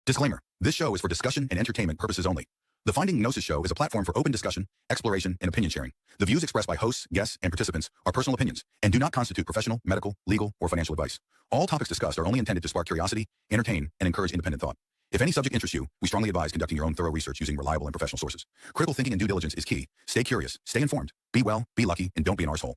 Disclaimer. This show is for discussion and entertainment purposes only. The Finding Gnosis Show is a platform for open discussion, exploration, and opinion sharing. The views expressed by hosts, guests, and participants are personal opinions and do not constitute professional, medical, legal, or financial advice. All topics discussed are only intended to spark curiosity, entertain, and encourage independent thought. If any subject interests you, we strongly advise conducting your own thorough research using reliable and professional sources. Critical thinking and due diligence is key. Stay curious, stay informed, be well, be lucky, and don't be an arsehole.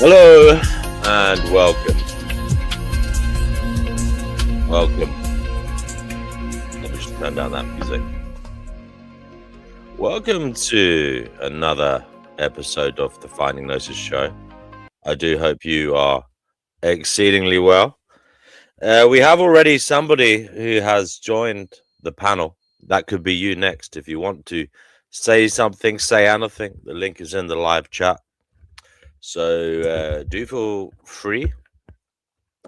Hello, and welcome. Let me just turn down that music. Welcome to another episode of the Finding Gnosis Show. I do hope you are exceedingly well. We have already somebody who has joined the panel. That could be you next. If you want to say something, say anything, the link is in the live chat. So do feel free,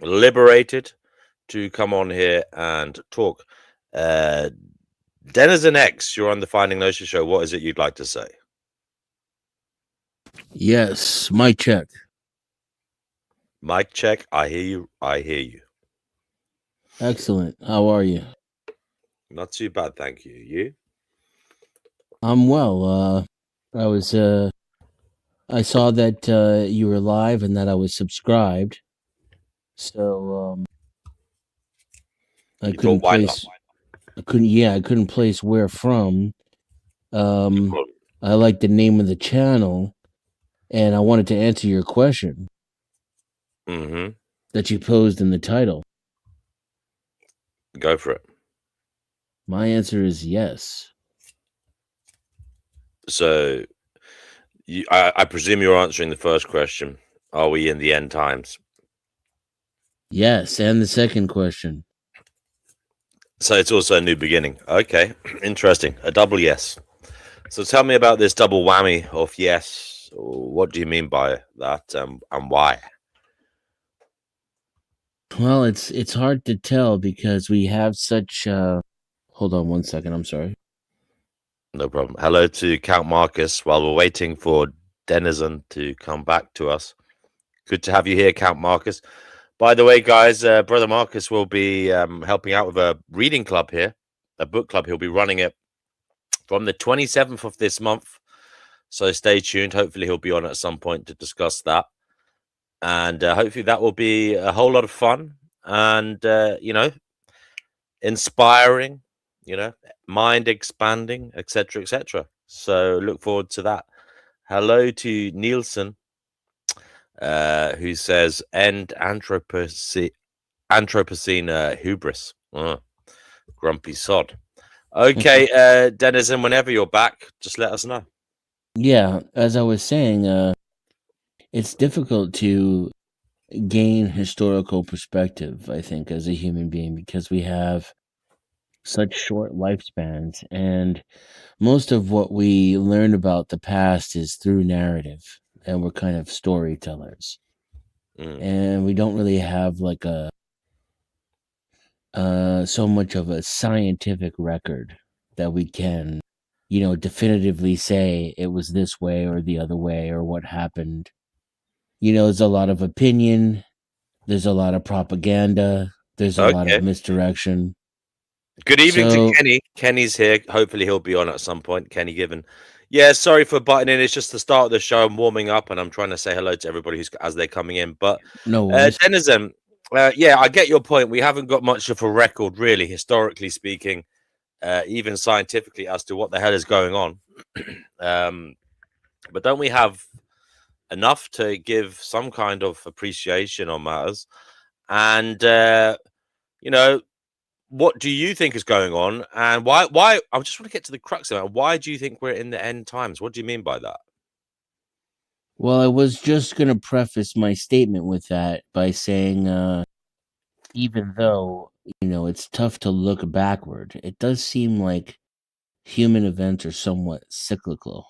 liberated to come on here and talk. Denizen X, you're on the Finding Gnosis Show. What is it you'd like to say? Yes, mic check. Mic check. I hear you. Excellent. How are you? Not too bad, thank you. You? I'm well. I saw that you were live and that I was subscribed. So I couldn't place where from. I like the name of the channel, and I wanted to answer your question that you posed in the title. Go for it. My answer is yes. So I presume you're answering the first question. Are we in the end times? Yes, and the second question. So it's also a new beginning. Okay, interesting. A double yes. So tell me about this double whammy of yes. What do you mean by that, and why? Well, it's hard to tell because we have such... Hold on one second, I'm sorry. No problem. Hello to Count Marcus while we're waiting for Denizen to come back to us. Good to have you here, Count Marcus. By the way, guys, Brother Marcus will be helping out with a reading club here, a book club. He'll be running it from the 27th of this month. So stay tuned. Hopefully he'll be on at some point to discuss that. And hopefully that will be a whole lot of fun and, inspiring, mind expanding, etc., etc. So look forward to that. Hello to Nielsen, who says, end Anthropocene hubris. Grumpy sod. Okay, Denizen, whenever you're back, just let us know. Yeah, as I was saying, it's difficult to gain historical perspective, I think, as a human being, because we have such short lifespans, and most of what we learn about the past is through narrative, and we're kind of storytellers. And we don't really have like a so much of a scientific record that we can, definitively say it was this way or the other way or what happened. There's a lot of opinion, there's a lot of propaganda, there's a lot of Okay. misdirection. Good evening to So, Kenny. Kenny's here. Hopefully he'll be on at some point. Kenny Given. Yeah, sorry for butting in. It's just the start of the show. I'm warming up and I'm trying to say hello to everybody who's as they're coming in. But no worries. Denizen, yeah, I get your point. We haven't got much of a record, really, historically speaking, even scientifically, as to what the hell is going on. But don't we have enough to give some kind of appreciation on matters? And what do you think is going on, and why? I just want to get to the crux of it. Why do you think we're in the end times? What do you mean by that? Well, I was just going to preface my statement with that by saying, even though, it's tough to look backward, it does seem like human events are somewhat cyclical.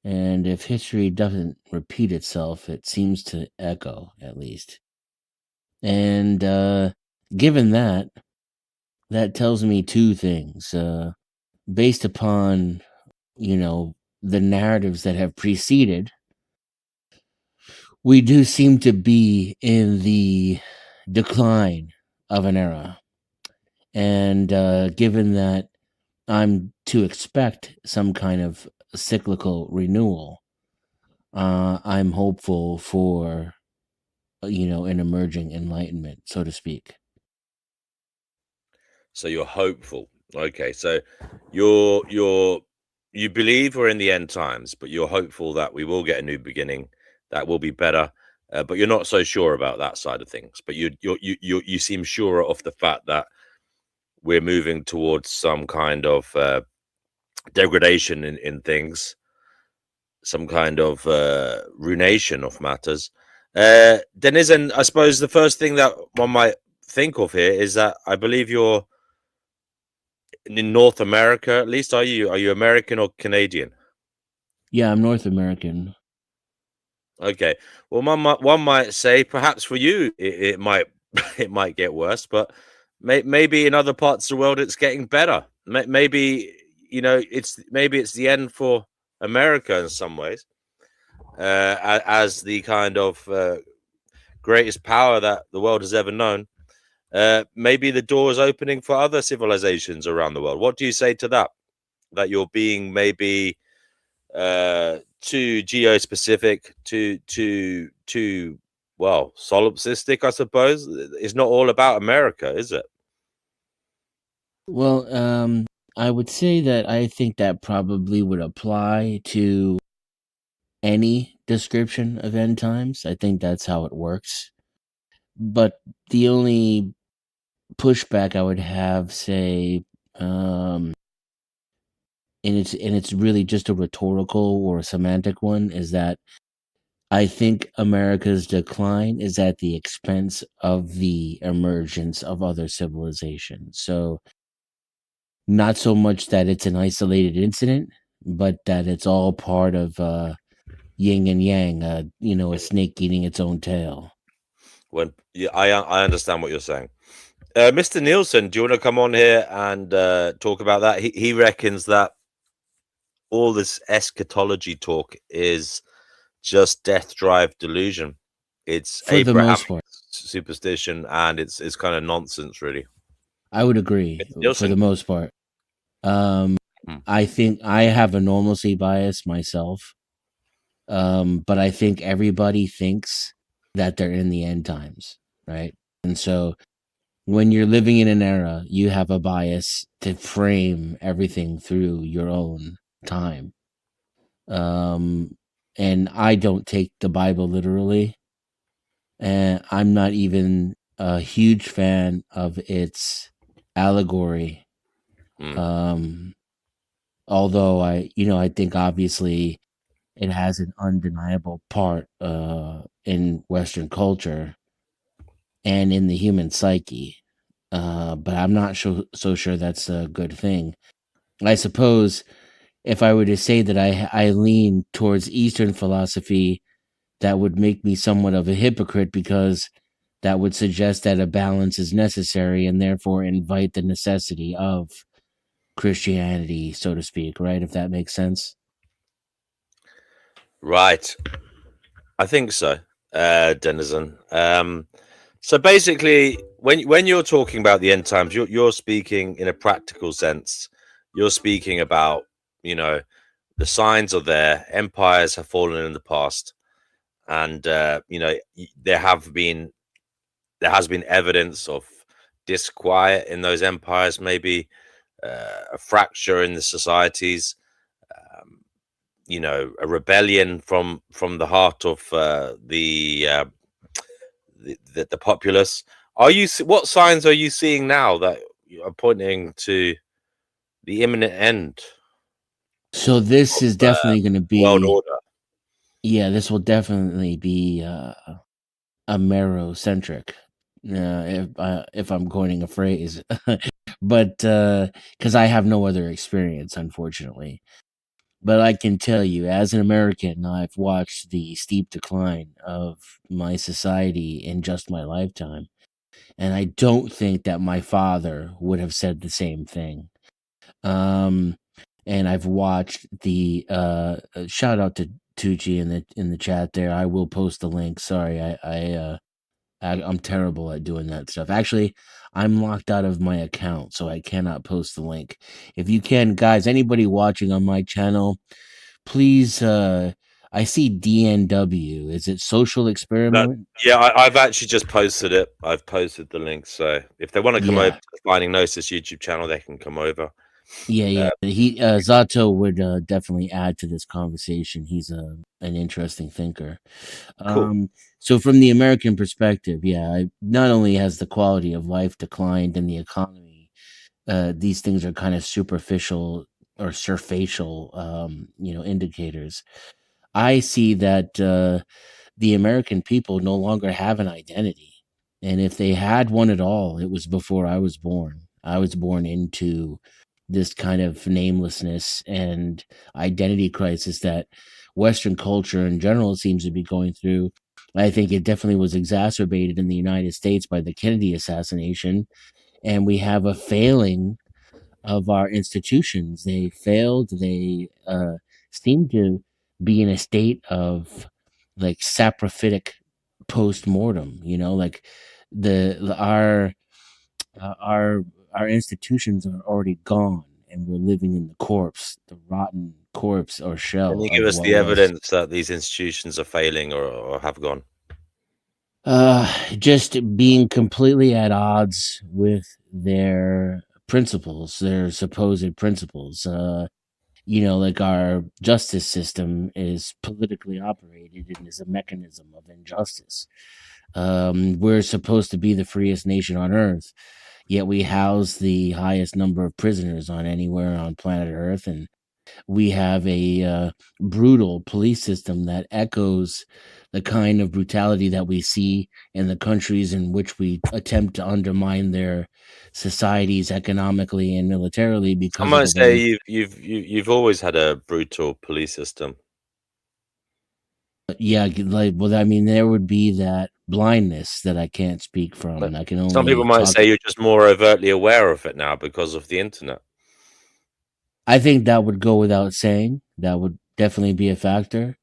And if history doesn't repeat itself, it seems to echo, at least. And given that, that tells me two things. Based upon, the narratives that have preceded, we do seem to be in the decline of an era. And given that I'm to expect some kind of cyclical renewal, I'm hopeful for, an emerging enlightenment, so to speak. So you're hopeful. Okay, so you believe we're in the end times, but you're hopeful that we will get a new beginning that will be better. But you're not so sure about that side of things. But you seem sure of the fact that we're moving towards some kind of degradation in things, some kind of ruination of matters. Denizen, I suppose the first thing that one might think of here is that I believe you're in North America, at least. Are you American or Canadian? Yeah, I'm North American. Okay. Well, one might say perhaps for you it might it might get worse, but maybe in other parts of the world it's getting better. Maybe it's the end for America in some ways, as the kind of greatest power that the world has ever known. Maybe the door is opening for other civilizations around the world. What do you say to that? That you're being maybe too geo-specific, too solipsistic, I suppose. It's not all about America, is it? Well, I would say that I think that probably would apply to any description of end times. I think that's how it works. But the only pushback I would have, say, and it's really just a rhetorical or a semantic one, is that I think America's decline is at the expense of the emergence of other civilizations. So not so much that it's an isolated incident, but that it's all part of yin and yang, a snake eating its own tail. I understand what you're saying. Mr. Nielsen, do you want to come on here and talk about that? He reckons that all this eschatology talk is just death drive delusion. It's For the most Abrahamic part, superstition, and it's kind of nonsense, really. I would agree. For Nielsen, the most part, um, I think I have a normalcy bias myself, but I think everybody thinks that they're in the end times, right? And so when you're living in an era, you have a bias to frame everything through your own time. Um, and I don't take the Bible literally, and I'm not even a huge fan of its allegory. Um, although I think obviously it has an undeniable part in Western culture and in the human psyche. But I'm not so sure that's a good thing. I suppose if I were to say that I lean towards Eastern philosophy, that would make me somewhat of a hypocrite because that would suggest that a balance is necessary and therefore invite the necessity of Christianity, so to speak, right? If that makes sense. Right. I think so, Denizen. So basically, when you're talking about the end times, you're speaking in a practical sense. You're speaking about, you know, the signs are there. Empires have fallen in the past, and there has been evidence of disquiet in those empires. Maybe a fracture in the societies. Um, a rebellion from the heart of the populace. What signs are you seeing now that are pointing to the imminent end So this of is definitely going to world be, order? yeah, this will definitely be Amero-centric, if I'm coining a phrase, but because I have no other experience, unfortunately. But I can tell you, as an American, I've watched the steep decline of my society in just my lifetime, and I don't think that my father would have said the same thing. Um, and I've watched the shout out to Tucci in the chat there. I will post the link. Sorry, I'm terrible at doing that stuff. Actually, I'm locked out of my account, so I cannot post the link. If you can, guys, anybody watching on my channel, please. I see DNW. Is it social That, experiment? yeah, I've actually just posted it. I've posted the link, so if they want to come over Yeah, to the Finding Gnosis YouTube channel, they can come over. yeah. He Zato would definitely add to this conversation. He's an interesting thinker. Cool. So from the American perspective, yeah, not only has the quality of life declined in the economy, these things are kind of superficial or surfacial, indicators. I see that the American people no longer have an identity, and if they had one at all, it was before I was born. I was born into this kind of namelessness and identity crisis that Western culture in general seems to be going through. I think it definitely was exacerbated in the United States by the Kennedy assassination, and we have a failing of our institutions. They failed. They seem to be in a state of like saprophytic post mortem. Like the our our institutions are already gone, and we're living in the corpse, the rotten corpse or Can shell you give of us what the was. evidence that these institutions are failing or have gone? Just being completely at odds with their principles, their supposed principles. Like our justice system is politically operated and is a mechanism of injustice. We're supposed to be the freest nation on earth, yet we house the highest number of prisoners on anywhere on planet Earth, and we have a brutal police system that echoes the kind of brutality that we see in the countries in which we attempt to undermine their societies economically and militarily I because of might the way. say you've always had a brutal police system. Yeah, like, well, I mean, there would be that blindness that I can't speak from, But and I can some people only might talk. say you're just more overtly aware of it now because of the internet. I think that would go without saying. That would definitely be a factor.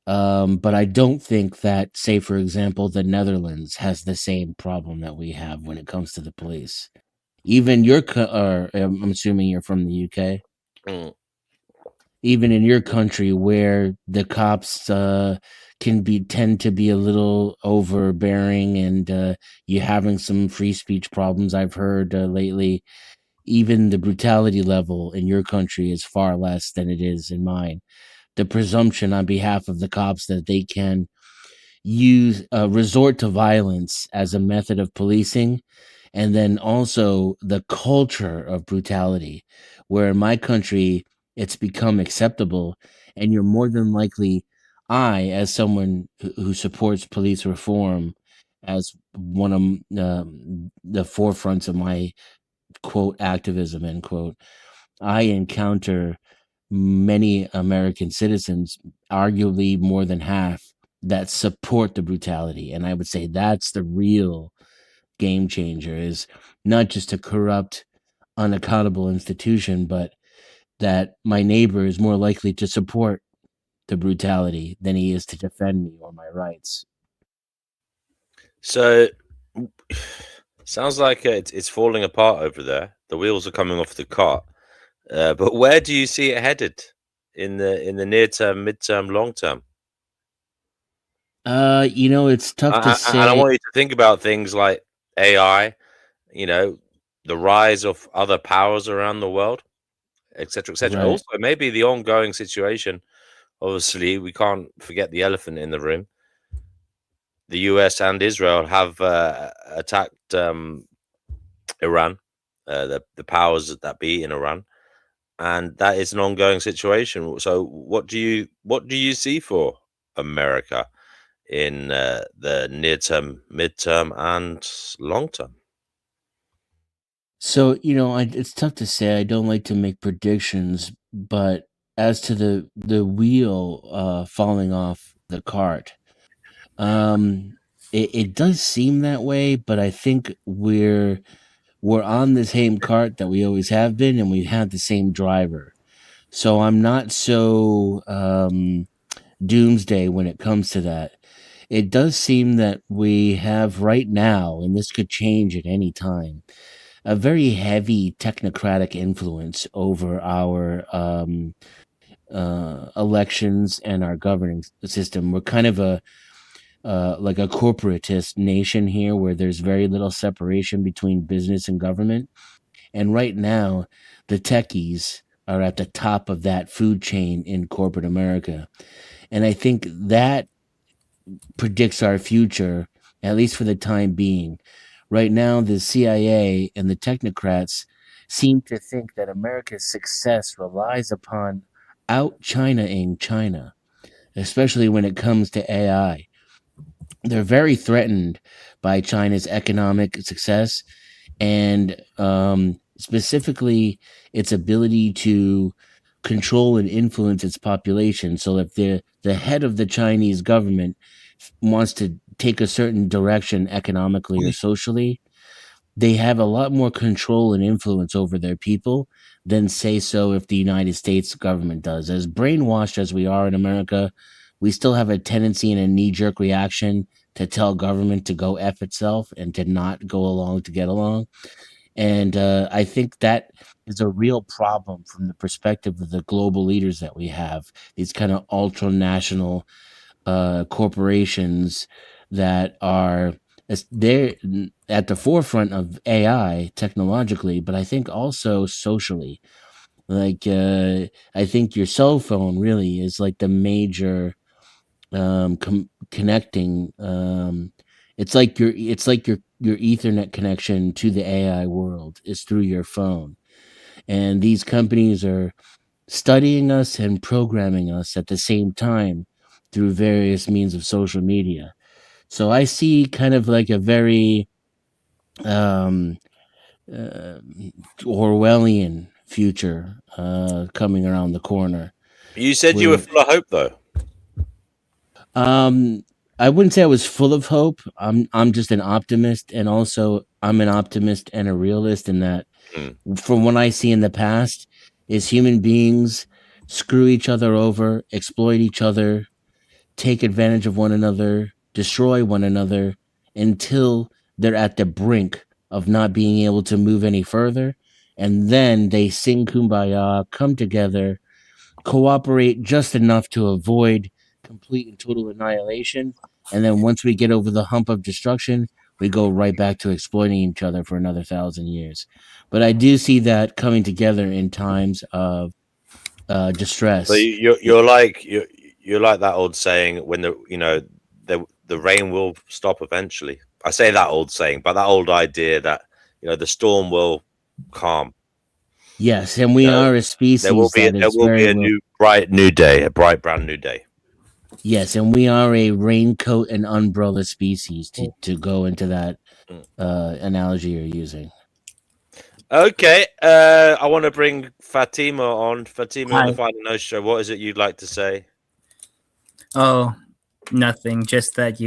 But I don't think that, say, for example, the Netherlands has the same problem that we have when it comes to the police. Even I'm assuming you're from the UK. Mm. Even in your country where the cops tend to be a little overbearing, and you're having some free speech problems I've heard lately. Even the brutality level in your country is far less than it is in mine. The presumption on behalf of the cops that they can use resort to violence as a method of policing, and then also the culture of brutality, where in my country it's become acceptable, and you're more than likely, I, as someone who supports police reform as one of the forefronts of my quote activism end quote, I encounter many American citizens, arguably more than half, that support the brutality. And I would say that's the real game changer, is not just a corrupt, unaccountable institution, but that my neighbor is more likely to support the brutality than he is to defend me or my rights. So, sounds like it's falling apart over there. The wheels are coming off the cart. But where do you see it headed in the near term, midterm, long term? It's tough to And I say. want you to think about things like AI, you know, the rise of other powers around the world, etc., etc. Right. Also, maybe the ongoing situation. Obviously, we can't forget the elephant in the room. The US and Israel have attacked Iran, the powers that be in Iran, and that is an ongoing situation. So, what do you see for America in the near term, midterm, and long term? So, it's tough to say. I don't like to make predictions, but as to the wheel falling off the cart, um, it does seem that way. But I think we're on the same cart that we always have been, and we have the same driver. So I'm not so doomsday when it comes to that. It does seem that we have right now, and this could change at any time, a very heavy technocratic influence over our elections and our governing system. We're kind of a like a corporatist nation here, where there's very little separation between business and government. And right now, the techies are at the top of that food chain in corporate America. And I think that predicts our future, at least for the time being. Right now, the CIA and the technocrats seem to think that America's success relies upon out China-ing China, especially when it comes to AI. They're very threatened by China's economic success, and specifically its ability to control and influence its population. So if the head of the Chinese government wants to take a certain direction economically or socially, they have a lot more control and influence over their people than, say, so if the United States government does. As brainwashed as we are in America, we still have a tendency and a knee-jerk reaction to tell government to go F itself and to not go along to get along. And I think that is a real problem from the perspective of the global leaders that we have, these kind of ultranational corporations that are they're at the forefront of AI technologically, but I think also socially. Like, I think your cell phone really is like the major connecting. It's like your Ethernet connection to the AI world is through your phone, and these companies are studying us and programming us at the same time through various means of social media. So I see kind of like a very um, uh, Orwellian future coming around the corner. You said you were Where full of hope, though. um, I wouldn't say I was full of hope. I'm just an optimist, and also I'm an optimist and a realist in that, Mm. from what I see in the past, is human beings screw each other over, exploit each other, take advantage of one another, destroy one another until they're at the brink of not being able to move any further. and then they sing kumbaya, come together, cooperate just enough to avoid complete and total annihilation. And then once we get over the hump of destruction, we go right back to exploiting each other for another 1,000 years. But I do see that coming together in times of So distress. you're like that old saying when the rain will stop eventually. I say that old saying, but that old idea that the storm will calm. Yes, and we are a species that There is will be very a well. new day, a bright brand new day. Yes, and we are a raincoat and umbrella species to go into that analogy you're using. Okay, I want to bring Fatima on. Fatima on the Hi. Finding Nose show. What is it you'd like to say? Oh, nothing. Just that,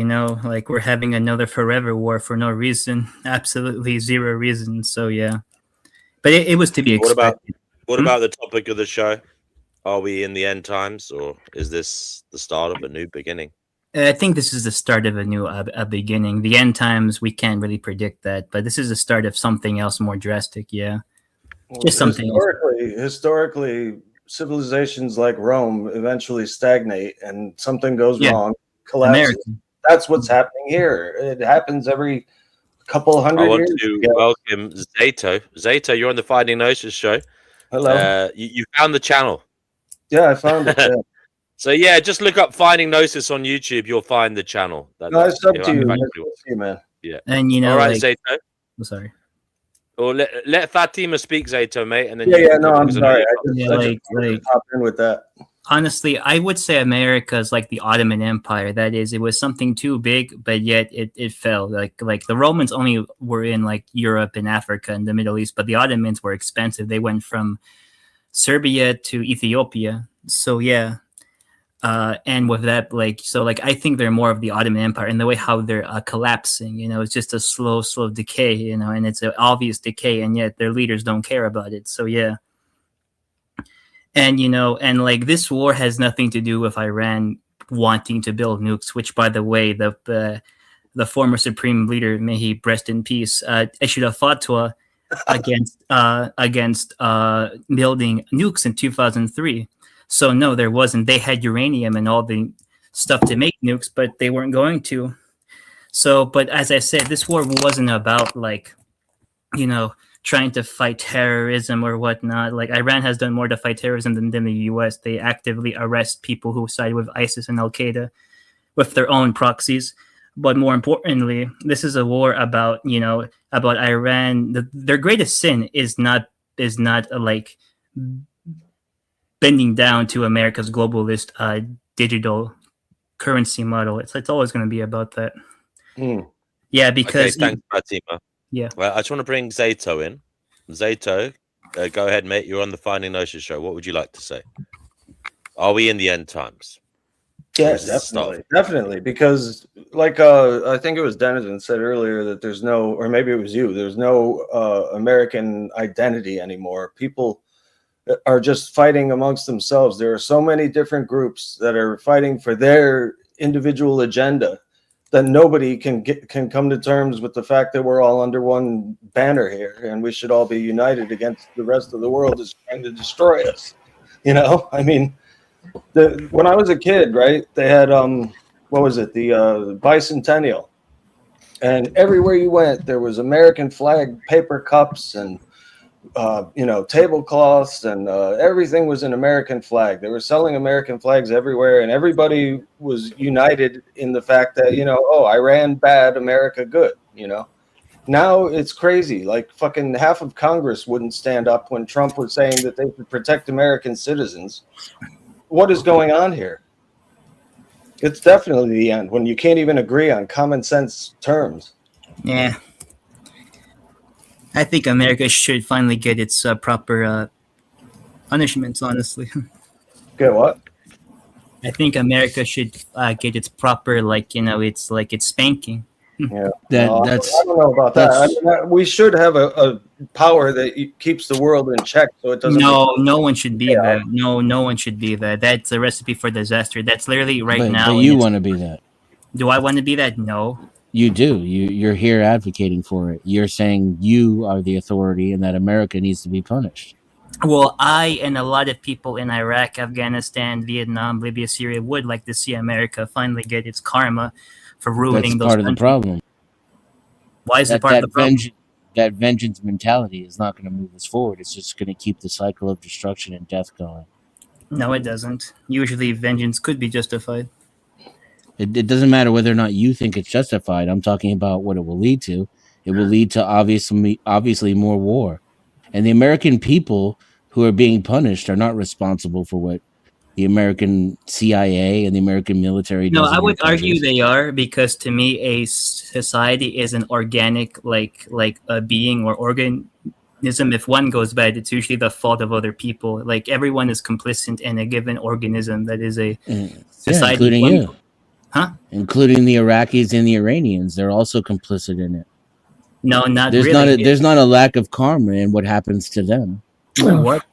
like we're having another forever war for no reason. Absolutely zero reason. So, yeah. But it was to be What expected. about the topic of the show? Are we in the end times, or is this the start of a new beginning? I think this is the start of a new a beginning. The end times, we can't really predict that. But this is the start of something else more drastic, yeah. Just something else. Historically, civilizations like Rome eventually stagnate and something goes wrong, collapses. America. That's what's happening here. It happens every couple hundred I want years. to welcome Zato. Zato, you're on the Finding Gnosis show. Hello. You found the channel. Yeah, I found it. Yeah. So yeah, just look up Finding Gnosis on YouTube. You'll find the channel. No, it's up to you. It's up to you, man. Yeah. And all right, like, Zato. I'm sorry. Or let Fatima speak, Zato, mate, and then No, I'm sorry. I just hop in with that. Honestly, I would say America is like the Ottoman Empire. That is, it was something too big, but yet it fell. Like the Romans only were in like Europe and Africa and the Middle East, but the Ottomans were expensive. They went from Serbia to Ethiopia. So yeah. And with that, I think they're more of the Ottoman Empire in the way how they're collapsing. It's just a slow decay. And it's an obvious decay, and yet their leaders don't care about it. So yeah. And and like this war has nothing to do with Iran wanting to build nukes. Which, by the way, the former supreme leader, may he rest in peace, issued a fatwa against building nukes in 2003. So no, there wasn't. They had uranium and all the stuff to make nukes, but they weren't going to. So, but as I said, this war wasn't about trying to fight terrorism or whatnot. Like Iran has done more to fight terrorism than the U.S. They actively arrest people who side with ISIS and Al Qaeda with their own proxies. But more importantly, this is a war about about Iran. Their greatest sin is not like bending down to America's globalist digital currency model. It's always going to be about that. Yeah, because thanks, Fatima. Yeah. Well, I just want to bring Zato in. Zato, go ahead, mate. You're on the Finding Gnosis show. What would you like to say? Are we in the end times? Yes, definitely. Because, like, I think it was Denizen said earlier that there's no, or maybe it was you, there's no American identity anymore. People are just fighting amongst themselves. There are so many different groups that are fighting for their individual agenda that nobody can come to terms with the fact that we're all under one banner here, and we should all be united against the rest of the world that's trying to destroy us. I mean, when I was a kid, right, they had what was it, the bicentennial, and everywhere you went there was American flag paper cups and tablecloths, and everything was an American flag. They were selling American flags everywhere, and everybody was united in the fact that, Iran bad, America good, Now it's crazy. Like fucking half of Congress wouldn't stand up when Trump was saying that they should protect American citizens. What is going on here? It's definitely the end when you can't even agree on common sense terms. Yeah. I think America should finally get its proper punishments, honestly. Get what? I think America should get its proper, it's spanking. Yeah, That's I don't know about that. I mean, we should have a power that keeps the world in check, so it doesn't. No one should be that. No one should be that. That's a recipe for disaster. That's literally now. But you want to be that. Do I want to be that? No. You do. You're here advocating for it. You're saying you are the authority and that America needs to be punished. Well, I and a lot of people in Iraq, Afghanistan, Vietnam, Libya, Syria would like to see America finally get its karma for ruining That's those part of the countries. problem. Why is it part of the problem? That vengeance mentality is not going to move us forward. It's just going to keep the cycle of destruction and death going. No, it doesn't. Usually, vengeance could be justified. It doesn't matter whether or not you think it's justified. I'm talking about what it will lead to. It will lead to obviously more war. And the American people who are being punished are not responsible for what the American CIA and the American military No, does. I in would their argue countries. they are, because to me, a society is an organic, like a being or organism. If one goes bad, it's usually the fault of other people. Like everyone is complicit in a given organism that is a society. Including you. Huh? Including the Iraqis and the Iranians. They're also complicit in it. No, not There's really. there's not a lack of karma in what happens to them. What?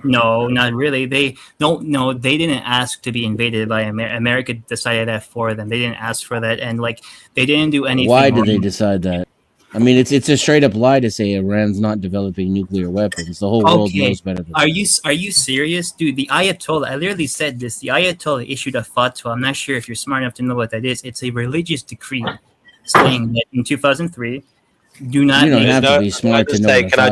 No, not really. They don't. No, they didn't ask to be invaded by America. Decided that for them. They didn't ask for that, and like they didn't do anything. Why did they decide that? I mean, it's a straight up lie to say Iran's not developing nuclear weapons. The whole world knows better than that. Are you serious, dude? The Ayatollah. I literally said this. The Ayatollah issued a fatwa. I'm not sure if you're smart enough to know what that is. It's a religious decree saying that in 2003. Do not. You don't have to be smart to know. Can I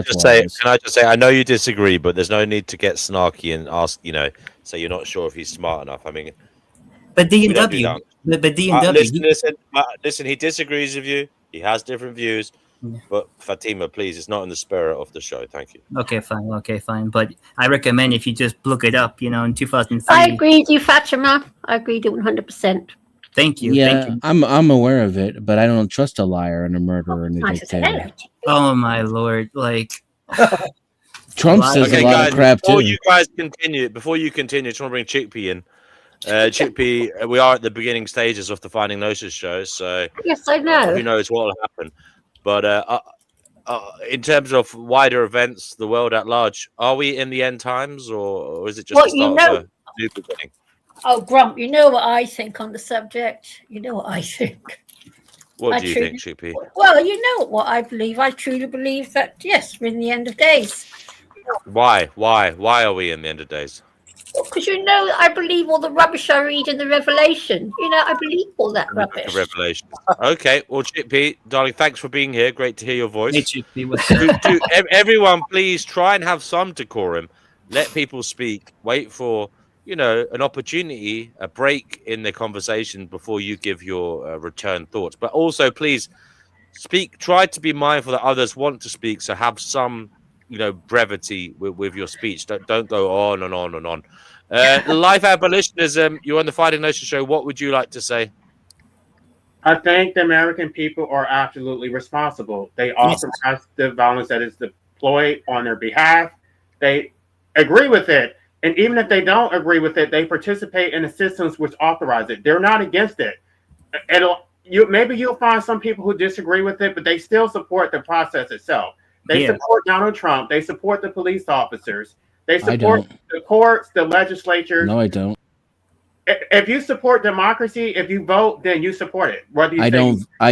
just say? I know you disagree, but there's no need to get snarky and ask. So you're not sure if he's smart enough. I mean, but D&W. But D&W. Listen. He disagrees with you. He has different views. But Fatima, please, it's not in the spirit of the show. Thank you. Okay, fine. But I recommend if you just look it up. In 2003. I agree with you, Fatima. I agree with you 100%. Thank you. Yeah, thank you. I'm aware of it, but I don't trust a liar and a murderer and a dictator. Oh my lord! Like Trump says a lot of crap too. Before you continue, I just want to bring Chickpea in. Chickpea, we are at the beginning stages of the Finding Gnosis show, so yes, I know. Who knows what will happen? But in terms of wider events, the world at large, are we in the end times, or is it just the start of a new beginning? Oh, Grump, you know what I think on the subject. You know what I think. What do you think, Chippy? Well, you know what I believe. I truly believe that, yes, we're in the end of days. Why? Why are we in the end of days? Because, I believe all the rubbish I read in the Revelation. I believe all that rubbish. Revelation. Okay. Well, Chippy, darling, thanks for being here. Great to hear your voice. Hey, Chippy, everyone, please try and have some decorum. Let people speak. Wait for... an opportunity, a break in the conversation before you give your return thoughts. But also, please speak. Try to be mindful that others want to speak. So have some, brevity with your speech. Don't go on and on and on. Life abolitionism. You're on the Finding Gnosis show. What would you like to say? I think the American people are absolutely responsible. They authorize the violence that is deployed on their behalf. They agree with it. And even if they don't agree with it, they participate in the systems which authorize it. They're not against it. Maybe you'll find some people who disagree with it, but they still support the process itself. They support Donald Trump. They support the police officers. They support the courts, the legislature. No, I don't. If you support democracy, if you vote, then you support it. I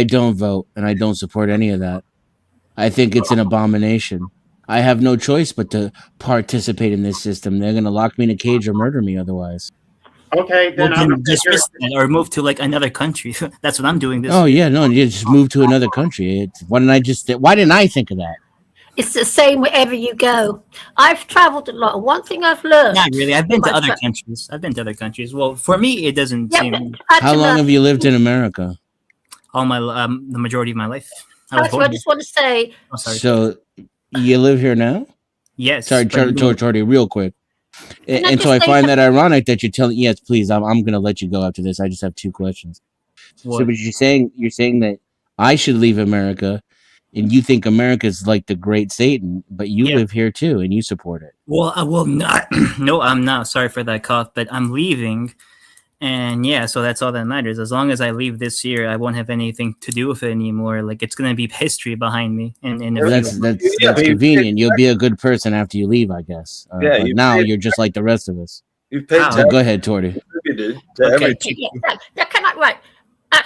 don't vote, and I don't support any of that. I think it's an abomination. I have no choice but to participate in this system. They're going to lock me in a cage or murder me otherwise. Okay, then or move to another country. That's what I'm doing. You just move to another country. Why didn't I think of that? It's the same wherever you go. I've traveled a lot. One thing I've learned. Not really. I've been to other countries. Well, for me, it doesn't seem. How long have you lived in America? All my the majority of my life. I just want to say. Oh, sorry. So you live here now? Yes. Sorry, Jordy, real quick. And so I find that ironic that you're telling. Yes, please. I'm going to let you go after this. I just have two questions. What? So, but you're saying that I should leave America, and you think America is like the great Satan, but you live here too, and you support it. Well, I will not. No, I'm not. Sorry for that cough, but I'm leaving. And so that's all that matters. As long as I leave this year, I won't have anything to do with it anymore. Like it's going to be history behind me. That's convenient. You'll be a good person after you leave, I guess. But now you're just like the rest of us. You paid so go ahead, Torty. Right.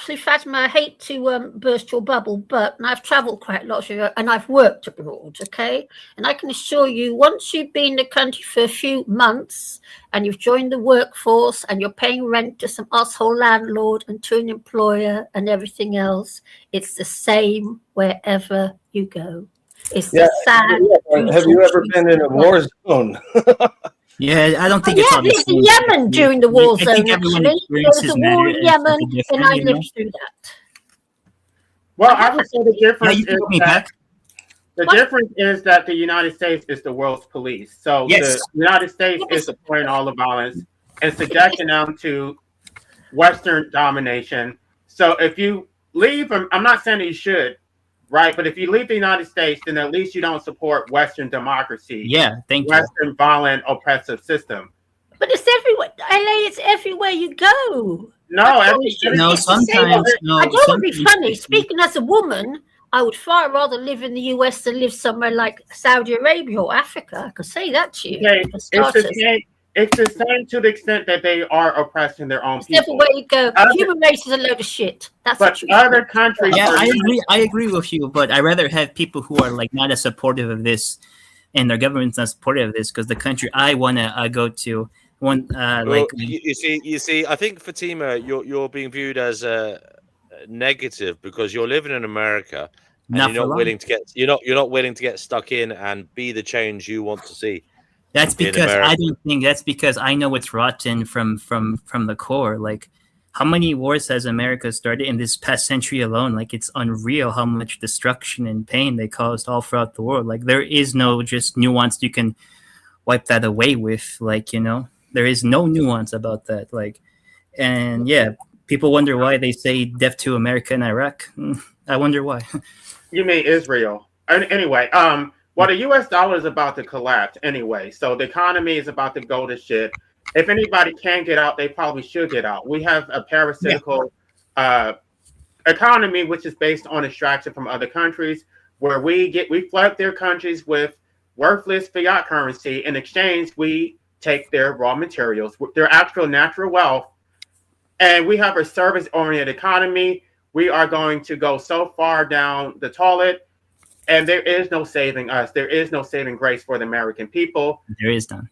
actually, Fatima, I hate to burst your bubble, but I've travelled quite a lot and I've worked abroad, okay? And I can assure you, once you've been in the country for a few months and you've joined the workforce and you're paying rent to some asshole landlord and to an employer and everything else, it's the same wherever you go. It's the sad. Have you ever been in a war zone? Yeah, I don't think it's I all the lived in same. Yemen during the war I think zone, everyone actually. There was a experiences war matter in as Yemen, something and different, I you know? lived through that. Well, I would say the Yeah, difference you can is put me that back. the difference is that the United States is the world's police. So Yes. the United States is supporting all the violence and subjecting them to Western domination. So if you leave, I'm not saying that you should, right? But if you leave the United States, then at least you don't support Western democracy, Yeah, thank you. Western violent oppressive system. But it's everywhere. LA, it's everywhere you go. No, No, sometimes, no, I don't want to be sometimes- funny. Speaking as a woman, I would far rather live in the US than live somewhere like Saudi Arabia or Africa. I could say that to you. okay, For it's the starters. same. It's the same to the extent that they are oppressing their own It's people. everywhere you go. Other- Human race is a load of shit. That's But what you other countries, Yeah, are I agree with you, but I rather have people who are like not as supportive of this, and their government's not supportive of this, because the country I want to go to, one Well, like you see, I think Fatima, you're being viewed as negative because you're living in America and not you're for not long. willing to get you're not willing to get stuck in and be the change you want to see. That's in because I America. don't think that's because I know it's rotten from the core. Like, how many wars has America started in this past century alone? Like, it's unreal how much destruction and pain they caused all throughout the world. Like, there is no just nuance you can wipe that away with. Like, you know, there is no nuance about that. Like, and yeah, people wonder why they say death to America and Iraq. I wonder why. You mean Israel? And anyway, well, the U.S. dollar is about to collapse anyway, so the economy is about to go to shit. If anybody can get out, they probably should get out. We have a parasitical economy, which is based on extraction from other countries, where we flood their countries with worthless fiat currency. In exchange, we take their raw materials, their actual natural wealth, and we have a service-oriented economy. We are going to go so far down the toilet, and there is no saving us. There is no saving grace for the American people. There is none.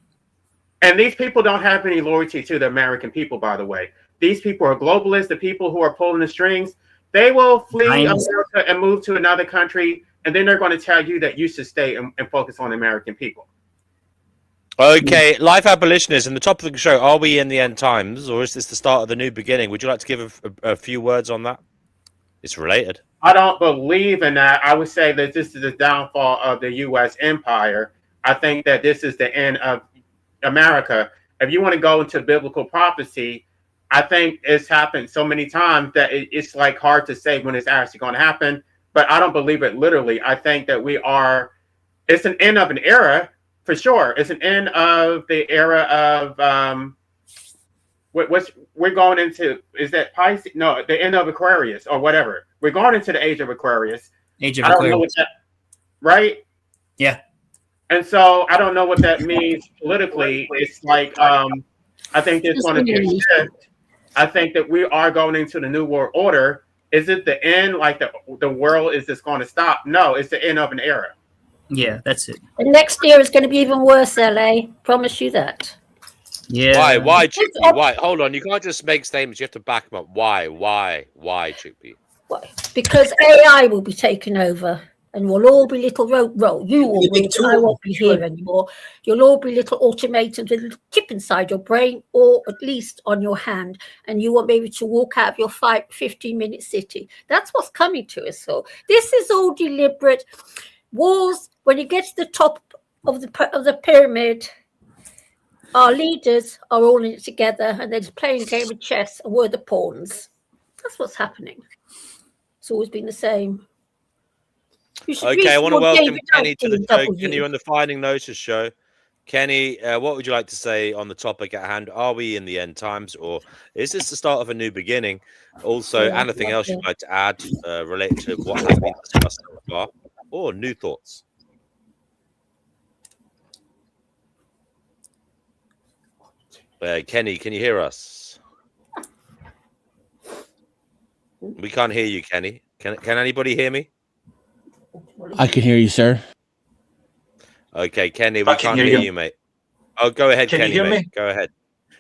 And these people don't have any loyalty to the American people, by the way. These people are globalists, the people who are pulling the strings. They will flee America and move to another country, and then they're going to tell you that you should stay and focus on the American people. Okay, life abolitionism. The top of the show. Are we in the end times, or is this the start of the new beginning? Would you like to give a few words on that? It's related. I don't believe in that. I would say that this is the downfall of the U.S. empire. I think that this is the end of America. If you want to go into biblical prophecy, I think it's happened so many times that it's like hard to say when it's actually going to happen. But I don't believe it literally. I think that it's an end of an era for sure. It's an end of the era of we're going into, is that Pisces? No, the end of Aquarius or whatever. We're going into the age of Aquarius. Age of I don't Aquarius. know what that, right? Yeah. And so I don't know what that means politically. It's like I think there's going to be a shift. I think that we are going into the new world order. Is it the end? Like the world is just going to stop? No, it's the end of an era. Yeah, that's it. The next year is going to be even worse, LA. Promise you that. Why, Yeah. Chickpea? Why? Hold on, you can't just make statements. You have to back them up. Why, Chickpea? Because AI will be taken over, and we'll all be little you will be, I won't be here anymore. You'll all be little automatons with a little chip inside your brain, or at least on your hand, and you won't be able to walk out of your 15-minute city. That's what's coming to us. So this is all deliberate. Wars, when you get to the top of the pyramid, our leaders are all in it together, and they're just playing a game of chess, and we're the pawns. That's what's happening. It's always been the same. Okay, I want to welcome Kenny to the show. Kenny, you're on the Finding Gnosis show. Kenny, what would you like to say on the topic at hand? Are we in the end times, or is this the start of a new beginning? Also, anything else you'd like to add related to what has been discussed so far, or new thoughts? Kenny, can you hear us? We can't hear you, Kenny. Can anybody hear me? I can hear you, sir. Okay, Kenny, we I can can't hear hear you. you, mate. Oh, go ahead, Can you Kenny, hear mate. me? Go ahead.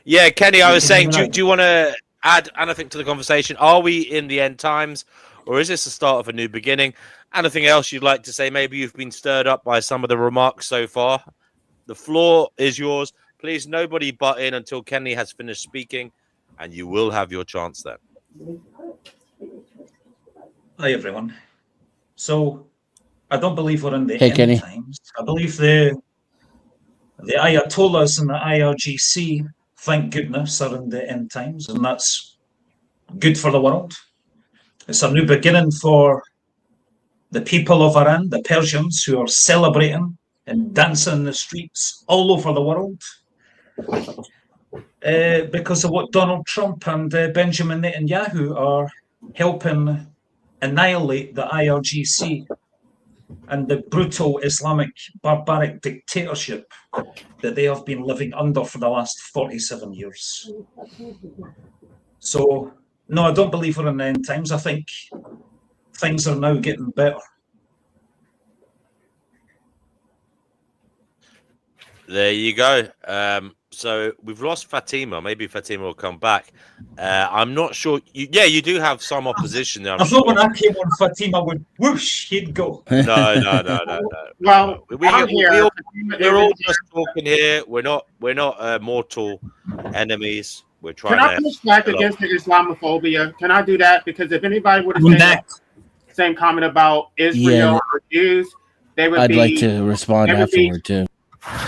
Yeah, Kenny, I You was can hear saying, me do now? you want to add anything to the conversation? Are we in the end times, or is this the start of a new beginning? Anything else you'd like to say? Maybe you've been stirred up by some of the remarks so far. The floor is yours. Please, nobody butt in until Kenny has finished speaking, and you will have your chance then. Hi, everyone. So, I don't believe we're in the Hey, end Kenny. times. I believe the Ayatollahs and the IRGC, thank goodness, are in the end times, and that's good for the world. It's a new beginning for the people of Iran, the Persians, who are celebrating and dancing in the streets all over the world because of what Donald Trump and Benjamin Netanyahu are helping annihilate the IRGC and the brutal Islamic barbaric dictatorship that they have been living under for the last 47 years. So, no, I don't believe we're in the end times. I think things are now getting better. There you go. So we've lost Fatima. Maybe Fatima will come back. I'm not sure. You do have some opposition there. I thought when I came on, Fatima would whoosh, he'd go. No. Well, I'm here. We're all just talking here. We're not mortal enemies. We're trying Can I to push back against the Islamophobia? Can I do that? Because if anybody would have I'm said back. the same comment about Israel or Jews, they would I'd be like to respond they would be afterward too.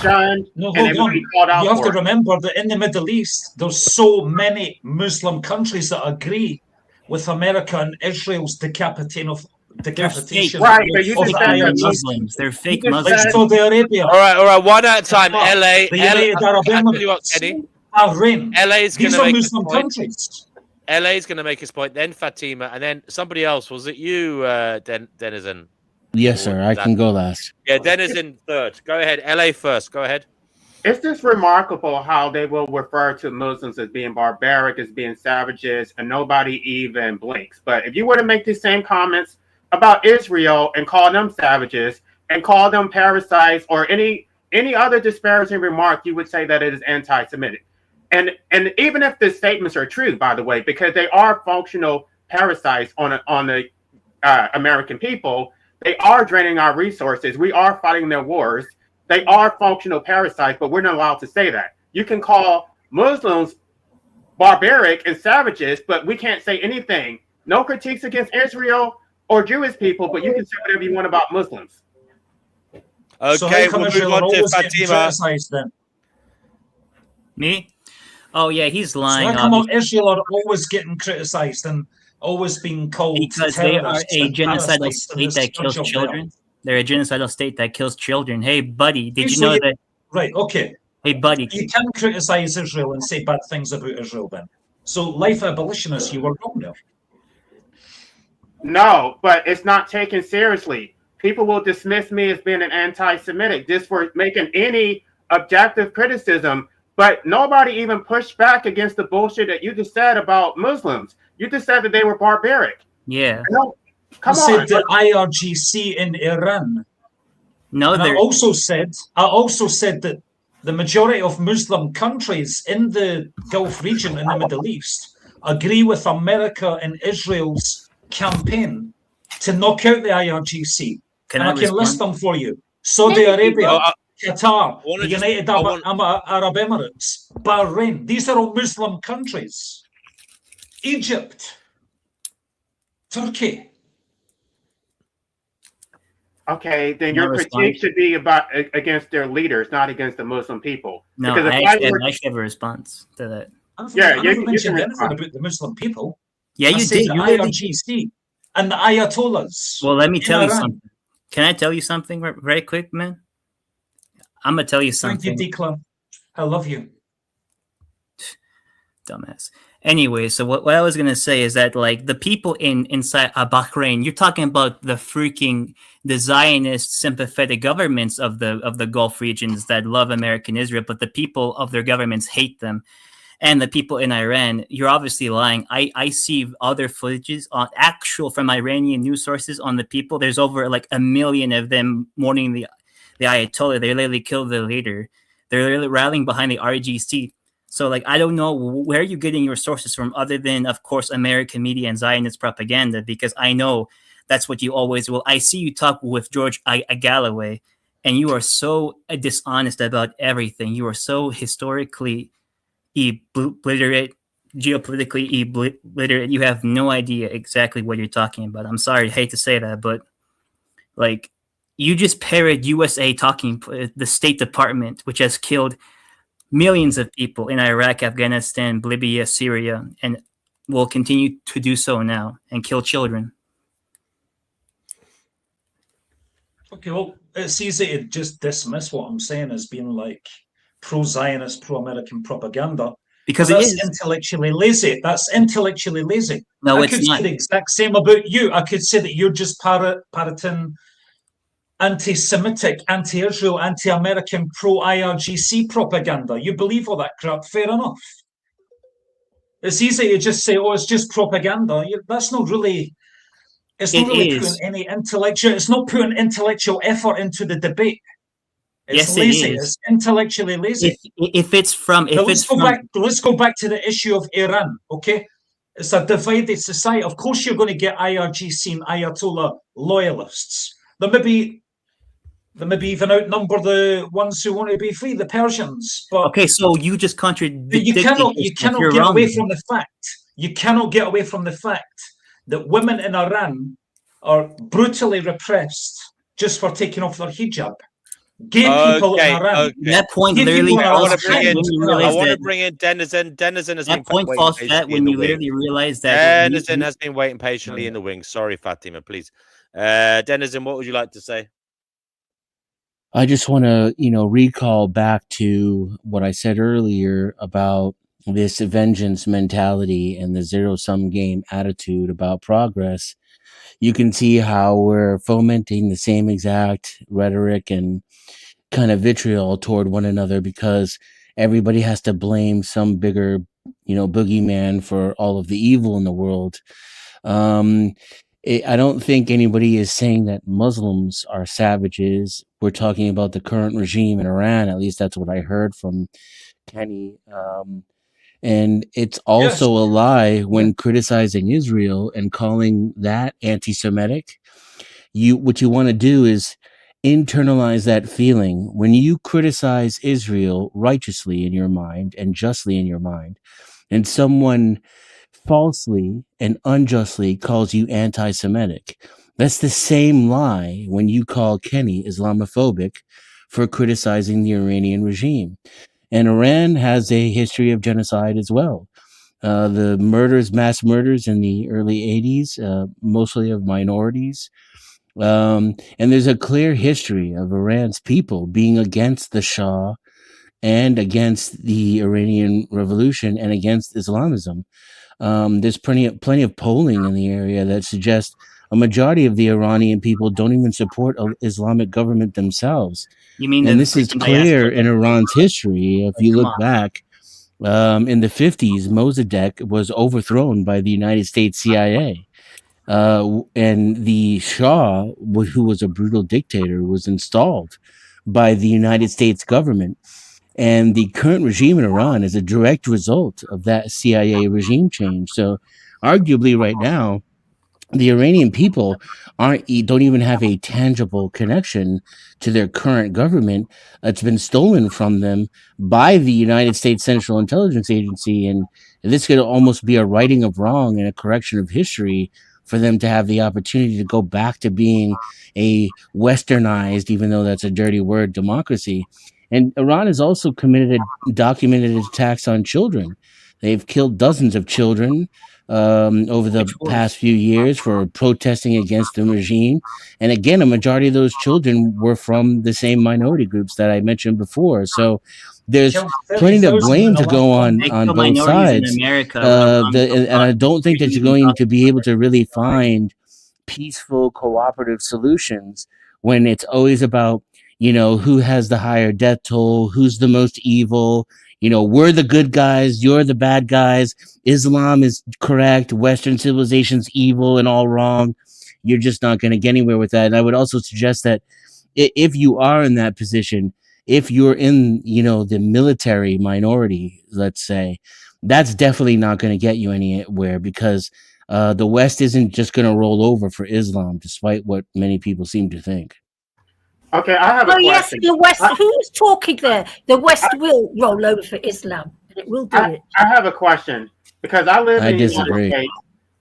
shunned No, and they hold would be on. called out You have for to it. remember that in the Middle East, there's so many Muslim countries that agree with America and Israel's decapitation of Right, but you of just the said They're that IRGC. Muslims. They're fake just Like Muslims. said- Saudi Arabia, All right, one at a time. LA, the United Arab I'll tell you what, Emirates, Kenny. Bahrain. LA is going These to are make his Muslim point. countries. LA is going to make his point. Then Fatima, and then somebody else. Was it you, Denizen? Yes, sir. I can go last. Yeah, Denizen third. Go ahead. LA first. Go ahead. It's just remarkable how they will refer to Muslims as being barbaric, as being savages, and nobody even blinks. But if you were to make these same comments about Israel and call them savages and call them parasites or any other disparaging remark, you would say that it is anti-Semitic. And even if the statements are true, by the way, because they are functional parasites on the American people, they are draining our resources. We are fighting their wars. They are functional parasites, but we're not allowed to say that. You can call Muslims barbaric and savages, but we can't say anything. No critiques against Israel or Jewish people, but you can say whatever you want about Muslims. Okay, So how come we'll move Israel on are to always getting Fatima. criticized then? Me? Oh yeah, he's So lying. how come obviously, Israel are always getting criticized and always being called because they are terrorists a and genocidal parasites and the state that kills scourge of children. They're a genocidal state that kills children. Hey, buddy, did you So know you- that? Right, okay. Hey, buddy, You can criticize Israel and say bad things about Israel then. So life abolitionists, you were wrong there. No, but it's not taken seriously. People will dismiss me as being an anti-Semitic just for making any objective criticism, but nobody even pushed back against the bullshit that you just said about Muslims. You just said that they were barbaric. yeah. No, come I on. said the IRGC in Iran. No, And I they're also said that the majority of Muslim countries in the Gulf region in the Middle East agree with America and Israel's campaign to knock out the IRGC. Can and I I can list respond? them for you. Saudi Arabia, Oh, Qatar, wanna the just- United I want- Arab Emirates, Bahrain. These are all Muslim countries. Egypt, Turkey. Okay, then Can I your respond? critique should be about against their leaders, not against the Muslim people. No, Because if I actually, were- I actually have a response to that. I Yeah, never you can mentioned anything respond. about the Muslim people. Yeah, I you said did. the You really did. IRGC and the Ayatollahs. Well, let me in tell you Iran. something. Can I tell you something very quick, man? I'm gonna tell you Thank you, something. Declan. I love you. Dumbass. Anyway, so what I was gonna say is that like the people inside Bahrain, you're talking about the freaking the Zionist sympathetic governments of the Gulf regions that love American Israel, but the people of their governments hate them. and the people in Iran, you're obviously lying. I see other footages on actual from Iranian news sources on the people. There's over like 1 million of them mourning the Ayatollah. They literally killed the leader. They're literally rallying behind the RGC. So like I don't know where you're getting your sources from, other than of course American media and Zionist propaganda, because I know that's what you always will. I see you talk with George Galloway, and you are so dishonest about everything. You are so historically illiterate, geopolitically illiterate. You have no idea exactly what you're talking about. I'm sorry, I hate to say that, but like you just parrot USA talking, the State Department, which has killed millions of people in Iraq, Afghanistan, Libya, Syria, and will continue to do so now and kill children. Okay, well, it's easy to just dismiss what I'm saying as being like pro-Zionist, pro-American propaganda. Because that's it is intellectually lazy. That's intellectually lazy. No, I it's could not. say the exact same about you. I could say that you're just parroting anti-Semitic, anti-Israel, anti-American, pro-IRGC propaganda. You believe all that crap, fair enough. It's easy to just say, oh, it's just propaganda. That's not really... It's not really putting any intellectual... It's not putting intellectual effort into the debate. It's yes, lazy. It is. It's intellectually lazy. Let's go back to the issue of Iran, okay? It's a divided society. Of course, you're going to get IRGC and Ayatollah loyalists. They maybe even outnumber the ones who want to be free, the Persians. But okay, so you just contradicted. You cannot get away from the fact. You cannot get away from the fact that women in Iran are brutally repressed just for taking off their hijab. Gay people in Iran. That point literally. I want to bring in Denizen. Denizen has that point falls flat when you literally realize that. Denizen has been waiting patiently in the wings. Sorry, Fatima, please. Denizen, what would you like to say? I just want to, recall back to what I said earlier about this vengeance mentality and the zero-sum game attitude about progress. You can see how we're fomenting the same exact rhetoric and kind of vitriol toward one another because everybody has to blame some bigger, boogeyman for all of the evil in the world. I don't think anybody is saying that Muslims are savages. We're talking about the current regime in Iran. At least that's what I heard from Kenny. And it's also a lie when criticizing Israel and calling that anti-Semitic. What you want to do is internalize that feeling. When you criticize Israel righteously in your mind and justly in your mind, and someone falsely and unjustly calls you anti-Semitic, that's the same lie when you call Kenny Islamophobic for criticizing the Iranian regime. And Iran has a history of genocide as well. The mass murders in the early 80s, mostly of minorities. And there's a clear history of Iran's people being against the Shah and against the Iranian Revolution and against Islamism. There's plenty of polling in the area that suggests a majority of the Iranian people don't even support an Islamic government themselves. You mean and this is clear in Iran's history. If you look back, in the 50s, Mossadegh was overthrown by the United States CIA. And the Shah, who was a brutal dictator, was installed by the United States government. And the current regime in Iran is a direct result of that CIA regime change. So arguably right now, the Iranian people don't even have a tangible connection to their current government. It's been stolen from them by the United States Central Intelligence Agency. And this could almost be a righting of wrong and a correction of history for them to have the opportunity to go back to being a westernized, even though that's a dirty word, democracy. And Iran has also committed documented attacks on children. They've killed dozens of children over the past few years for protesting against the regime. And again, a majority of those children were from the same minority groups that I mentioned before. So there's plenty of blame to go on both sides. And I don't think that you're going to be able to really find peaceful, cooperative solutions when it's always about, who has the higher death toll, who's the most evil, we're the good guys, you're the bad guys. Islam is correct, Western civilization's evil and all wrong. You're just not going to get anywhere with that. And I would also suggest that if you are in that position, if you're in, the military minority, let's say, that's definitely not going to get you anywhere, because the West isn't just going to roll over for Islam, despite what many people seem to think. Okay, I have a question. Yes, the West. Who's talking there? The West will roll over for Islam, and it will do it. I have a question because I live in the United States.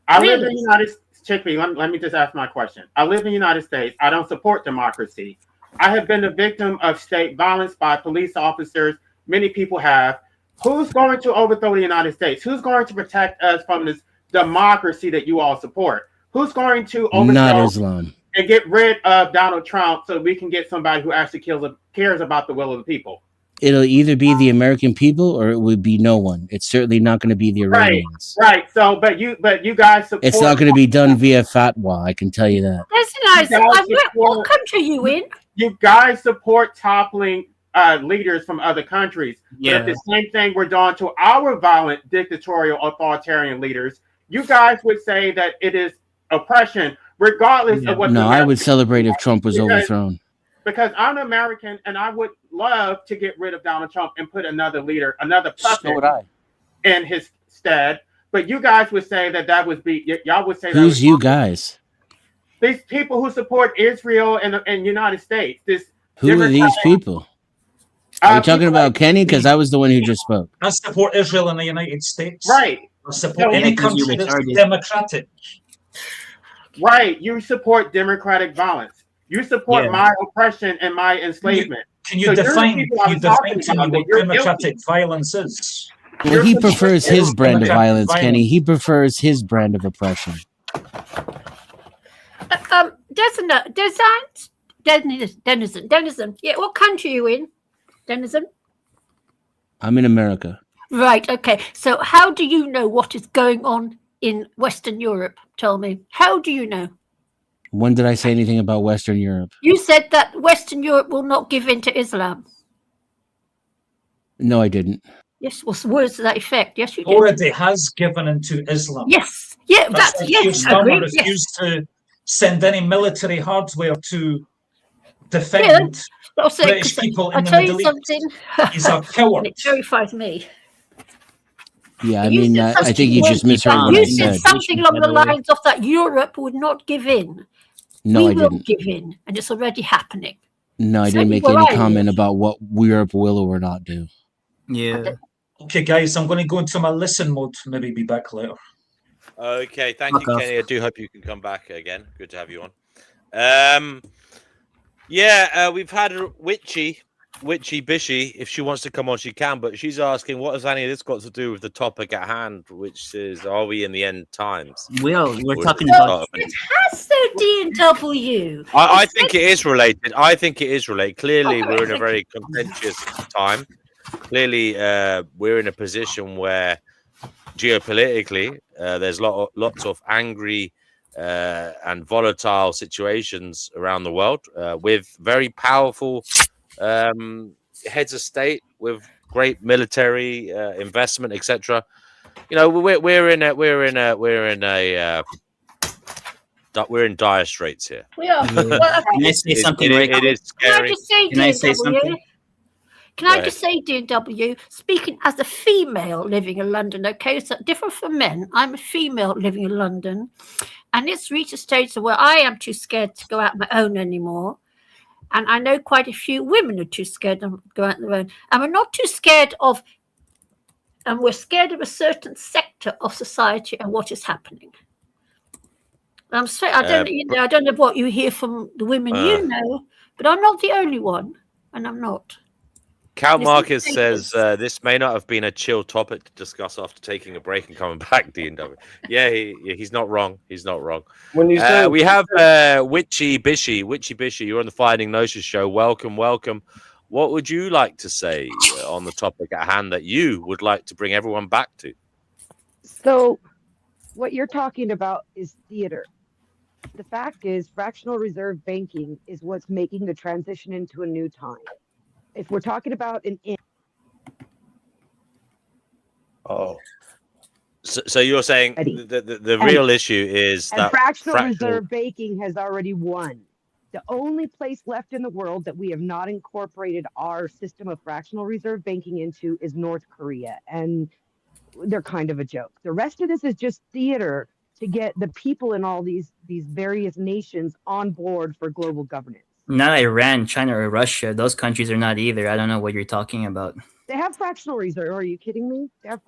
I live in the United States. Chickpea, let me just ask my question. I live in the United States. I don't support democracy. I have been a victim of state violence by police officers. Many people have. Who's going to overthrow the United States? Who's going to protect us from this democracy that you all support? Who's going to overthrow Not Islam and get rid of Donald Trump so we can get somebody who actually cares about the will of the people? It'll either be the American people or it would be no one. It's certainly not going to be the Iranians. Right. So, but you guys support. It's not going to be done via fatwa. I can tell you that. That's nice. What country are you in? You guys support toppling leaders from other countries. Yeah. But the same thing we're doing to our violent, dictatorial, authoritarian leaders. You guys would say that it is oppression, regardless of what. No, I would celebrate if Trump was overthrown. Because I'm an American and I would love to get rid of Donald Trump and put another leader, another puppet in his stead. But you guys would say that would be, y'all would say that. Who's you guys? These people who support Israel and United States. Who are these people? Are you talking about Kenny? Because I was the one who just spoke. I support Israel and the United States. Right. I support any country that's democratic. Right. You support democratic violence. You support my oppression and my enslavement. Can you define to me what democratic violence is? Well, he prefers his brand of violence, Kenny. He prefers his brand of oppression. Denizen. Yeah, what country are you in? Denizen? I'm in America. Right, okay. So how do you know what is going on in Western Europe? Tell me. How do you know? When did I say anything about Western Europe? You said that Western Europe will not give in to Islam. No, I didn't. Yes, well, words to that effect. Yes, you did. Already has given into Islam. Yes, yeah, that's yes. I agree. Refused to send any military hardware to defend British people in the Middle East. He's a coward. It terrifies me. Yeah, I mean, I think you just misheard what I said. You said something along the lines of that Europe would not give in. No, I didn't. We will give in, and it's already happening. No, I didn't make any comment about what Europe will or not do. Yeah. Okay, guys, I'm going to go into my listen mode. Maybe be back later. Okay, thank you, Kenny. I do hope you can come back again. Good to have you on. We've had Witchy Bishy. If she wants to come on, she can. But she's asking, what has any of this got to do with the topic at hand, which is, are we in the end times? Well, we're talking about. It has to D&W. I think it is related. Clearly, we're in a very contentious time. Clearly, we're in a position where geopolitically, there's lots of angry and volatile situations around the world with very powerful heads of state with great military investment, etc. You know, we're in dire straits here. We are. Can I say something? It is scary. Can I say something? Can I just say, D&W, speaking as a female living in London, okay, so different from men, I'm a female living in London, and it's reached a stage where I am too scared to go out on my own anymore. And I know quite a few women are too scared to go out on their own. And we're not too scared of, and we're scared of a certain sector of society and what is happening. I'm sorry, I don't know what you hear from the women you know, but I'm not the only one, and I'm not. Count Marcus says this may not have been a chill topic to discuss after taking a break and coming back. D&W, yeah, he's not wrong. He's not wrong. When you say we have Witchy Bishy, you're on the Finding Gnosis show. Welcome. What would you like to say on the topic at hand that you would like to bring everyone back to? So, what you're talking about is theater. The fact is, fractional reserve banking is what's making the transition into a new time. If we're talking about an Oh, So you're saying Eddie. the real issue is And that fractional reserve banking has already won. The only place left in the world that we have not incorporated our system of fractional reserve banking into is North Korea. And they're kind of a joke. The rest of this is just theater to get the people in all these various nations on board for global governance. Not Iran, China, or Russia. Those countries are not either. I don't know what you're talking about. They have fractional reserve. Are you kidding me? They have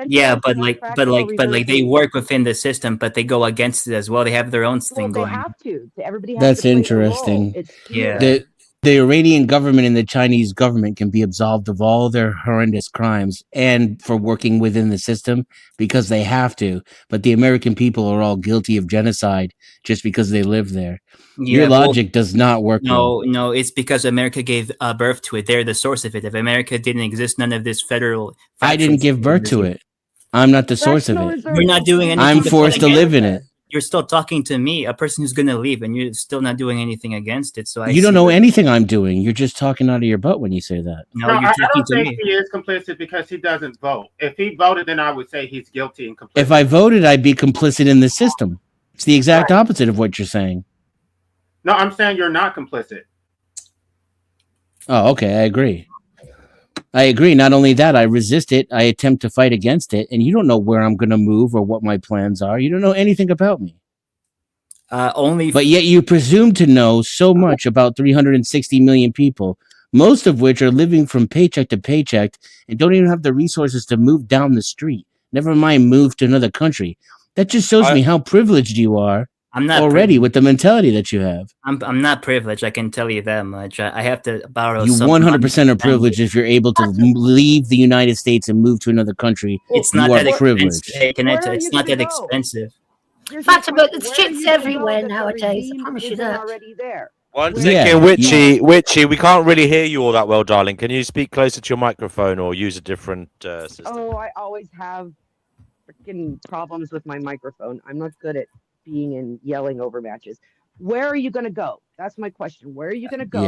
Yeah, but they banking. work within the system, but they go against it as well. They have their own thing Well, they going. have to. Everybody has That's to play interesting. their role. It's Yeah. The Iranian government and the Chinese government can be absolved of all their horrendous crimes and for working within the system because they have to. But the American people are all guilty of genocide just because they live there. Yeah, Your logic does not work. No, it's because America gave birth to it. They're the source of it. If America didn't exist, none of this federal. I didn't give birth to it. I'm not the source of it. You're not doing anything. I'm forced to live in it. You're still talking to me, a person who's going to leave, and you're still not doing anything against it. So you don't know anything I'm doing. You're just talking out of your butt when you say that. No, I you're talking don't to think me. he is complicit because he doesn't vote. If he voted, then I would say he's guilty and complicit. If I voted, I'd be complicit in the system. It's the exact opposite of what you're saying. No, I'm saying you're not complicit. Oh, okay. I agree. Not only that, I resist it. I attempt to fight against it. And you don't know where I'm going to move or what my plans are. You don't know anything about me. But yet you presume to know so much about 360 million people, most of which are living from paycheck to paycheck and don't even have the resources to move down the street. Never mind move to another country. That just shows me how privileged you are. I'm not already with the mentality that you have. I'm not privileged. I can tell you that much. I have to borrow. You 100% are privileged if you're able to leave the United States and move to another country. It's not that privileged. It's not that expensive. Fatima, the shit's everywhere nowadays. I promise you that. Already there. One second, Witchy, we can't really hear you all that well, darling. Can you speak closer to your microphone or use a different system? Oh, I always have freaking problems with my microphone. I'm not good at being and yelling over matches. Where are you going to go? That's my question. Where are you going to go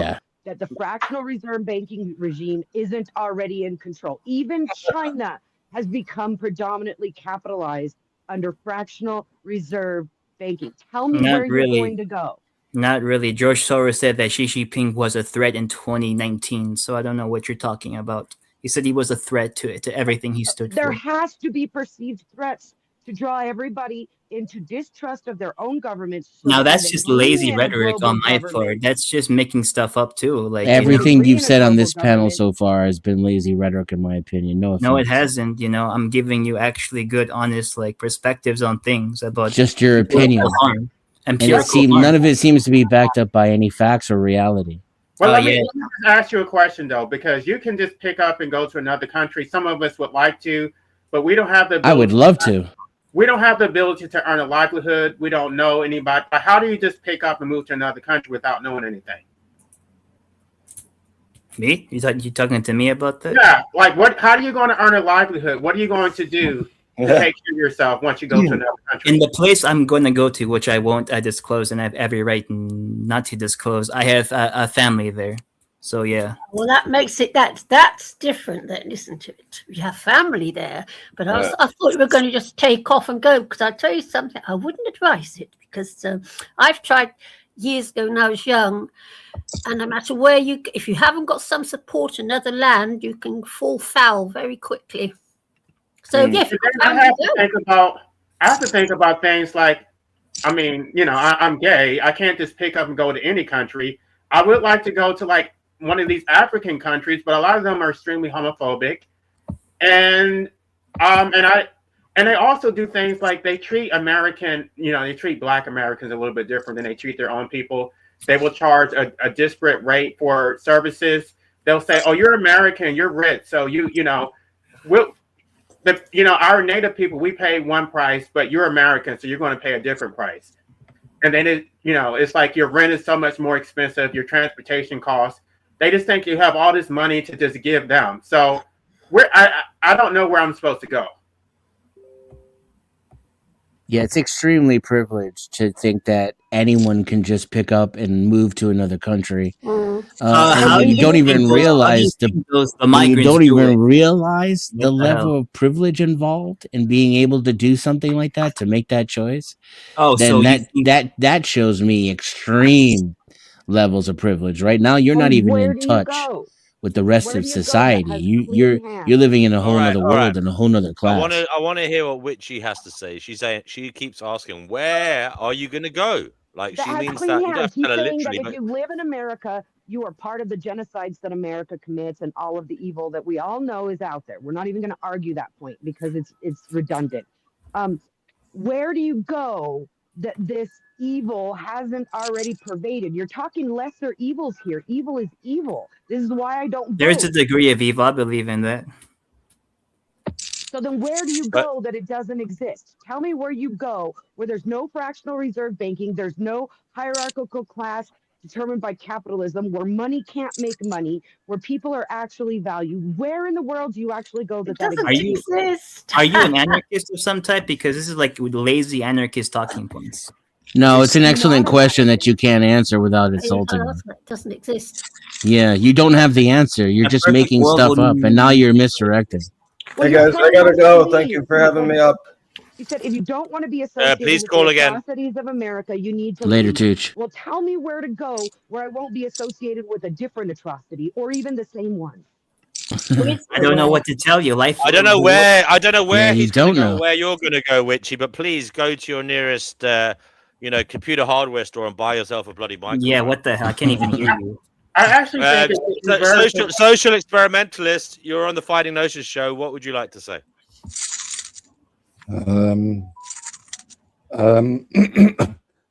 that the fractional reserve banking regime isn't already in control? Even China has become predominantly capitalized under fractional reserve banking. Tell me where you're going to go. Not really. George Soros said that Xi Jinping was a threat in 2019, so I don't know what you're talking about. He said he was a threat to everything he stood for. There has to be perceived threats to draw everybody into distrust of their own governments. So now that's just lazy rhetoric on my part. That's just making stuff up too. Like everything you've said on this panel so far has been lazy rhetoric, in my opinion. No offense. No, it hasn't. I'm giving you actually good, honest, perspectives on things about just your opinion. And none of it seems to be backed up by any facts or reality. Well, let me ask you a question though, because you can just pick up and go to another country. Some of us would like to, but we don't have the ability. I would love to. We don't have the ability to earn a livelihood. We don't know anybody. But how do you just pick up and move to another country without knowing anything? Me? You talking to me about that? Yeah. What? How are you going to earn a livelihood? What are you going to do to take care of yourself once you go to another country? In the place I'm going to go to, which I won't disclose, and I have every right not to disclose, I have a family there. So yeah. Well, that makes it that's different. Then listen to it. You have family there, but I thought you were going to just take off and go. Because I'll tell you something. I wouldn't advise it because I've tried years ago when I was young, and no matter where if you haven't got some support in another land, you can fall foul very quickly. So yeah, I have to think about things like, I mean, I'm gay. I can't just pick up and go to any country. I would like to go to one of these African countries, but a lot of them are extremely homophobic, and they also do things like they treat they treat Black Americans a little bit different than they treat their own people. They will charge a disparate rate for services. They'll say, "Oh, you're American, you're rich, so our native people, we pay one price, but you're American, so you're going to pay a different price." And then it's like your rent is so much more expensive, your transportation costs. They just think you have all this money to just give them. So I don't know where I'm supposed to go. Yeah, it's extremely privileged to think that anyone can just pick up and move to another country. How do you don't think even those- how do you realize think the you migrants don't do even it? realize What the the level hell? of privilege involved in being able to do something like that, to make that choice. Oh, so Then you think that shows me extreme levels of privilege. Right now, you're not And even where in do you touch go? with the rest Where of do you go that society. has You're clean hands? living in a whole nother all right. world and a whole nother class. I want to hear what Witchy has to say. She's saying, she keeps asking, where are you going to go? Like, That she has means clean that you don't hands. have to He's tell her saying that literally, if but you live in America, you are part of the genocides that America commits and all of the evil that we all know is out there. We're not even going to argue that point because it's redundant. Where do you go that this evil hasn't already pervaded? You're talking lesser evils here. Evil is evil. This is why I don't there's a vote. degree of evil? I believe in that. So then where do you go that it doesn't exist? Tell me where you go where there's no fractional reserve banking, there's no hierarchical class determined by capitalism, where money can't make money, where people are actually valued. Where in the world do you actually go that It that doesn't exists? exist. Are you an anarchist of some type? Because this is like lazy anarchist talking points. No, it's an I'm excellent not an question that anarchist. you can't answer without It insulting them. doesn't exist. Yeah, you don't have the answer. You're A just perfect making world stuff up, and now wouldn't- you're misdirecting. Well, Hey you guys, I said gotta one go. thing. Thank you for You having said- me up. You said if you don't want to be associated please with call the again. atrocities of America, you need to Later, leave. Tooch. Well, tell me where to go where I won't be associated with a different atrocity or even the same one. I don't know what to tell you. Life. I don't know where Yeah, you he's going don't to go, know. where you're going to go, Witchy, but please go to your nearest, computer hardware store and buy yourself a bloody microphone. Yeah, what the hell? I can't even hear you. I actually think it's social experimentalist, you're on the Fighting Gnosis show. What would you like to say?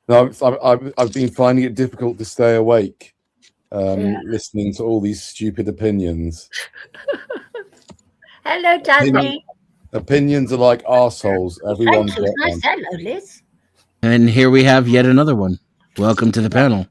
No, I've been finding it difficult to stay awake, listening to all these stupid opinions. Hello, Danny. Opinions are like arseholes. Everyone's Thank you. got Nice. one. Hello, Liz. And here we have yet another one. Welcome to the panel.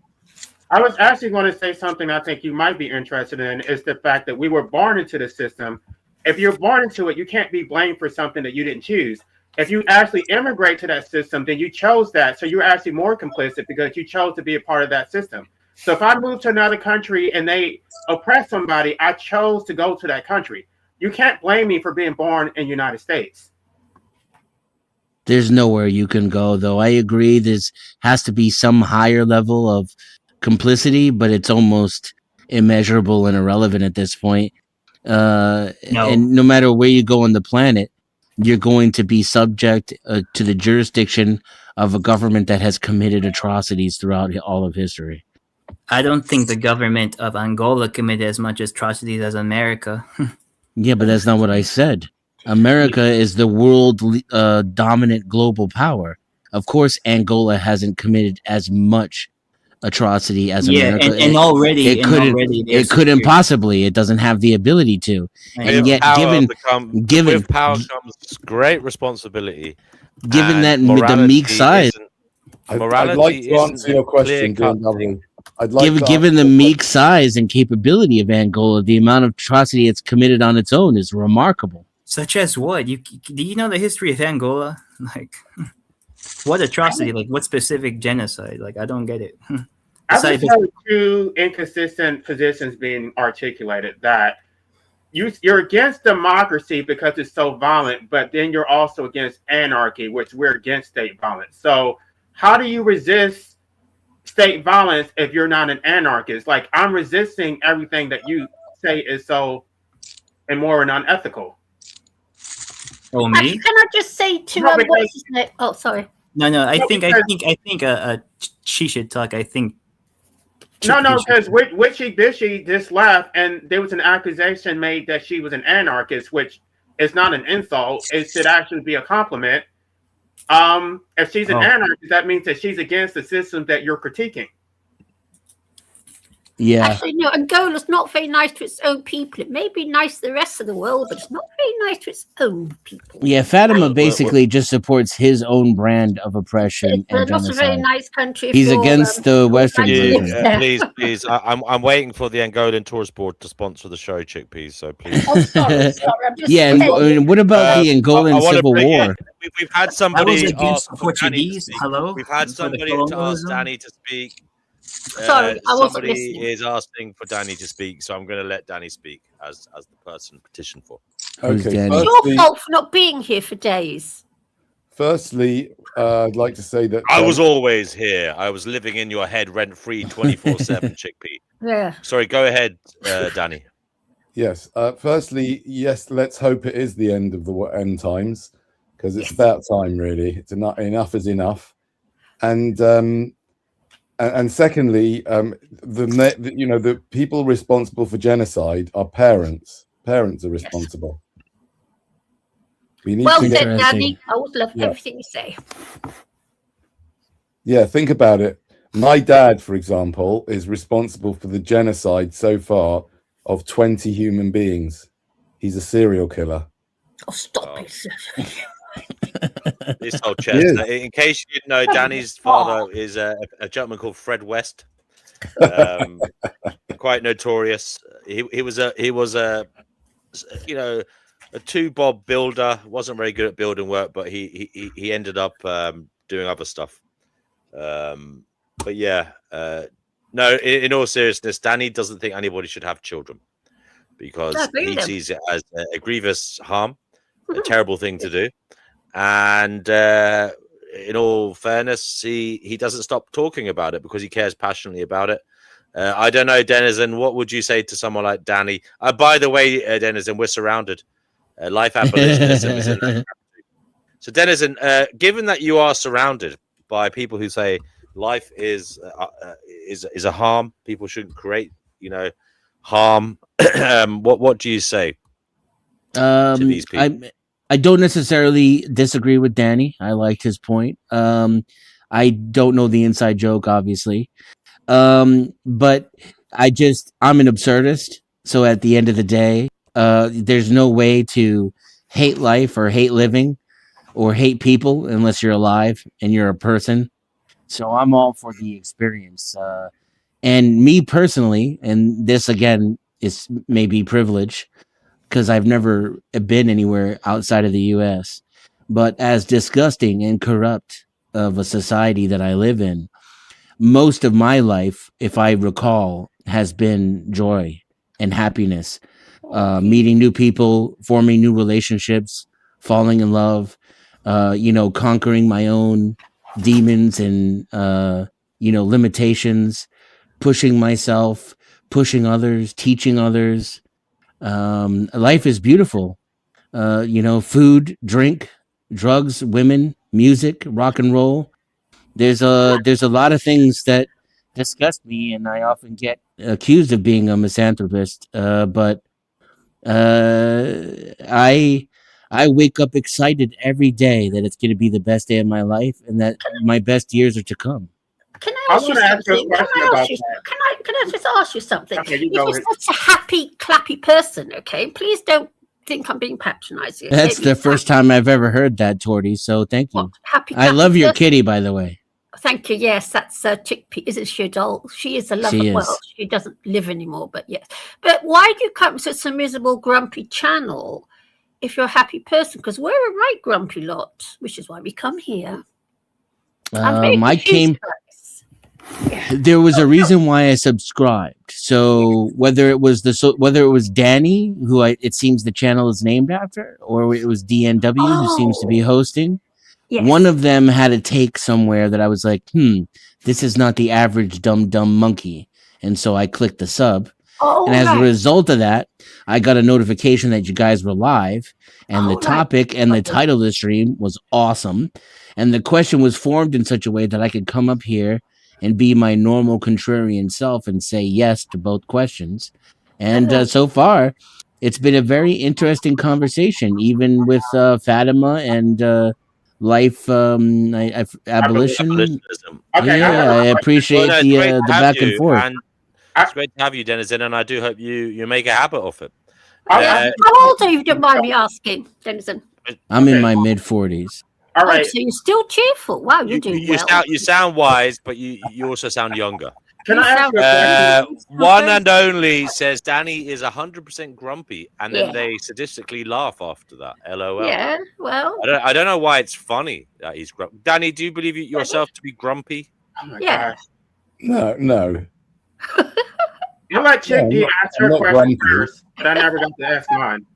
I was actually going to say something I think you might be interested in, is the fact that we were born into the system. If you're born into it, you can't be blamed for something that you didn't choose. If you actually immigrate to that system, then you chose that. So you're actually more complicit because you chose to be a part of that system. So if I move to another country and they oppress somebody, I chose to go to that country. You can't blame me for being born in the United States. There's nowhere you can go, though. I agree. There's has to be some higher level of complicity, but it's almost immeasurable and irrelevant at this point. And no matter where you go on the planet, you're going to be subject to the jurisdiction of a government that has committed atrocities throughout all of history. I don't think the government of Angola committed as much atrocities as America. Yeah, but that's not what I said. America is the world dominant global power. Of course, Angola hasn't committed as much atrocity as America. And already it couldn't possibly. It doesn't have the ability to. And yet, with power comes great responsibility. Given that the meek size, I'd like to answer your question, DW. Given the meek size and capability of Angola, the amount of atrocity it's committed on its own is remarkable. Such as what? Do you know the history of Angola? Like, what atrocity? Like, what specific genocide? Like, I don't get it. I think there are two inconsistent positions being articulated. That you're against democracy because it's so violent, but then you're also against anarchy, which we're against state violence. So how do you resist state violence if you're not an anarchist? Like, I'm resisting everything that you say is so immoral and unethical. Oh, me? Can I just say to what's his name? Oh, sorry. No. I think she should talk. I think. No, because Witchy Bishy just left, and there was an accusation made that she was an anarchist, which is not an insult. It should actually be a compliment. If she's an anarchist, that means that she's against the system that you're critiquing. Yeah. Actually, no, Angola's not very nice to its own people. It may be nice to the rest of the world, but it's not very nice to its own people. Yeah, Fatima basically just supports his own brand of oppression and not genocide. a very nice country. He's against the Western version. Please. I'm waiting for the Angolan Tourist Board to sponsor the show, Chickpeas. So please. Oh, sorry. I'm just yeah, and what about the Angolan Civil War? We've had somebody against Portuguese. Hello. We've had somebody to ask Danny to speak. Sorry, I wasn't somebody listening. is asking for Danny to speak, so I'm going to let Danny speak as the person petitioned for. Who's Okay, Danny? It's your fault for not being here for days. Firstly, I'd like to say that I was always here. I was living in your head rent-free 24/7, Chickpea. Yeah. Sorry, go ahead, Danny. Yes. Firstly, yes, let's hope it is the end of the end times, because it's about time, really. It's enough is enough. And secondly, the people responsible for genocide are parents. Parents are responsible. We need Well to said, Danny. I always love everything you say. Yeah, think about it. My dad, for example, is responsible for the genocide so far of 20 human beings. He's a serial killer. Oh, stop it. This whole chestnut. In case you didn't know, Danny's father is a gentleman called Fred West. Quite notorious. He was a a two-bob builder. Wasn't very good at building work, but he ended up doing other stuff. But yeah, no. In all seriousness, Danny doesn't think anybody should have children because he sees it as a grievous harm, a terrible thing to do. And in all fairness, he doesn't stop talking about it because he cares passionately about it. I don't know, Denizen, what would you say to someone like Danny? By the way, Denizen, we're surrounded. Life abolitionism is in. So, Denizen, given that you are surrounded by people who say life is a harm, people shouldn't create, harm. What do you say to these people? I don't necessarily disagree with Danny. I liked his point. I don't know the inside joke, obviously. But I'm an absurdist. So at the end of the day, there's no way to hate life or hate living or hate people unless you're alive and you're a person. So I'm all for the experience. And me personally, and this again is maybe privilege, because I've never been anywhere outside of the US. But as disgusting and corrupt of a society that I live in, most of my life, if I recall, has been joy and happiness. Meeting new people, forming new relationships, falling in love, conquering my own demons and, limitations, pushing myself, pushing others, teaching others. Life is beautiful. Food, drink, drugs, women, music, rock and roll. There's a lot of things that disgust me, and I often get accused of being a misanthropist. But I wake up excited every day that it's going to be the best day of my life, and that my best years are to come. Can I ask you something? Can I just ask you something? Okay, if you're such a happy, clappy person, okay, please don't think I'm being patronizing. That's the first time I've ever heard that, Torty. So thank you. Happy, I love your kitty, by the way. Thank you. Yes, that's Chickpea. Isn't she a doll? She is a lover. Well, she doesn't live anymore, but yes. But why do you come to some miserable, grumpy channel if you're a happy person? Because we're a right grumpy lot, which is why we come here. There was a reason why I subscribed. So whether it was Danny, who it seems the channel is named after, or it was DNW, who seems to be hosting. Yes. One of them had a take somewhere that I was like, this is not the average dumb monkey. And so I clicked the sub. And as a result of that, I got a notification that you guys were live. And the topic and the title of the stream was awesome. And the question was formed in such a way that I could come up here and be my normal contrarian self and say yes to both questions. And so far, it's been a very interesting conversation, even with Fatima and life abolition. Okay, I appreciate the back and forth. And it's great to have you, Denizen, and I do hope you make a habit of it. How old are you, if you don't mind me asking, Denizen? I'm in my mid-40s. All right. So you're still cheerful. Wow, you're doing well. You sound wise, but you also sound younger. Can I ask you a question? One and only says Danny is 100% grumpy, and then they sadistically laugh after that. LOL. Yeah, well. I don't know why it's funny that he's grumpy. Danny, do you believe yourself to be grumpy? Oh my gosh. No. I'll let Chick D ask her question grumpy. first, but I never got to ask mine.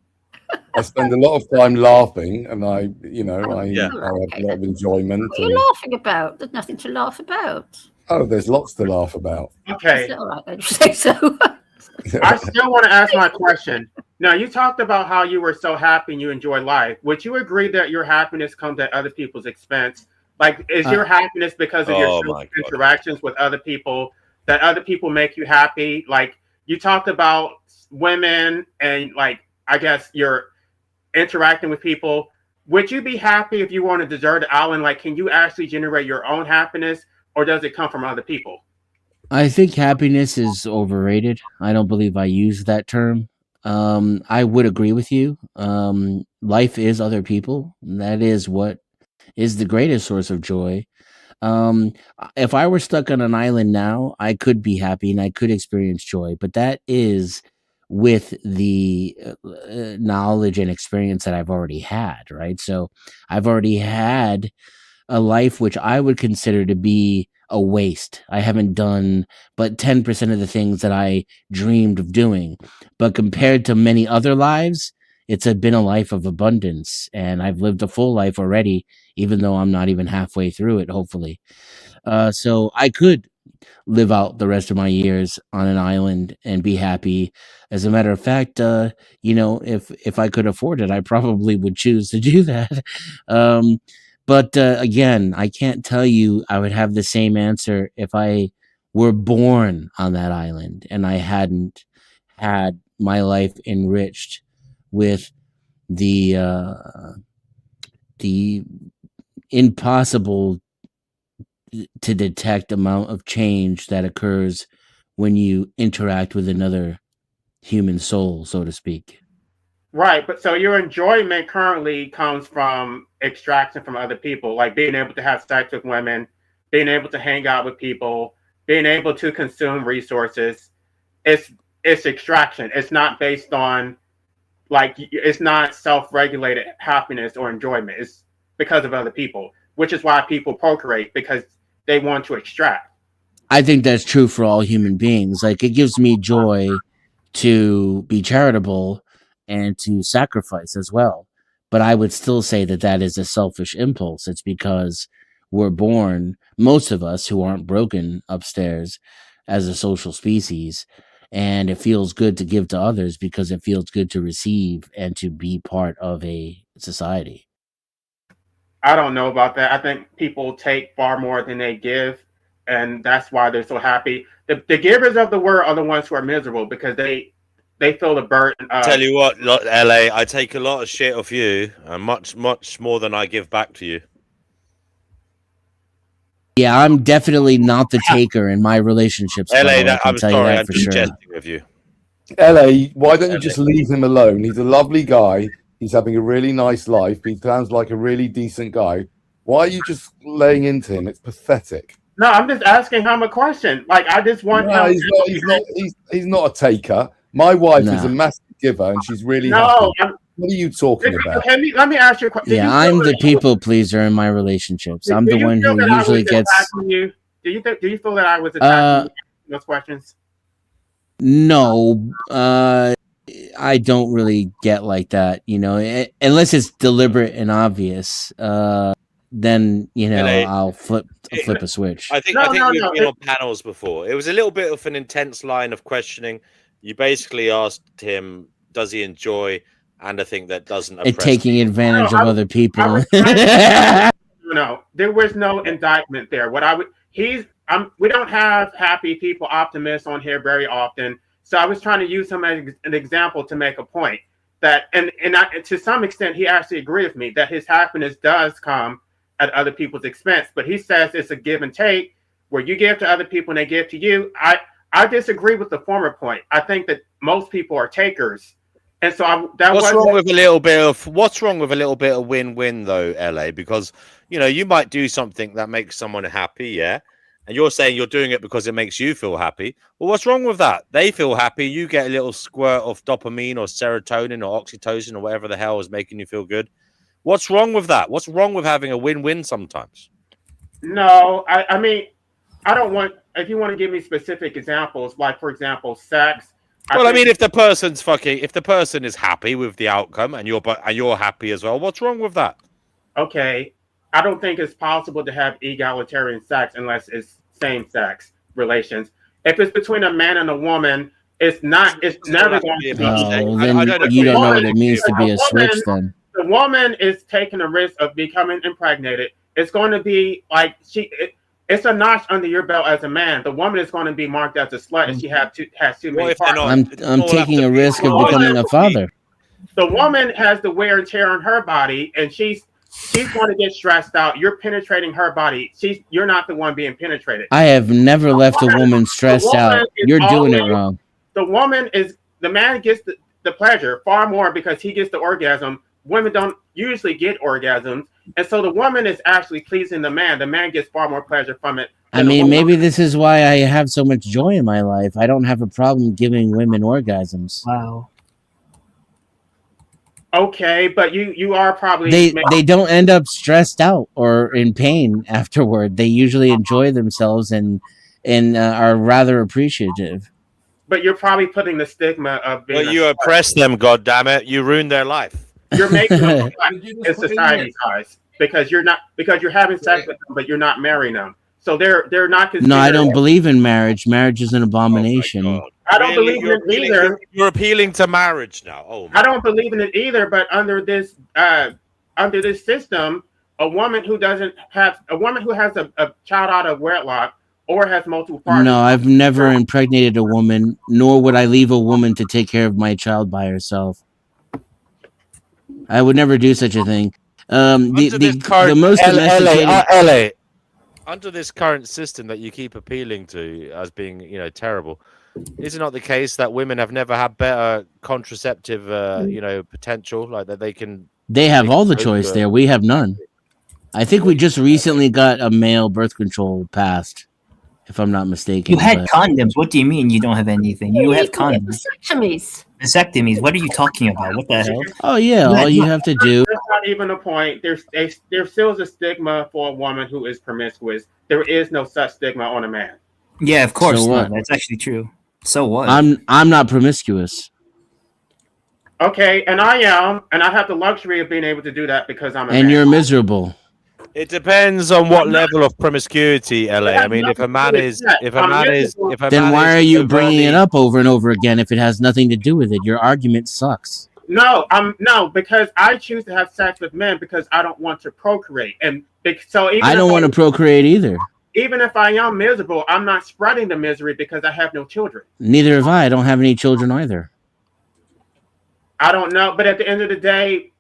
I spend a lot of time laughing, and I have Okay, a lot of enjoyment. What are you laughing about? There's nothing to laugh about. Oh, there's lots to laugh about. Okay. Is that all right then? Say so. I still want to ask my question. Now, you talked about how you were so happy and you enjoy life. Would you agree that your happiness comes at other people's expense? Like, is your happiness because of your interactions with other people, that other people make you happy? Like, you talked about women and, like, I guess you're interacting with people. Would you be happy if you were on a deserted island? Like, can you actually generate your own happiness, or does it come from other people? I think happiness is overrated. I don't believe I use that term. I would agree with you. Life is other people. That is what is the greatest source of joy. If I were stuck on an island now, I could be happy and I could experience joy, but that is with the knowledge and experience that I've already had, right? So I've already had a life which I would consider to be a waste. I haven't done but 10% of the things that I dreamed of doing. But compared to many other lives, it's been a life of abundance, and I've lived a full life already, even though I'm not even halfway through it, hopefully. So I could live out the rest of my years on an island and be happy. As a matter of fact, if I could afford it, I probably would choose to do that. But again, I can't tell you I would have the same answer if I were born on that island and I hadn't had my life enriched with the impossible to detect amount of change that occurs when you interact with another human soul, so to speak. Right, but so your enjoyment currently comes from extraction from other people, like being able to have sex with women, being able to hang out with people, being able to consume resources. It's extraction. It's not based on, like, it's not self-regulated happiness or enjoyment. It's because of other people, which is why people procreate, because they want to extract. I think that's true for all human beings. Like, it gives me joy to be charitable and to sacrifice as well. But I would still say that that is a selfish impulse. It's because we're born, most of us who aren't broken upstairs, as a social species. And it feels good to give to others because it feels good to receive and to be part of a society. I don't know about that. I think people take far more than they give, and that's why they're so happy. The givers of the world are the ones who are miserable because they feel the burden. Tell you what, LA, I take a lot of shit off you, and much more than I give back to you. Yeah, I'm definitely not the taker in my relationships. LA, I'm sorry, I'm just jesting with you. LA, why don't you just leave him alone? He's a lovely guy. He's having a really nice life. He sounds like a really decent guy. Why are you just laying into him? It's pathetic. No, I'm just asking him a question. Like, I just want him. He's not a taker. My wife is a massive giver, and she's really happy. What are you talking about? Let me ask you a question. Yeah, I'm the people pleaser in my relationships. I'm the one who usually gets. Do you feel that I was attacking you those questions? No, I don't really get like that. Unless it's deliberate and obvious. Then I'll flip a switch. I think you've been on panels before. It was a little bit of an intense line of questioning. You basically asked him, does he enjoy anything that doesn't taking advantage of other people? No, there was no indictment there. We don't have happy people, optimists on here very often. So I was trying to use him as an example to make a point that, and to some extent, he actually agreed with me that his happiness does come at other people's expense. But he says it's a give and take where you give to other people and they give to you. I disagree with the former point. I think that most people are takers. And so what's wrong with a little bit of win-win though, LA? Because you might do something that makes someone happy, yeah, and you're saying you're doing it because it makes you feel happy. Well, what's wrong with that? They feel happy, you get a little squirt of dopamine or serotonin or oxytocin or whatever the hell is making you feel good. What's wrong with that? What's wrong with having a win-win sometimes? No, I mean, I don't want. If you want to give me specific examples, like for example, sex. Well, I mean, if the person is happy with the outcome, and you're happy as well, what's wrong with that? Okay, I don't think it's possible to have egalitarian sex unless it's same-sex relations. If it's between a man and a woman, it's not. It's never going to be. Oh, then you don't know what it means to be a switch. Then the woman is taking a risk of becoming impregnated. It's going to be like it's a notch under your belt as a man. The woman is going to be marked as a slut if she has too many partners. I'm taking a risk of becoming a father. The woman has the wear and tear on her body, and she's going to get stressed out. You're penetrating her body. You're not the one being penetrated. I have never left a woman stressed out. You're doing it wrong. The man gets the pleasure far more because he gets the orgasm. Women don't usually get orgasms. And so the woman is actually pleasing the man. The man gets far more pleasure from it. I mean, maybe this is why I have so much joy in my life. I don't have a problem giving women orgasms. Wow. Okay, but you are probably... They don't end up stressed out or in pain afterward. They usually enjoy themselves and are rather appreciative. But you're probably putting the stigma of being... But you oppress them, goddammit. You ruin their life. You're making them in society's eyes because you're having sex with them, but you're not marrying them. So they're not considered... No, I don't believe in marriage. Marriage is an abomination. I don't believe in it either. You're appealing to marriage now. Oh, I don't believe in it either. But under this system, a woman who has a child out of wedlock or has multiple partners. No, I've never impregnated a woman, nor would I leave a woman to take care of my child by herself. I would never do such a thing. The most LA. Under this current system that you keep appealing to as being, terrible, is it not the case that women have never had better contraceptive, potential, like that they can? They have all the choice there. We have none. I think we just recently got a male birth control passed, if I'm not mistaken. You had condoms. What do you mean you don't have anything? You have condoms. Vasectomies. What are you talking about? What the hell? Oh yeah, all you have to do. That's not even a point. There still is a stigma for a woman who is promiscuous. There is no such stigma on a man. Yeah, of course So not. what? That's actually true. So what? I'm not promiscuous. Okay, and I am, and I have the luxury of being able to do that because I'm a man. And you're miserable. It depends on what level of promiscuity, LA. I mean, if a man is, Then why are you bringing it up over and over again if it has nothing to do with it? Your argument sucks. No, because I choose to have sex with men because I don't want to procreate, and so even I don't want to procreate either. Even if I am miserable, I'm not spreading the misery because I have no children. Neither have I. I don't have any children either. I don't know, but at the end of the day,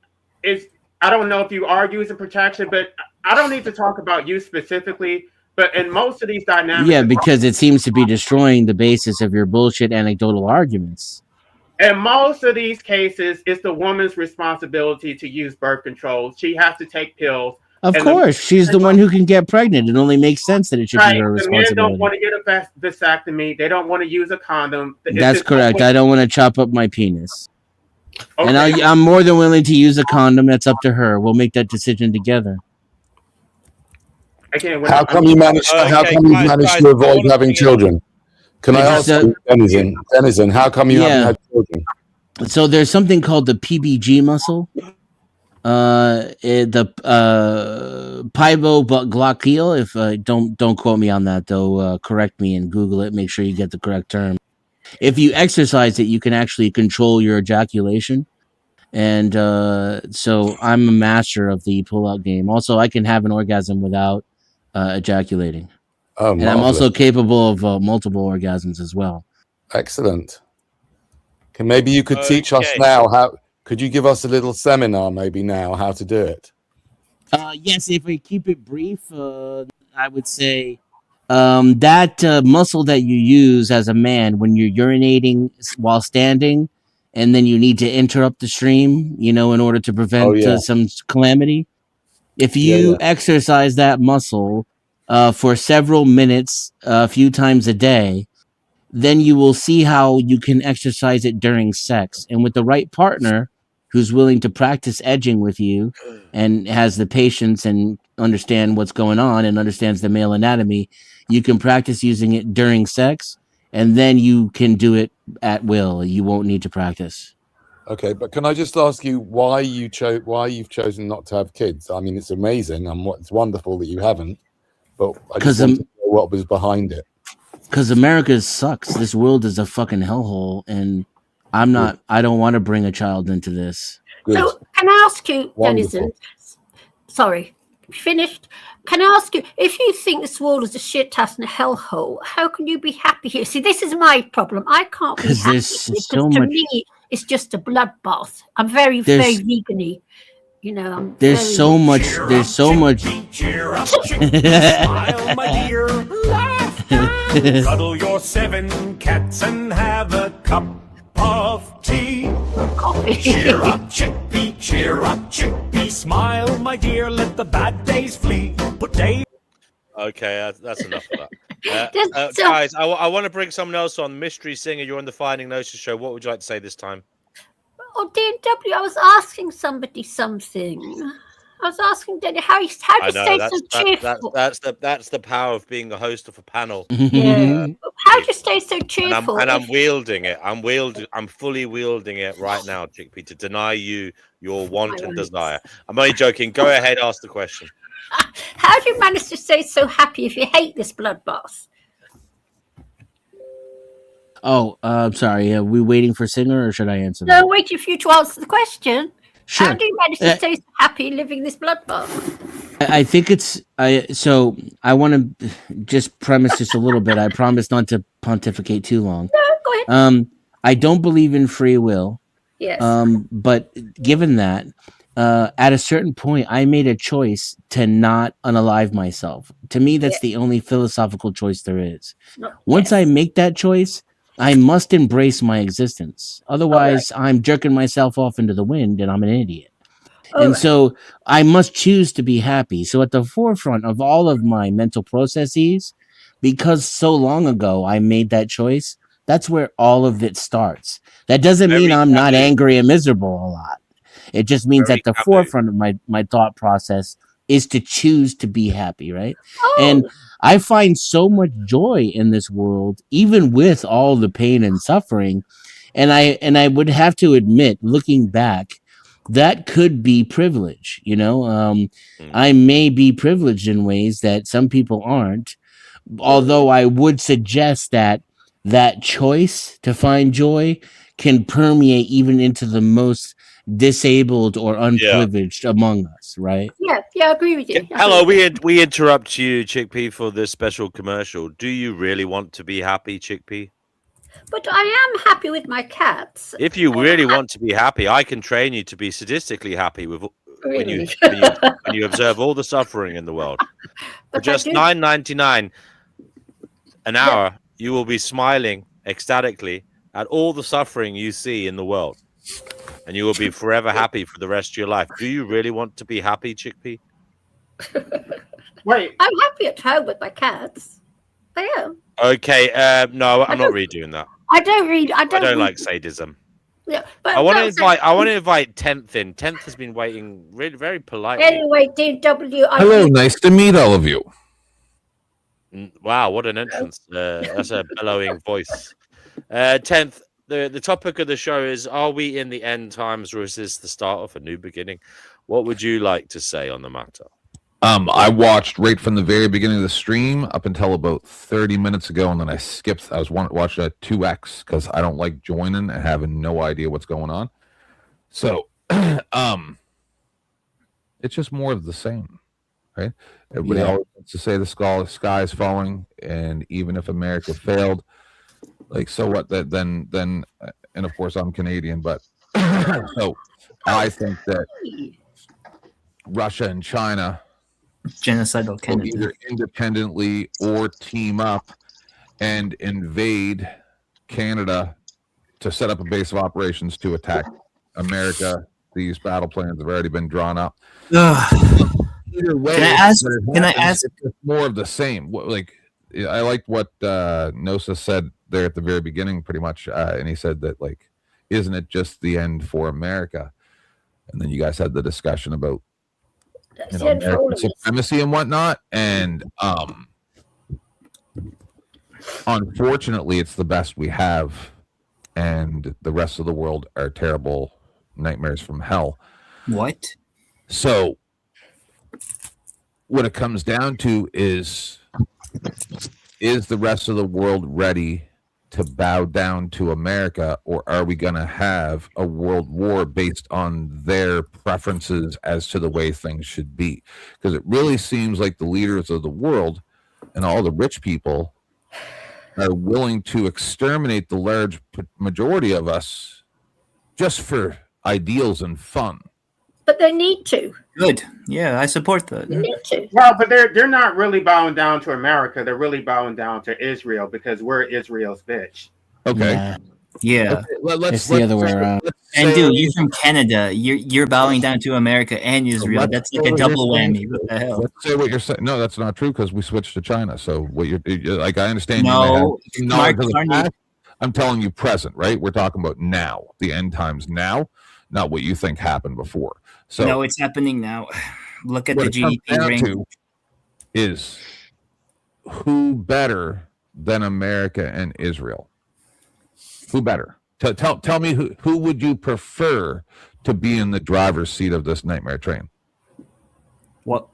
I don't know if you are using protection, but I don't need to talk about you specifically. But in most of these dynamics, Yeah, because it seems to be destroying the basis of your bullshit anecdotal arguments. in most of these cases, it's the woman's responsibility to use birth control. She has to take pills. Of course, she's the one who can get pregnant. It only makes sense that it should be her The men don't responsibility. want to get a vasectomy. They don't want to use a condom. That's correct. I don't want to chop up my penis. And I'm more than willing to use a condom. That's up to her. We'll make that decision together. Again, How come you managed to avoid having children? Can I ask you, Denizen, how come you haven't had children? So there's something called the PBG muscle. The pivogloccal. If don't quote me on that though. Correct me and Google it. Make sure you get the correct term. If you exercise it, you can actually control your ejaculation. And so I'm a master of the pull-out game. Also, I can have an orgasm without ejaculating. Oh, and I'm also capable of multiple orgasms as well. Excellent. Maybe you could teach us now how. Could you give us a little seminar maybe now how to do it? Yes, if we keep it brief, I would say that muscle that you use as a man when you're urinating while standing, and then you need to interrupt the stream, in order to prevent some calamity. If you exercise that muscle for several minutes, a few times a day, then you will see how you can exercise it during sex. And with the right partner, who's willing to practice edging with you and has the patience and understand what's going on and understands the male anatomy, you can practice using it during sex, and then you can do it at will. You won't need to practice. Okay, but can I just ask you why you've chosen not to have kids? I mean, it's amazing and it's wonderful that you haven't, but I just want to know what was behind it. Because America sucks. This world is a fucking hellhole, and I don't want to bring a child into this. Good. So can I ask you, Denizen? Sorry, finished. Can I ask you, if you think this world is a shit house and a hellhole, how can you be happy here? See, this is my problem. I can't be happy because to me, it's just a bloodbath. I'm very vegan-y. You know, there's so much. Cheer up, smile, my dear, laugh, cuddle your 7 cats and have a cup of tea. Cheer up, chickpea, smile, my dear, let the bad days flee. Put day. Okay, that's enough of that. Guys, I want to bring someone else on. Mystery Singer, you're on the Finding Gnosis show. What would you like to say this time? Oh, DW, I was asking somebody something. I was asking Danny how you stay so cheerful. That's the power of being a host of a panel. Yeah. How do you stay so cheerful? And I'm wielding it. I'm fully wielding it right now, Chickpea, to deny you your want and desire. I'm only joking. Go ahead, ask the question. How do you manage to stay so happy if you hate this bloodbath? Oh, I'm sorry. Are we waiting for Singer, or should I answer that? No, waiting for you to answer the question. Sure. How do you manage to stay so happy living this bloodbath? I think it's so I want to just premise this a little bit. I promise not to pontificate too long. No, go ahead. I don't believe in free will. Yes. But given that, at a certain point, I made a choice to not unalive myself. To me, that's the only philosophical choice there is. Once I make that choice, I must embrace my existence. Otherwise, I'm jerking myself off into the wind and I'm an idiot. So I must choose to be happy. So at the forefront of all of my mental processes, because so long ago I made that choice, that's where all of it starts. That doesn't mean I'm not angry and miserable a lot. It just means at the forefront of my thought process is to choose to be happy, right? And I find so much joy in this world, even with all the pain and suffering. And I would have to admit, looking back, that could be privilege. You know, I may be privileged in ways that some people aren't. Although I would suggest that choice to find joy can permeate even into the most disabled or unprivileged among us, right? Yeah, I agree with you. Hello, we interrupt you, Chickpea, for this special commercial. Do you really want to be happy, Chickpea? But I am happy with my cats. If you really want to be happy, I can train you to be sadistically happy with when you observe all the suffering in the world. For just $9.99 an hour, you will be smiling ecstatically at all the suffering you see in the world. And you will be forever happy for the rest of your life. Do you really want to be happy, Chickpea? Wait. I'm happy at home with my cats. I am. Okay, no, I'm not really doing that. I don't like sadism. Yeah, but I want to invite 10th in. 10th has been waiting really very politely. Anyway, DW. Hello, nice to meet all of you. Wow, what an entrance. That's a bellowing voice. 10th, the topic of the show is, are we in the end times, or is this the start of a new beginning? What would you like to say on the matter? I watched right from the very beginning of the stream up until about 30 minutes ago, and then I skipped. I was watching a 2X because I don't like joining and having no idea what's going on. So, it's just more of the same, right? Everybody always wants to say the sky is falling, and even if America failed, like, so what? Then, and of course I'm Canadian, but so I think that Russia and China genocidal Canada either independently or team up and invade Canada to set up a base of operations to attack America. These battle plans have already been drawn up. Either way, can I ask? It's more of the same. Like, I liked what Gnosis said there at the very beginning, pretty much, and he said that, like, isn't it just the end for America? and then you guys had the discussion about That's American supremacy and whatnot, and unfortunately, it's the best we have, and the rest of the world are terrible nightmares from hell. What? So, what it comes down to is the rest of the world ready to bow down to America, or are we going to have a world war based on their preferences as to the way things should be? Because it really seems like the leaders of the world and all the rich people are willing to exterminate the large majority of us just for ideals and fun. But they need to. Good. Yeah, I support that. They need to. Well, but they're not really bowing down to America. They're really bowing down to Israel because we're Israel's bitch. Okay. Yeah. Okay, It's the other way around. And dude, you're from Canada. You're bowing down to America and Israel. That's like a double whammy. What the hell? Let's say what you're saying. No, that's not true because we switched to China. So what you're like, I understand. No, you may have knowledge of the past. I'm telling you, present, right? We're talking about now, the end times now, not what you think happened before. So no, it's happening now. Look at the what it comes GDP down range. to is who better than America and Israel? Who better? Tell me who would you prefer to be in the driver's seat of this nightmare train? What?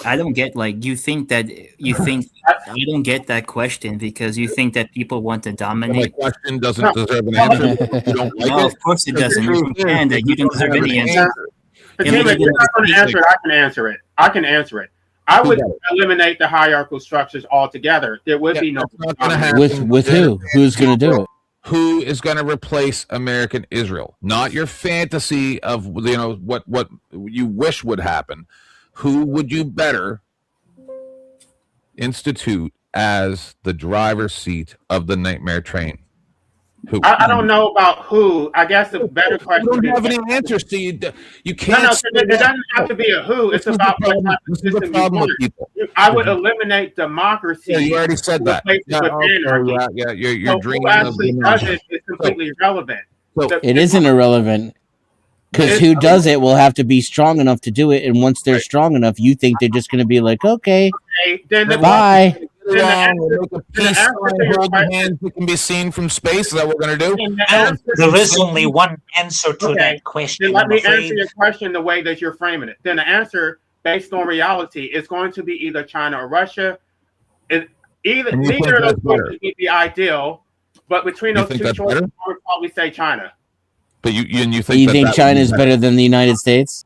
I don't get I don't get that question because you think that people want to dominate. My question doesn't deserve an answer. You don't like No, it? of course it doesn't. You're from Canada. You don't deserve any answer. But if you're not going to answer it, I can answer it. I would eliminate the hierarchical structures altogether. There would be no. With who? Who's going to do it? Who is going to replace American Israel? Not your fantasy of what you wish would happen. Who would you better institute as the driver's seat of the nightmare train? Who? I don't know about who. I guess the better question. You don't have any answers, so you can't. No, it doesn't have to be a who. It's about what type of system you want. I would eliminate democracy. Yeah, you already said that. You're dreaming. Who actually does it is completely irrelevant. It isn't irrelevant. Because who does it will have to be strong enough to do it, and once they're strong enough, you think they're just going to be like, okay, bye. Hands that can be seen from space. Is that what we're going to do? There is only one answer to that question. Then let me answer your question the way that you're framing it. Then the answer, based on reality, is going to be either China or Russia. Neither of those would be the ideal, but between those two choices, I would probably say China. But you think China is better than the United States?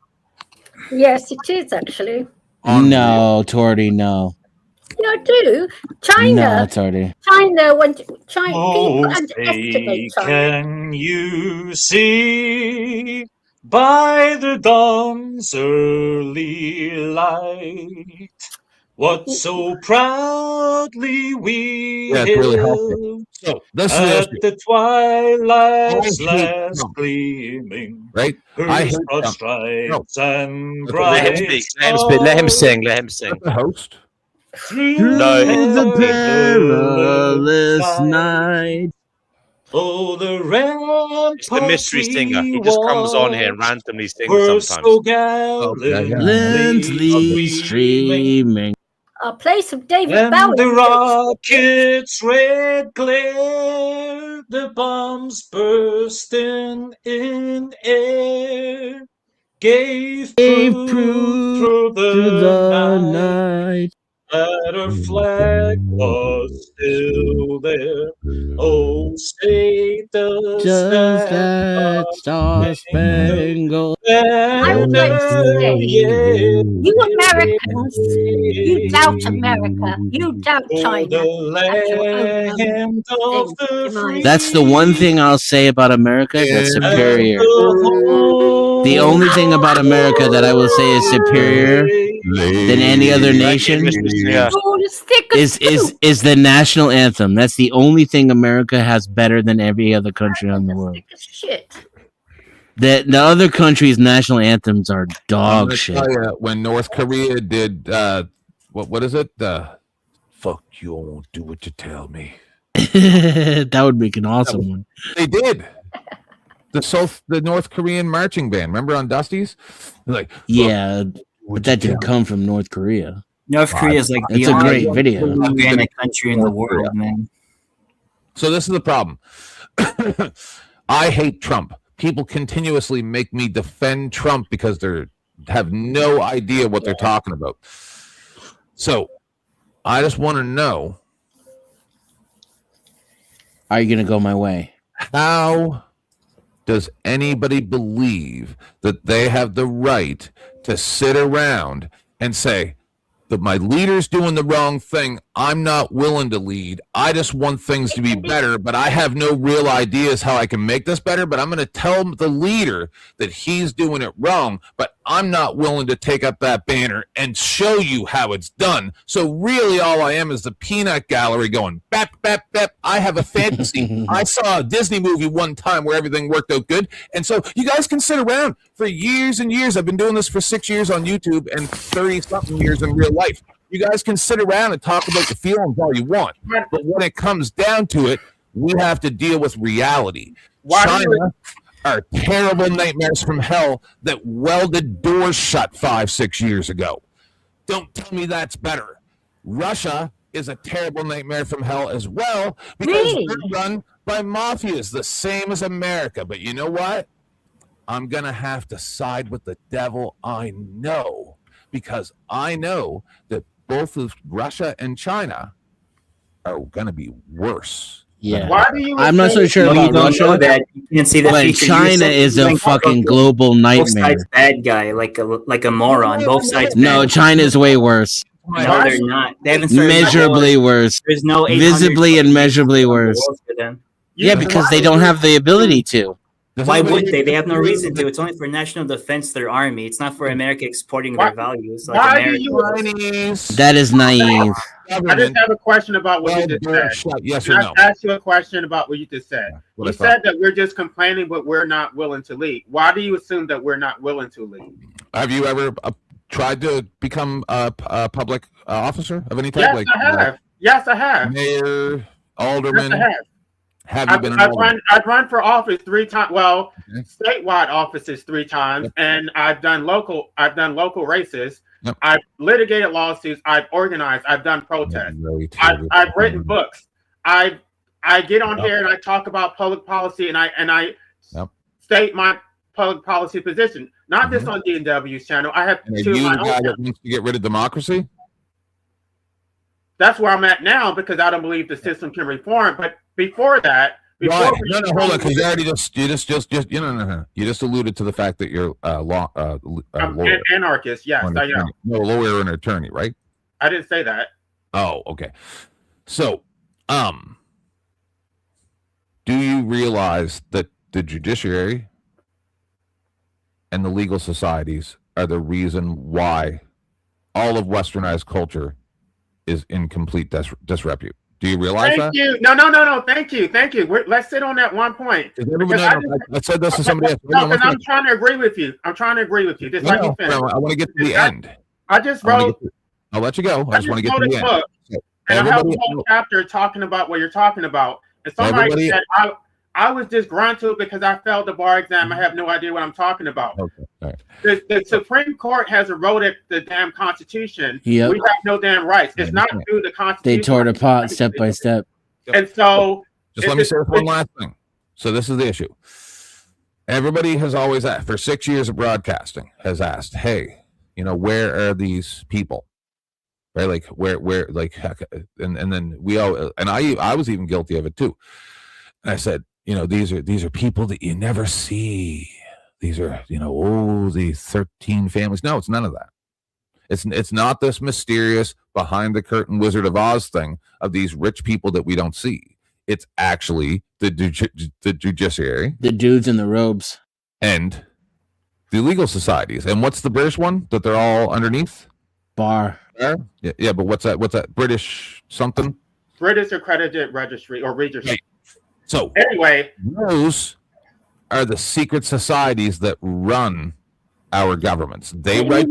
Yes, it is actually. No, Torty, no. Yeah, I do. China. No, Torty. China went. China. Oh, People underestimate China. can you see by the dawn's early light what so proudly we hailed So this at is the twilight's last gleaming, right? I hate broad stripes and bright Let him sing. The host. The perilous night. Oh, the ramparts It's the mystery singer. He just comes on here and randomly sings were sometimes. so gallantly streaming. I'll play some David and Bowie. the rocket's red glare, the bombs bursting in air, gave proof through the night that our flag was still there. Oh, say does that star-spangled I would like to say, you Americans, you doubt America, you doubt China. That's the one thing I'll say about America that's superior. The only thing about America that I will say is superior than any other nation is the national anthem. That's the only thing America has better than every other country in the world. Shit. The other countries' national anthems are dog shit. When North Korea did what is it? Fuck you, I won't do what you tell me. That would make an awesome one. They did. the North Korean marching band. Remember on Dusty's? Like, yeah, but that didn't come from North Korea. North Korea is like the it's a only great video. organic country in the world, man. So this is the problem. I hate Trump. People continuously make me defend Trump because they have no idea what they're talking about. So I just want to know, are you going to go my way? How does anybody believe that they have the right to sit around and say that my leader's doing the wrong thing? I'm not willing to lead. I just want things to be better, but I have no real ideas how I can make this better. But I'm going to tell the leader that he's doing it wrong, but I'm not willing to take up that banner and show you how it's done. So really all I am is the peanut gallery going, bap, bap, bap. I have a fantasy. I saw a Disney movie one time where everything worked out good. And so you guys can sit around for years and years. I've been doing this for 6 years on YouTube and 30-something years in real life. You guys can sit around and talk about the feelings all you want. But when it comes down to it, we have to deal with reality. China are terrible nightmares from hell that welded doors shut 5-6 years ago. Don't tell me that's better. Russia is a terrible nightmare from hell as well because they're run by mafias, the same as America. But you know what? I'm going to have to side with the devil. I know, because I know that both of Russia and China are going to be worse. Yeah, why do you? I'm not so sure about Russia. That you can see that but China is a fucking global nightmare. Both sides bad guy, like a moron. Both sides. No, China's way worse. No, they're not. They haven't measurably worse. There's no visibly and measurably worse. Yeah, because they don't have the ability to. Why would they? They have no reason to. It's only for national defense, their army. It's not for America exporting their values. Like that is naive. I just have a question about what you just said. Yes or no? I ask you a question about what you just said. You said that we're just complaining, but we're not willing to lead. Why do you assume that we're not willing to lead? Have you ever tried to become a public officer of any type? Yes, I have. Yes, I have. Mayor, alderman. Yes, I have. Have you been an alderman? I've run for office 3 times. Well, statewide offices 3 times, and I've done local races. Yep. I've litigated lawsuits. I've organized. I've done protests. I've written books. I get on here and I talk about public policy, and I state my public policy position. Not just on D&W's channel. I have 2 of my own. That wants to get rid of democracy? That's where I'm at now because I don't believe the system can reform. But before that, no, hold on, because you already you just alluded to the fact that you're lawyer. An anarchist, yes, I am. No, lawyer and attorney, right? I didn't say that. Oh, okay. So, do you realize that the judiciary and the legal societies are the reason why all of westernized culture is in complete disrepute? Do you realize that? Thank you. No. Thank you. Let's sit on that one point. I said this to somebody else. No, because I'm trying to agree with you. Just let me finish. I want to get to the end. I just wrote. I'll let you go. I just want to get to the end. And I have a whole chapter talking about what you're talking about. And somebody said I was disgruntled because I failed the bar exam. I have no idea what I'm talking about. Okay. All right. The Supreme Court has eroded the damn Constitution. Yep. We have no damn rights. It's not through the Constitution. They tore it apart step by step. And so, just let me say one last thing. So this is the issue. Everybody has always asked, for 6 years of broadcasting, has asked, hey, where are these people? Right? Like where, like, and then we all, and I was even guilty of it too. And I said, these are people that you never see. These are, these 13 families. No, it's none of that. It's not this mysterious behind the curtain Wizard of Oz thing of these rich people that we don't see. It's actually the judiciary, the dudes in the robes, and the legal societies. And what's the British one that they're all underneath? Bar. Yeah, but what's that? British something? British Accredited Registry or Registry. Right. So anyway, those are the secret societies that run our governments. They write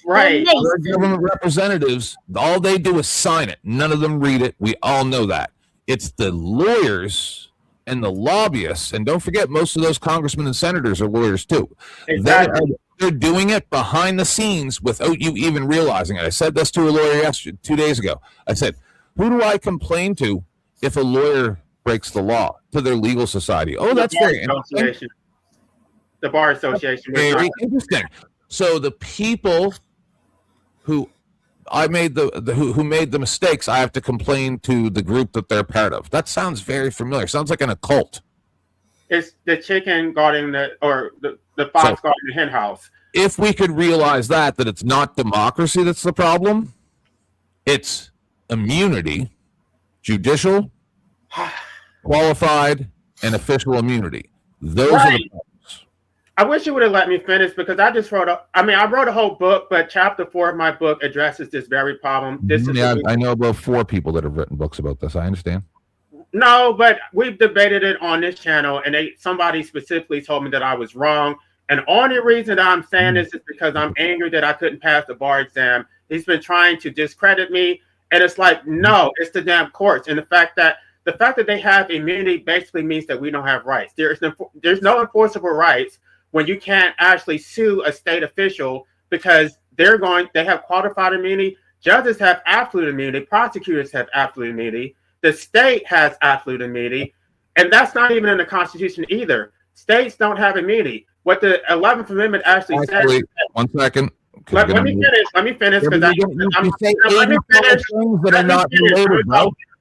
right. Our government representatives, all they do is sign it. None of them read it. We all know that. It's the lawyers and the lobbyists, and don't forget, most of those congressmen and senators are lawyers too. Exactly. They're doing it behind the scenes without you even realizing it. I said this to a lawyer 2 days ago. I said, who do I complain to if a lawyer breaks the law? To their legal society. Oh, that's very interesting. The Bar Association. Very interesting. So the people who who made the mistakes, I have to complain to the group that they're part of. That sounds very familiar. Sounds like an occult. It's the chicken guarding the fox guarding the hen house. If we could realize that it's not democracy that's the problem, it's immunity, judicial, qualified, and official immunity. Those are the problems. I wish you would have let me finish because I just wrote I wrote a whole book, but chapter 4 of my book addresses this very problem. I know about 4 people that have written books about this. I understand. No, but we've debated it on this channel, and somebody specifically told me that I was wrong. And the only reason that I'm saying this is because I'm angry that I couldn't pass the bar exam. He's been trying to discredit me, and it's like, no, it's the damn courts. And the fact that they have immunity basically means that we don't have rights. There's no enforceable rights when you can't actually sue a state official because they have qualified immunity. Judges have absolute immunity. Prosecutors have absolute immunity. The state has absolute immunity. And that's not even in the Constitution either. States don't have immunity. What the 11th Amendment actually says. Wait, 1 second. Let me finish.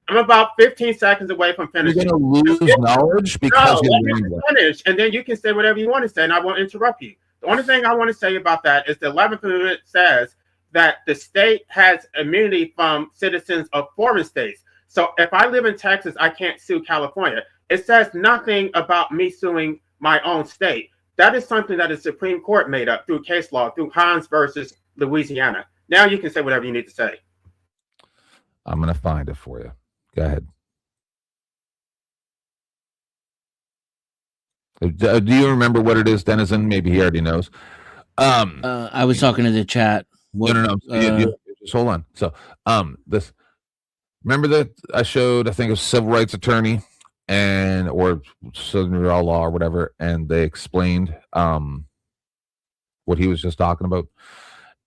I'm about 15 seconds away from finishing. You're going to lose knowledge because let me finish, and then you can say whatever you want to say, and I won't interrupt you. The only thing I want to say about that is the 11th Amendment says that the state has immunity from citizens of foreign states. So if I live in Texas, I can't sue California. It says nothing about me suing my own state. That is something that the Supreme Court made up through case law, through Hans versus Louisiana. Now you can say whatever you need to say. I'm going to find it for you. Go ahead. Do you remember what it is, Denizen? Maybe he already knows. I was talking to the chat. No. Just hold on. So, remember that I showed, I think it was civil rights attorney or Southern law or whatever, and they explained what he was just talking about,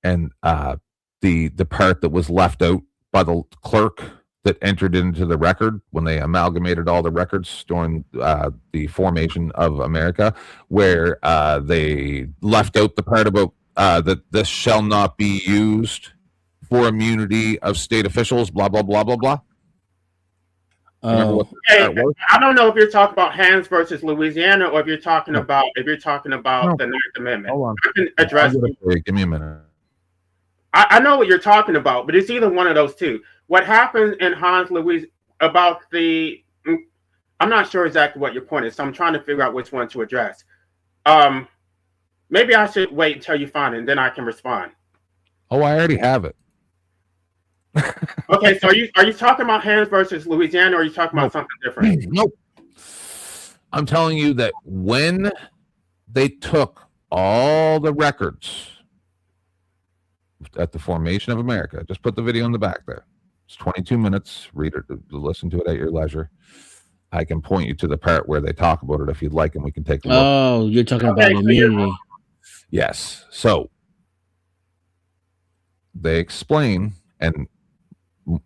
and the part that was left out by the clerk that entered into the record when they amalgamated all the records during the formation of America, where they left out the part about that this shall not be used for immunity of state officials, blah, blah, blah, blah, blah. I don't know if you're talking about Hans versus Louisiana or if you're talking about the 9th Amendment. Hold on. I can address it. Give me a minute. I know what you're talking about, but it's either one of those two. What happened in Hans, Louisiana about I'm not sure exactly what your point is, so I'm trying to figure out which one to address. Maybe I should wait until you find it, and then I can respond. Oh, I already have it. Okay, so are you talking about Hans versus Louisiana, or are you talking about something different? Nope. I'm telling you that when they took all the records at the formation of America, just put the video in the back there. It's 22 minutes. Read it, listen to it at your leisure. I can point you to the part where they talk about it if you'd like, and we can take a look. Oh, you're talking about immunity. Yes. So they explain, and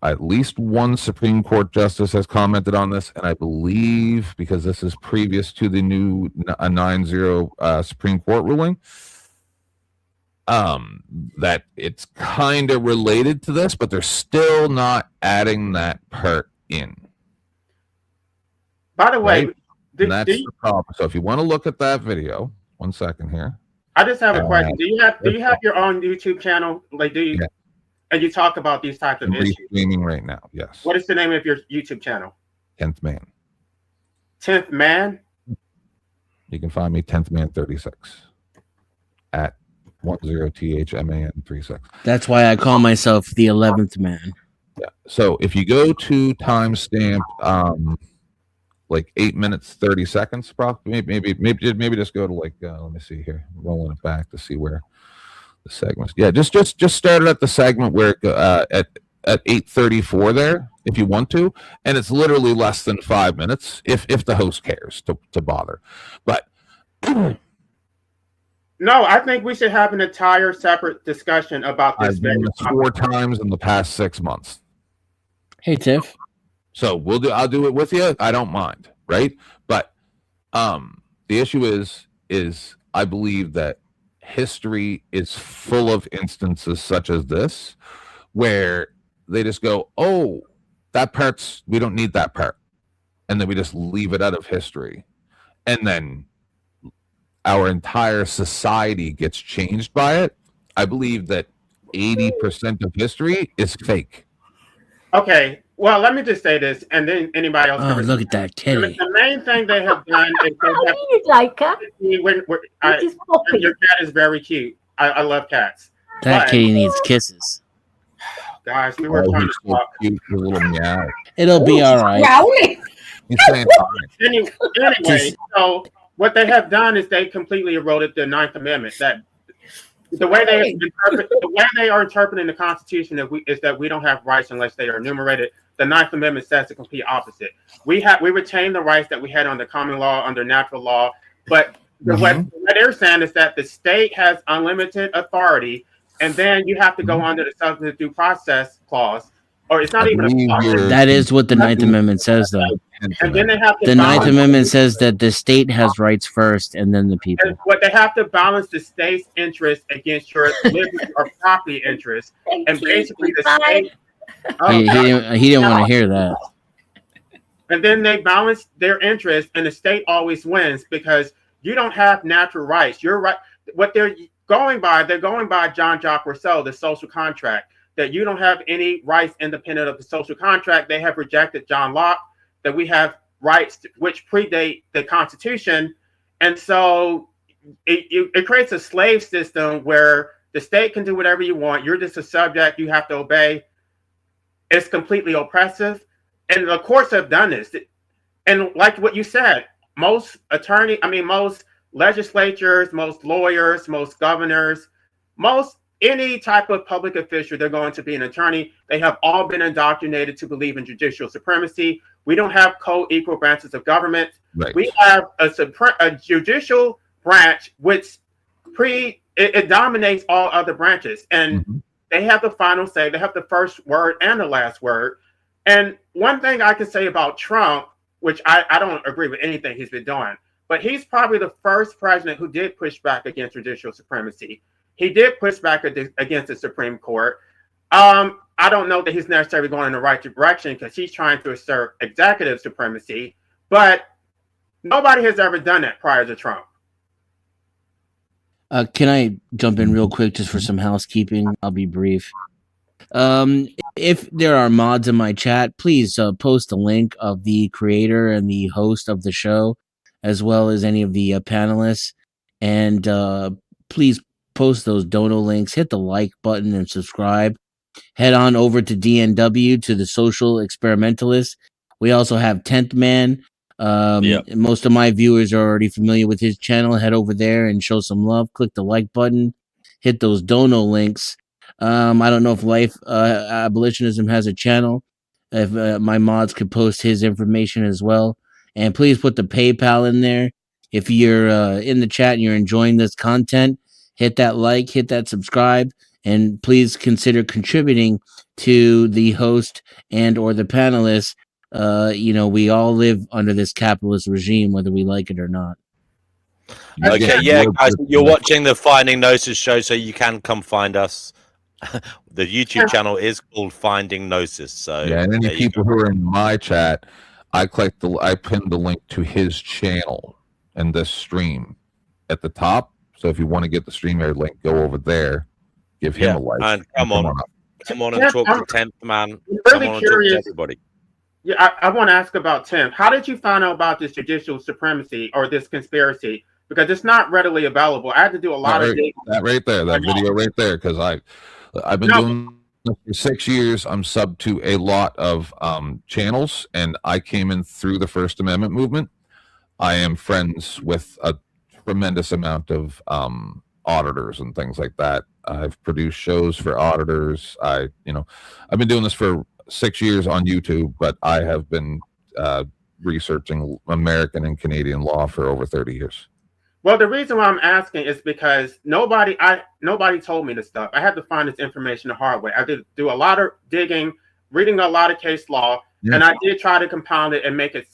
at least one Supreme Court justice has commented on this, and I believe because this is previous to the new 9-0 Supreme Court ruling, that it's kind of related to this, but they're still not adding that part in. By the way, right? That's the problem. So if you want to look at that video, 1 second here. I just have a question. Do you have your own YouTube channel? Like, do you? Yeah. And you talk about these types of issues. Streaming right now, yes. What is the name of your YouTube channel? 10th Man. 10th Man? You can find me 10th Man 36 at 10THMAN36. That's why I call myself the 11th Man. Yeah. So if you go to timestamp like 8 minutes 30 seconds, maybe just go to like let me see here, rolling it back to see where the segments. Yeah, just started at the segment where at 8:34 there. if you want to, and it's literally less than 5 minutes if the host cares to bother. But no, I think we should have an entire separate discussion about this. I've done this 4 times in the past 6 months. Hey, Tiff. So I'll do it with you. I don't mind, right? But the issue is I believe that history is full of instances such as this where they just go, oh, that part's, we don't need that part. And then we just leave it out of history. And then our entire society gets changed by it. I believe that 80% of history is fake. Okay, well, let me just say this, and then anybody else. Oh, look at that kitty. The main thing they have done is they have. Like her. Your cat is very cute. I love cats. That kitty needs kisses. Guys, we were trying to talk. Cute little meow. It'll be all right. He's saying Anyway, so what they have done is they completely eroded the Ninth Amendment. That the way they are interpreting the Constitution is that we don't have rights unless they are enumerated. The Ninth Amendment says the complete opposite. We retain the rights that we had under common law, under natural law, but what they're saying is that the state has unlimited authority, and then you have to go under the substantive due process clause, or it's not even a clause. That is what the Ninth Amendment says, though. And then they have to the Ninth Amendment says that the state has rights first, and then the people. And what they have to balance the state's interest against your liberty or property interest, and basically the state. He didn't want to hear that. And then they balance their interest, and the state always wins because you don't have natural rights. You're right. What they're going by John Jacques Rousseau, the social contract, that you don't have any rights independent of the social contract. They have rejected John Locke, that we have rights which predate the Constitution. And so it creates a slave system where the state can do whatever you want. You're just a subject. You have to obey. It's completely oppressive. And the courts have done this. And like what you said, most legislatures, most lawyers, most governors, any type of public official, they're going to be an attorney. They have all been indoctrinated to believe in judicial supremacy. We don't have co-equal branches of government. Right. We have a judicial branch which it dominates all other branches. And they have the final say. They have the first word and the last word. And one thing I can say about Trump, which I don't agree with anything he's been doing, but he's probably the first president who did push back against judicial supremacy. He did push back against the Supreme Court. I don't know that he's necessarily going in the right direction because he's trying to assert executive supremacy, but nobody has ever done that prior to Trump. Can I jump in real quick just for some housekeeping? I'll be brief. If there are mods in my chat, please post a link of the creator and the host of the show, as well as any of the panelists. And please post those dono links, hit the like button and subscribe. Head on over to DNW, to the Social Experimentalist. We also have 10th Man. Most of my viewers are already familiar with his channel. Head over there and show some love. Click the like button. Hit those dono links. I don't know if Life Abolitionism has a channel. If my mods could post his information as well. And please put the PayPal in there. If you're in the chat and you're enjoying this content, hit that like, hit that subscribe, and please consider contributing to the host and or the panelists. We all live under this capitalist regime, whether we like it or not. Okay, yeah, guys, you're watching the Finding Gnosis show, so you can come find us. The YouTube channel is called Finding Gnosis. So yeah, and any people who are in my chat, I pinned the link to his channel and this stream at the top. So if you want to get the StreamYard link, go over there, give him a like, and come on and talk to 10th Man. I'm really curious. Everybody. Yeah, I want to ask about Tim. How did you find out about this judicial supremacy or this conspiracy? Because it's not readily available. I had to do a lot of digging. That right there, that video right there, because I've been doing this for 6 years. I'm sub to a lot of channels, and I came in through the First Amendment movement. I am friends with a tremendous amount of auditors and things like that. I've produced shows for auditors. I've been doing this for 6 years on YouTube, but I have been researching American and Canadian law for over 30 years. Well, the reason why I'm asking is because nobody told me this stuff. I had to find this information the hard way. I did do a lot of digging, reading a lot of case law, and I did try to compound it and make it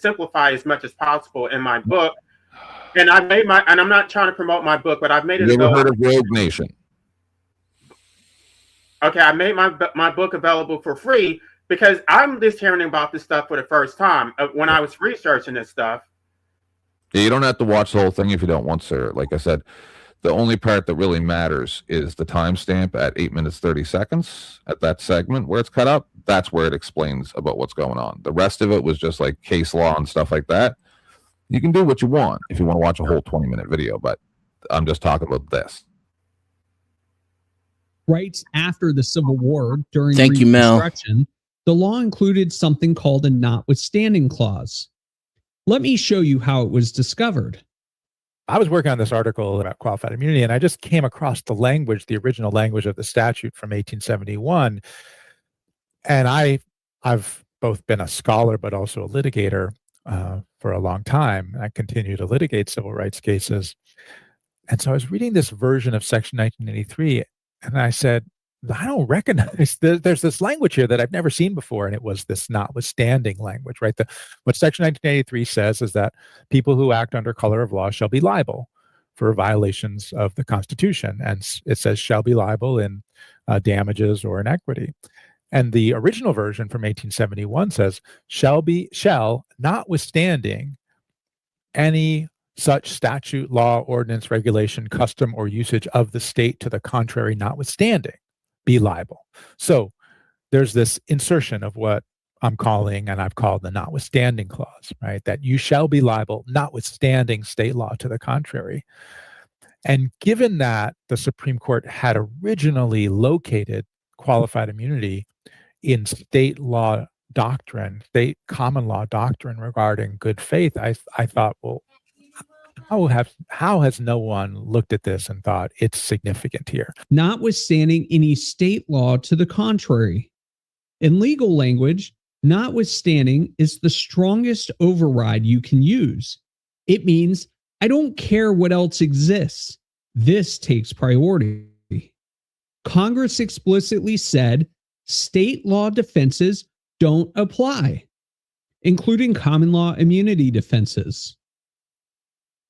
simplify as much as possible in my book. And I'm not trying to promote my book, but I've made it. You ever heard of Rogue Nation? Okay, I made my book available for free because I'm just hearing about this stuff for the first time when I was researching this stuff. You don't have to watch the whole thing if you don't want to. Like I said, the only part that really matters is the timestamp at 8 minutes 30 seconds at that segment where it's cut up. That's where it explains about what's going on. The rest of it was just like case law and stuff like that. You can do what you want if you want to watch a whole 20-minute video, but I'm just talking about this. Rights after the Civil War during Thank you, Mel. Reconstruction, the law included something called a notwithstanding clause. Let me show you how it was discovered. I was working on this article about qualified immunity, and I just came across the language, the original language of the statute from 1871. And I've both been a scholar, but also a litigator for a long time. I continue to litigate civil rights cases. And so I was reading this version of Section 1983, and I said, I don't recognize, there's this language here that I've never seen before, and it was this notwithstanding language, right? What Section 1983 says is that people who act under color of law shall be liable for violations of the Constitution, and it says shall be liable in damages or in equity. And the original version from 1871 says shall, notwithstanding any such statute, law, ordinance, regulation, custom, or usage of the state to the contrary notwithstanding, be liable. So there's this insertion of what I'm calling, and I've called the notwithstanding clause, right? That you shall be liable notwithstanding state law to the contrary. And given that the Supreme Court had originally located qualified immunity in state law doctrine, state common law doctrine regarding good faith, I thought, well, how has no one looked at this and thought it's significant here? Notwithstanding any state law to the contrary. In legal language, notwithstanding is the strongest override you can use. It means I don't care what else exists. This takes priority. Congress explicitly said state law defenses don't apply, including common law immunity defenses.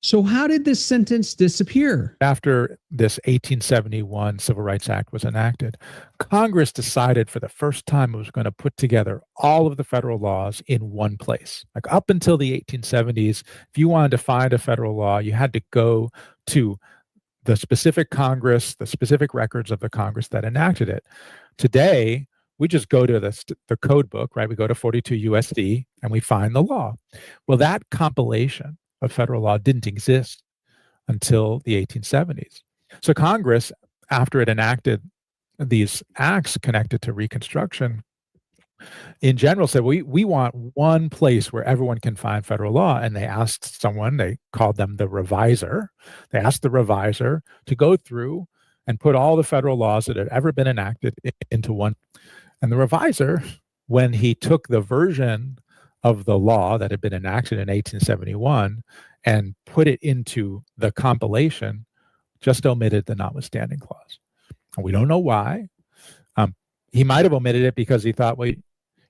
So how did this sentence disappear? After this 1871 Civil Rights Act was enacted, Congress decided for the first time it was going to put together all of the federal laws in one place. Like up until the 1870s, if you wanted to find a federal law, you had to go to the specific Congress, the specific records of the Congress that enacted it. Today, we just go to the code book, right? We go to 42 USD and we find the law. Well, that compilation of federal law didn't exist until the 1870s. So Congress, after it enacted these acts connected to Reconstruction, in general said, we want one place where everyone can find federal law. And they asked someone, they called them the reviser. They asked the reviser to go through and put all the federal laws that had ever been enacted into one. And the reviser, when he took the version of the law that had been enacted in 1871 and put it into the compilation, just omitted the notwithstanding clause. And we don't know why. He might have omitted it because he thought, well,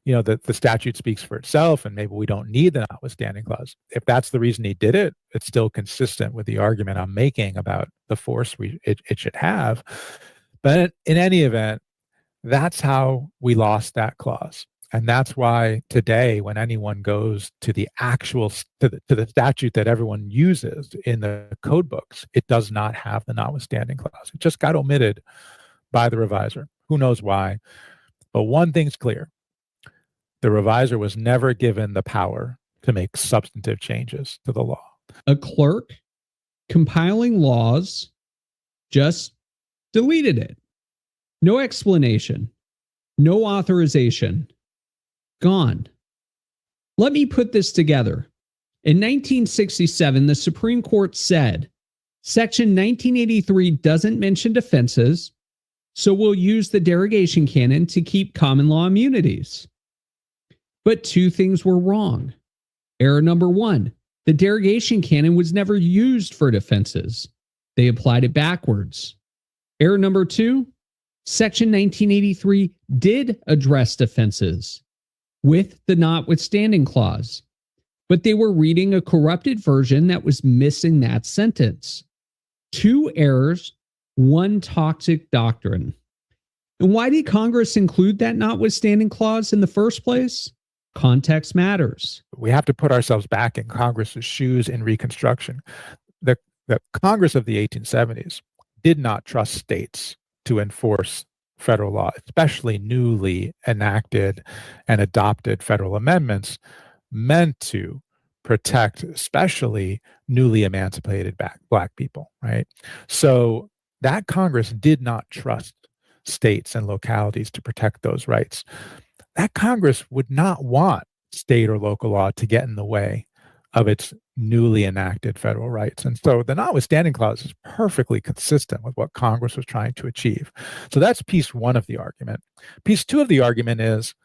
the statute speaks for itself and maybe we don't need the notwithstanding clause. If that's the reason he did it, it's still consistent with the argument I'm making about the force it should have. But in any event, that's how we lost that clause. And that's why today, when anyone goes to the actual to the statute that everyone uses in the code books, it does not have the notwithstanding clause. It just got omitted by the reviser. Who knows why? But one thing's clear. The reviser was never given the power to make substantive changes to the law. A clerk compiling laws just deleted it. No explanation. No authorization. Gone. Let me put this together. In 1967, the Supreme Court said, Section 1983 doesn't mention defenses, So we'll use the derogation canon to keep common law immunities. But two things were wrong. Error number one, the derogation canon was never used for defenses. They applied it backwards. Error number two, Section 1983 did address defenses with the notwithstanding clause, but they were reading a corrupted version that was missing that sentence. Two errors, one toxic doctrine. And why did Congress include that notwithstanding clause in the first place? Context matters. We have to put ourselves back in Congress's shoes in Reconstruction. The Congress of the 1870s did not trust states to enforce federal law, especially newly enacted and adopted federal amendments meant to protect especially newly emancipated Black people, right? So that Congress did not trust states and localities to protect those rights. That Congress would not want state or local law to get in the way of its newly enacted federal rights. And so the notwithstanding clause is perfectly consistent with what Congress was trying to achieve. So that's piece one of the argument. Piece two of the argument is,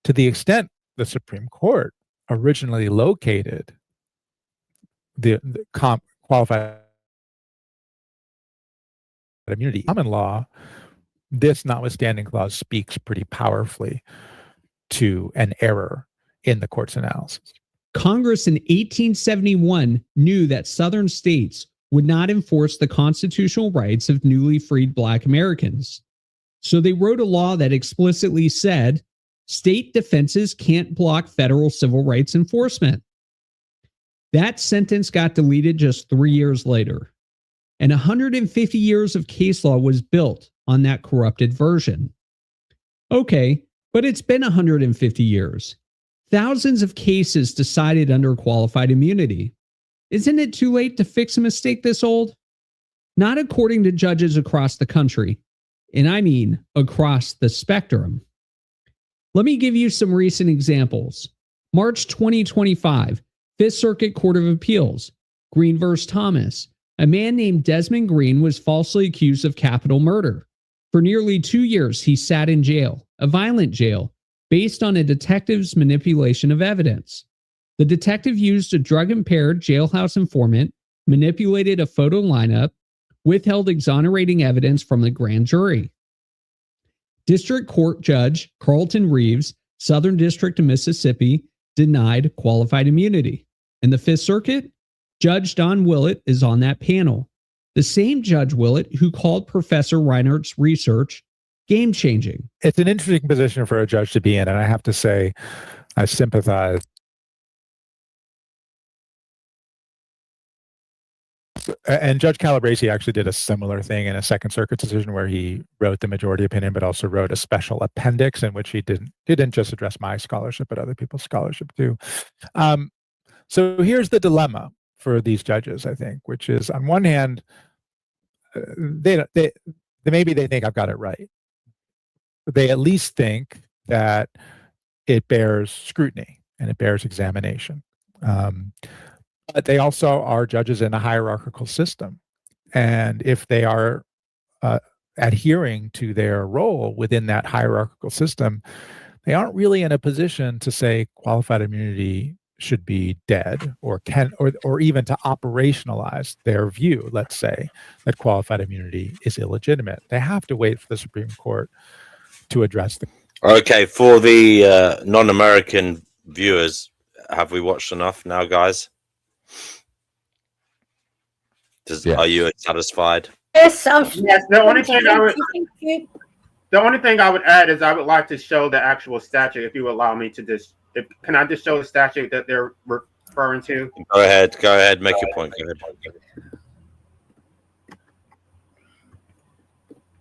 to the extent the Supreme Court originally located the qualified immunity common law, this notwithstanding clause speaks pretty powerfully to an error in the court's analysis. Congress in 1871 knew that Southern states would not enforce the constitutional rights of newly freed Black Americans. So they wrote a law that explicitly said state defenses can't block federal civil rights enforcement. That sentence got deleted just 3 years later, and 150 years of case law was built on that corrupted version. Okay, but it's been 150 years. Thousands of cases decided under qualified immunity. Isn't it too late to fix a mistake this old? Not according to judges across the country, and I mean across the spectrum. Let me give you some recent examples. March 2025, Fifth Circuit Court of Appeals, Green v. Thomas. A man named Desmond Green was falsely accused of capital murder. For nearly 2 years, he sat in jail, a violent jail, based on a detective's manipulation of evidence. The detective used a drug-impaired jailhouse informant, manipulated a photo lineup, withheld exonerating evidence from the grand jury. District Court Judge Carlton Reeves, Southern District of Mississippi, denied qualified immunity. In the Fifth Circuit, Judge Don Willett is on that panel. The same Judge Willett who called Professor Reinert's research game-changing. It's an interesting position for a judge to be in, and I have to say, I sympathize. And Judge Calabresi actually did a similar thing in a Second Circuit decision where he wrote the majority opinion, but also wrote a special appendix in which he didn't just address my scholarship, but other people's scholarship too. So here's the dilemma for these judges, I think, which is, on one hand, they maybe they think I've got it right. They at least think that it bears scrutiny and it bears examination. But they also are judges in a hierarchical system. And if they are adhering to their role within that hierarchical system, they aren't really in a position to say qualified immunity should be dead, or even to operationalize their view, let's say, that qualified immunity is illegitimate. They have to wait for the Supreme Court to address the. Okay, for the non-American viewers, have we watched enough now, guys? Are you satisfied? Yes, yes. The only thing I would add is I would like to show the actual statute, if you allow me to just. Can I just show the statute that they're referring to? Go ahead, make your point. Go ahead.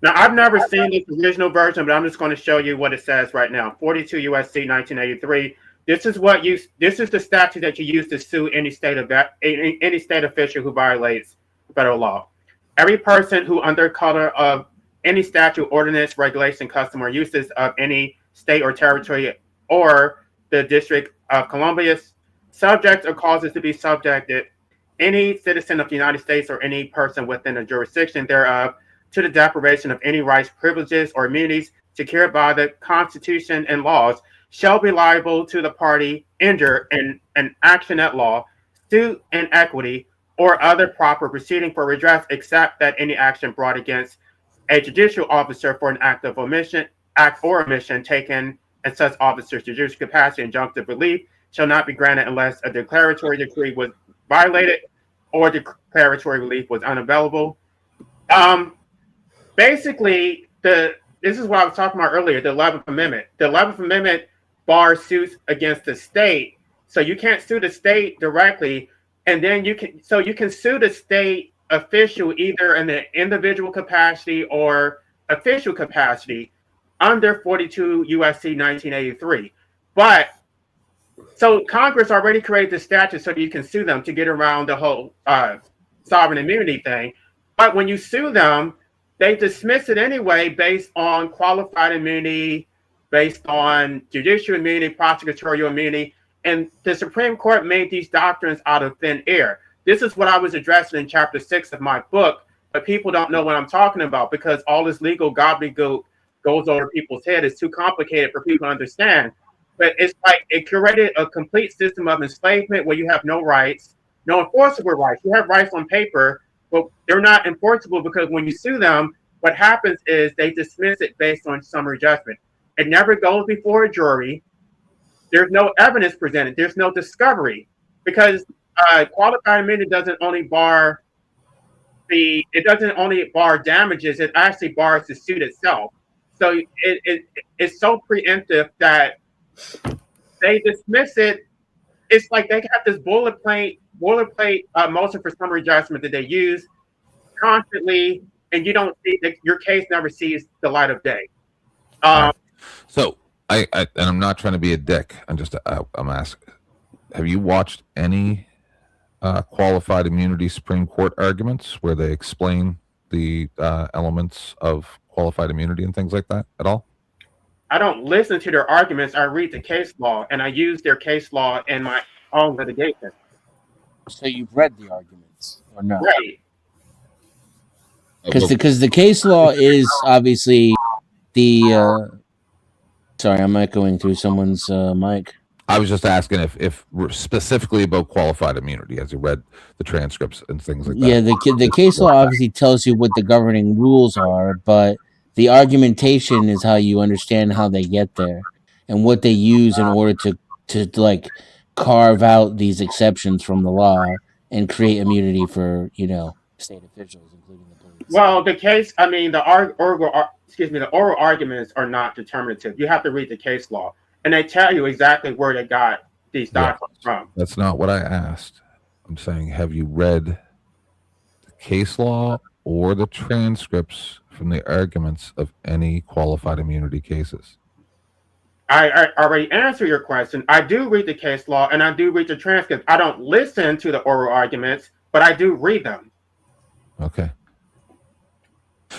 Now, I've never seen the original version, but I'm just going to show you what it says right now. 42 U.S.C. 1983. This is the statute that you use to sue any state official who violates federal law. Every person who, under color of any statute, ordinance, regulation, custom, or uses of any state or territory or the District of Columbia, subject or causes to be subjected, any citizen of the United States or any person within the jurisdiction thereof, to the deprivation of any rights, privileges, or immunities secured by the Constitution and laws shall be liable to the party injured in an action at law, suit in equity, or other proper proceeding for redress, except that any action brought against a judicial officer for an act or omission taken in such officer's judicial capacity, injunctive relief shall not be granted unless a declaratory decree was violated or declaratory relief was unavailable. Basically, this is what I was talking about earlier, the 11th Amendment. The 11th Amendment bars suits against the state. So you can't sue the state directly, and then you can sue the state official either in the individual capacity or official capacity under 42 USC 1983. But so Congress already created the statute so that you can sue them to get around the whole sovereign immunity thing. But when you sue them, they dismiss it anyway based on qualified immunity, based on judicial immunity, prosecutorial immunity. And the Supreme Court made these doctrines out of thin air. This is what I was addressing in chapter 6 of my book, but people don't know what I'm talking about because all this legal gobbledygook goes over people's head. It's too complicated for people to understand. But it's like it created a complete system of enslavement where you have no rights, no enforceable rights. You have rights on paper, but they're not enforceable because when you sue them, what happens is they dismiss it based on summary judgment. It never goes before a jury. There's no evidence presented. There's no discovery because qualified immunity doesn't only bar damages. It actually bars the suit itself. So it's so preemptive that they dismiss it. It's like they have this boilerplate motion for summary judgment that they use constantly, and you don't see that your case never sees the light of day. So and I'm not trying to be a dick. I'm asking, have you watched any qualified immunity Supreme Court arguments where they explain the elements of qualified immunity and things like that at all? I don't listen to their arguments. I read the case law, and I use their case law in my own litigation. So you've read the arguments, or no? Right. Because the case law is obviously the. Sorry, I'm echoing through someone's mic. I was just asking if specifically about qualified immunity, as you read the transcripts and things like that. Yeah, the case law obviously tells you what the governing rules are, but the argumentation is how you understand how they get there and what they use in order to like carve out these exceptions from the law and create immunity for state officials, including the police. Well, the oral arguments are not determinative. You have to read the case law, and they tell you exactly where they got these documents from. That's not what I asked. I'm saying, have you read the case law or the transcripts from the arguments of any qualified immunity cases? I already answered your question. I do read the case law, and I do read the transcript. I don't listen to the oral arguments, but I do read them. Okay.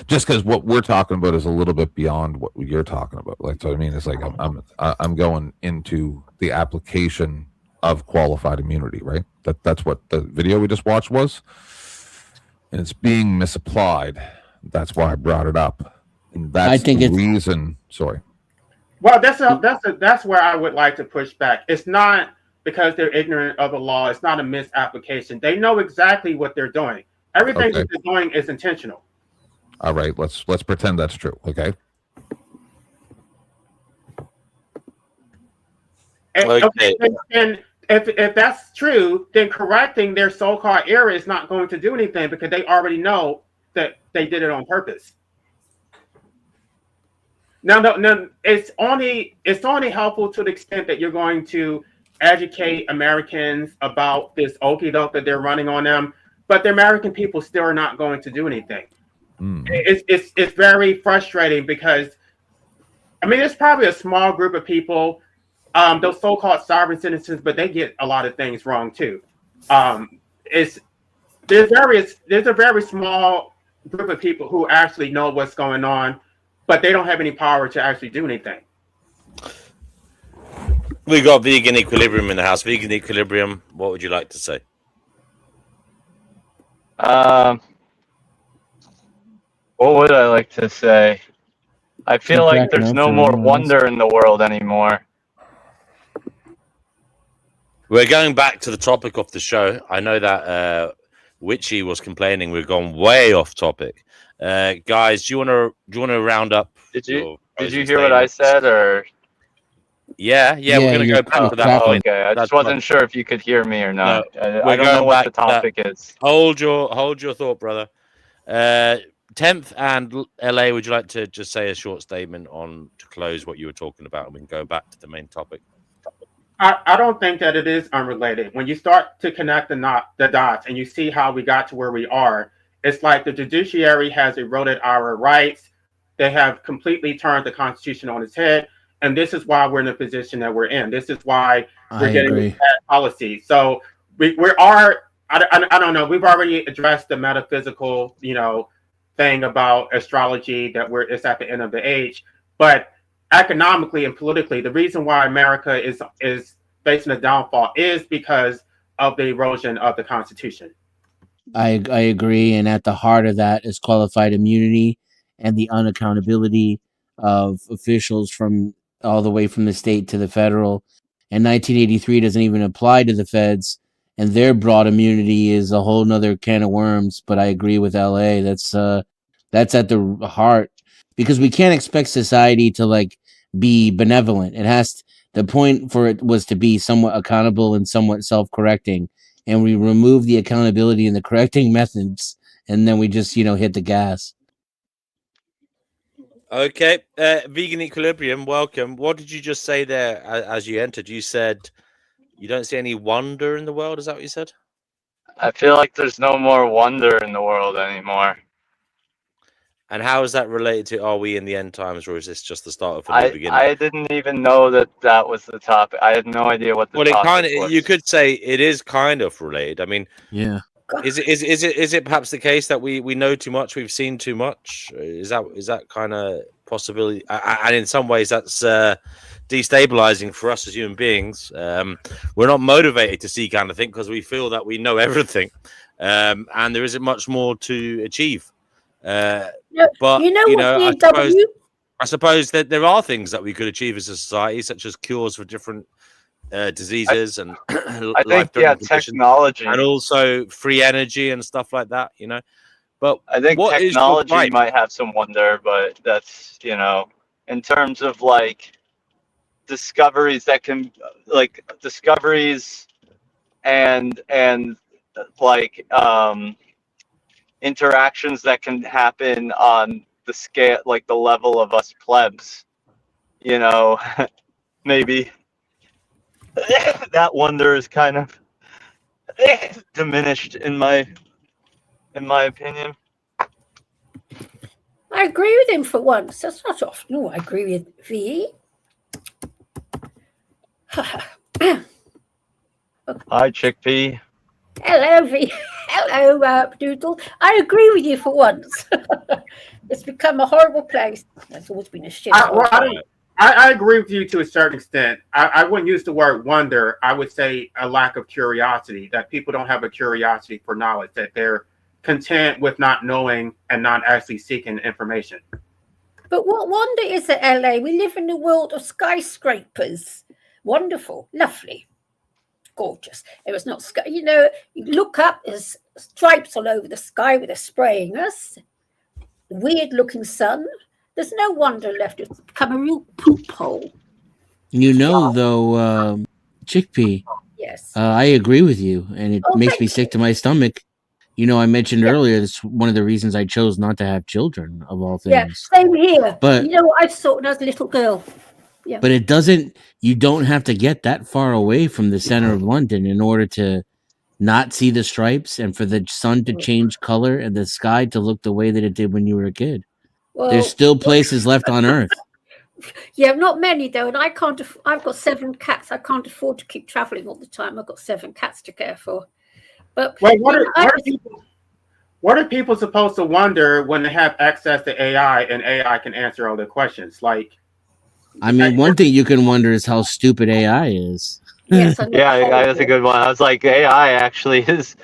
Just because what we're talking about is a little bit beyond what you're talking about. Like, so I mean, it's like I'm going into the application of qualified immunity, right? That's what the video we just watched was, and it's being misapplied. That's why I brought it up, and that's the reason. Sorry. Well, that's where I would like to push back. It's not because they're ignorant of the law. It's not a misapplication. They know exactly what they're doing. Everything that they're doing is intentional. All right, let's pretend that's true, okay? And if that's true, then correcting their so-called error is not going to do anything because they already know that they did it on purpose. Now, it's only helpful to the extent that you're going to educate Americans about this okie doke that they're running on them, but the American people still are not going to do anything. It's very frustrating because, I mean, it's probably a small group of people, those so-called sovereign citizens, but they get a lot of things wrong too. There's a very small group of people who actually know what's going on, but they don't have any power to actually do anything. We got Vegan Equilibrium in the house. Vegan Equilibrium, what would you like to say? What would I like to say? I feel like there's no more wonder in the world anymore. We're going back to the topic of the show. I know that Witchy was complaining we've gone way off topic. Guys, do you want to round up? Did you hear what I said, or? Yeah, we're going to go back to that point. Okay, I just wasn't sure if you could hear me or not. No, I don't know what the topic is. Hold your thought, brother. 10th and LA, would you like to just say a short statement to close what you were talking about, and we can go back to the main topic? I don't think that it is unrelated. When you start to connect the dots and you see how we got to where we are, it's like the judiciary has eroded our rights. They have completely turned the Constitution on its head. And this is why we're in the position that we're in. This is why we're getting bad policy. So I don't know. We've already addressed the metaphysical, thing about astrology, that it's at the end of the age. But economically and politically, the reason why America is facing a downfall is because of the erosion of the Constitution. I agree, and at the heart of that is qualified immunity and the unaccountability of officials from all the way from the state to the federal. And 1983 doesn't even apply to the feds, and their broad immunity is a whole nother can of worms. But I agree with LA. That's at the heart, because we can't expect society to be benevolent. The point for it was to be somewhat accountable and somewhat self-correcting. And we remove the accountability and the correcting methods, and then we just, hit the gas. Okay. Vegan Equilibrium, welcome. What did you just say there as you entered? You said you don't see any wonder in the world. Is that what you said? I feel like there's no more wonder in the world anymore. And how is that related to, are we in the end times, or is this just the start of a new beginning? I didn't even know that was the topic. I had no idea what the topic was. You could say it is kind of related. I mean, yeah. Is it perhaps the case that we know too much, we've seen too much? Is that kind of possibility? And in some ways, that's destabilizing for us as human beings. We're not motivated to see kind of thing because we feel that we know everything, and there isn't much more to achieve. But I suppose that there are things that we could achieve as a society, such as cures for different diseases and I think technology, and also free energy and stuff like that. But I think technology might have some wonder, but that's in terms of discoveries that can and interactions that can happen on the scale, the level of us plebs, maybe that wonder is kind of diminished in my opinion. I agree with him for once. That's not often. No, I agree with V. Hi, Chickpea. Hello, V. Hello, Doodle. I agree with you for once. It's become a horrible place. That's always been a shit. I agree with you to a certain extent. I wouldn't use the word wonder. I would say a lack of curiosity, that people don't have a curiosity for knowledge, that they're content with not knowing and not actually seeking information. But what wonder is it, LA? We live in a world of skyscrapers. Wonderful, lovely, gorgeous. It was not sky. You look up, there's stripes all over the sky where they're spraying us. Weird-looking sun. There's no wonder left. It's become a real poop hole. Though, Chickpea. Yes. I agree with you, and it makes me sick to my stomach. I mentioned earlier, it's one of the reasons I chose not to have children, of all things. Yeah, same here. But what I thought when I was a little girl. Yeah. But you don't have to get that far away from the center of London in order to not see the stripes and for the sun to change color and the sky to look the way that it did when you were a kid. Well, there's still places left on Earth. Yeah, not many though, and I can't. I've got 7 cats. I can't afford to keep traveling all the time. I've got 7 cats to care for. But what are people supposed to wonder when they have access to AI and AI can answer all their questions? One thing you can wonder is how stupid AI is. Yes, yeah, that's a good one. I was like, AI actually is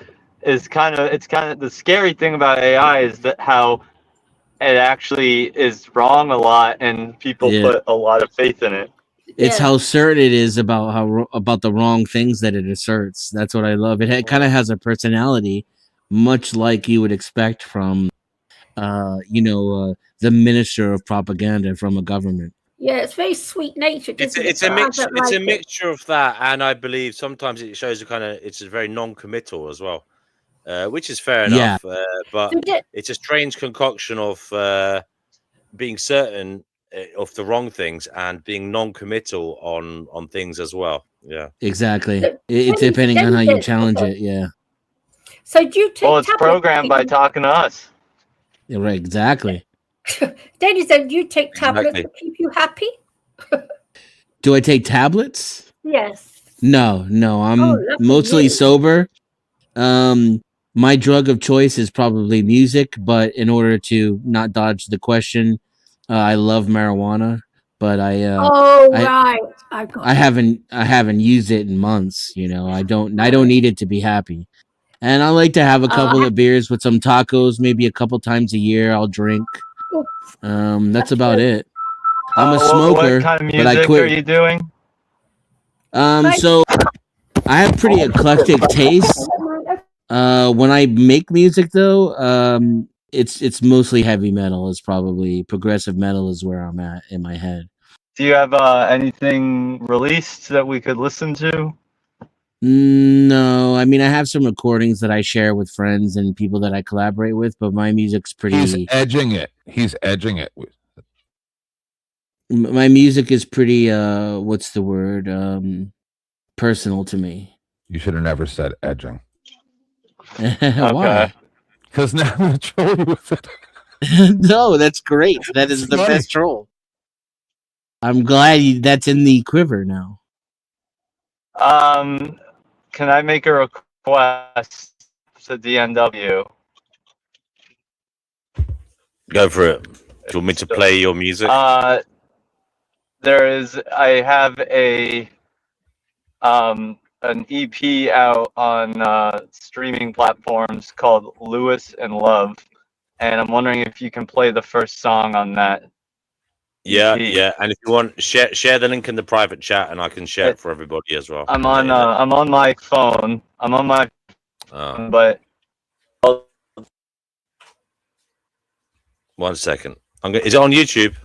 kind of the scary thing about AI is that how it actually is wrong a lot, and people put a lot of faith in it. It's how certain it is about the wrong things that it asserts. That's what I love. It kind of has a personality, much like you would expect from, the minister of propaganda from a government. Yeah, it's very sweet natured, isn't it? It's a mixture of that, and I believe sometimes it shows it's a very non-committal as well, which is fair enough. But it's a strange concoction of being certain of the wrong things and being non-committal on things as well. Yeah, exactly. It's depending on how you challenge it. Yeah. So do you take Well, it's programmed by talking to us. Yeah, right. Exactly. Dennis, do you take tablets to keep you happy? Do I take tablets? Yes. No. I'm mostly sober. My drug of choice is probably music, but in order to not dodge the question, I love marijuana, but I haven't used it in months. I don't need it to be happy. And I like to have a couple of beers with some tacos, maybe a couple times a year. I'll drink. That's about it. I'm a smoker, what kind of but I music quit. are you doing? So I have pretty eclectic taste. When I make music, though, it's mostly heavy metal. It's probably progressive metal is where I'm at in my head. Do you have anything released that we could listen to? No, I mean I have some recordings that I share with friends and people that I collaborate with, but my music's pretty. He's edging it. My music is pretty. What's the word? Personal to me. You should have never said edging. Why? Because now I'm gonna troll you with it. No, that's great. That is the best troll. I'm glad that's in the quiver now. Can I make a request to DNW? Go for it. Do you want me to play your music? I have an EP out on streaming platforms called Lewis and Love, and I'm wondering if you can play the first song on that. Yeah, EP. and if you want, share the link in the private chat, and I can share it for everybody as well. I'm on my phone. I'm on my phone, but 1 second. Is it on YouTube?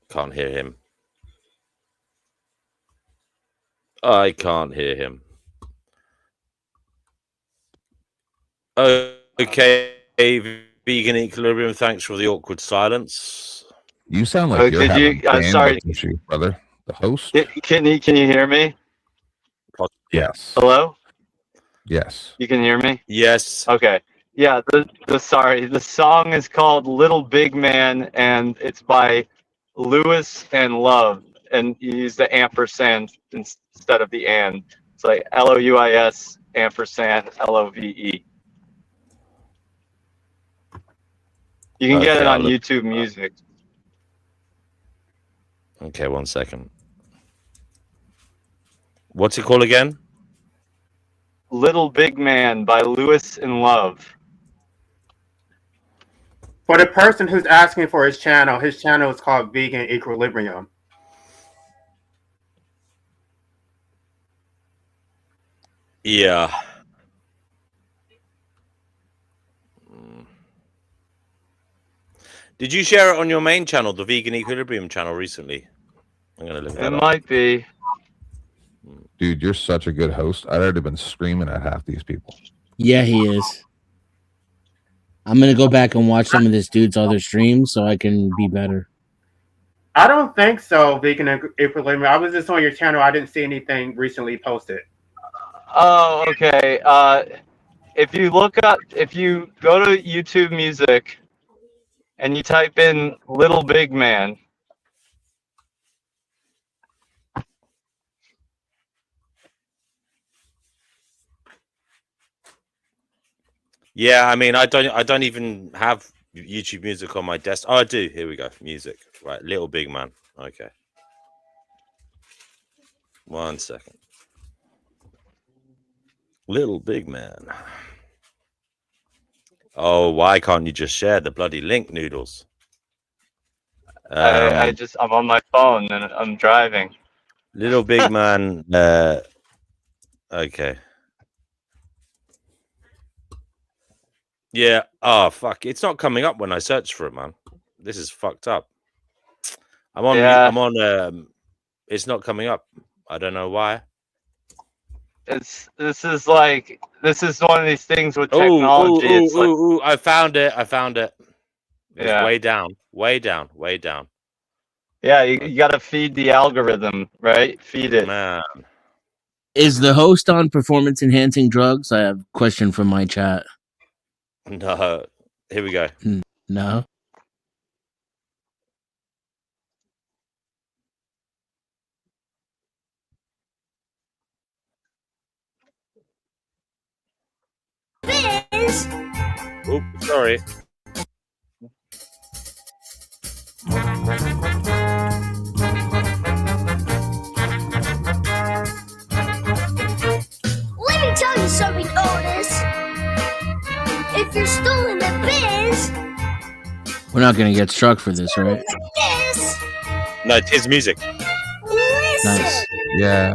Can't hear him. I can't hear him. Okay, Vegan Equilibrium. Thanks for the awkward silence. You sound like you're having sorry, issue, brother. The host. Can you hear me? Yes. Hello. Yes. You can hear me? Yes. Okay. Yeah. The song is called "Little Big Man" and it's by Lewis and Love, and you use the ampersand instead of the and. It's like LOUIS ampersand LOVE. You can get it on YouTube Music. Okay, 1 second. What's it called again? Little Big Man by Lewis and Love. For the person who's asking for his channel is called Vegan Equilibrium. Yeah. Did you share it on your main channel, the Vegan Equilibrium channel, recently? I'm gonna look that up. It might be. Dude, you're such a good host. I'd already been screaming at half these people. Yeah, he is. I'm gonna go back and watch some of this dude's other streams so I can be better. I don't think so, Vegan Equilibrium. I was just on your channel. I didn't see anything recently posted. Oh, okay. If you go to YouTube Music and you type in Little Big Man. Yeah, I mean, I don't even have YouTube Music on my desk. Oh, I do. Here we go. Music. Right, Little Big Man. Okay. 1 second. Little Big Man. Oh, why can't you just share the bloody link, Noodles? I'm on my phone and I'm driving. Little big man. Okay. Yeah. Oh fuck! It's not coming up when I search for it, man. This is fucked up. I'm on. Yeah. I'm on. It's not coming up. I don't know why. This is one of these things with technology. It's like, I found it. It's yeah. way down. Yeah, you got to feed the algorithm, right? Feed it. Man. Is the host on performance enhancing drugs? I have a question from my chat. No. Here we go. No. Oops, sorry. Let me tell you something, Otis. If you're still in the biz, We're not going to get struck for this, right? this, No, it's his music. listen. Nice. Yeah.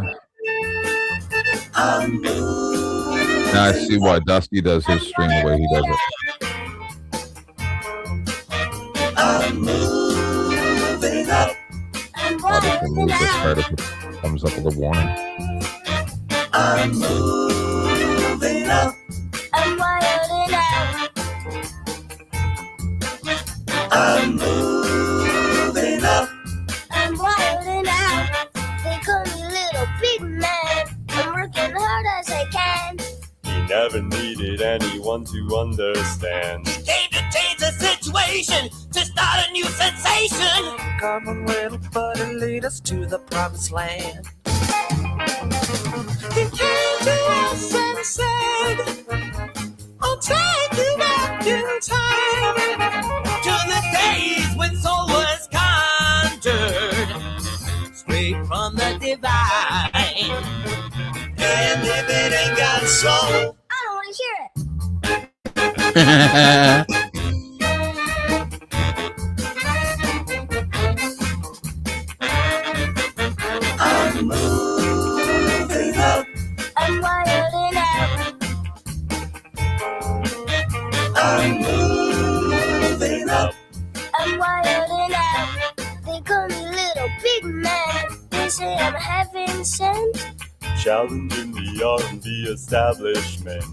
Now I see why Dusty does his stream the way he does it. I'll just remove this part if it comes up with a warning. I'm moving up. I'm wilding out. I'm moving up. I'm wilding out. They call me Little Big Man. I'm working hard as I can. He never needed anyone to understand. Came to change the situation, to start a new sensation. Come on, little buddy, lead us to the promised land. He came to us and said, I'll take you back in time to the days when soul was conjured straight from the divine. And if it ain't got soul, I don't want to hear it. I'm moving up. I'm wilding out. I'm moving up. I'm wilding out. They call me Little Big Man. They say I'm heaven sent. Challenging the R&B establishment.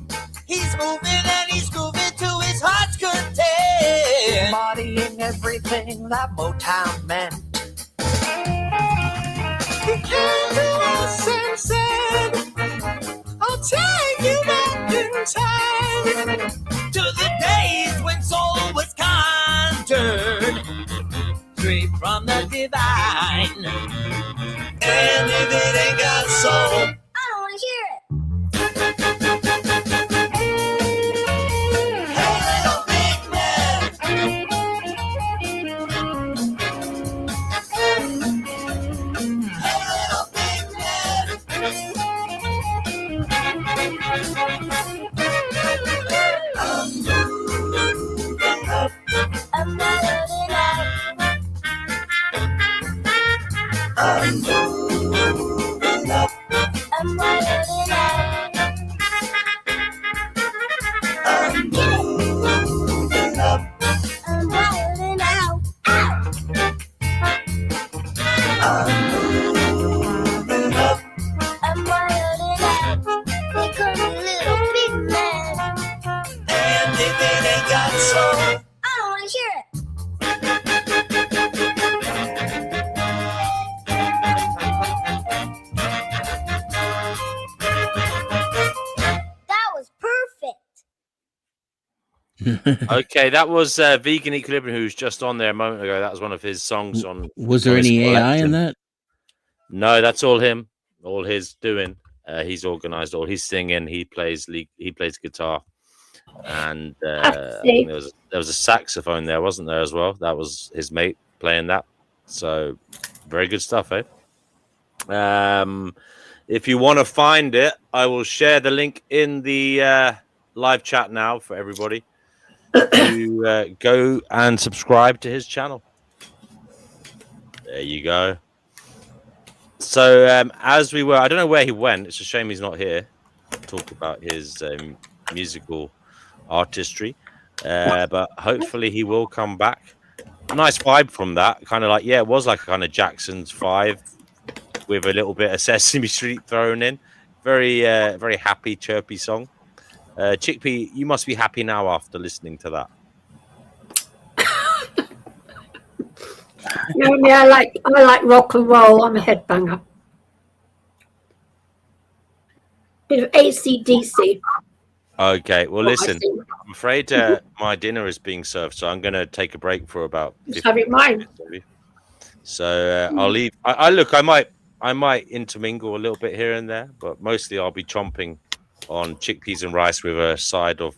He's moving and he's grooving to his heart's content. Embodying everything that Motown meant. He came to us and said, I'll take you back in time to the days when soul was conjured straight from the divine. And if it ain't got soul, I don't want to hear it. hey little big man. Hey little big man. I'm moving up. I'm wilding out. I'm moving up. I'm wilding out. I'm moving up. I'm wilding out. I'm moving up. I'm wilding out. They call me Little Big Man. And if it ain't got soul, I don't want to hear it. That was perfect. Okay, that was Vegan Equilibrium, who was just on there a moment ago. That was one of his songs on. Was there Gnosis any AI in Collection. that? No, that's all him. All his doing. He's organized all his singing. He plays guitar, and I think there was a saxophone there, wasn't there, as well? That was his mate playing that. So very good stuff, eh? If you want to find it, I will share the link in the live chat now for everybody. to go and subscribe to his channel. There you go. So as we were, I don't know where he went. It's a shame he's not here to talk about his musical artistry, but hopefully he will come back. Nice vibe from that, kind of like, yeah, it was like a kind of Jackson's 5 with a little bit of Sesame Street thrown in. Very very happy, chirpy song. Chickpea, you must be happy now after listening to that. You know me, I like rock and roll. I'm a headbanger. Bit of AC/DC. Okay, well, listen, I'm afraid my dinner is being served, so I'm going to take a break for about 15 have it mine. minutes. So I'll leave. I look, I might intermingle a little bit here and there, but mostly I'll be chomping on chickpeas and rice with a side of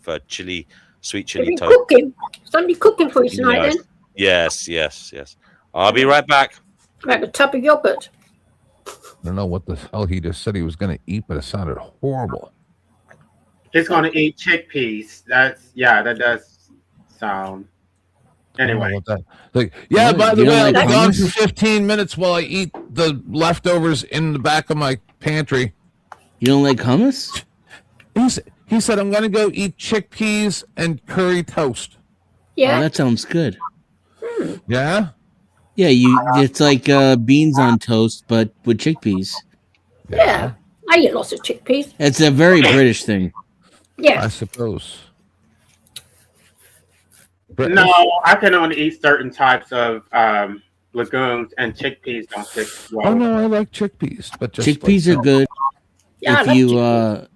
sweet chili toast. Cooking. Somebody cooking for you tonight, then? Yes. I'll be right back. Like a tub of yogurt. I don't know what the hell he just said he was going to eat, but it sounded horrible. He's going to eat chickpeas. That does sound. Anyway. By the way, I'll be gone for 15 minutes while I eat the leftovers in the back of my pantry. You don't like hummus? He said, I'm going to go eat chickpeas and curry toast. Yeah. Oh, that sounds good. Yeah? Yeah, it's like beans on toast, but with chickpeas. Yeah. I eat lots of chickpeas. It's a very British thing. Yeah. I suppose. No, I can only eat certain types of legumes, and chickpeas don't fit well. Oh, no, I like chickpeas. But just chickpeas are good. Yeah,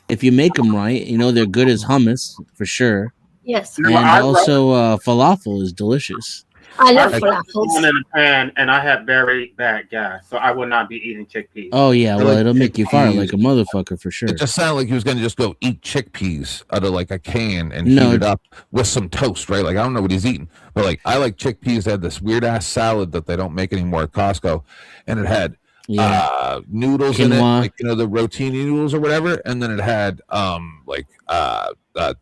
if you make them right, they're good as hummus, for sure. Yes. And also falafel is delicious. I love falafels. In a pan, and I have very bad gas, so I will not be eating chickpeas. Oh yeah, well it'll make you fart like a motherfucker for sure. It just sounded like he was going to just go eat chickpeas out of like a can and heat it up with some toast, right? Like I don't know what he's eating, but like I like chickpeas. They had this weird ass salad that they don't make anymore at Costco, and it had noodles in it, like the rotini noodles or whatever, and then it had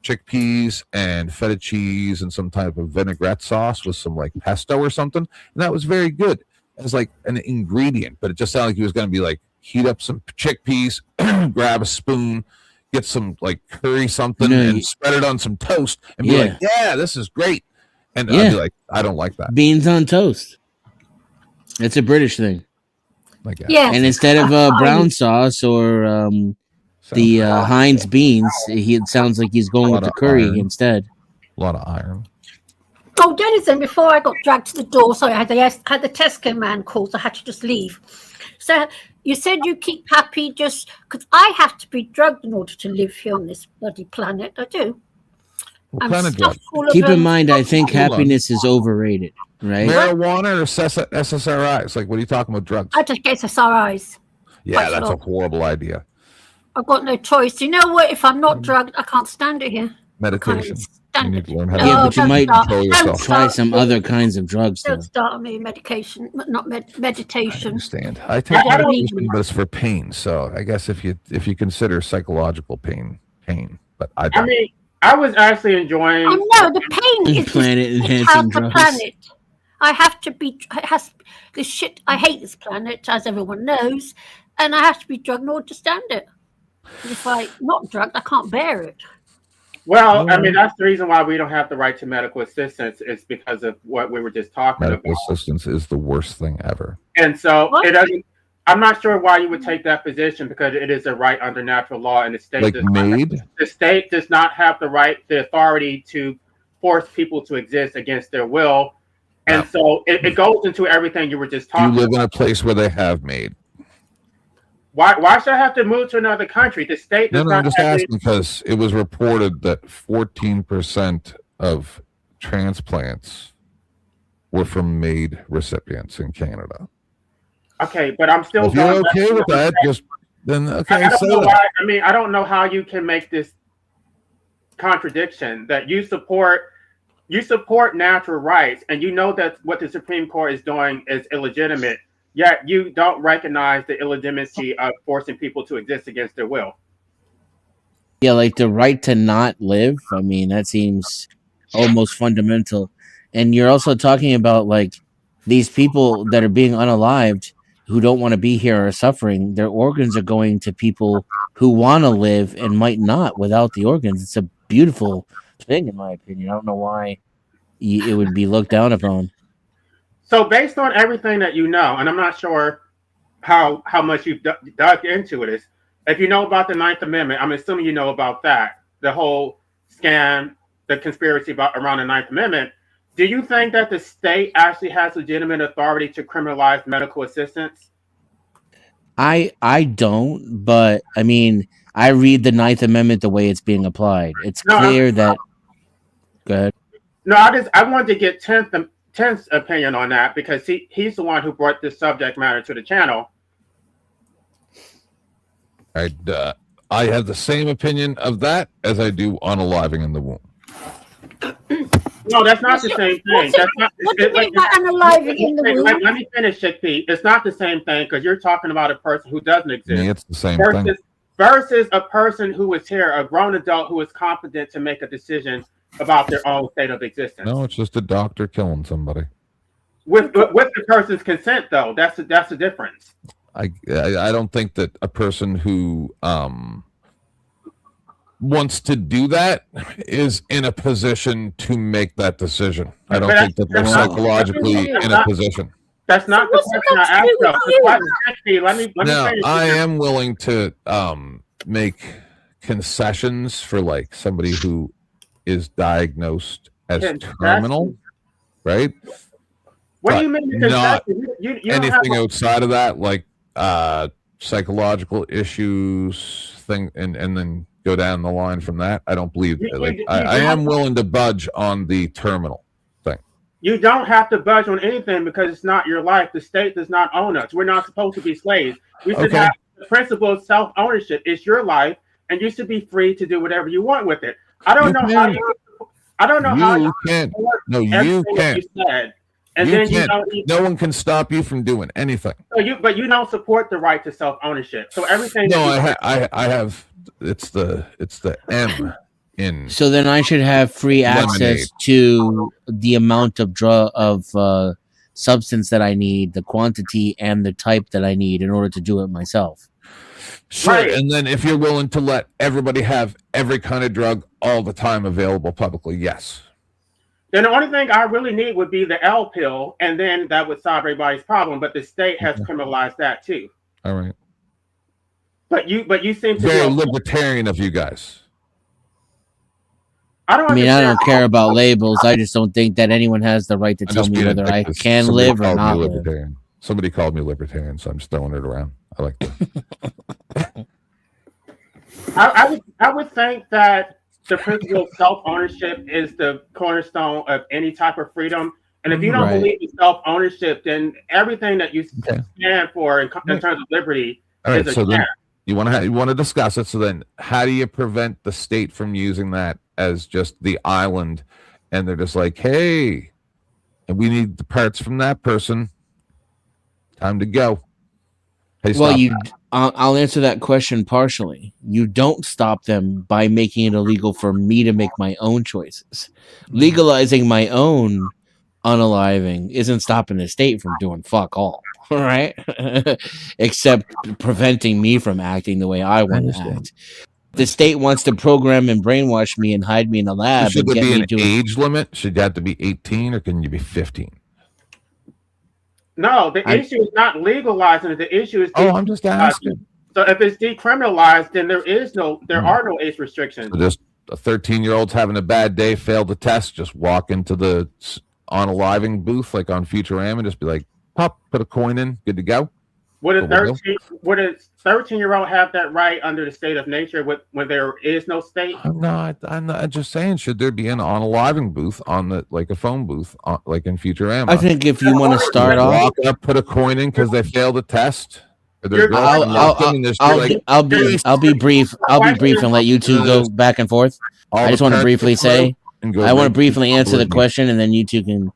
chickpeas and feta cheese and some type of vinaigrette sauce with some like pesto or something, and that was very good as like an ingredient. But it just sounded like he was going to be like heat up some chickpeas, grab a spoon, get some like curry something, and spread it on some toast, and be like, "Yeah, this is great." And I'd be like, "I don't like that." Beans on toast. It's a British thing. Yeah. And instead of brown sauce or the Heinz beans, it sounds like he's going with the curry instead. A lot of iron. Oh, Denison, before I got dragged to the door, sorry, I had the Tesco man call, so I had to just leave. So you said you keep happy just because I have to be drugged in order to live here on this bloody planet. I do. What kind of drug? Keep in mind, I think happiness is overrated, right? Marijuana or SSRIs? Like, what are you talking about? Drugs? I just get SSRIs. Yeah, that's a horrible idea. I've got no choice. You know what? If I'm not drugged, I can't stand it here. Meditation. You need to learn how Yeah, but you might control yourself. try some other kinds of drugs. Don't start on me medication, not meditation. I understand. I take medication, but it's for pain. So I guess if you consider psychological pain, but I don't. I mean, I was actually enjoying. Oh no, the pain is planet-enhancing the drugs. planet. I have to be. It has this shit. I hate this planet, as everyone knows, and I have to be drugged in order to stand it. If I'm not drugged, I can't bear it. Well, I mean, that's the reason why we don't have the right to medical assistance. Is because of what we were just talking Medical about. assistance is the worst thing ever. And so it doesn't. I'm not sure why you would take that position because it is a right under natural law, and the state the state does not have the authority to force people to exist against their will, and so it goes into everything you were just talking about. You live in a place where they have MAID. Why should I have to move to another country? The state does No, not I'm just have asking because it was reported that 14% of transplants were from MAID recipients in Canada. Okay, but I'm still. If you're okay with that, then okay. I don't know how you can make this contradiction that you support natural rights, and you know that what the Supreme Court is doing is illegitimate. Yet you don't recognize the illegitimacy of forcing people to exist against their will. Yeah, like the right to not live. I mean, that seems almost fundamental. And you're also talking about like these people that are being unalived who don't want to be here are suffering. Their organs are going to people who want to live and might not without the organs. It's a beautiful thing, in my opinion. I don't know why it would be looked down upon. So based on everything that you know, and I'm not sure how much you've dug into it, is if you know about the Ninth Amendment, I'm assuming you know about that, the whole scam, the conspiracy around the Ninth Amendment. Do you think that the state actually has legitimate authority to criminalize medical assistance? I don't, but I mean, I read the Ninth Amendment the way it's being applied. It's clear that. Go ahead. No, I wanted to get Ten's opinion on that because he's the one who brought this subject matter to the channel. I have the same opinion of that as I do on unaliving in the womb. No, that's not the same thing. What do you mean by unaliving in the womb? Let me finish, Chickpea. It's not the same thing because you're talking about a person who doesn't exist. Yeah, it's the same versus, thing. Versus a person who is here, a grown adult who is competent to make a decision about their own state of existence. No, it's just a doctor killing somebody. With the person's consent, though, that's the difference. I don't think that a person who wants to do that is in a position to make that decision. I don't think that they're psychologically in a position. That's not the question I asked. Let me Now, finish. I am willing to make concessions for like somebody who is diagnosed as terminal, right? What do you mean? Not you don't anything have outside of that, like psychological issues, and then go down the line from that. I don't believe that. I am willing to budge on the terminal thing. You don't have to budge on anything because it's not your life. The state does not own us. We're not supposed to be slaves. We should have the principle of self-ownership. It's your life, and you should be free to do whatever you want with it. I don't know how you can't. No, you can't. You said. And you then can't. No one can stop you from doing anything. But you don't support the right to self-ownership. So everything. No, I have. It's the M in. So then I should have free access to the amount of substance that I need, the quantity and the type that I need in order to do it myself. Sure, right. And then if you're willing to let everybody have every kind of drug all the time available publicly, yes. Then the only thing I really need would be the L pill, and then that would solve everybody's problem. But the state has criminalized that too. All right. But you seem to very libertarian of you guys. I don't care about labels. I just don't think that anyone has the right to tell me whether I can live or not live. Somebody called me libertarian, so I'm just throwing it around. I like that. I would think that the principle of self-ownership is the cornerstone of any type of freedom. And if you don't believe in self-ownership, then everything that you stand for in terms of liberty is a so sham. then you want to discuss it. So then how do you prevent the state from using that as just the island? And they're just like, hey, and we need the parts from that person. Time to go. Hey, well, I'll answer that question partially. You don't stop them by making it illegal for me to make my own choices. Legalizing my own unaliving isn't stopping the state from doing fuck all, right? Except preventing me from acting the way I want to act. The state wants to program and brainwash me and hide me in a lab. Should there be an age limit? Should you have to be 18 or can you be 15? No, the issue is not legalizing it. The issue is I'm just asking. So if it's decriminalized, then there are no age restrictions. So just a 13-year-old's having a bad day, failed the test, just walk into the unaliving booth like on Futurama and just be like, pop, put a coin in, good to go. Would a 13-year-old have that right under the state of nature when there is no state? I'm not just saying, should there be an unaliving booth on the like a phone booth like in Futurama? I think if you want to start off, walk up, put a coin in because they failed the test. I'll be brief and let you two go back and forth. I just want to briefly say, I want to briefly answer the question, and then you two can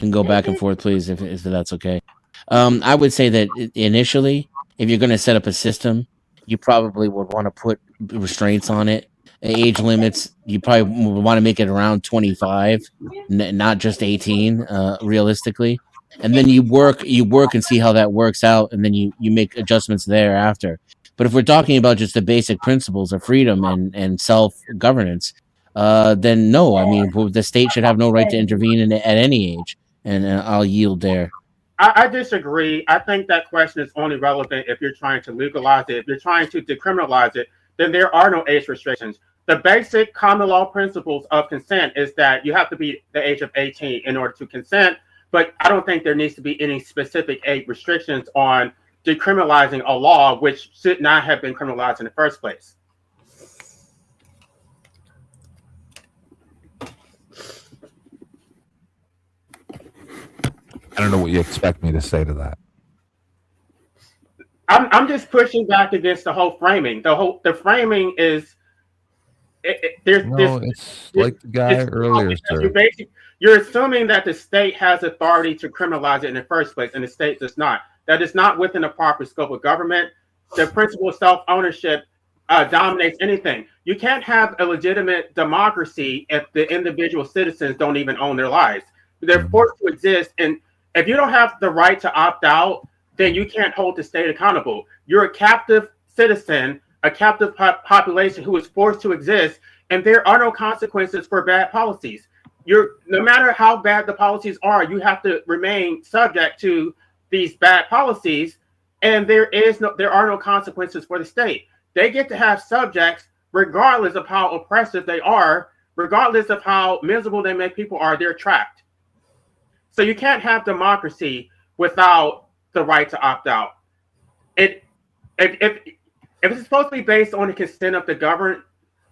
go back and forth, please, if that's okay. I would say that initially, if you're going to set up a system, you probably would want to put restraints on it, age limits, you probably want to make it around 25, not just 18, realistically. And then you work and see how that works out, and then you make adjustments thereafter. But if we're talking about just the basic principles of freedom and self-governance, then no, I mean, the state should have no right to intervene at any age. And I'll yield there. I disagree. I think that question is only relevant if you're trying to legalize it. If you're trying to decriminalize it, then there are no age restrictions. The basic common law principles of consent is that you have to be the age of 18 in order to consent, but I don't think there needs to be any specific age restrictions on decriminalizing a law which should not have been criminalized in the first place. I don't know what you expect me to say to that. I'm just pushing back against the whole framing. The framing is it's like the guy earlier, sir. You're assuming that the state has authority to criminalize it in the first place, and the state does not. That is not within the proper scope of government. The principle of self-ownership dominates anything. You can't have a legitimate democracy if the individual citizens don't even own their lives. They're forced to exist, and if you don't have the right to opt out, then you can't hold the state accountable. You're a captive citizen, a captive population who is forced to exist, and there are no consequences for bad policies. No matter how bad the policies are, you have to remain subject to these bad policies, and there are no consequences for the state. They get to have subjects regardless of how oppressive they are, regardless of how miserable they make people are. They're trapped. So you can't have democracy without the right to opt out. If it's supposed to be based on the consent of the governed,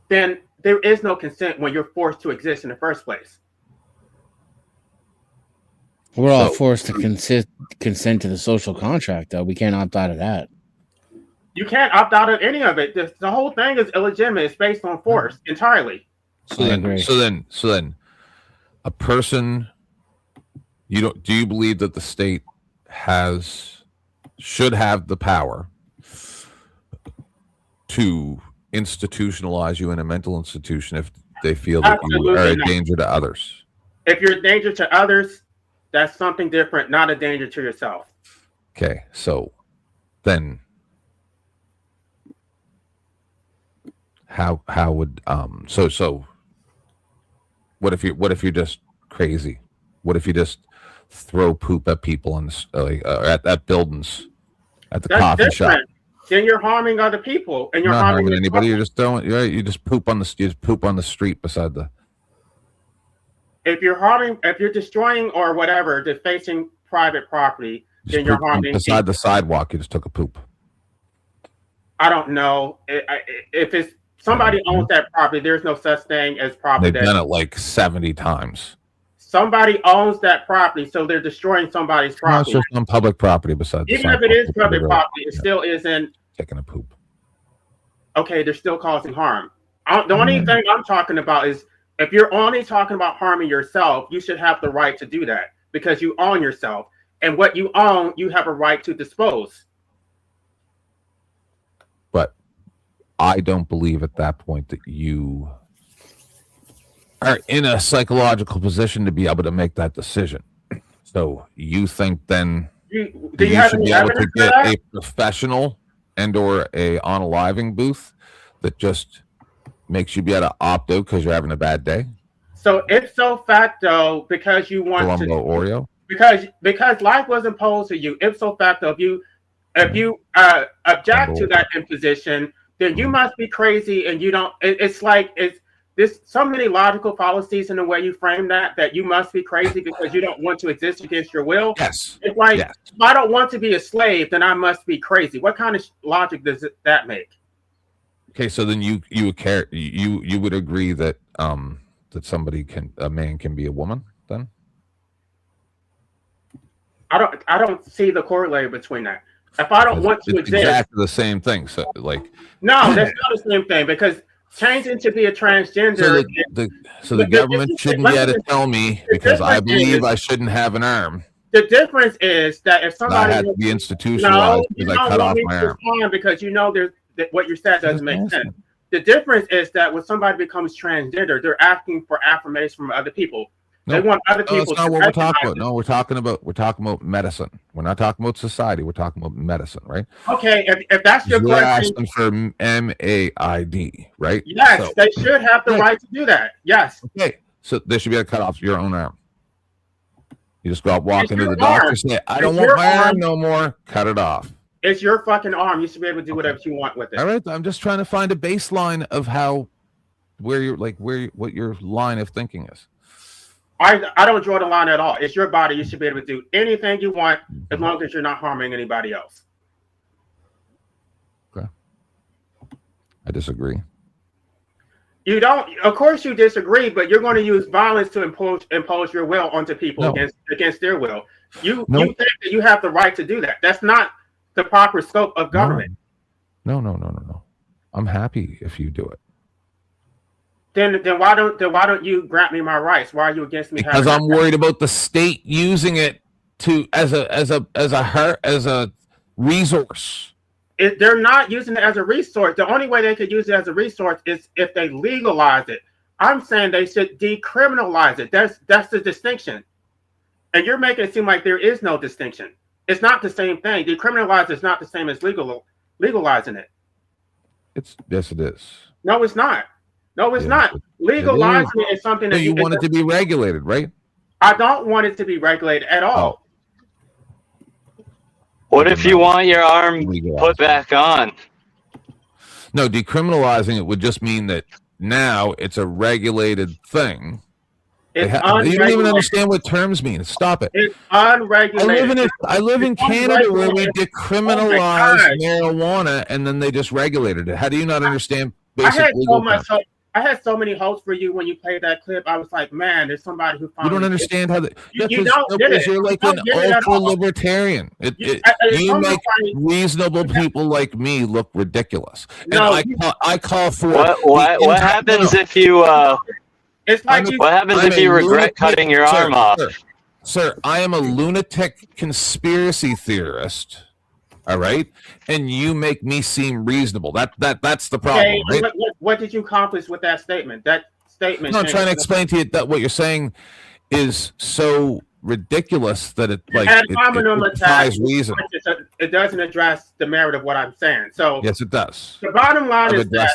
then there is no consent when you're forced to exist in the first place. We're all forced to consent to the social contract, though. We can't opt out of that. You can't opt out of any of it. The whole thing is illegitimate. It's based on force entirely. So then, a person. Do you believe that the state should have the power to institutionalize you in a mental institution if they feel that you are a danger to others? If you're a danger to others, that's something different, not a danger to yourself. Okay, so then how would so what if you're just crazy? What if you just throw poop at people at buildings, at the coffee shop? Then you're harming other people, and you're not harming anybody. You're just throwing. You just poop on the street beside the. If you're destroying or whatever, defacing private property, then you're harming beside the sidewalk. You just took a poop. I don't know if it's somebody owns that property. There's no such thing as property. They've done it like 70 times. Somebody owns that property, so they're destroying somebody's property. No, it's just on public property beside the Even if it is public property, it still isn't taking a poop. Okay, they're still causing harm. The only thing I'm talking about is if you're only talking about harming yourself, you should have the right to do that because you own yourself. And what you own, you have a right to dispose. But I don't believe at that point that you are in a psychological position to be able to make that decision. So you think then you should be able to get a professional and or a unaliving booth that just makes you be able to opt out because you're having a bad day? So ipso facto, because you want Columbo Oreo? Because life was imposed to you, ipso facto, if you object to that imposition, then you must be crazy, and you don't. There's so many logical fallacies in the way you frame that you must be crazy because you don't want to exist against your will. Yes. It's like, if I don't want to be a slave, then I must be crazy. What kind of logic does that make? Okay, so then you would agree that that a man can be a woman then? I don't see the corollary between that. If I don't want to exist, exactly the same thing. So no, that's not the same thing because changing to be a transgender. So the government shouldn't be able to tell me because I believe I shouldn't have an arm. The difference is that if somebody had to be institutionalized because I cut off my arm. Because you know what you said doesn't make sense. The difference is that when somebody becomes transgender, they're asking for affirmation from other people. No, they want other people that's not to what we're talking recognize about. No, we're talking about medicine. We're not talking about society. We're talking about medicine, right? Okay, if that's your You're question, asking for MAID, right? yes, So, they should have the right to do that. Yes. Okay, so there should be a cutoff your own arm. You just go out, walk into the your doctor, arm. say, "I It's don't want your my arm arm. no more." Cut it off. It's your fucking arm. You should be able to do whatever you want with it. All right, I'm just trying to find a baseline of what your line of thinking is. I don't draw the line at all. It's your body. You should be able to do anything you want as long as you're not harming anybody else. Okay. I disagree. You don't. Of course, you disagree, but you're going to use violence to impose your will onto people against their will. You think that you have the right to do that. That's not the proper scope of government. No. I'm happy if you do it. Then why don't you grant me my rights? Why are you against me? Because I'm worried about the state using it as a resource. They're not using it as a resource. The only way they could use it as a resource is if they legalize it. I'm saying they should decriminalize it. That's the distinction. And you're making it seem like there is no distinction. It's not the same thing. Decriminalize is not the same as legalizing it. Yes, it is. No, it's not. No, it's not. Legalizing it is something that you want it to be regulated, right? I don't want it to be regulated at all. What if you want your arm put back on? No, decriminalizing it would just mean that now it's a regulated thing. You don't even understand what terms mean. Stop it. It's unregulated. I live in Canada where we decriminalize marijuana and then they just regulated it. How do you not understand basic legal terms? I had so many hopes for you when you played that clip. I was like, man, there's somebody who finally... You don't understand how... You don't get it. You're like an ultra-libertarian. You make reasonable people like me look ridiculous. And I call for... What happens if you... It's like what happens if you regret cutting your arm off? Sir, I am a lunatic conspiracy theorist. All right, and you make me seem reasonable. That's the problem. Okay, right? What did you accomplish with that statement? That statement. No, I'm trying to explain to you that what you're saying is so ridiculous that it defies reason. It doesn't address the merit of what I'm saying. So yes, it does. The bottom line is that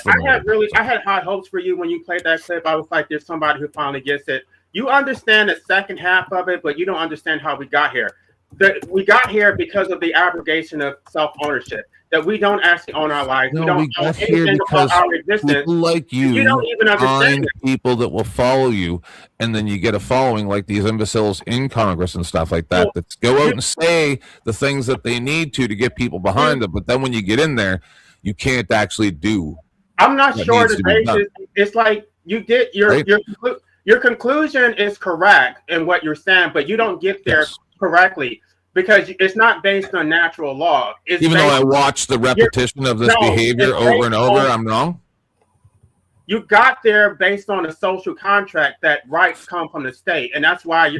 I had high hopes for you when you played that clip. I was like, there's somebody who finally gets it. You understand the second half of it, but you don't understand how we got here. We got here because of the abrogation of self-ownership. That we don't actually own our lives. No, we don't got know here anything because about our existence. people like you don't even understand find it. people that will follow you, and then you get a following like these imbeciles in Congress and stuff like that that go out and say the things that they need to get people behind them. But then when you get in there, you can't actually do. I'm not sure the basis. It's like you did your conclusion is correct in what you're saying, but you don't get there correctly. Because it's not based on natural law. Even though I watch the repetition of this behavior over and over, I'm wrong? You got there based on a social contract that rights come from the state. And that's why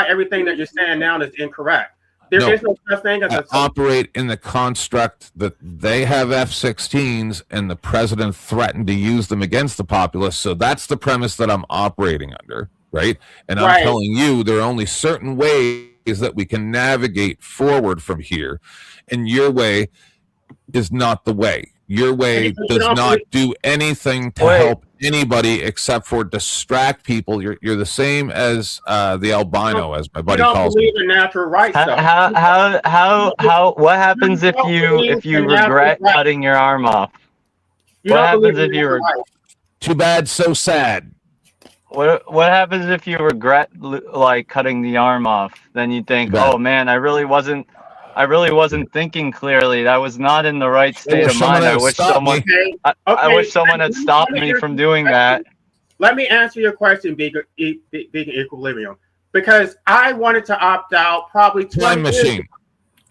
everything that you're saying now is incorrect. There is no such thing as I operate in the construct that they have F-16s and the president threatened to use them against the populace. So that's the premise that I'm operating under, right? And I'm telling you there are only certain ways that we can navigate forward from here, and your way is not the way. Your way does not do anything to help anybody except for distract people. You're the same as the albino, as my buddy calls me. You don't believe in natural rights. What happens if you regret cutting your arm off? What happens if you regret? Too bad, so sad. What happens if you regret like cutting the arm off? Then you think, oh man, I really wasn't thinking clearly. That was not in the right state of mind. I wish someone had stopped me from doing that. Let me answer your question, Big Equilibrium, because I wanted to opt out probably 20 years ago.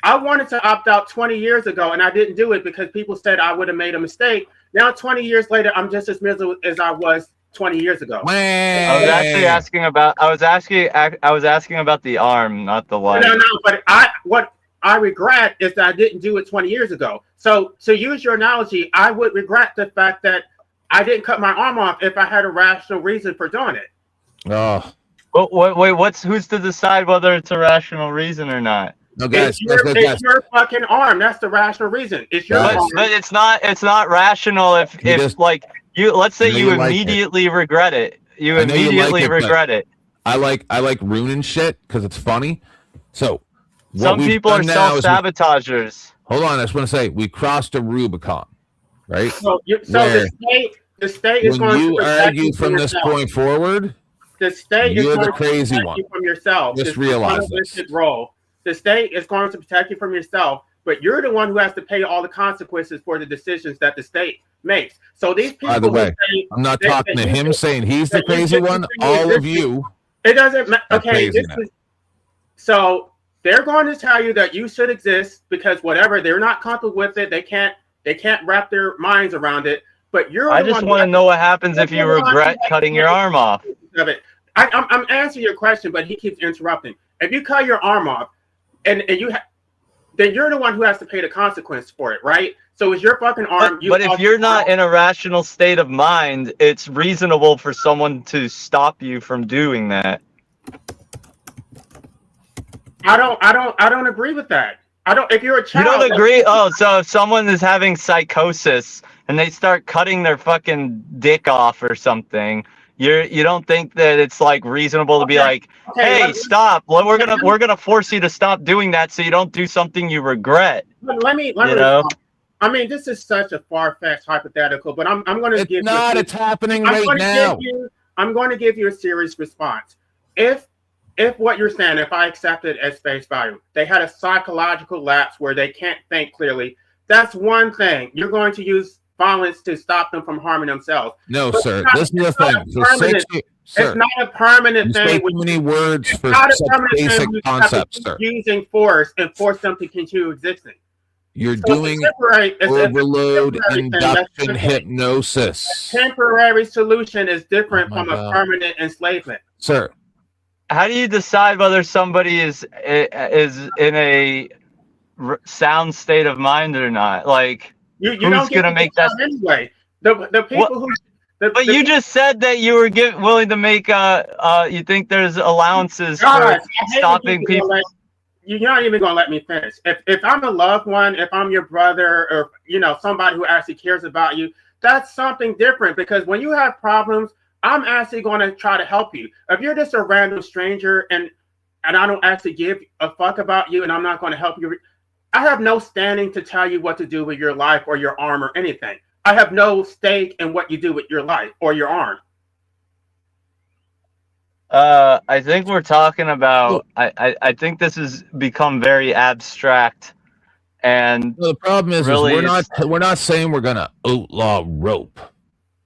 I wanted to opt out 20 years ago, and I didn't do it because people said I would have made a mistake. Now, 20 years later, I'm just as miserable as I was 20 years ago. I was actually asking about. I was asking about the arm, not the leg. No. But what I regret is that I didn't do it 20 years ago. So to use your analogy, I would regret the fact that I didn't cut my arm off if I had a rational reason for doing it. Oh. Wait, who's to decide whether it's a rational reason or not? No, guys, it's your fucking arm. That's the rational reason. It's your arm. But it's not rational if like you, let's say you immediately regret it. You immediately regret it. I like ruining shit because it's funny. So some people are self-sabotagers. Hold on, I just want to say we crossed a Rubicon, right? So the state is going to protect you from this point forward. The state is You're going the crazy to protect one. you from yourself. Just realize this. Role. The state is going to protect you from yourself, but you're the one who has to pay all the consequences for the decisions that the state makes. So these people. By the way, I'm not talking to him saying he's the crazy one. All of you. It doesn't matter. Okay, now. So they're going to tell you that you should exist because whatever they're not comfortable with it, they can't wrap their minds around it. But you're. I just want to know what happens if you regret cutting your arm off. I'm answering your question, but he keeps interrupting. If you cut your arm off, and then you're the one who has to pay the consequence for it, right? So it's your fucking arm. But if you're not in a rational state of mind, it's reasonable for someone to stop you from doing that. I don't agree with that. I don't. If you're a child, you don't agree. Oh, so if someone is having psychosis and they start cutting their fucking dick off or something, you don't think that it's like reasonable to be like, hey, stop. Well, we're gonna force you to stop doing that so you don't do something you regret. Let me. I mean, this is such a far-fetched hypothetical, but I'm going to give. It's happening right now. I'm going to give you a serious response. If what you're saying, if I accept it as face value, they had a psychological lapse where they can't think clearly. That's one thing. You're going to use violence to stop them from harming themselves. No, sir. Listen to the thing. It's not a permanent thing. Too many words for such basic concepts, sir. Using force and force them to continue existing. You're doing overload induction hypnosis. A temporary solution is different from a permanent enslavement. Sir. How do you decide whether somebody is in a sound state of mind or not? Like, you who's don't going to make that anyway? The people who. But you just said that you were willing to make. You think there's allowances for stopping people. You're not even going to let me finish. If I'm a loved one, if I'm your brother, or somebody who actually cares about you, that's something different. Because when you have problems, I'm actually going to try to help you. If you're just a random stranger and I don't actually give a fuck about you and I'm not going to help you, I have no standing to tell you what to do with your life or your arm or anything. I have no stake in what you do with your life or your arm. I think we're talking about. I think this has become very abstract, and the problem is really we're not saying we're gonna outlaw rope.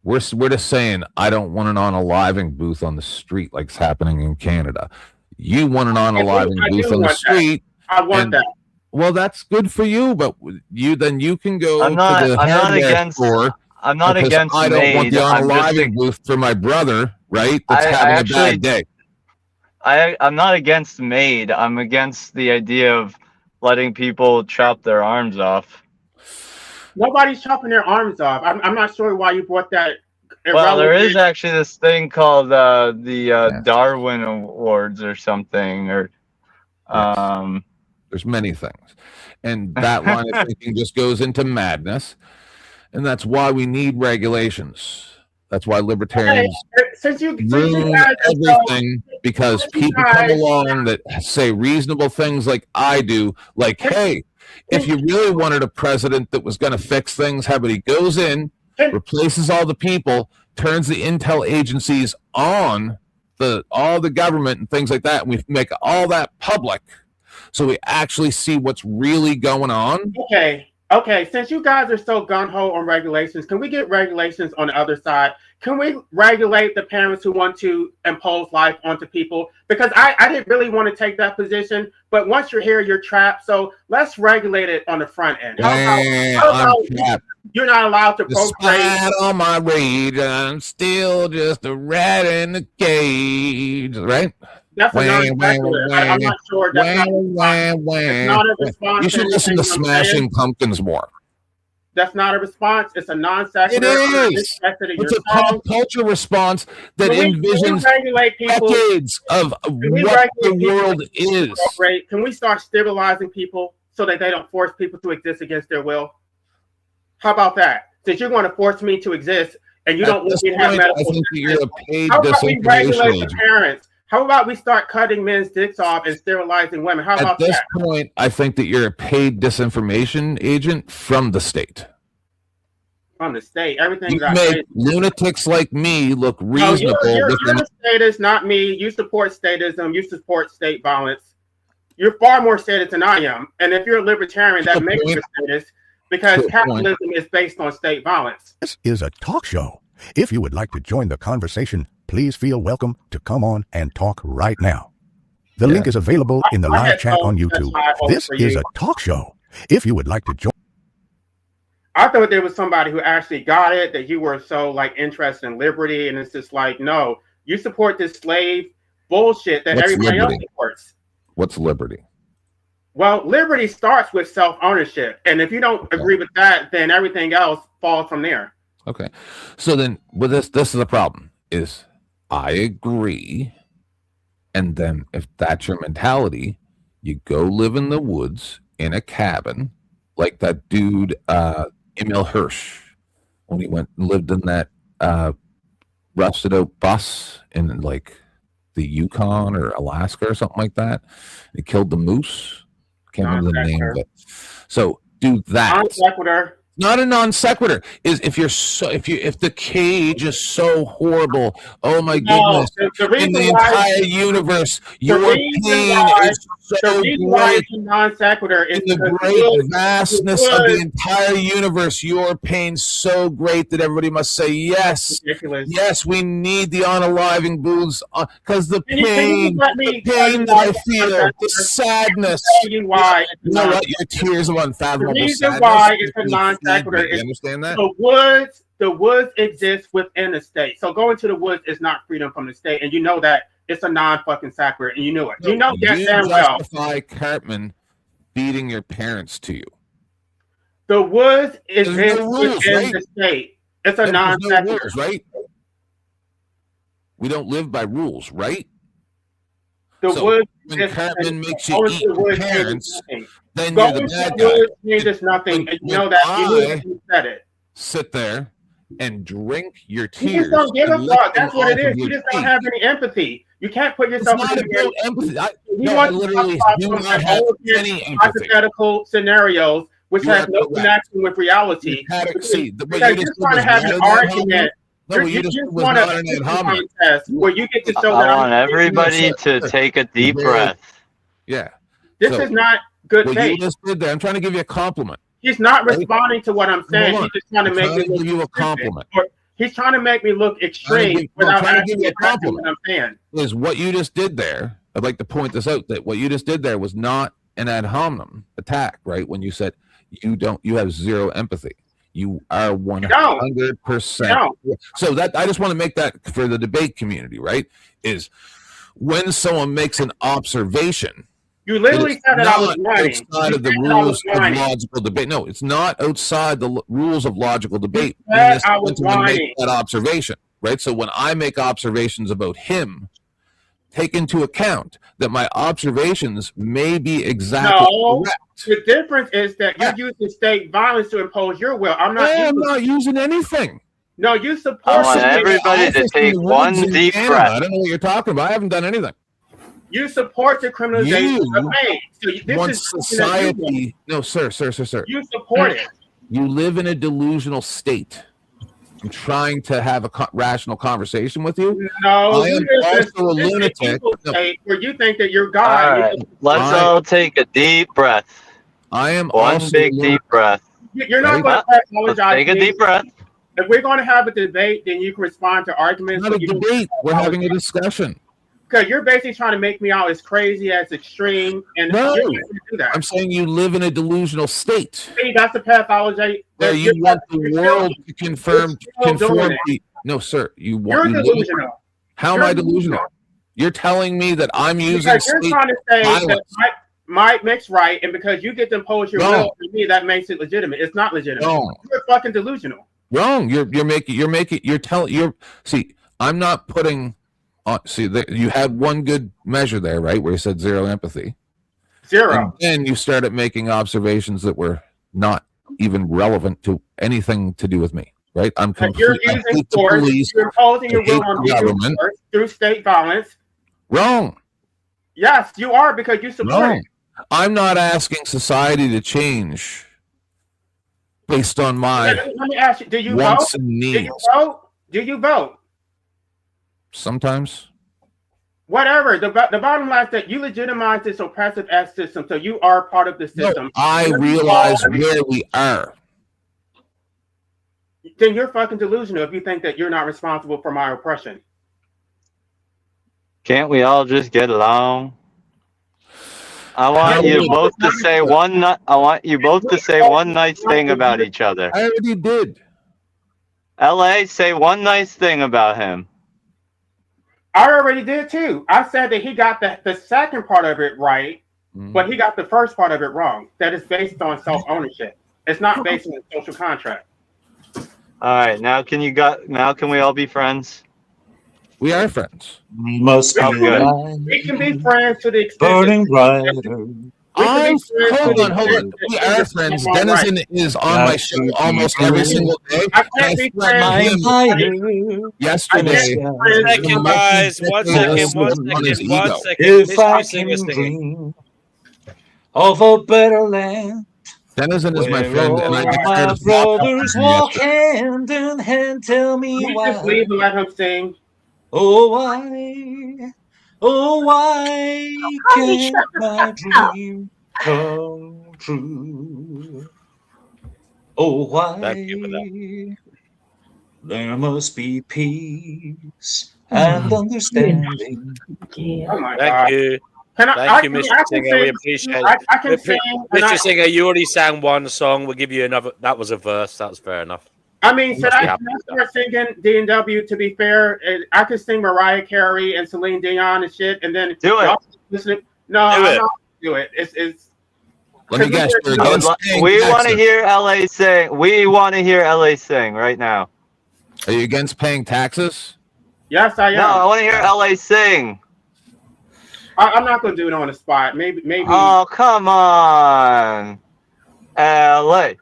We're just saying I don't want an unaliving booth on the street like it's happening in Canada. You want an unaliving booth on the street. I want that. Well, that's good for you, but you can go I'm not against store. I'm not against. I don't want the unaliving booth for my brother, right? That's having a bad day. I'm not against MAID. I'm against the idea of letting people chop their arms off. Nobody's chopping their arms off. I'm not sure why you brought that. Well, there is actually this thing called the Darwin Awards or something, or there's many things, and that line of thinking just goes into madness, and that's why we need regulations. That's why libertarians ruin everything, because people come along that say reasonable things like I do, like, hey, if you really wanted a president that was going to fix things, how about he goes in, replaces all the people, turns the intel agencies on all the government and things like that, and we make all that public so we actually see what's really going on. Okay, since you guys are so gung-ho on regulations, can we get regulations on the other side? Can we regulate the parents who want to impose life onto people? Because I didn't really want to take that position, but once you're here, you're trapped. So let's regulate it on the front end. How about you're not allowed to procreate? Despite all my rage, I'm still just a rat in the cage, right? That's I'm not sure. That's not a response. You should listen to Smashing Pumpkins more. That's not a response. It's a non-sequitur. It is. It's a pop culture response that envisions decades of what the world is. Can we start sterilizing people so that they don't force people to exist against their will? How about that? Since you're going to force me to exist and you don't want me to have medical assistance, how about we regulate the parents? How about we start cutting men's dicks off and sterilizing women? How about that? At this point, I think that you're a paid disinformation agent from the state. From the state, everything. You make lunatics like me look reasonable. No, you're the statist, not me. You support statism. You support state violence. You're far more statist than I am. And if you're a libertarian, that makes you a statist because capitalism is based on state violence. This is a talk show. If you would like to join the conversation, please feel welcome to come on and talk right now. The link is available in the live chat on YouTube. This is a talk show. If you would like to join. I thought there was somebody who actually got it, that you were so like interested in liberty, and it's just like, no, you support this slave bullshit that everybody else supports. What's liberty? Well, liberty starts with self-ownership, and if you don't agree with that, then everything else falls from there. Okay, so then with this is the problem: is I agree, and then if that's your mentality, you go live in the woods in a cabin, like that dude. Emil Hirsch, when he went and lived in that rusted out bus in like the Yukon or Alaska or something like that. He killed the moose. Can't remember the name of it. So do that. Non-sequitur. Not a non sequitur. Is if the cage is so horrible. Oh my goodness! In the entire universe, your pain is so great. Non sequitur is in the great vastness of the entire universe. Your pain so great that everybody must say yes. Yes, we need the unaliving booths because the pain that I feel, the sadness. You know what? Your tears of unfathomable sadness. The reason why it's a non sequitur. You understand that? The woods exist within the state. So going to the woods is not freedom from the state, and you know that it's a non-fucking sequitur, and you knew it. You know that damn well. Justify Cartman beating your parents to you. The woods is within the state. It's a non-sequitur, right? We don't live by rules, right? The woods. When Cartman makes you eat your parents, then you're the bad guy. Means nothing, and you know that. You said it. Sit there and drink your tears. You just don't give a fuck. That's what it is. You just don't have any empathy. You can't put yourself in empathy. I literally do not have any empathy. Hypothetical scenarios which have no connection with reality. Because you're trying to have an argument. No, you just want to contest where you get to show that I want everybody to take a deep breath. Yeah. This is not good faith. You just did there. I'm trying to give you a compliment. He's not responding to what I'm saying. He's just trying to make me give you a compliment. He's trying to make me look extreme without give you a compliment. What I'm saying is what you just did there. I'd like to point this out, that what you just did there was not an ad hominem attack, right? When you said you have zero empathy. You are 100%. So that I just want to make that for the debate community, right? Is when someone makes an observation. You literally said that I was lying. Outside of the rules of logical debate. No, it's not outside the rules of logical debate. I was lying. Make that observation, right? So when I make observations about him, take into account that my observations may be exactly correct. The difference is that you're using state violence to impose your will. I'm not using anything. No, you support. I want everybody to take one deep breath. I don't know what you're talking about. I haven't done anything. You support the criminalization of pain. So this want is society. No, sir. You support it. You live in a delusional state. I'm trying to have a rational conversation with you. No, I am also a lunatic. Where you think that you're God. All right. Let's all take a deep breath. I am one big deep breath. You're not going to apologize. Take a deep breath. If we're going to have a debate, then you can respond to arguments. Not a debate. We're having a discussion. Because you're basically trying to make me out as crazy, as extreme, and no, you're not going to do that. I'm saying you live in a delusional state. See, that's the pathology. Where you want the world to conform. No, sir. You're delusional. How am I delusional? You're telling me that I'm using state violence. might mix right, and because you get to impose your will on me, that makes it legitimate. It's not legitimate. You're fucking delusional. Wrong. See, I'm not putting on. See, you had one good measure there, right, where you said zero empathy. Zero. And then you started making observations that were not even relevant to anything to do with me, right? I'm You're using force. You're imposing your will on me through state violence. Wrong. Yes, you are, because you support it. I'm not asking society to change based on my Let me ask you, do you wants vote? and needs. Do you vote? Do you vote? Sometimes. Whatever. The bottom line is that you legitimize this oppressive ass system, so you are part of the system. No, I realize where we are. Then you're fucking delusional if you think that you're not responsible for my oppression. Can't we all just get along? I want you both to say one. I want you both to say one nice thing about each other. I already did. LA, say one nice thing about him. I already did too. I said that he got the second part of it right, but he got the first part of it wrong. That is based on self-ownership. It's not based on a social contract. All right, now can we all be friends? We are friends. We can be friends to the extent burning brighter. Hold on. We are friends. Denizen is on my show almost every single day. I can't be friends yesterday. One second, guys. One second. If I can dream of a better land. Denizen is my friend, and I my brothers walk hand in hand. Tell me Can we why. just leave and let him sing? Oh, why can't my dream come true? Oh, why there must be peace and understanding. Oh my Thank God. you. Thank you, Mr. Singer. We appreciate it. I can sing. Mr. Singer, you already sang one song. We'll give you another. That was a verse. That was fair enough. I mean, should I start singing D&W? To be fair, I could sing Mariah Carey and Celine Dion and shit, and then do it. Listen, no, I'm not gonna do it. It's. Let me guess. We want to hear LA sing. We want to hear LA sing right now. Are you against paying taxes? Yes, I am. No, I want to hear LA sing. I'm not gonna do it on the spot. Maybe. Oh, come on, LA.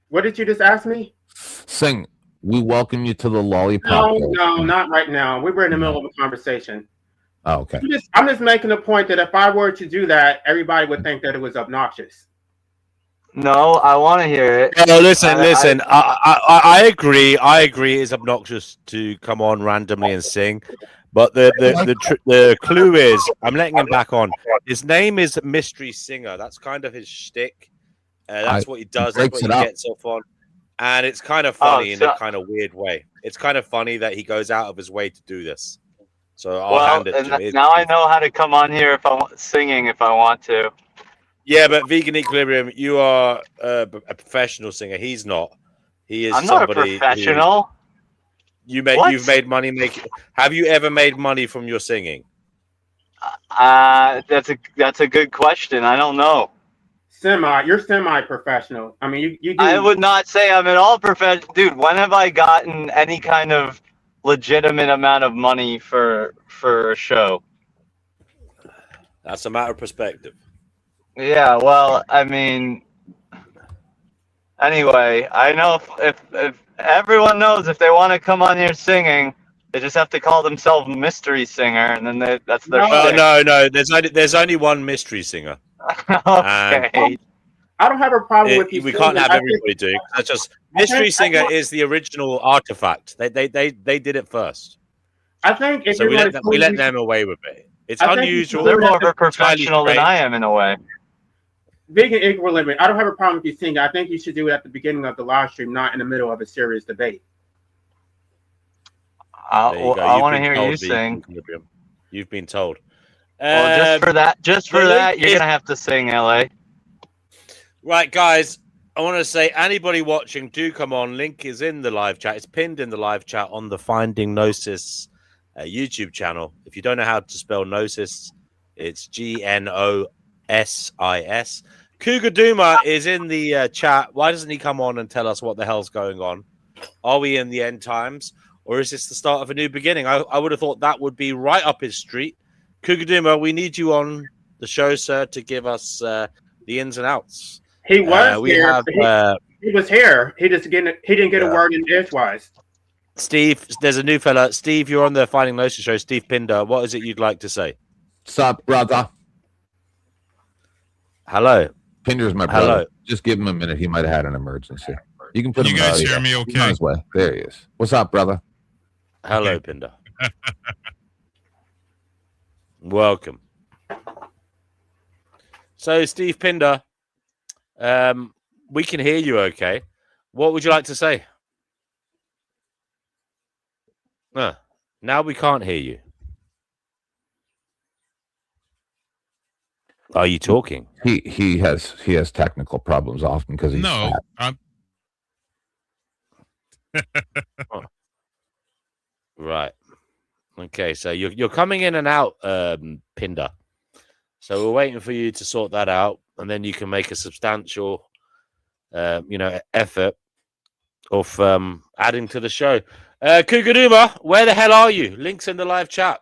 What did you just ask me? Sing. We welcome you to the lollipop. No, not right now. We were in the middle of a conversation. Oh, okay. I'm just making a point that if I were to do that, everybody would think that it was obnoxious. No, I want to hear it. No, listen. I agree. I agree. It's obnoxious to come on randomly and sing, but the clue is I'm letting him back on. His name is Mystery Singer. That's kind of his shtick. That's what he does. That's what he gets off on, and it's kind of funny in a kind of weird way. It's kind of funny that he goes out of his way to do this. So I'll hand it to him. Now I know how to come on here if I want singing if I want to. Yeah, but Vegan Equilibrium, you are a professional singer. He's not. He is. I'm not a professional. You've made money making. Have you ever made money from your singing? That's a good question. I don't know. You're semi-professional. I mean, you do. I would not say I'm at all professional, dude. When have I gotten any kind of legitimate amount of money for a show? That's a matter of perspective. Yeah, well, I mean, anyway, I know if everyone knows if they want to come on here singing, they just have to call themselves Mystery Singer, and then that's their. No. There's only one Mystery Singer. Okay. I don't have a problem with you. We can't have everybody doing. That's just Mystery Singer is the original artifact. They did it first. I think if so we let them away with it. It's unusual. They're more of a professional than I am in a way. Vegan Equilibrium, I don't have a problem with you singing. I think you should do it at the beginning of the live stream, not in the middle of a serious debate. I want to hear you sing. You've been told. Well, just for that, you're gonna have to sing, LA. Right, guys. I want to say, anybody watching, do come on. Link is in the live chat. It's pinned in the live chat on the Finding Gnosis YouTube channel. If you don't know how to spell Gnosis, it's Gnosis. Cougar Duma is in the chat. Why doesn't he come on and tell us what the hell's going on? Are we in the end times, or is this the start of a new beginning? I would have thought that would be right up his street. Cougar Duma, we need you on the show, sir, to give us the ins and outs. He was here. Have, he was here. He didn't get a word in edgewise. Steve, there's a new fella. Steve, you're on the Finding Gnosis show. Steve Pinder, what is it you'd like to say? What's up, brother? Hello. Pinder's my brother. Hello. Just give him a minute. He might have had an emergency. You can put him. You guys hear me okay? He's on his way. There he is. What's up, brother? Hello, Pinder. Welcome. So, Steve Pinder, we can hear you okay. What would you like to say? Now we can't hear you. Are you talking? He has technical problems often because he's fat. Right. Okay, so you're coming in and out, Pinder. So we're waiting for you to sort that out, and then you can make a substantial, effort of adding to the show. Kugaduma, where the hell are you? Links in the live chat.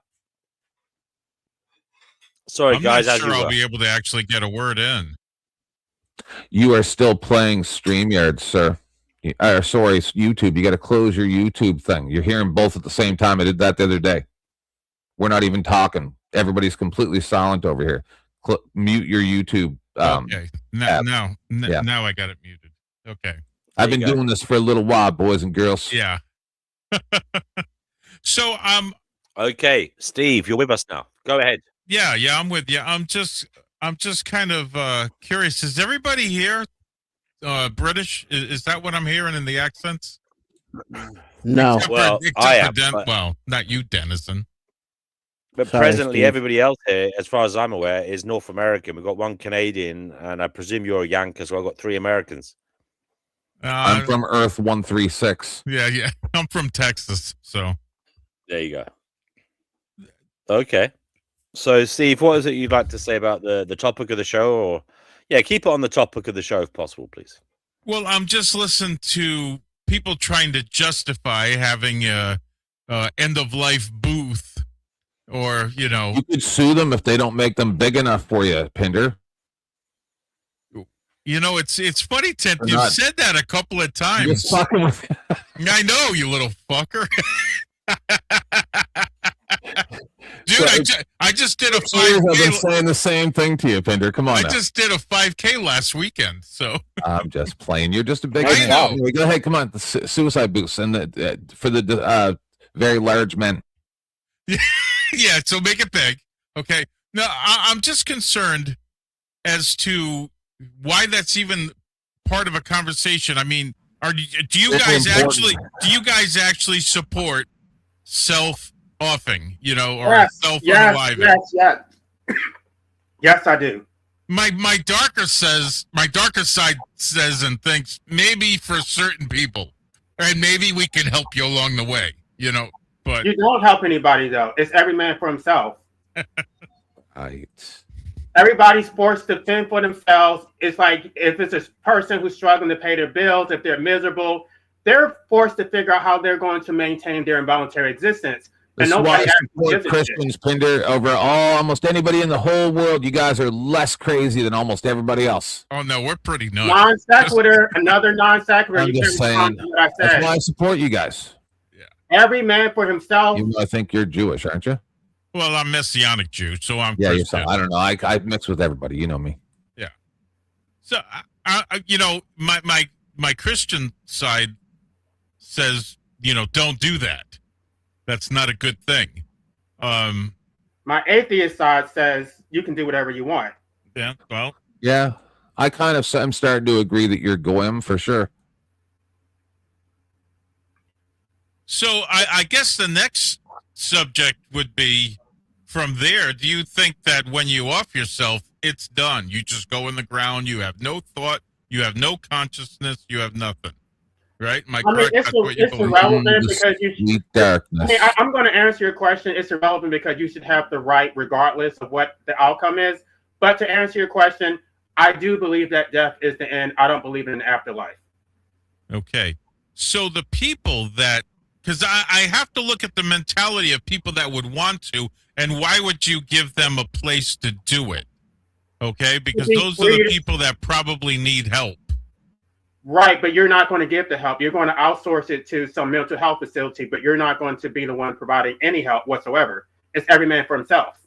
Sorry, guys. I'm not sure I'll be able to actually get a word in. You are still playing StreamYard, sir. Sorry, it's YouTube. You got to close your YouTube thing. You're hearing both at the same time. I did that the other day. We're not even talking. Everybody's completely silent over here. Mute your YouTube. Okay. Now I got it muted. Okay. I've been doing this for a little while, boys and girls. Yeah. So okay, Steve, you're with us now. Go ahead. Yeah, I'm with you. I'm just kind of curious. Is everybody here British? Is that what I'm hearing in the accents? No. Well, not you, Dennison. But Sorry, presently, Steve. everybody else here, as far as I'm aware, is North American. We've got one Canadian, and I presume you're a Yank as well. I've got 3 Americans. I'm from Earth 136. Yeah. I'm from Texas, so. There you go. Okay. So, Steve, what is it you'd like to say about the topic of the show? Or, yeah, keep it on the topic of the show if possible, please. Well, I'm just listening to people trying to justify having a end-of-life booth. Or, you could sue them if they don't make them big enough for you, Pinder. It's funny, Ted. You've said that a couple of times. You're fucking with I know, you little fucker. Dude, so, I just did a 5K. I've been saying the same thing to you, Pinder. Come on. I just did a 5K last weekend, so. I'm just playing. You're just a big. I know. Anyway, go ahead. Come on. The suicide booths and for the very large men. Yeah, so make it big. Okay. No, I'm just concerned as to why that's even part of a conversation. I mean, do you guys actually support self-offing, or self-unaliving? Yes. Yes, I do. My darker side says and thinks maybe for certain people, and maybe we can help you along the way, but you don't help anybody though. It's every man for himself. Right. Everybody's forced to fend for themselves. It's like if it's a person who's struggling to pay their bills, if they're miserable, they're forced to figure out how they're going to maintain their involuntary existence. That's why I support Christians, Pinder, over almost anybody in the whole world. You guys are less crazy than almost everybody else. Oh no, we're pretty nuts. Non sequitur, another non sequitur. I'm just saying. That's why I support you guys. Every man for himself. I think you're Jewish, aren't you? Well, I'm Messianic Jew, so I'm Christian. I don't know. I mix with everybody. You know me. Yeah. So, my Christian side says, don't do that. That's not a good thing. My atheist side says you can do whatever you want. Yeah. Well. Yeah, I kind of am starting to agree that you're goyim for sure. So I guess the next subject would be from there. Do you think that when you off yourself, it's done? You just go in the ground. You have no thought You have no consciousness. You have nothing. Right? Am I I mean, correct? That's what you it's believe. irrelevant because you. Sweet darkness. I mean, I'm going to answer your question. It's irrelevant because you should have the right, regardless of what the outcome is. But to answer your question, I do believe that death is the end. I don't believe in the afterlife. Okay. So the people that, because I have to look at the mentality of people that would want to, and why would you give them a place to do it? Okay, because those are the people that probably need help. Right, but you're not going to give the help. You're going to outsource it to some mental health facility, but you're not going to be the one providing any help whatsoever. It's every man for himself.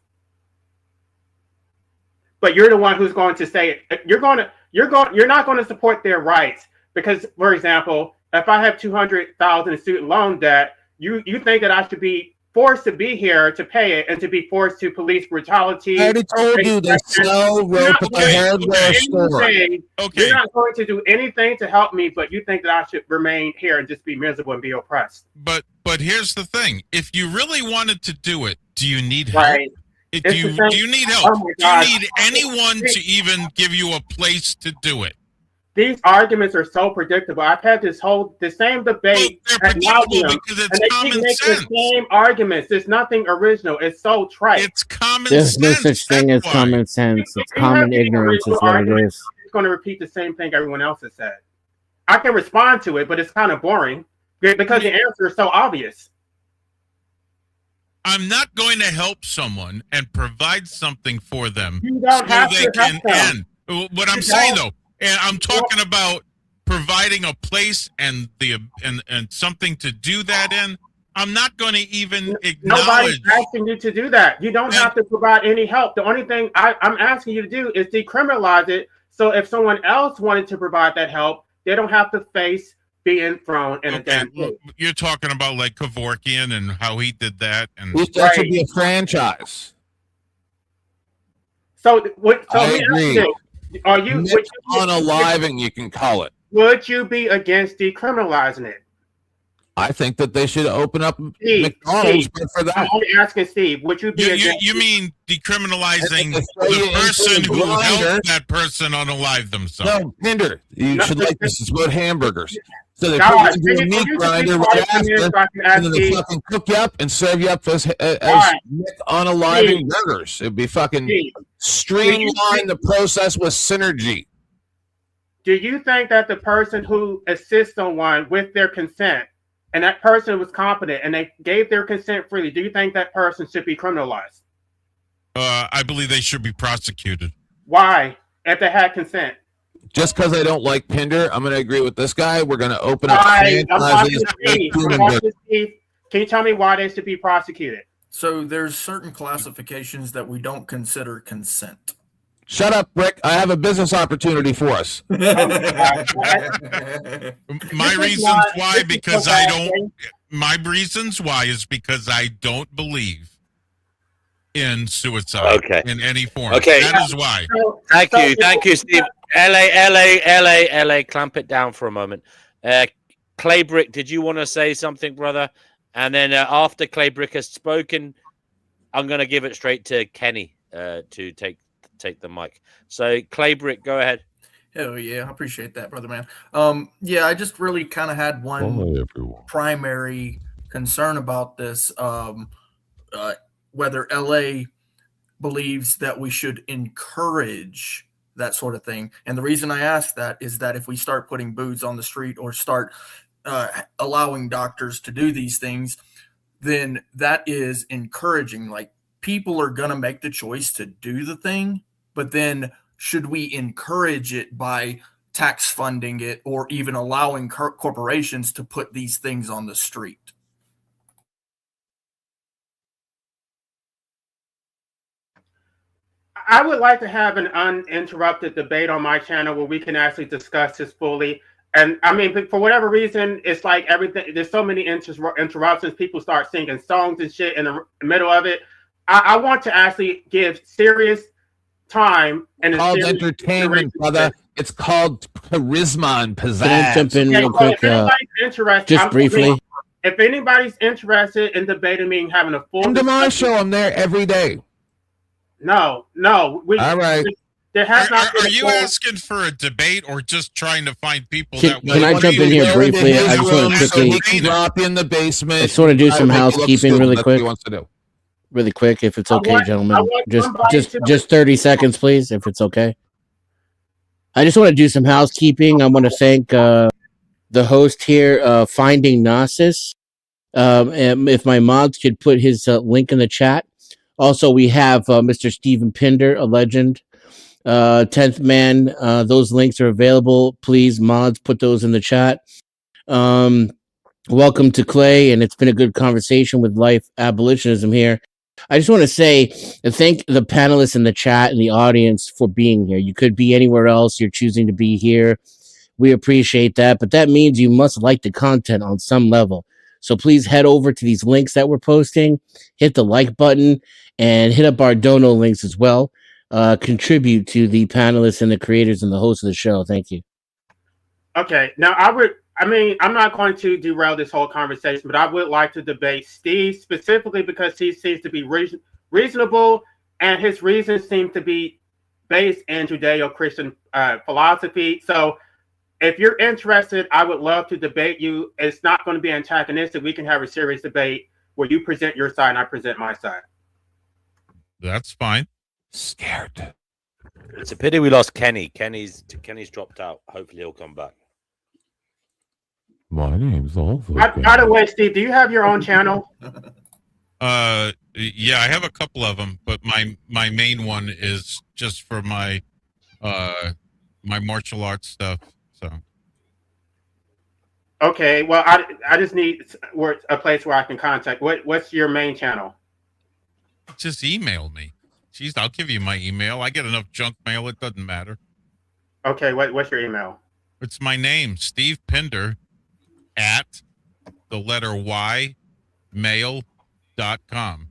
But you're the one who's going to say you're not going to support their rights because, for example, if I have $200,000 in student loan debt, you think that I should be forced to be here to pay it and to be forced to police brutality. I already told you they sell rope at the hardware store. Okay. You're not going to do anything to help me, but you think that I should remain here and just be miserable and be oppressed. But here's the thing: if you really wanted to do it, do you need help? Right. Do you need help? Do you need anyone to even give you a place to do it? These arguments are so predictable. I've had the same debate at nauseam, because it's and they common keep making sense. the same arguments. There's nothing original. It's so trite. It's common There's no sense. such thing as common sense. It's common ignorance is what it is. I'm going to repeat the same thing everyone else has said. I can respond to it, but it's kind of boring because the answer is so obvious. I'm not going to help someone and provide something for them You don't so have they to can help them. end. What I'm You saying don't. though, and I'm talking about providing a place and something to do that in. I'm not going to even acknowledge. Nobody's asking you to do that. You don't have to provide any help. The only thing I'm asking you to do is decriminalize it. So if someone else wanted to provide that help, they don't have to face being thrown in a damn pit. You're talking about like Kevorkian and how he did that, and That should be a franchise. So what? So I let me ask agree. you this. Are you unaliving? You can call it. Would you be against decriminalizing it? I think that they should open up Steve, McDonald's for that. I'm only asking Steve. Would you be against? you mean decriminalizing the person who helped that person unalive themselves? No, Pinder. You should like this. It's about hamburgers. So they God, put you into a meat grinder right after, and then they fucking cook you up and serve you up as unaliving burgers. It'd be fucking streamline the process with synergy. Do you think that the person who assists someone with their consent, and that person was competent and they gave their consent freely, do you think that person should be criminalized? I believe they should be prosecuted. Why? If they had consent. Just because I don't like Pinder, I'm going to agree with this guy. We're going to open up I'm talking franchises. to Steve. Can you tell me why they should be prosecuted? So there's certain classifications that we don't consider consent. Shut up, Rick. I have a business opportunity for us. My reasons why because I don't. My reasons why is because I don't believe in suicide in any form. Okay. That is why. Thank you, Steve. LA, clamp it down for a moment. Claybrick, did you want to say something, brother? And then after Claybrick has spoken, I'm going to give it straight to Kenny to take the mic. So Claybrick, go ahead. Hell yeah, I appreciate that, brother man. Yeah, I just really kind of had one primary concern about this. Whether LA believes that we should encourage that sort of thing. And the reason I ask that is that if we start putting booths on the street or start allowing doctors to do these things, then that is encouraging. Like, people are going to make the choice to do the thing, but then should we encourage it by tax funding it or even allowing corporations to put these things on the street? I would like to have an uninterrupted debate on my channel where we can actually discuss this fully. And I mean, for whatever reason, it's like everything, there's so many interruptions. People start singing songs and shit in the middle of it. I want to actually give serious time and called entertainment, brother. It's called charisma and pizzazz. Can I jump in real quick? Just briefly. If anybody's interested in debating me and having a full come to my show, I'm there every day. No. All right. There has not been Are a you poll. asking for a debate or just trying to find people Can I jump in here briefly? I just want to quickly. He can drop you in the basement. I just want to do some Make you look housekeeping stupid. really That's what quick. he wants to do. Really quick, if it's I okay, want gentlemen. somebody to- Just 30 seconds, please, if it's okay. I just want to do some housekeeping. I want to thank the host here, Finding Gnosis. And if my mods could put his link in the chat. Also, we have Mr. Stephen Pinder, a legend. 10th Man, those links are available. Please, mods, put those in the chat. Welcome to Clay, and it's been a good conversation with Life Abolitionism here. I just want to say thank the panelists in the chat and the audience for being here. You could be anywhere else. You're choosing to be here. We appreciate that, but that means you must like the content on some level. So please head over to these links that we're posting, hit the like button, and hit up our dono links as well. Contribute to the panelists and the creators and the hosts of the show. Thank you. Okay, now I'm not going to derail this whole conversation, but I would like to debate Steve specifically because he seems to be reasonable, and his reasons seem to be based in Judeo-Christian philosophy. So if you're interested, I would love to debate you. It's not going to be antagonistic. We can have a serious debate where you present your side and I present my side. That's fine. Scared. It's a pity we lost Kenny. Kenny's dropped out. Hopefully he'll come back. My name's also. By the way, Steve, do you have your own channel? Yeah, I have a couple of them, but my main one is just for my my martial arts stuff. So Okay, well, I just need a place where I can contact. What's your main channel? just email me. Jeez, I'll give you my email. I get enough junk mail; it doesn't matter. Okay, what's your email? It's my name, Steve Pinder, at the letter Y mail.com.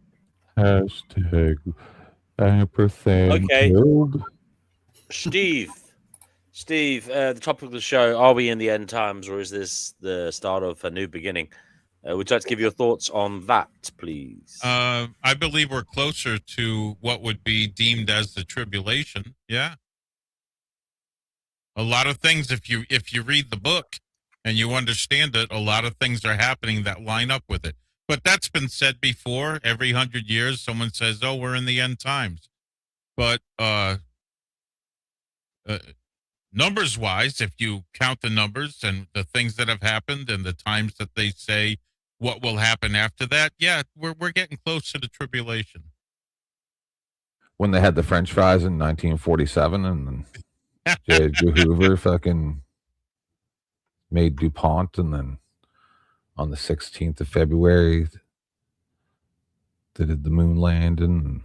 Hashtag ampersand. Okay. Killed. Steve, the topic of the show, are we in the end times or is this the start of a new beginning? Would you like to give your thoughts on that, please? I believe we're closer to what would be deemed as the tribulation. Yeah. A lot of things, if you read the book and you understand it, a lot of things are happening that line up with it. But that's been said before. Every 100 years, someone says, "Oh, we're in the end times." But numbers-wise, if you count the numbers and the things that have happened and the times that they say what will happen after that, yeah, we're getting close to the tribulation. When they had the French fries in 1947, and then J. Edgar Hoover fucking made DuPont, and then on the 16th of February, they did the moon landing, and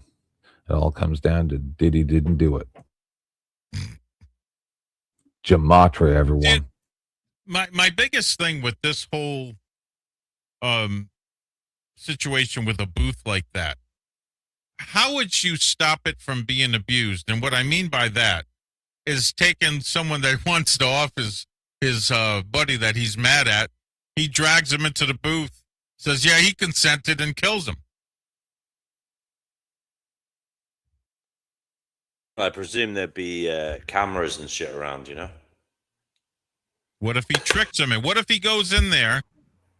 it all comes down to did he didn't do it. Gematria, everyone. My biggest thing with this whole situation with a booth like that, how would you stop it from being abused? And what I mean by that is taking someone that wants to off his buddy that he's mad at, he drags him into the booth, says, yeah, he consented, and kills him. I presume there'd be cameras and shit around, you know? What if he tricks him? And what if he goes in there,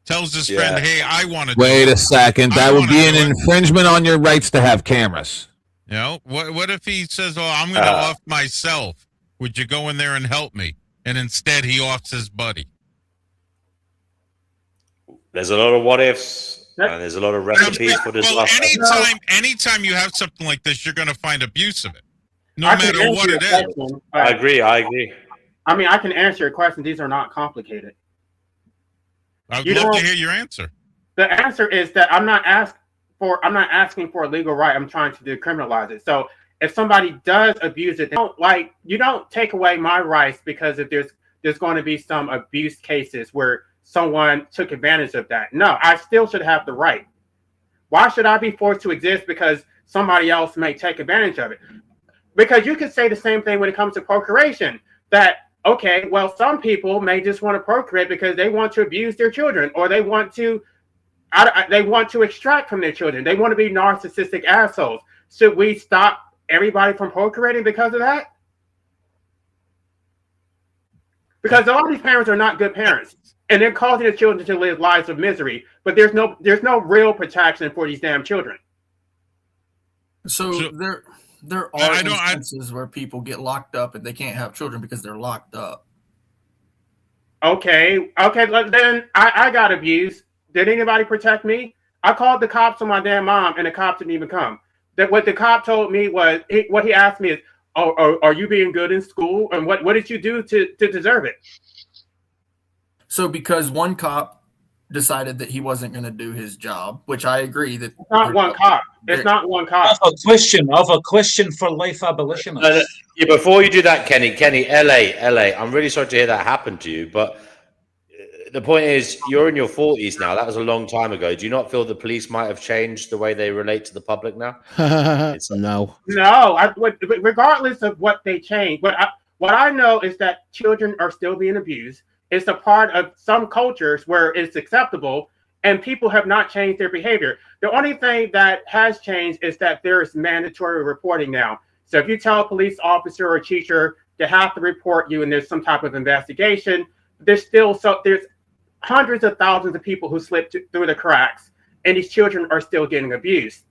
tells his friend, hey, I want to Wait a second. That would be an infringement on your rights to have cameras. You know, what if he says, oh, I'm going to off myself. Would you go in there and help me? And instead he offs his buddy. There's a lot of what ifs, and there's a lot of recipes for disaster. Anytime you have something like this, you're going to find abuse of it, no matter what it is. I agree. I mean, I can answer your question. These are not complicated. I'd love to hear your answer. The answer is that I'm not asking for a legal right. I'm trying to decriminalize it. So if somebody does abuse it, you don't take away my rights because if there's going to be some abuse cases where someone took advantage of that. No, I still should have the right. Why should I be forced to exist because somebody else may take advantage of it? Because you could say the same thing when it comes to procreation, that, okay, well, some people may just want to procreate because they want to abuse their children, or they want to extract from their children. They want to be narcissistic assholes. Should we stop everybody from procreating because of that? Because a lot of these parents are not good parents, and they're causing their children to live lives of misery. But there's no real protection for these damn children. So there are instances where people get locked up and they can't have children because they're locked up. Okay, then I got abused. Did anybody protect me? I called the cops on my damn mom, and the cops didn't even come. That what the cop told me was, what he asked me is, "Oh, are you being good in school? And what did you do to deserve it?" So because one cop decided that he wasn't going to do his job, which I agree that it's not one cop. It's not one cop. I have a question for life abolitionists. Yeah, before you do that, Kenny, LA, I'm really sorry to hear that happened to you, but the point is, you're in your 40s now. That was a long time ago. Do you not feel the police might have changed the way they relate to the public now? No. No, regardless of what they change, what I know is that children are still being abused. It's a part of some cultures where it's acceptable, and people have not changed their behavior. The only thing that has changed is that there's mandatory reporting now. So if you tell a police officer or a teacher they have to report you and there's some type of investigation, there's hundreds of thousands of people who slipped through the cracks, and these children are still getting abused.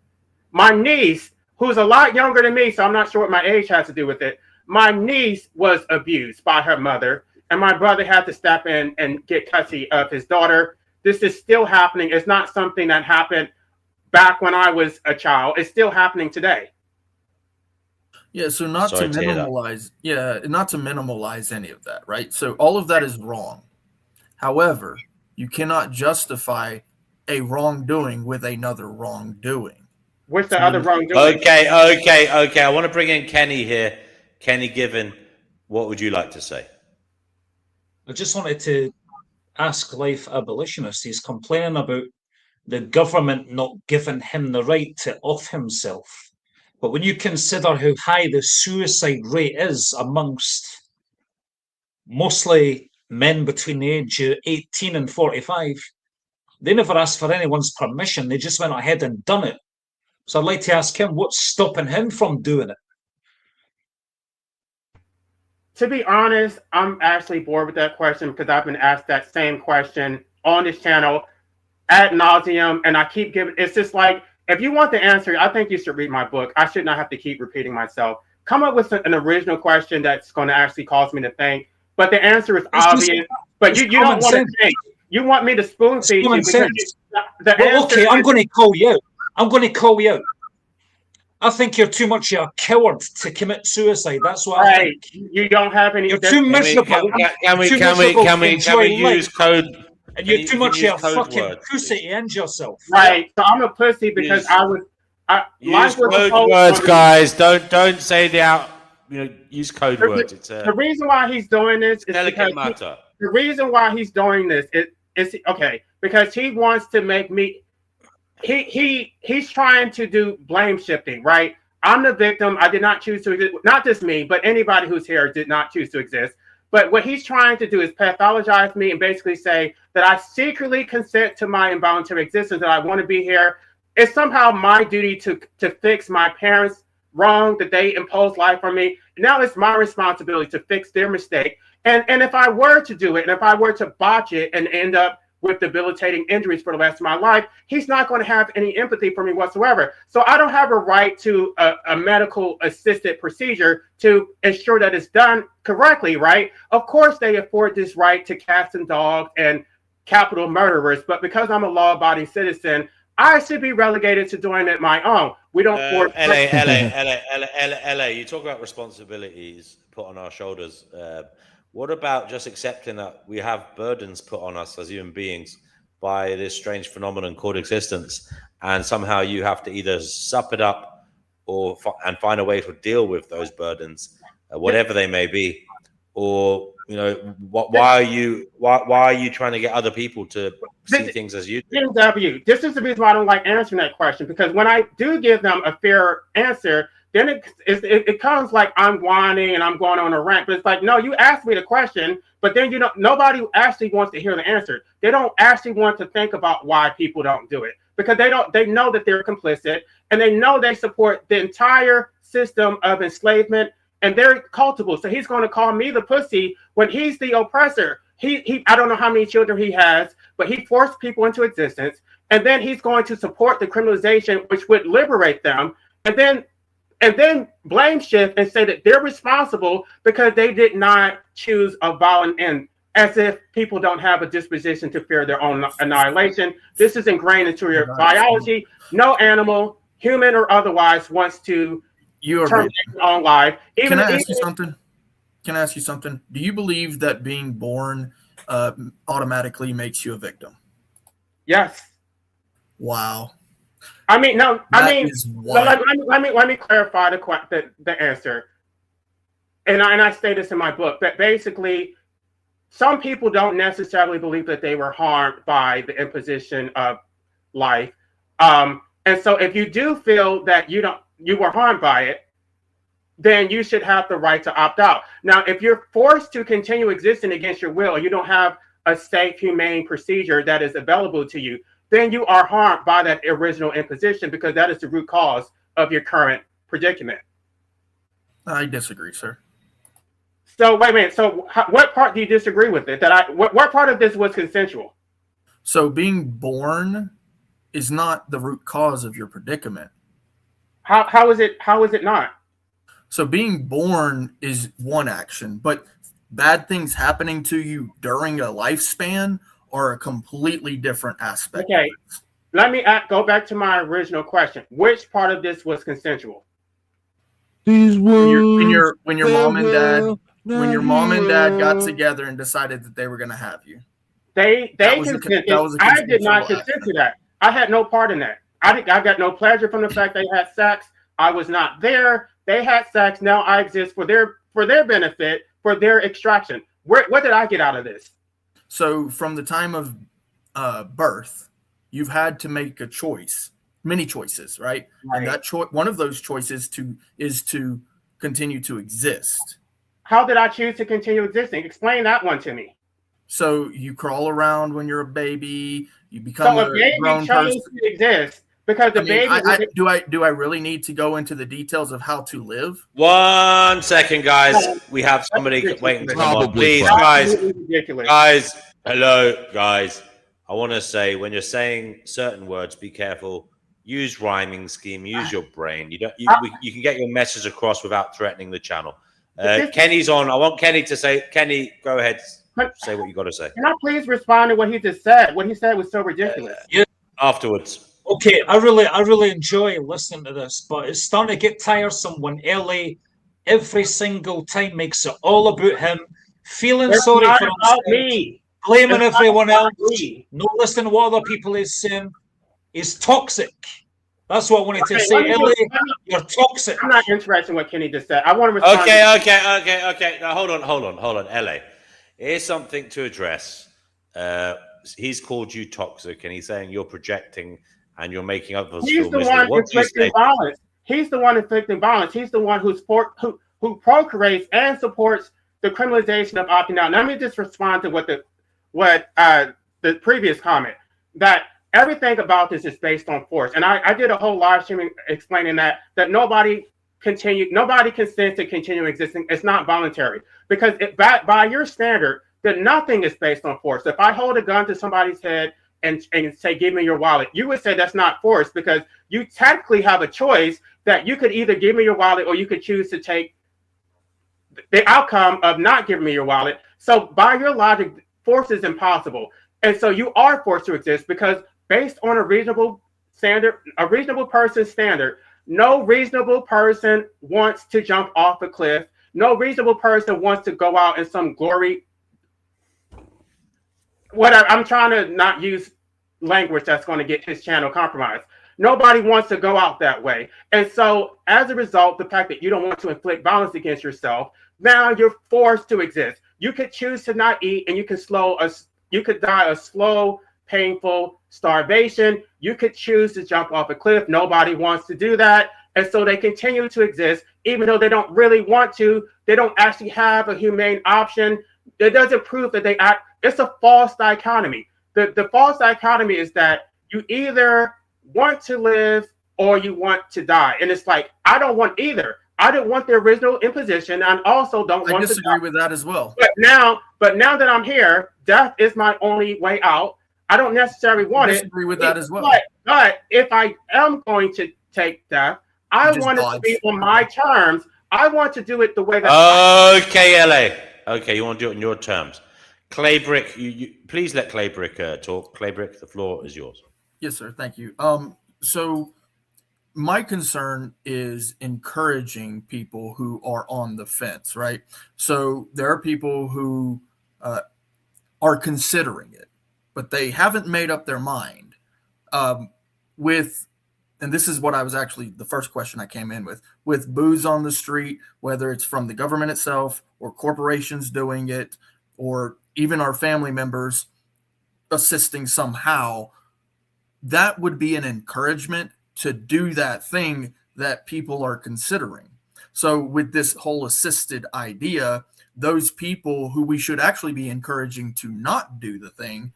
My niece, who's a lot younger than me, so I'm not sure what my age has to do with it, my niece was abused by her mother, and my brother had to step in and get custody of his daughter. This is still happening. It's not something that happened back when I was a child. It's still happening today. Yeah, so not to minimalize any of that, right? So all of that is wrong. However, you cannot justify a wrongdoing with another wrongdoing. What's the other wrongdoing? Okay. I want to bring in Kenny here. Kenny Given, what would you like to say? I just wanted to ask life abolitionists. He's complaining about the government not giving him the right to off himself. But when you consider how high the suicide rate is amongst mostly men between the age of 18 and 45, they never asked for anyone's permission. They just went ahead and done it. So I'd like to ask him, what's stopping him from doing it? To be honest, I'm actually bored with that question because I've been asked that same question on this channel ad nauseum, and I keep giving. It's just like, if you want the answer, I think you should read my book. I should not have to keep repeating myself. Come up with an original question that's going to actually cause me to think. But the answer is obvious. But you don't want to think. You want me to spoon feed you because okay, I'm going to call you out. I think you're too much of a coward to commit suicide. That's what I think. You don't have any. You're too miserable. Can we use code? And you're too much of a fucking pussy to end yourself. Right. So I'm a pussy because use code words, guys. Don't say the out. Use code words. It's the reason why he's doing this is delicate matter. The reason why he's doing this is okay because he wants to make me. He's trying to do blame shifting, right? I'm the victim. I did not choose to exist. Not just me, but anybody who's here did not choose to exist. But what he's trying to do is pathologize me and basically say that I secretly consent to my involuntary existence, that I want to be here. It's somehow my duty to fix my parents' wrong, that they imposed life on me. Now it's my responsibility to fix their mistake. And if I were to do it, and if I were to botch it and end up with debilitating injuries for the rest of my life, he's not going to have any empathy for me whatsoever. So I don't have a right to a medical assisted procedure to ensure that it's done correctly, right? Of course, they afford this right to cats and dogs and capital murderers, but because I'm a law-abiding citizen, I should be relegated to doing it my own. We don't force LA. You talk about responsibilities put on our shoulders. What about just accepting that we have burdens put on us as human beings by this strange phenomenon called existence, and somehow you have to either sup it up and find a way to deal with those burdens, whatever they may be, or why are you trying to get other people to see things as you do? This is the reason why I don't like answering that question, because when I do give them a fair answer, then it comes like I'm whining and I'm going on a rant. But it's like, no, you asked me the question, but then nobody actually wants to hear the answer. They don't actually want to think about why people don't do it, because they know that they're complicit, and they know they support the entire system of enslavement and they're culpable. So he's going to call me the pussy when he's the oppressor. He I don't know how many children he has, but he forced people into existence, and then he's going to support the criminalization, which would liberate them, and then blame shift and say that they're responsible because they did not choose a violent end, as if people don't have a disposition to fear their own annihilation. This is ingrained into your biology. No animal, human or otherwise, wants to terminate their own life. Can I ask you something? Can I ask you something? Do you believe that being born automatically makes you a victim? Yes. Wow. I mean, no. That I mean, is wild. let me clarify the answer. And I say this in my book, that basically some people don't necessarily believe that they were harmed by the imposition of life. And so if you do feel that you were harmed by it, then you should have the right to opt out. Now, if you're forced to continue existing against your will, you don't have a safe, humane procedure that is available to you, then you are harmed by that original imposition, because that is the root cause of your current predicament. I disagree, sir. So wait a minute. So what part do you disagree with it? What part of this was consensual? So being born is not the root cause of your predicament. How is it not? So being born is one action, but bad things happening to you during a lifespan are a completely different aspect. Okay, let me go back to my original question. Which part of this was consensual? When your mom and dad got together and decided that they were going to have you. They consented. I did not consent to that. I had no part in that. I got no pleasure from the fact they had sex. I was not there. They had sex. Now I exist for their benefit, for their extraction. What did I get out of this? So from the time of birth, you've had to make a choice, many choices, right? And that one of those choices is to continue to exist. How did I choose to continue existing? Explain that one to me. So you crawl around when you're a baby. You become a grown person. To exist because the baby. Do I really need to go into the details of how to live? 1 second, guys. We have somebody waiting to come on. Please, guys. Hello, guys. I want to say, when you're saying certain words, be careful. Use rhyming scheme. Use your brain. You can get your message across without threatening the channel. Kenny's on. I want Kenny to say. Kenny, go ahead. Say what you got to say. Can I please respond to what he just said? What he said was so ridiculous. Yeah. Afterwards. Okay, I really enjoy listening to this, but it's starting to get tiresome when LA every single time makes it all about him, feeling sorry for himself, blaming everyone else, not listening to what other people is saying. Is toxic. That's what I wanted to say. LA, you're toxic. I'm not interested in what Kenny just said. I want to respond. Okay. Now, hold on. LA, here's something to address. He's called you toxic, and he's saying you're projecting and you're making others feel miserable. What do you say? He's the one inflicting violence. He's the one who procreates and supports the criminalization of opting out. Now, let me just respond to what the previous comment, that everything about this is based on force. And I did a whole live stream explaining that nobody consents to continue existing. It's not voluntary, because by your standard, that nothing is based on force. If I hold a gun to somebody's head and say, give me your wallet, you would say that's not force, because you technically have a choice that you could either give me your wallet or you could choose to take the outcome of not giving me your wallet. So by your logic, force is impossible. And so you are forced to exist, because based on a reasonable person's standard, no reasonable person wants to jump off a cliff. No reasonable person wants to go out in some glory. I'm trying to not use language that's going to get his channel compromised. Nobody wants to go out that way. And so as a result, the fact that you don't want to inflict violence against yourself, now you're forced to exist. You could choose to not eat, and you could die a slow, painful starvation. You could choose to jump off a cliff. Nobody wants to do that. And so they continue to exist, even though they don't really want to. They don't actually have a humane option. It doesn't prove that they act. It's a false dichotomy. The false dichotomy is that you either want to live or you want to die. And it's like, I don't want either. I didn't want the original imposition. I also don't want. I disagree with that as well. But now that I'm here, death is my only way out. I don't necessarily want it. I disagree with that as well. But if I am going to take death, I want it to be on my terms. I want to do it the way that. Okay, LA. Okay, you want to do it on your terms. Claybrick, you please let Claybrick talk. Claybrick, the floor is yours. Yes, sir. Thank you. So my concern is encouraging people who are on the fence, right? So there are people who are considering it, but they haven't made up their mind and this is what I was actually the first question I came in with booze on the street, whether it's from the government itself or corporations doing it, or even our family members assisting somehow, that would be an encouragement to do that thing that people are considering. So with this whole assisted idea, those people who we should actually be encouraging to not do the thing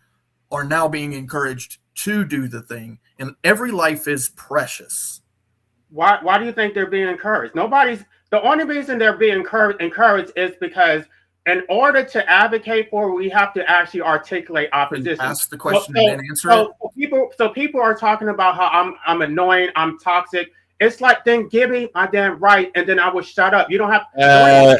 are now being encouraged to do the thing. And every life is precious. Why do you think they're being encouraged? The only reason they're being encouraged is because in order to advocate for it, we have to actually articulate opposition. Ask the question and then answer it. So people are talking about how I'm annoying, I'm toxic. It's like, then give me my damn right, and then I will shut up. You don't have. LA.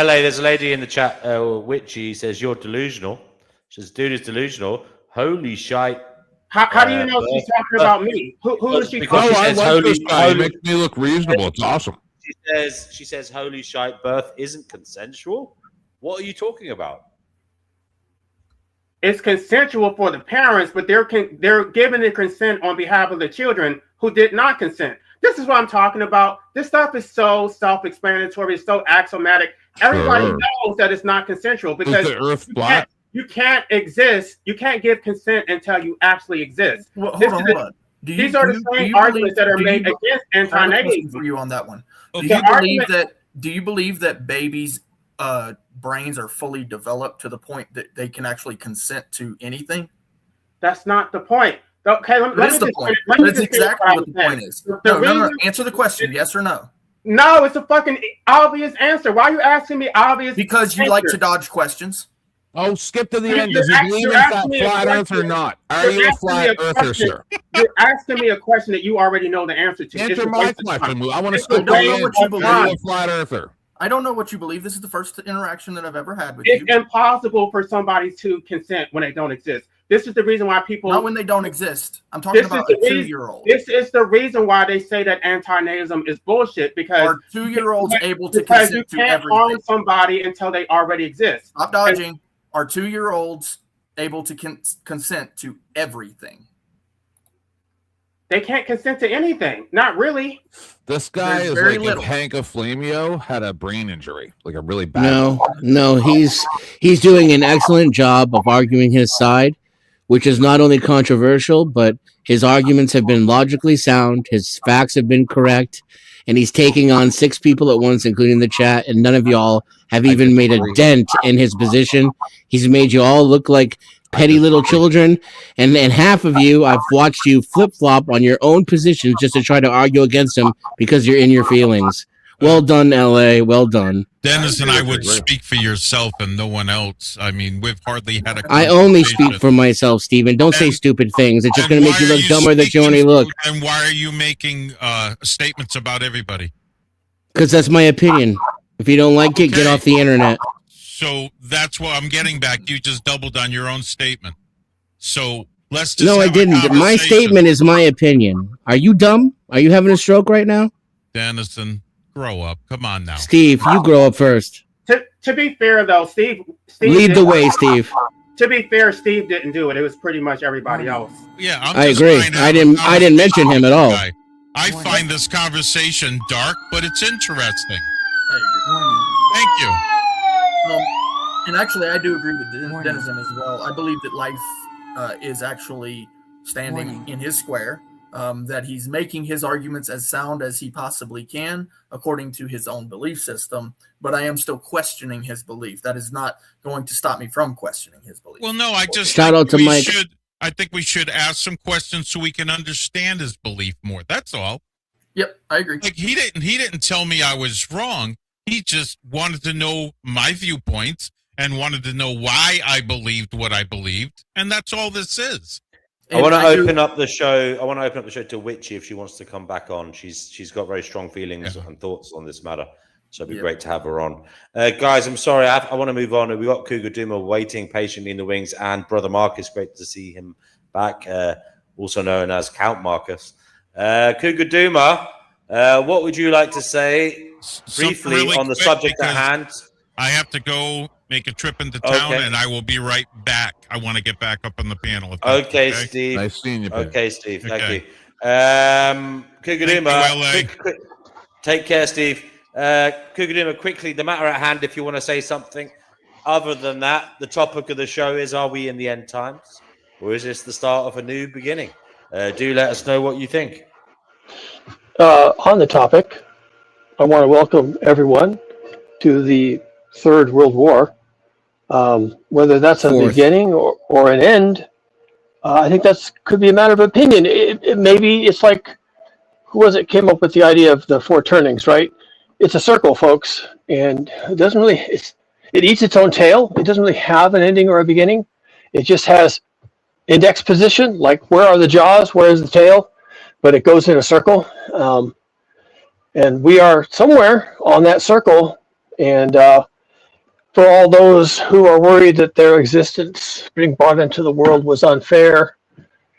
There's a lady in the chat. Witchy says you're delusional. She says, dude is delusional. Holy shite. How do you know she's talking about me? Who is she because talking she says about? It makes me look reasonable. It's awesome. She says holy shite, birth isn't consensual. What are you talking about? It's consensual for the parents, but they're giving the consent on behalf of the children who did not consent. This is what I'm talking about. This stuff is so self-explanatory, it's so axiomatic. Everybody knows that it's not consensual because the earth flat? You can't exist. You can't give consent until you actually exist. Well, hold on. These are the same arguments that are made against anti-natalism. For you on that one, Do you believe that babies' brains are fully developed to the point that they can actually consent to anything? That's not the point. Okay, let me That's exactly what the point is. No. Answer the question, yes or no. No, it's a fucking obvious answer. Why are you asking me obvious? Because you like to dodge questions. Oh, skip to the end. Does he believe in flat earth or not? Are you a flat earther, sir? You're asking me a question that you already know the answer to. Answer my question. I want to skip to the end. Are you a flat earther? I don't know what you believe. This is the first interaction that I've ever had with you. It's you. Impossible for somebody to consent when they don't exist. This is the reason why people... Not when they don't exist. I'm talking about a 2-year-old. This is the reason why they say that anti-natalism is bullshit, because... Are 2-year-olds able to consent to everything? Because you can't harm somebody until they already exist. Stop dodging. Are 2-year-olds able to consent to everything? They can't consent to anything. Not really. This guy is like if Hank Aflamio had a brain injury, like a really bad. No, he's doing an excellent job of arguing his side, which is not only controversial, but his arguments have been logically sound. His facts have been correct, and he's taking on 6 people at once, including the chat, and none of y'all have even made a dent in his position. He's made you all look like petty little children, and half of you, I've watched you flip-flop on your own positions just to try to argue against him because you're in your feelings. Well done, LA. Well done. Dennis and I would speak for yourself and no one else. I mean, we've hardly had a I only speak for myself, Stephen. Don't say stupid things. It's just going to make you look dumber than you already look. And why are you making statements about everybody? Because that's my opinion. If you don't like it, get off the internet. So that's what I'm getting back. You just doubled on your own statement. So let's just No, I didn't. My statement is my opinion. Are you dumb? Are you having a stroke right now? Dennison, grow up. Come on now. Steve, you grow up first. To be fair, though, Steve lead the way, Steve. To be fair, Steve didn't do it. It was pretty much everybody else. Yeah, I agree. I didn't mention him at all. I find this conversation dark, but it's interesting. Thank you. And actually, I do agree with Dennison as well. I believe that life is actually standing in his square, that he's making his arguments as sound as he possibly can, according to his own belief system. But I am still questioning his belief. That is not going to stop me from questioning his belief. Well, no, I just shout out to Mike. I think we should ask some questions so we can understand his belief more. That's all. Yep, I agree. Like he didn't tell me I was wrong. He just wanted to know my viewpoints and wanted to know why I believed what I believed, and that's all this is. I want to open up the show. I want to open up the show to Witchy if she wants to come back on. She's got very strong feelings and thoughts on this matter, so it'd be great to have her on. Guys, I'm sorry, I want to move on. We've got Cougar Duma waiting patiently in the wings, and Brother Marcus. Great to see him back, also known as Count Marcus. Cougar Duma, what would you like to say briefly really on the quick, subject at because hand? I have to go make a trip into town, and I will be right back. I want to get back up on the panel. If that's Okay, Steve. Nice seeing you, Ben. Okay, Steve. Thank Okay. you. Cougar Duma, take care, Steve. Cougar Duma, quickly, the matter at hand, if you want to say something. Other than that, the topic of the show is, are we in the end times? Or is this the start of a new beginning? Do let us know what you think. On the topic, I want to welcome everyone to the Third World War. Whether that's a beginning or an end, I think that could be a matter of opinion. Maybe it's like, who was it came up with the idea of the four turnings, right? It's a circle, folks, and it doesn't really, it eats its own tail. It doesn't really have an ending or a beginning. It just has index position, like where are the jaws, where is the tail, but it goes in a circle. And we are somewhere on that circle, and for all those who are worried that their existence being brought into the world was unfair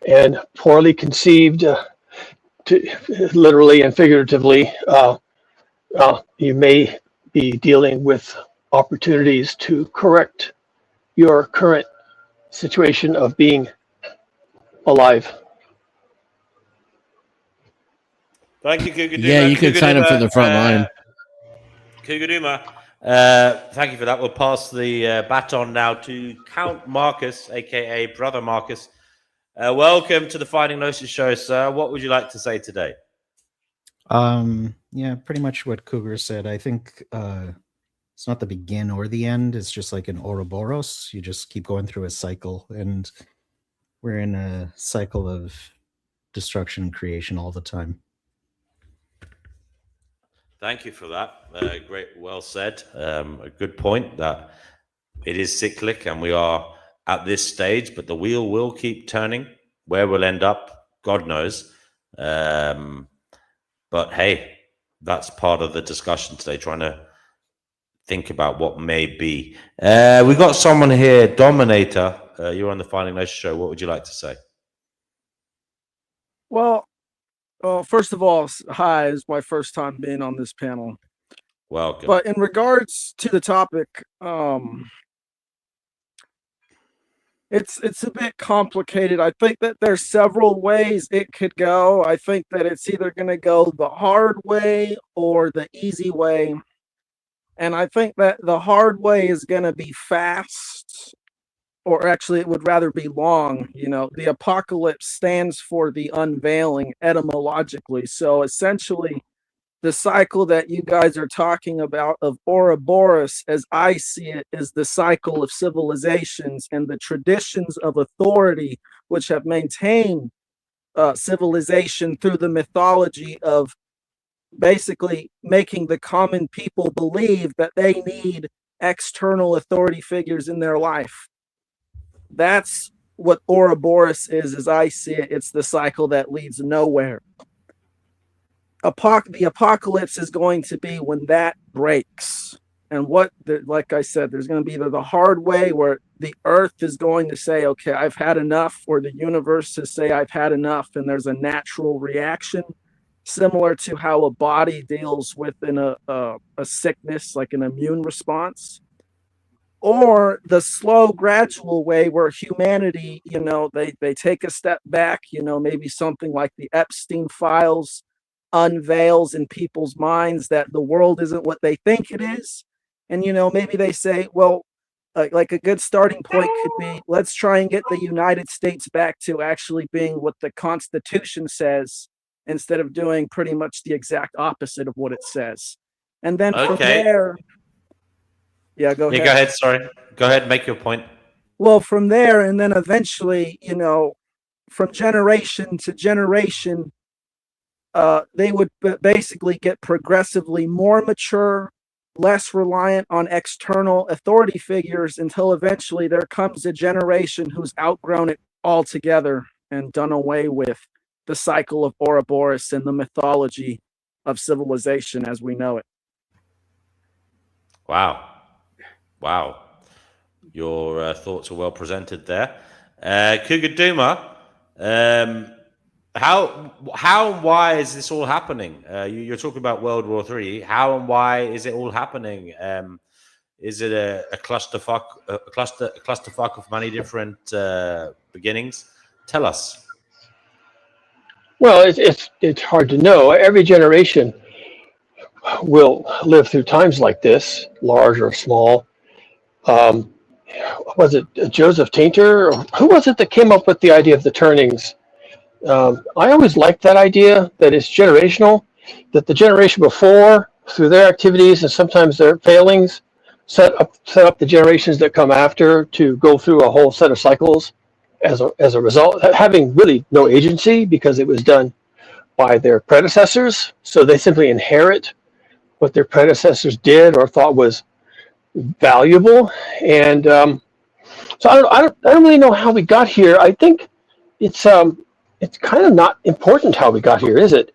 and poorly conceived, literally and figuratively, you may be dealing with opportunities to correct your current situation of being alive. Thank you, Cougar Duma. Yeah, you can sign up for the front line. Cougar Duma, thank you for that. We'll pass the baton now to Count Marcus, aka Brother Marcus. Welcome to the Finding Gnosis show, sir. What would you like to say today? Yeah, pretty much what Cougar said. I think it's not the begin or the end. It's just like an Ouroboros. You just keep going through a cycle, and we're in a cycle of destruction and creation all the time. Thank you for that. Great, well said. A good point that it is cyclic and we are at this stage, but the wheel will keep turning. Where we'll end up, God knows. But hey, that's part of the discussion today, trying to think about what may be. We've got someone here, Dominator. You're on the Finding Gnosis show. What would you like to say? Well, first of all, hi, it's my first time being on this panel. Welcome. But in regards to the topic, it's a bit complicated. I think that there's several ways it could go. I think that it's either going to go the hard way or the easy way. And I think that the hard way is going to be fast, or actually it would rather be long. You know, the apocalypse stands for the unveiling etymologically. So essentially, the cycle that you guys are talking about of Ouroboros, as I see it, is the cycle of civilizations and the traditions of authority which have maintained civilization through the mythology of basically making the common people believe that they need external authority figures in their life. That's what Ouroboros is, as I see it. It's the cycle that leads nowhere. The apocalypse is going to be when that breaks. And like I said, there's going to be either the hard way where the earth is going to say, okay, I've had enough, or the universe to say, I've had enough. And there's a natural reaction, similar to how a body deals with a sickness, like an immune response. Or the slow, gradual way where humanity, they take a step back, maybe something like the Epstein files unveils in people's minds that the world isn't what they think it is. And, maybe they say, well, like a good starting point could be, let's try and get the United States back to actually being what the Constitution says, instead of doing pretty much the exact opposite of what it says. And then from there... Yeah, go ahead. Go ahead, sorry. Go ahead, make your point. Well, from there, and then eventually, from generation to generation, they would basically get progressively more mature, less reliant on external authority figures, until eventually there comes a generation who's outgrown it altogether and done away with the cycle of Ouroboros and the mythology of civilization as we know it. Wow. Wow. Your thoughts are well presented there. Cougar Duma, how and why is this all happening? You're talking about World War III. How and why is it all happening? Is it a clusterfuck of many different beginnings? Tell us. Well, it's hard to know. Every generation will live through times like this, large or small. Was it Joseph Tainter? Or who was it that came up with the idea of the turnings? I always liked that idea, that it's generational, that the generation before, through their activities and sometimes their failings, set up the generations that come after to go through a whole set of cycles as a result, having really no agency because it was done by their predecessors. So they simply inherit what their predecessors did or thought was valuable. And so I don't really know how we got here. I think it's kind of not important how we got here, is it?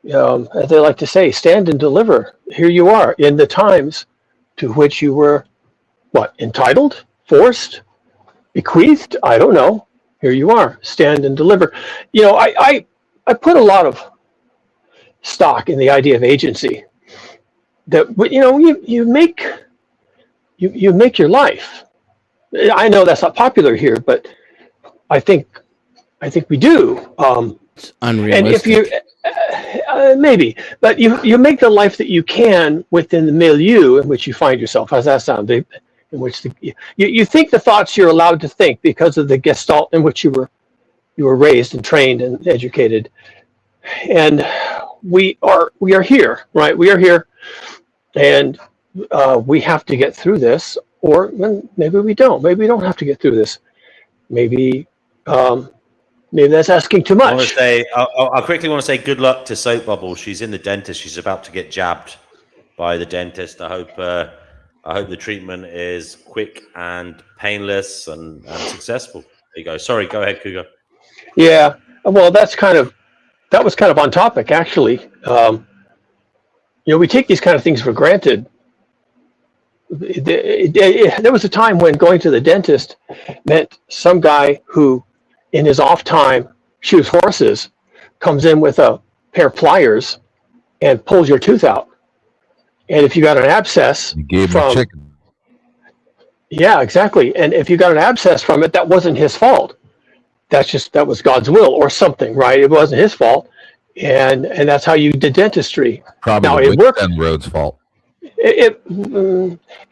As they like to say, stand and deliver. Here you are in the times to which you were, entitled, forced, bequeathed? I don't know. Here you are, stand and deliver. I put a lot of stock in the idea of agency. That you make your life. I know that's not popular here, but I think we do. It's unrealistic. And if you maybe, but you make the life that you can within the milieu in which you find yourself. How's that sound? In which you think the thoughts you're allowed to think because of the gestalt in which you were raised and trained and educated. And we are here, right? We are here, and we have to get through this, or maybe we don't. Maybe we don't have to get through this. Maybe that's asking too much. I quickly want to say good luck to Soap Bubble. She's in the dentist. She's about to get jabbed by the dentist. I hope the treatment is quick and painless and successful. There you go. Sorry, go ahead, Cougar. Yeah. Well, that was kind of on topic, actually. We take these kind of things for granted. There was a time when going to the dentist meant some guy who, in his off time, shoes horses, comes in with a pair of pliers and pulls your tooth out. And if you got an abscess from chicken. Yeah, exactly. And if you got an abscess from it, that wasn't his fault. That was God's will or something, right? It wasn't his fault. And that's how you did dentistry. Probably now, it worked. Road's fault.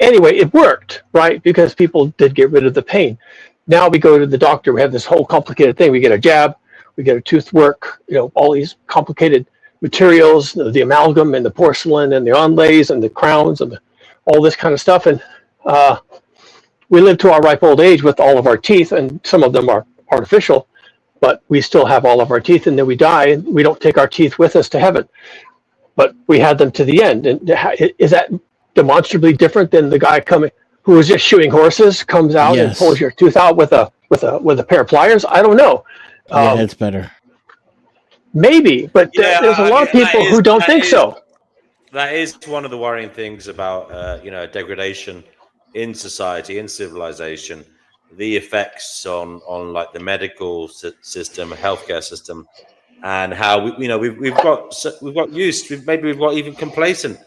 Anyway, it worked, right? Because people did get rid of the pain. Now we go to the doctor. We have this whole complicated thing. We get a jab. We get a tooth work. All these complicated materials, the amalgam and the porcelain and the onlays and the crowns and all this kind of stuff. And we live to our ripe old age with all of our teeth, and some of them are artificial, but we still have all of our teeth, and then we die, and we don't take our teeth with us to heaven. But we had them to the end. And is that demonstrably different than the guy who was just shoeing horses, comes out and pulls your tooth out with a pair of pliers? I don't know. Yeah, that's better. Maybe, but there's a lot of people who don't think so. That is one of the worrying things about degradation in society, in civilization, the effects on like the medical system, healthcare system, and how we've got used, maybe we've got even complacent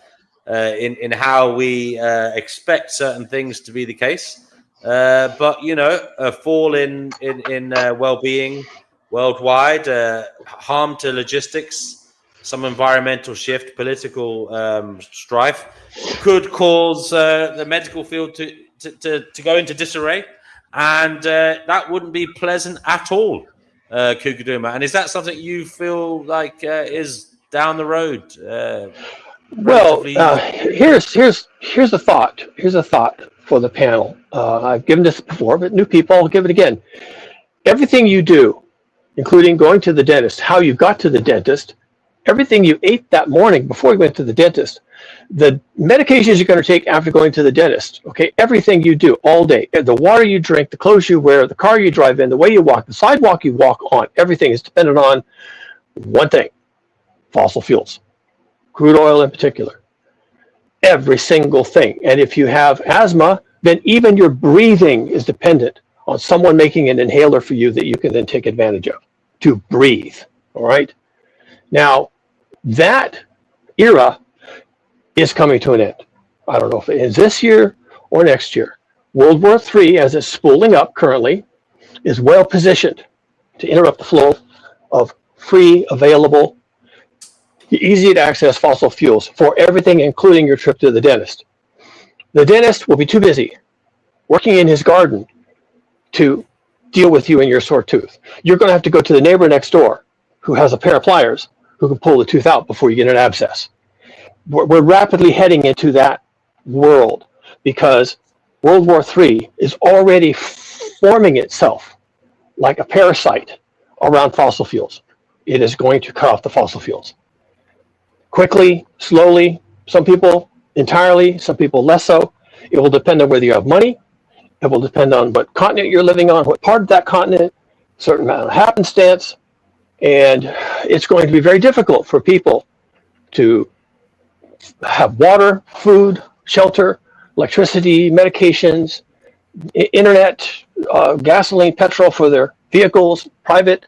in how we expect certain things to be the case. But a fall in well-being worldwide, harm to logistics, some environmental shift, political strife could cause the medical field to go into disarray, and that wouldn't be pleasant at all, Cougar Duma. And is that something you feel like is down the road? Well, here's a thought. Here's a thought for the panel. I've given this before, but new people, I'll give it again. Everything you do, including going to the dentist, how you got to the dentist, everything you ate that morning before you went to the dentist, the medications you're going to take after going to the dentist, okay, everything you do all day, the water you drink, the clothes you wear, the car you drive in, the way you walk, the sidewalk you walk on, everything is dependent on one thing: fossil fuels, crude oil in particular. Every single thing. And if you have asthma, then even your breathing is dependent on someone making an inhaler for you that you can then take advantage of to breathe. All right. Now, that era is coming to an end. I don't know if it is this year or next year. World War III, as it's spooling up currently, is well positioned to interrupt the flow of free, available, easy to access fossil fuels for everything, including your trip to the dentist. The dentist will be too busy working in his garden to deal with you and your sore tooth. You're going to have to go to the neighbor next door who has a pair of pliers who can pull the tooth out before you get an abscess. We're rapidly heading into that world because World War III is already forming itself like a parasite around fossil fuels. It is going to cut off the fossil fuels. Quickly, slowly, some people entirely, some people less so. It will depend on whether you have money. It will depend on what continent you're living on, what part of that continent, certain amount of happenstance. And it's going to be very difficult for people to have water, food, shelter, electricity, medications, internet, gasoline, petrol for their vehicles, private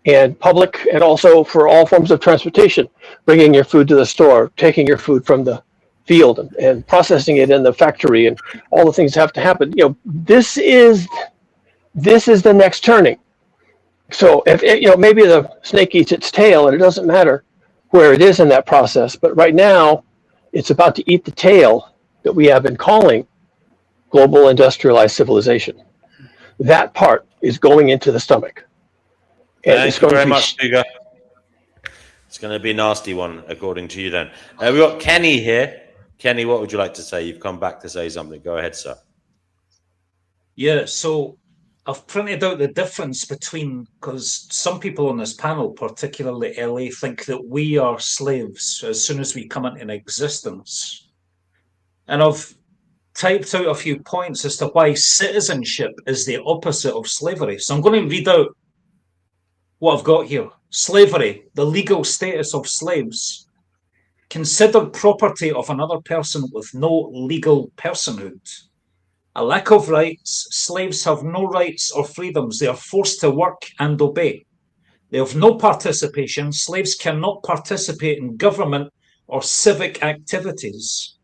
and public, and also for all forms of transportation, bringing your food to the store, taking your food from the field and processing it in the factory, and all the things that have to happen. You know, this is the next turning. So if maybe the snake eats its tail, and it doesn't matter where it is in that process, but right now it's about to eat the tail that we have been calling global industrialized civilization. That part is going into the stomach. And Thank you very much, Duga. It's going to be a nasty one, according to you then. We've got Kenny here. Kenny, what would you like to say? You've come back to say something. Go ahead, sir. Yeah, so I've printed out the difference between, because some people on this panel, particularly LA, think that we are slaves as soon as we come into existence. And I've typed out a few points as to why citizenship is the opposite of slavery. So I'm going to read out what I've got here. Slavery, the legal status of slaves, considered property of another person with no legal personhood. A lack of rights, slaves have no rights or freedoms. They are forced to work and obey. They have no participation. Slaves cannot participate in government or civic activities.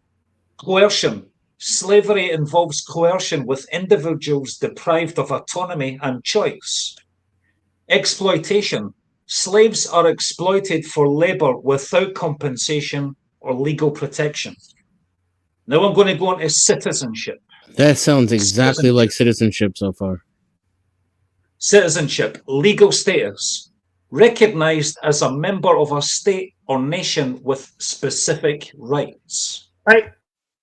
Coercion. Slavery involves coercion with individuals deprived of autonomy and choice. Exploitation. Slaves are exploited for labor without compensation or legal protection. Now I'm going to go into citizenship. That sounds exactly like citizenship so far. Citizenship, legal status, recognized as a member of a state or nation with specific rights. Right.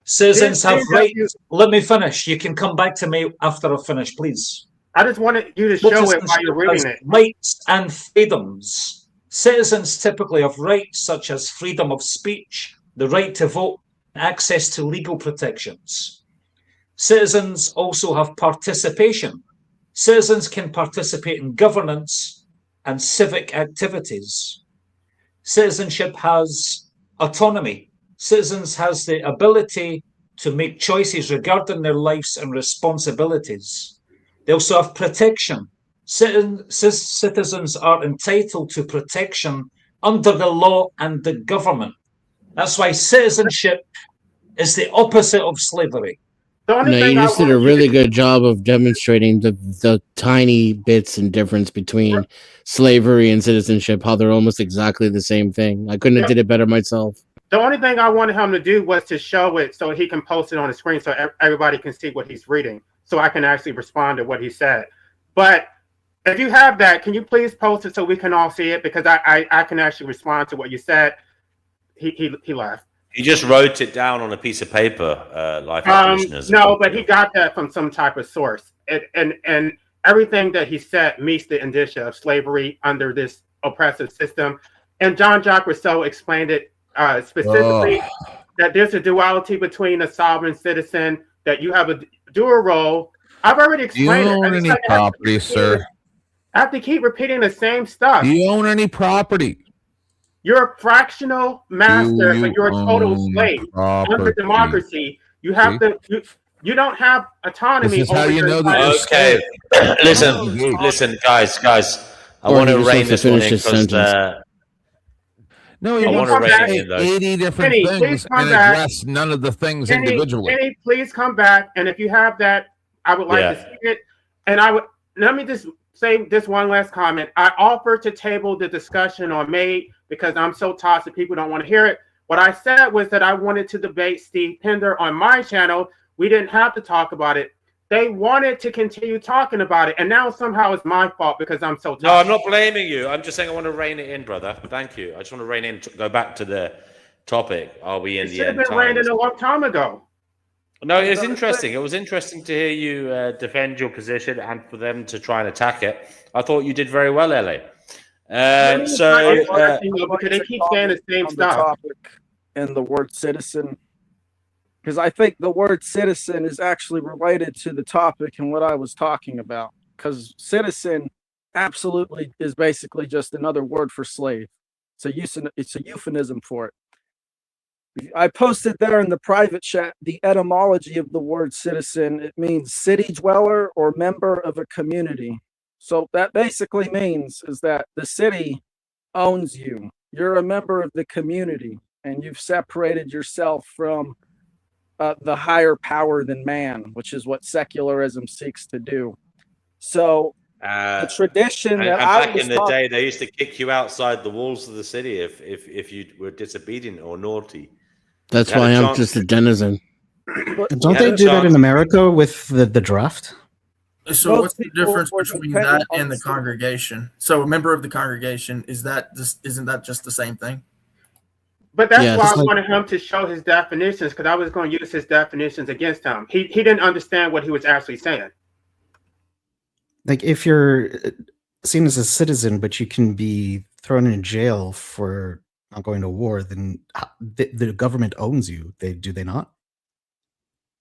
Citizens have rights. Let me finish. You can come back to me after I finish, please. I just wanted you to show it while you're reading it. Rights and freedoms. Citizens typically have rights such as freedom of speech, the right to vote, and access to legal protections. Citizens also have participation. Citizens can participate in governance and civic activities. Citizenship has autonomy. Citizens has the ability to make choices regarding their lives and responsibilities. They also have protection. Citizens are entitled to protection under the law and the government. That's why citizenship is the opposite of slavery. No, you just did a really good job of demonstrating the tiny bits and difference between slavery and citizenship, how they're almost exactly the same thing. I couldn't have did it better myself. The only thing I wanted him to do was to show it so he can post it on the screen so everybody can see what he's reading, so I can actually respond to what he said. But if you have that, can you please post it so we can all see it? Because I can actually respond to what you said. He left. He just wrote it down on a piece of paper, life listeners. No, but he got that from some type of source. And everything that he said meets the indicia of slavery under this oppressive system. and John Jacques Rousseau explained it specifically that there's a duality between a sovereign citizen, that you have a dual role. I've already Do you explained it. own any property, sir? I have to keep repeating the same stuff. Do you own any property? You're a fractional master, but you're a total slave. Under democracy, you have to. You don't have autonomy. This is how you know that you're Okay, listen, guys. I want to rein this one in because no, he I want wants to to rein say in though. 80 different Kenny, things please come and back. address none of the things Kenny, individually. Kenny, please come back. And if you have that, I would like to see it. And I would let me just say this one last comment. I offered to table the discussion on May because I'm so toxic, people don't want to hear it. What I said was that I wanted to debate Steve Pender on my channel. We didn't have to talk about it. They wanted to continue talking about it, and now somehow it's my fault because I'm so toxic. No, I'm not blaming you. I'm just saying I want to rein it in, brother. Thank you. I just want to rein in. Go back to the topic. Are we in the end times? Should have been reined in a long time ago. No, it was interesting. It was interesting to hear you defend your position and for them to try and attack it. I thought you did very well, Ellie. Because they keep saying the same stuff. And the word citizen, because I think the word citizen is actually related to the topic and what I was talking about. Because citizen absolutely is basically just another word for slave. It's a euphemism for it. I posted there in the private chat the etymology of the word citizen. It means city dweller or member of a community. So that basically means is that the city owns you. You're a member of the community, and you've separated yourself from the higher power than man, which is what secularism seeks to do. So the tradition that back in the day, they used to kick you outside the walls of the city if you were disobedient or naughty. That's why I'm just a denizen. Don't they do that in America with the draft? So what's the difference between that and the congregation? So a member of the congregation, isn't that just the same thing? But that's why I wanted him to show his definitions, because I was going to use his definitions against him. He didn't understand what he was actually saying. Like if you're seen as a citizen, but you can be thrown in jail for not going to war, then the government owns you. Do they not?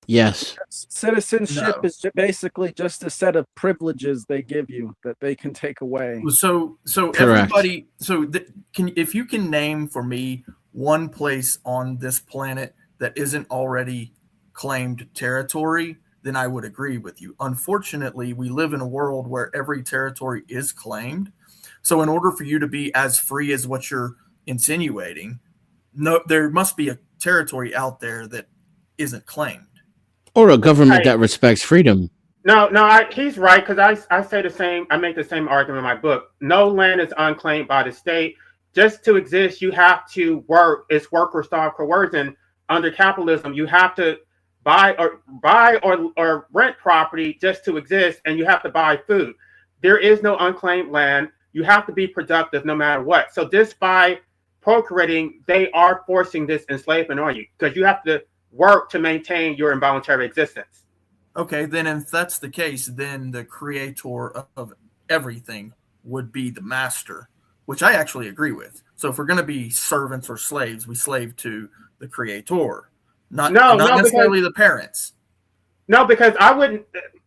Yes. Citizenship is basically just a set of privileges they give you that they can take away. So everybody, if you can name for me one place on this planet that isn't already claimed territory, then I would agree with you. Unfortunately, we live in a world where every territory is claimed. So in order for you to be as free as what you're insinuating, there must be a territory out there that isn't claimed. Or a government that respects freedom. No, he's right, because I say the same. I make the same argument in my book. No land is unclaimed by the state. Just to exist, you have to work. It's work or starve coercion. Under capitalism, you have to buy or rent property just to exist, and you have to buy food. There is no unclaimed land. You have to be productive no matter what. So just by procreating, they are forcing this enslavement on you, because you have to work to maintain your involuntary existence. Okay, then if that's the case, then the creator of everything would be the master, which I actually agree with. So if we're going to be servants or slaves, we slave to the creator, not necessarily the parents. No, because I wouldn't.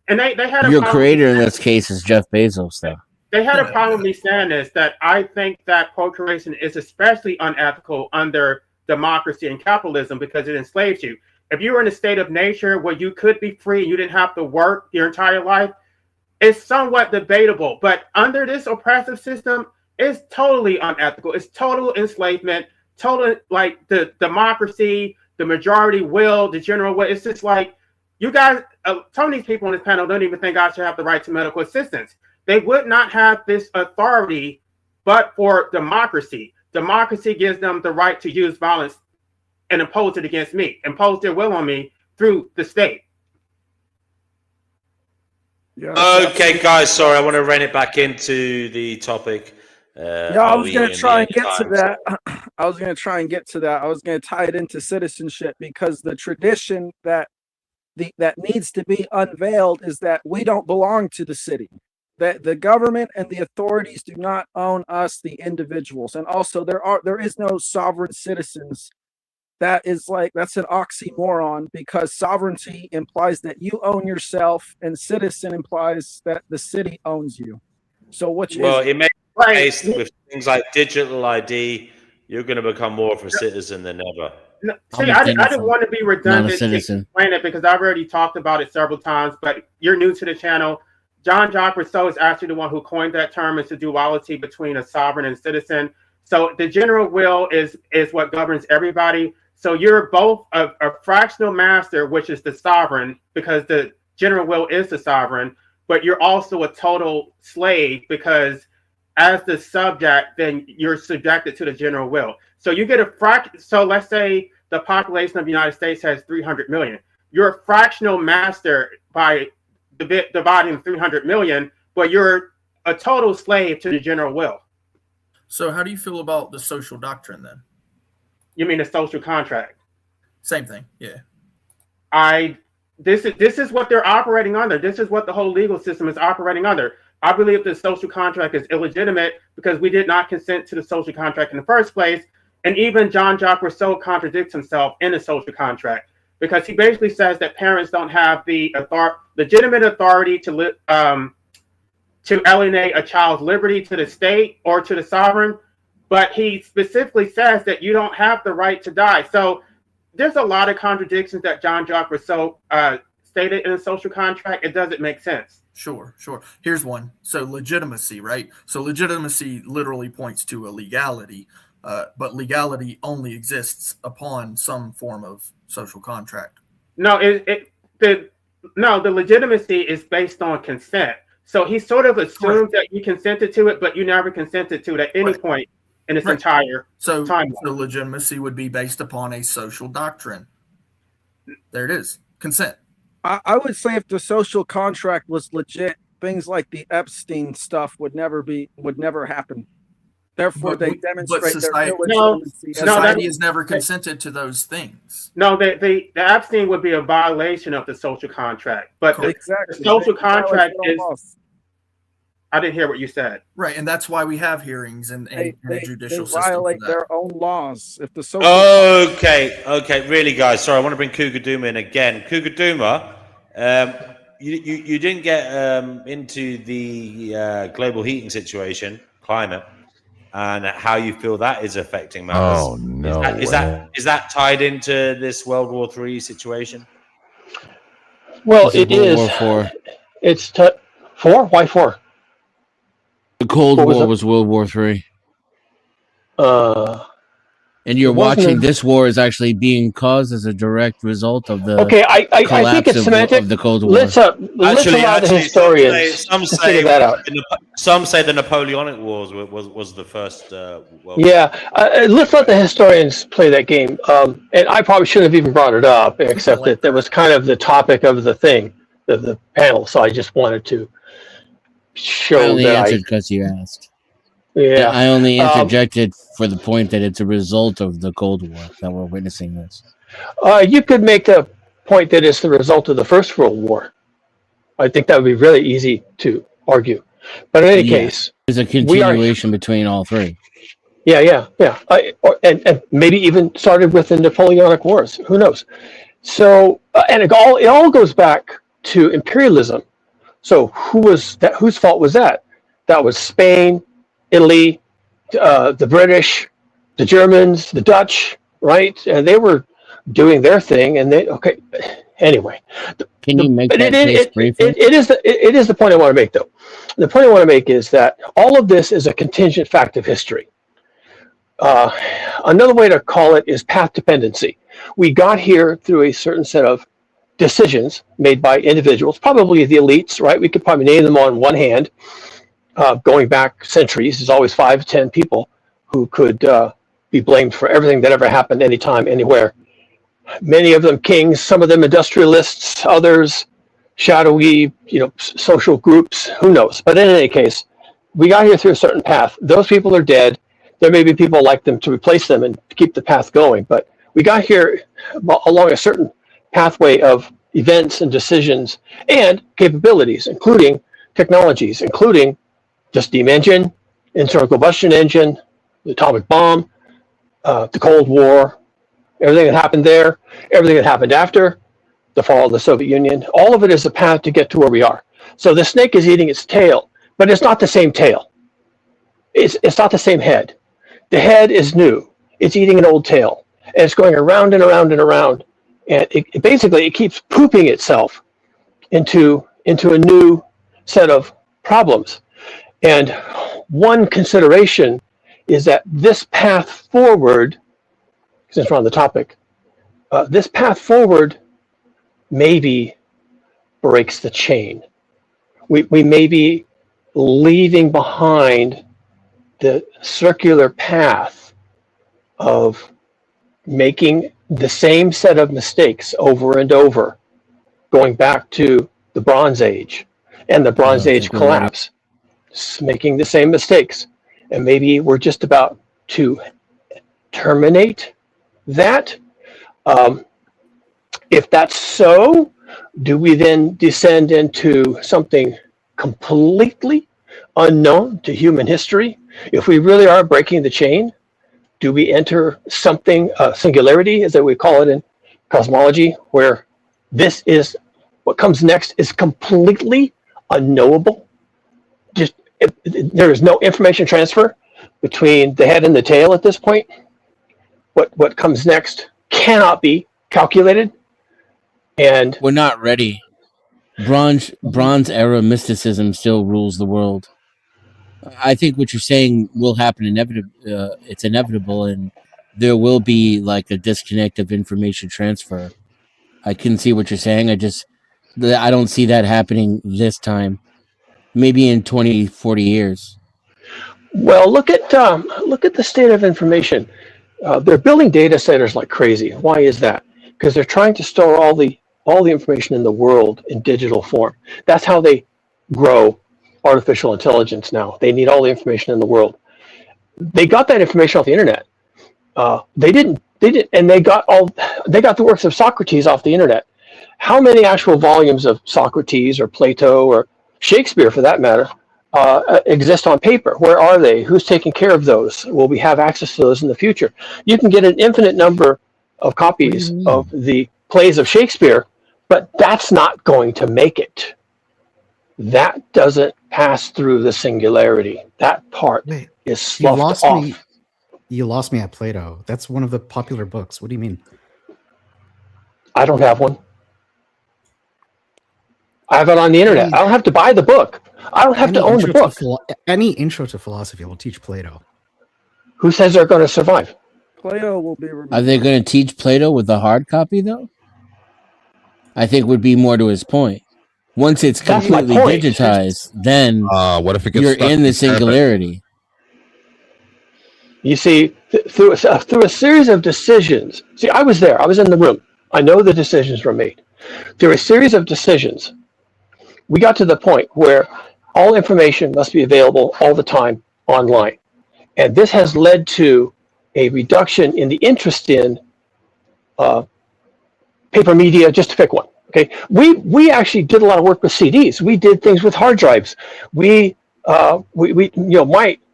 And they had your creator in this case is Jeff Bezos, though. They had a problem with me saying this, that I think that procreation is especially unethical under democracy and capitalism because it enslaves you. If you were in a state of nature where you could be free, you didn't have to work your entire life, it's somewhat debatable. But under this oppressive system, it's totally unethical. It's total enslavement, total, like the democracy, the majority will, the general will. It's just like, you guys, some of these people on this panel don't even think I should have the right to medical assistance. They would not have this authority but for democracy. Democracy gives them the right to use violence and impose it against me, impose their will on me through the state. Okay, guys, sorry, I want to rein it back into the topic. I was going to try and get to that. I was going to tie it into citizenship, because the tradition that needs to be unveiled is that we don't belong to the city. that the government and the authorities do not own us, the individuals. And also there is no sovereign citizens. That's an oxymoron, because sovereignty implies that you own yourself and citizen implies that the city owns you. So it makes sense with things like digital ID, you're going to become more of a citizen than ever. No, see, I didn't want to be redundant to explain it because I've already talked about it several times, but you're new to the channel. Jean-Jacques Rousseau is actually the one who coined that term. It's a duality between a sovereign and citizen. So the general will is what governs everybody. So you're both a fractional master, which is the sovereign, because the general will is the sovereign, but you're also a total slave, because as the subject, then you're subjected to the general will. So you get so let's say the population of the United States has 300 million. You're a fractional master by dividing 300 million, but you're a total slave to the general will. So how do you feel about the social doctrine then? You mean the social contract? Same thing, yeah. This is what they're operating under. This is what the whole legal system is operating under. I believe the social contract is illegitimate because we did not consent to the social contract in the first place. And even Jean-Jacques Rousseau contradicts himself in the social contract, because he basically says that parents don't have the legitimate authority to alienate a child's liberty to the state or to the sovereign. But he specifically says that you don't have the right to die. So there's a lot of contradictions that Jean-Jacques Rousseau stated in the social contract. It doesn't make sense. Sure. Here's one. So legitimacy, right? So legitimacy literally points to a legality, but legality only exists upon some form of social contract. No, the legitimacy is based on consent. So he sort of assumes that you consented to it, but you never consented to it at any point in its entire timeline. So legitimacy would be based upon a social doctrine. There it is. Consent. I would say if the social contract was legit, things like the Epstein stuff would never happen. Therefore, they demonstrate their illegitimacy. Society has never consented to those things. No, the Epstein would be a violation of the social contract. But the social contract is... I didn't hear what you said. Right, and that's why we have hearings and a judicial system. They violate their own laws. If the social Okay, really, guys. Sorry, I want to bring Cougar Duma in again. Cougar Duma, you didn't get into the global heating situation, climate, and how you feel that is affecting matters. Oh no! Is that tied into this World War III situation? Well, it is. World War IV. It's 4. Why 4? The Cold War was World War III. And you're watching this war is actually being caused as a direct result of the I think it's semantic of the Cold War. Let's allow the historians to figure that out. Some say the Napoleonic Wars was the first World War. Let's let the historians play that game. And I probably shouldn't have even brought it up, except that was kind of the topic of the thing, the panel. So I just wanted to show I only that answered because you asked. Yeah, I only interjected for the point that it's a result of the Cold War that we're witnessing this. You could make a point that it's the result of the First World War. I think that would be really easy to argue. But in any case, there's a continuation between all three. Yeah. And maybe even started with the Napoleonic Wars. Who knows? So, and it all goes back to imperialism. So whose fault was that? That was Spain, Italy, the British, the Germans, the Dutch, right? And they were doing their thing. And anyway. Can you make that case briefly? It is the point I want to make, though. The point I want to make is that all of this is a contingent fact of history. Another way to call it is path dependency. We got here through a certain set of decisions made by individuals, probably the elites, right? We could probably name them on one hand. Going back centuries, there's always 5 to 10 people who could be blamed for everything that ever happened anytime, anywhere. Many of them kings, some of them industrialists, others shadowy, social groups, who knows? But in any case, we got here through a certain path. Those people are dead. There may be people like them to replace them and keep the path going, but we got here along a certain pathway of events and decisions and capabilities, including technologies, including the steam engine, internal combustion engine, the atomic bomb, the Cold War, everything that happened there, everything that happened after the fall of the Soviet Union, all of it is a path to get to where we are. So the snake is eating its tail, but it's not the same tail. It's not the same head. The head is new. It's eating an old tail, and it's going around and around and around, and it basically it keeps pooping itself into a new set of problems. And one consideration is that this path forward, since we're on the topic, this path forward maybe breaks the chain. We may be leaving behind the circular path of making the same set of mistakes over and over, going back to the Bronze Age and the Bronze Age collapse, making the same mistakes. And maybe we're just about to terminate that. If that's so, do we then descend into something completely unknown to human history? If we really are breaking the chain, do we enter something, singularity, as we call it in cosmology, where this is what comes next is completely unknowable? Just there is no information transfer between the head and the tail at this point. What comes next cannot be calculated, and we're not ready. Bronze era mysticism still rules the world. I think what you're saying will happen it's inevitable, and there will be like a disconnect of information transfer. I can see what you're saying. I don't see that happening this time. Maybe in 20, 40 years. Well, look at the state of information. They're building data centers like crazy. Why is that? Because they're trying to store all the information in the world in digital form. That's how they grow artificial intelligence now. They need all the information in the world. They got that information off the internet. They didn't, and they got the works of Socrates off the internet. How many actual volumes of Socrates or Plato or Shakespeare, for that matter, exist on paper? Where are they? Who's taking care of those? Will we have access to those in the future? You can get an infinite number of copies of the plays of Shakespeare, but that's not going to make it. That doesn't pass through the singularity. That part is sloughed off. You lost me at Plato. That's one of the popular books. What do you mean? I don't have one. I have it on the internet. I don't have to buy the book. I don't have to own the book. Any intro to philosophy will teach Plato. Who says they're going to survive? Plato will be removed. Are they going to teach Plato with a hard copy, though? I think would be more to his point. Once it's completely digitized, then what if it gets you're in the singularity. You see, through a series of decisions. See, I was there. I was in the room. I know the decisions were made. Through a series of decisions, we got to the point where all information must be available all the time online. And this has led to a reduction in the interest in paper media, just to pick one. Okay, we actually did a lot of work with CDs. We did things with hard drives.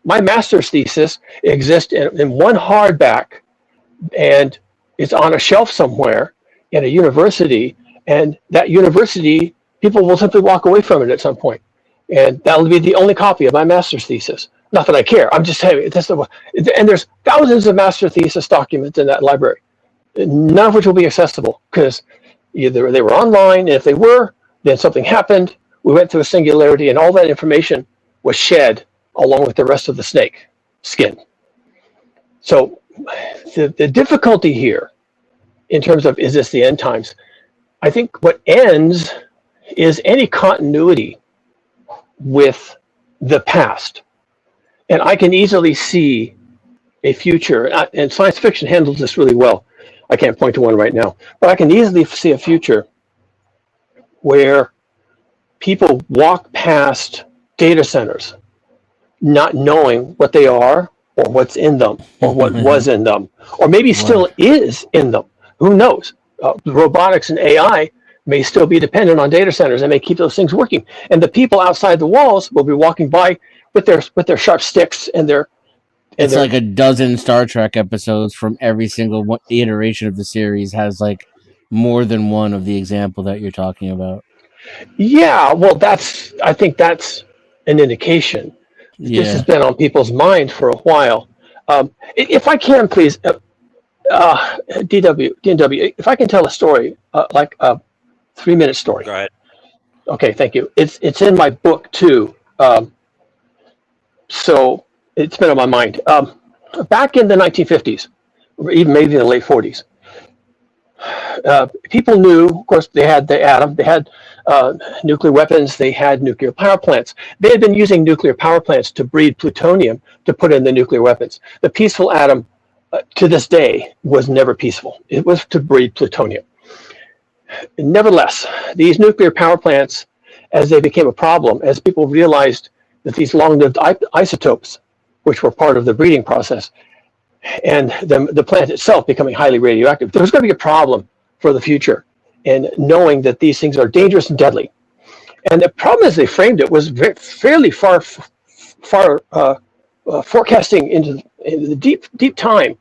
My master's thesis exists in one hardback, and it's on a shelf somewhere in a university. And that university, people will simply walk away from it at some point, and that'll be the only copy of my master's thesis. Not that I care. I'm just saying and there's thousands of master thesis documents in that library, none of which will be accessible because either they were online, and if they were, then something happened. We went through a singularity, and all that information was shed along with the rest of the snake skin. So the difficulty here, in terms of is this the end times, I think what ends is any continuity with the past. And I can easily see a future, and science fiction handles this really well. I can't point to one right now, but I can easily see a future where people walk past data centers not knowing what they are or what's in them or what was in them or maybe still is in them. Who knows? Robotics and AI may still be dependent on data centers and may keep those things working. And the people outside the walls will be walking by with their sharp sticks and their. It's like a dozen Star Trek episodes from every single iteration of the series has like more than one of the example that you're talking about. Yeah, well, I think that's an indication. Yeah. This has been on people's mind for a while. If I can, please, DW, if I can tell a story, like a 3-minute story. Go ahead. Okay, thank you. It's in my book too, so it's been on my mind. Back in the 1950s, or even maybe the late 40s, people knew, of course, they had the atom, they had nuclear weapons, they had nuclear power plants. They had been using nuclear power plants to breed plutonium to put in the nuclear weapons. The peaceful atom, to this day, was never peaceful. It was to breed plutonium. Nevertheless, these nuclear power plants, as they became a problem, as people realized that these long-lived isotopes, which were part of the breeding process, and the plant itself becoming highly radioactive, there was going to be a problem for the future, and knowing that these things are dangerous and deadly. And the problem, as they framed it, was fairly far forecasting into the deep time,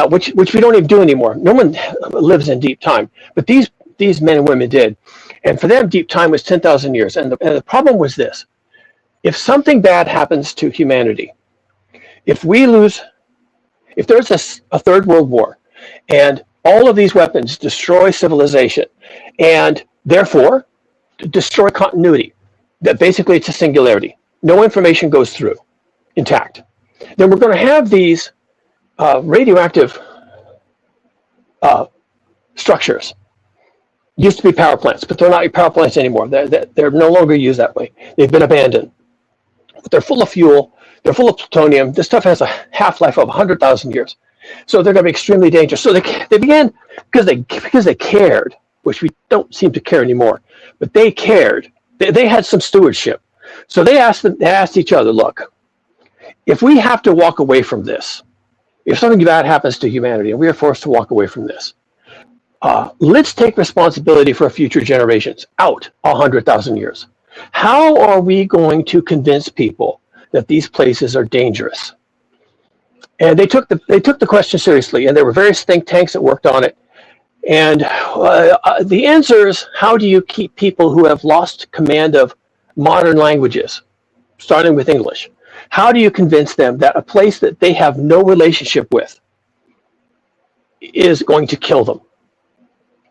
which we don't even do anymore. No one lives in deep time, but these men and women did, and for them, deep time was 10,000 years. And the problem was this: if something bad happens to humanity, if there's a third world war, and all of these weapons destroy civilization, and therefore destroy continuity, that basically it's a singularity, no information goes through intact, then we're going to have these radioactive structures. Used to be power plants, but they're not power plants anymore. They're no longer used that way. They've been abandoned. But they're full of fuel. They're full of plutonium. This stuff has a half-life of 100,000 years. So they're going to be extremely dangerous. So they began, because they cared, which we don't seem to care anymore, but they cared. They had some stewardship. So they asked each other, look, if we have to walk away from this, if something bad happens to humanity and we are forced to walk away from this, let's take responsibility for future generations out 100,000 years. How are we going to convince people that these places are dangerous? And they took the question seriously, and there were various think tanks that worked on it. And the answer is, how do you keep people who have lost command of modern languages, starting with English? How do you convince them that a place that they have no relationship with is going to kill them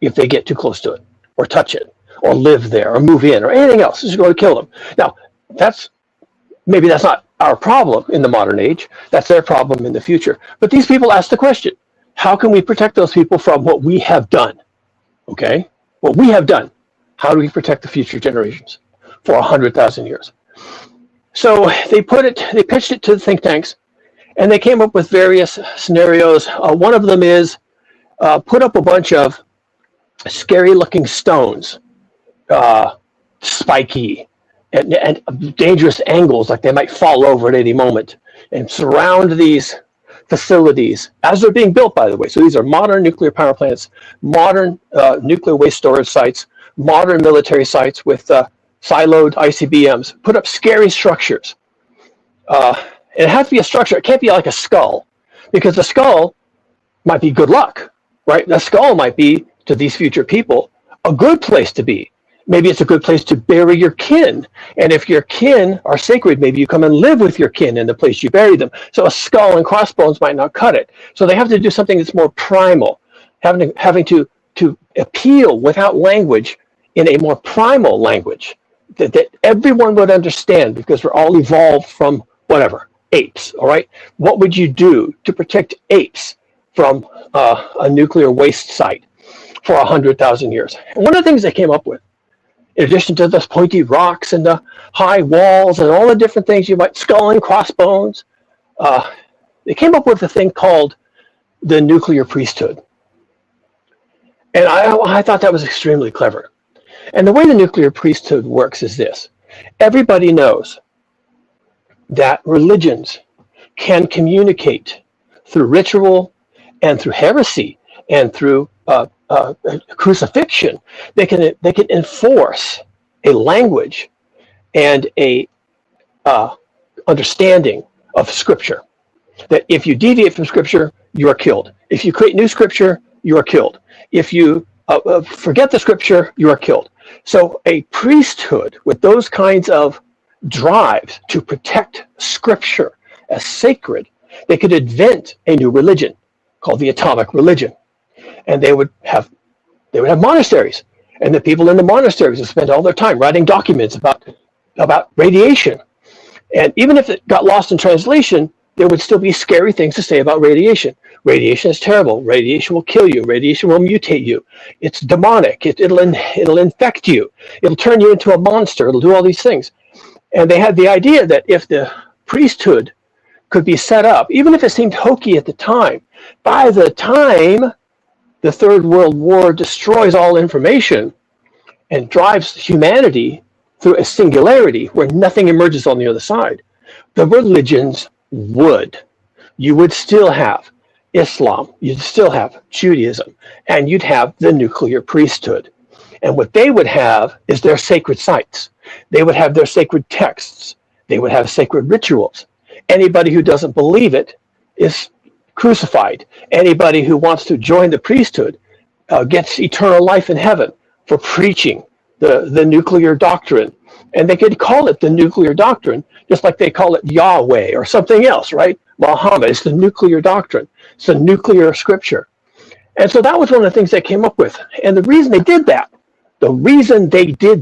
if they get too close to it, or touch it, or live there, or move in, or anything else? It's going to kill them. Now, maybe that's not our problem in the modern age. That's their problem in the future. But these people ask the question, how can we protect those people from what we have done? Okay? What we have done. How do we protect the future generations for 100,000 years? So they pitched it to the think tanks, and they came up with various scenarios. One of them is put up a bunch of scary-looking stones, spiky, and dangerous angles, like they might fall over at any moment, and surround these facilities as they're being built, by the way. So these are modern nuclear power plants, modern nuclear waste storage sites, modern military sites with siloed ICBMs. Put up scary structures. It has to be a structure. It can't be like a skull, because the skull might be good luck, right? The skull might be, to these future people, a good place to be. Maybe it's a good place to bury your kin. And if your kin are sacred, maybe you come and live with your kin in the place you bury them. So a skull and crossbones might not cut it. So they have to do something that's more primal, having to appeal without language in a more primal language that everyone would understand, because we're all evolved from whatever, apes, all right? What would you do to protect apes from a nuclear waste site for 100,000 years? And one of the things they came up with, in addition to the pointy rocks and the high walls and all the different things you might, skull and crossbones, they came up with a thing called the nuclear priesthood. And I thought that was extremely clever. And the way the nuclear priesthood works is this. Everybody knows that religions can communicate through ritual and through heresy and through crucifixion. They can enforce a language and a understanding of Scripture. That if you deviate from Scripture, you are killed. If you create new Scripture, you are killed. If you forget the Scripture, you are killed. So a priesthood with those kinds of drives to protect Scripture as sacred, they could invent a new religion called the atomic religion, and they would have monasteries, and the people in the monasteries would spend all their time writing documents about radiation. And even if it got lost in translation, there would still be scary things to say about radiation. Radiation is terrible. Radiation will kill you. Radiation will mutate you. It's demonic. It'll infect you. It'll turn you into a monster. It'll do all these things. And they had the idea that if the priesthood could be set up, even if it seemed hokey at the time, by the time the Third World War destroys all information and drives humanity through a singularity where nothing emerges on the other side, the religions would. You would still have Islam, you'd still have Judaism, and you'd have the nuclear priesthood. And what they would have is their sacred sites. They would have their sacred texts. They would have sacred rituals. Anybody who doesn't believe it is crucified. Anybody who wants to join the priesthood gets eternal life in heaven for preaching the nuclear doctrine. And they could call it the nuclear doctrine, just like they call it Yahweh or something else, right? Muhammad, it's the nuclear doctrine. It's the nuclear scripture. And so that was one of the things they came up with. And the reason they did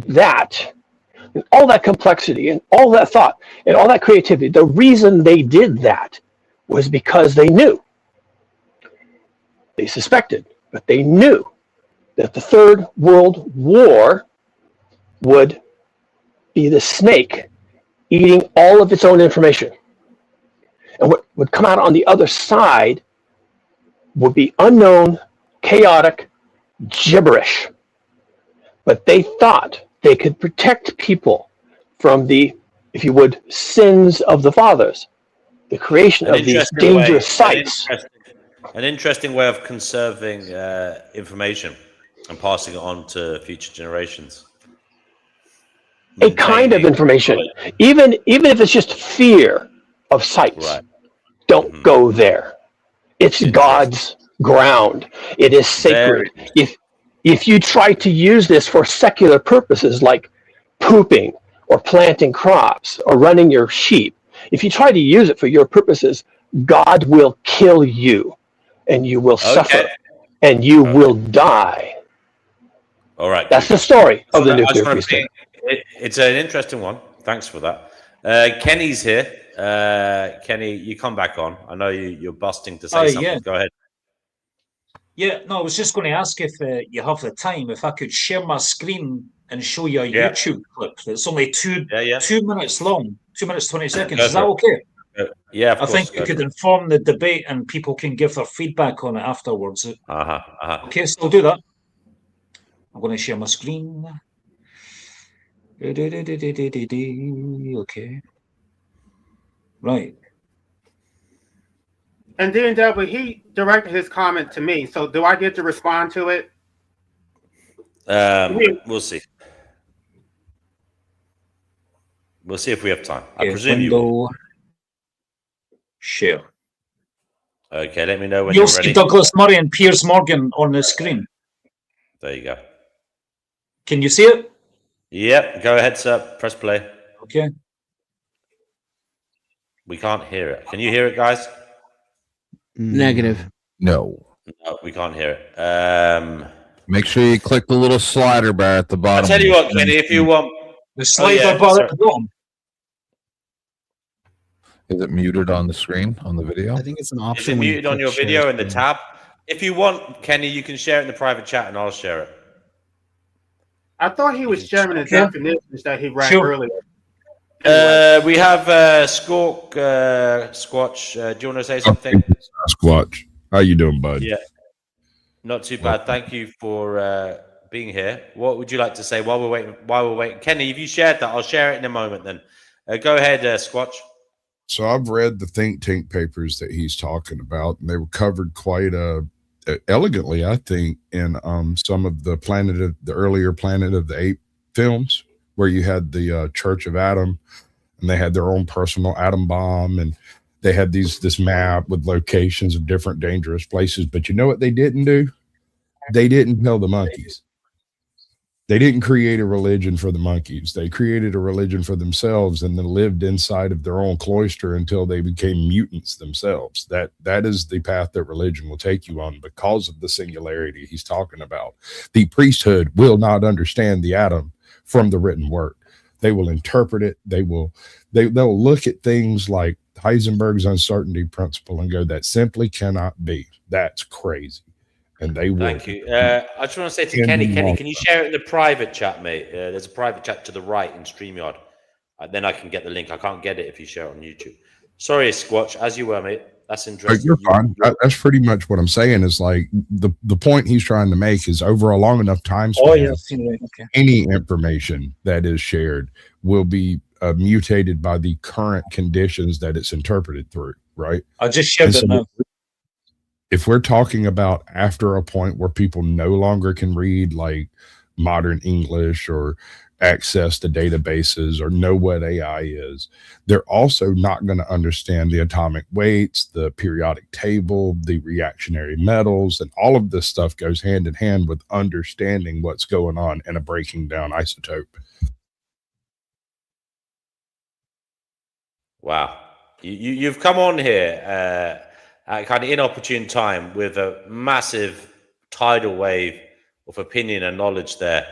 that, and all that complexity and all that thought and all that creativity, the reason they did that was because they knew. They suspected, but they knew that the Third World War would be the snake eating all of its own information. And what would come out on the other side would be unknown, chaotic gibberish. But they thought they could protect people from the, if you would, sins of the fathers, the creation of these dangerous sites. An interesting way of conserving information and passing it on to future generations. A kind of information, even if it's just fear of sites. Right. Don't go there. It's God's ground. It is sacred. If you try to use this for secular purposes like pooping or planting crops or running your sheep, if you try to use it for your purposes, God will kill you and you will suffer and you will die. All right. That's the story of the nuclear priesthood. It's an interesting one. Thanks for that. Kenny's here. Kenny, you come back on. I know you're busting to say something. Yeah. Go ahead. Yeah, no, I was just going to ask if you have the time, if I could share my screen and show you a YouTube clip that's only 2 minutes long, 2 minutes, 20 seconds. Is that okay? Yeah, I think you could inform the debate and people can give their feedback on it afterwards. Okay, so I'll do that. I'm going to share my screen. Okay. Right. And then W, he directed his comment to me. So do I get to respond to it? We'll see. We'll see if we have time. I presume you will. Share. Okay, let me know when You'll you're ready. see Douglas Murray and Piers Morgan on the screen. There you go. Can you see it? Yep, go ahead, sir. Press play. Okay. We can't hear it. Can you hear it, guys? Negative. No. No, we can't hear it. Make sure you click the little slider bar at the bottom. I'll tell you what, Kenny, if you want... The slider bar at the bottom. Is it muted on the screen, on the video? I think it's an Is option. it when you muted on click your share video in the screen. tab? If you want, Kenny, you can share it in the private chat and I'll share it. I thought he was sharing the definitions that he read earlier. We have Squatch. Do you want to say something? Squatch. How you doing, bud? Yeah. Not too bad. Thank you for being here. What would you like to say while we're waiting? Kenny, if you shared that, I'll share it in a moment then. Go ahead, Squatch. So I've read the think tank papers that he's talking about, and they were covered quite a elegantly, I think, in some of the earlier Planet of the Apes films, where you had the Church of Adam, and they had their own personal atom bomb, and they had this map with locations of different dangerous places. But you know what they didn't do? They didn't tell the monkeys. They didn't create a religion for the monkeys. They created a religion for themselves and then lived inside of their own cloister until they became mutants themselves. That is the path that religion will take you on because of the singularity he's talking about. The priesthood will not understand the atom from the written word. They will interpret it. They'll look at things like Heisenberg's uncertainty principle and go, that simply cannot be. That's crazy. And they will. Thank you. I just want to say to Kenny, can you share it in the private chat, mate? There's a private chat to the right in StreamYard. Then I can get the link. I can't get it if you share it on YouTube. Sorry, Squatch, as you were, mate. That's interesting. You're fine. That's pretty much what I'm saying is like the point he's trying to make is over a long enough time span, any information that is shared will be mutated by the current conditions that it's interpreted through, right? I just shared it now. If we're talking about after a point where people no longer can read like modern English or access to databases or know what AI is, they're also not going to understand the atomic weights, the periodic table, the reactionary metals, and all of this stuff goes hand in hand with understanding what's going on in a breaking down isotope. Wow. You've come on here at kind of inopportune time with a massive tidal wave of opinion and knowledge there,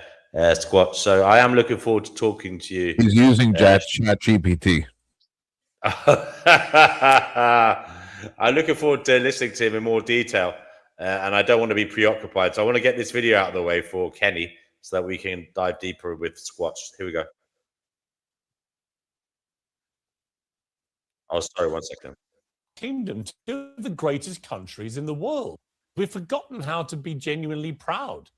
Squat. So I am looking forward to talking to you. He's using Chat GPT. I'm looking forward to listening to him in more detail, and I don't want to be preoccupied. So I want to get this video out of the way for Kenny so that we can dive deeper with Squatch. Here we go. Oh, sorry, 1 second. Kingdom, two of the greatest countries in the world. We've forgotten how to be genuinely proud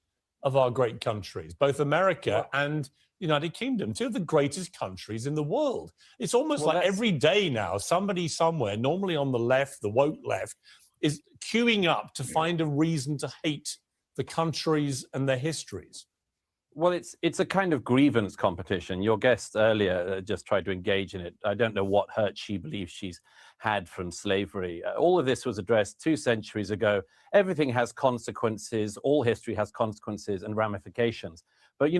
of our great countries, both America and United Kingdom, two of the greatest countries in the world. It's almost like every day now, somebody somewhere, normally on the left, the woke left, is queuing up to find a reason to hate the countries and their histories. Well, it's a kind of grievance competition. Your guest earlier just tried to engage in it. I don't know what hurt she believes she's had from slavery. All of this was addressed 2 centuries ago. Everything has consequences. All history has consequences and ramifications. But,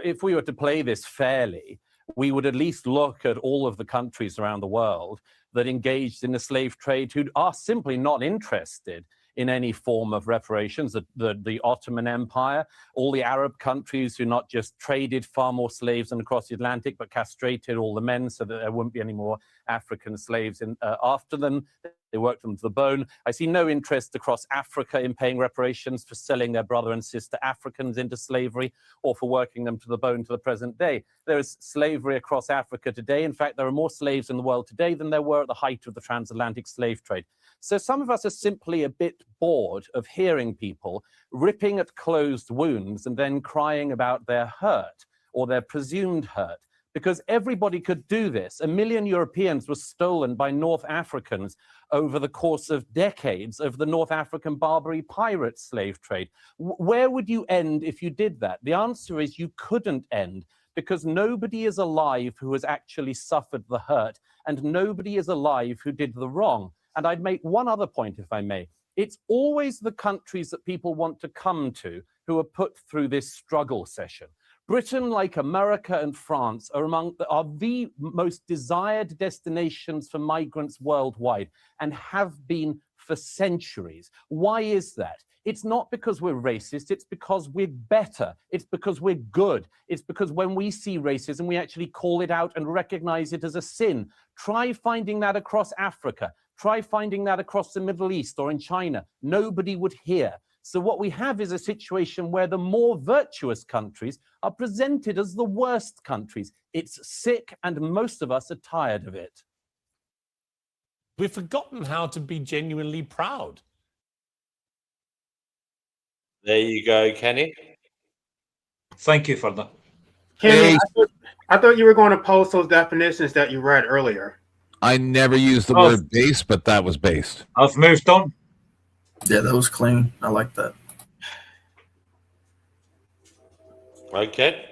if we were to play this fairly, we would at least look at all of the countries around the world that engaged in the slave trade who are simply not interested in any form of reparations. The Ottoman Empire, all the Arab countries who not just traded far more slaves than across the Atlantic, but castrated all the men so that there wouldn't be any more African slaves after them. They worked them to the bone. I see no interest across Africa in paying reparations for selling their brother and sister Africans into slavery or for working them to the bone to the present day. There is slavery across Africa today. In fact, there are more slaves in the world today than there were at the height of the transatlantic slave trade. So some of us are simply a bit bored of hearing people ripping at closed wounds and then crying about their hurt or their presumed hurt, because everybody could do this. 1 million Europeans were stolen by North Africans over the course of decades of the North African Barbary pirate slave trade. Where would you end if you did that? The answer is you couldn't end, because nobody is alive who has actually suffered the hurt, and nobody is alive who did the wrong. And I'd make one other point, if I may. It's always the countries that people want to come to who are put through this struggle session. Britain, like America and France, are the most desired destinations for migrants worldwide and have been for centuries. Why is that? It's not because we're racist, it's because we're better, it's because we're good, it's because when we see racism, we actually call it out and recognize it as a sin. Try finding that across Africa. Try finding that across the Middle East or in China. Nobody would hear. So what we have is a situation where the more virtuous countries are presented as the worst countries. It's sick, and most of us are tired of it. We've forgotten how to be genuinely proud. There you go, Kenny. Thank you for that. Kenny, I thought you were going to post those definitions that you read earlier. I never used the word base, but that was based. I've moved on. Yeah, that was clean. I like that. Okay.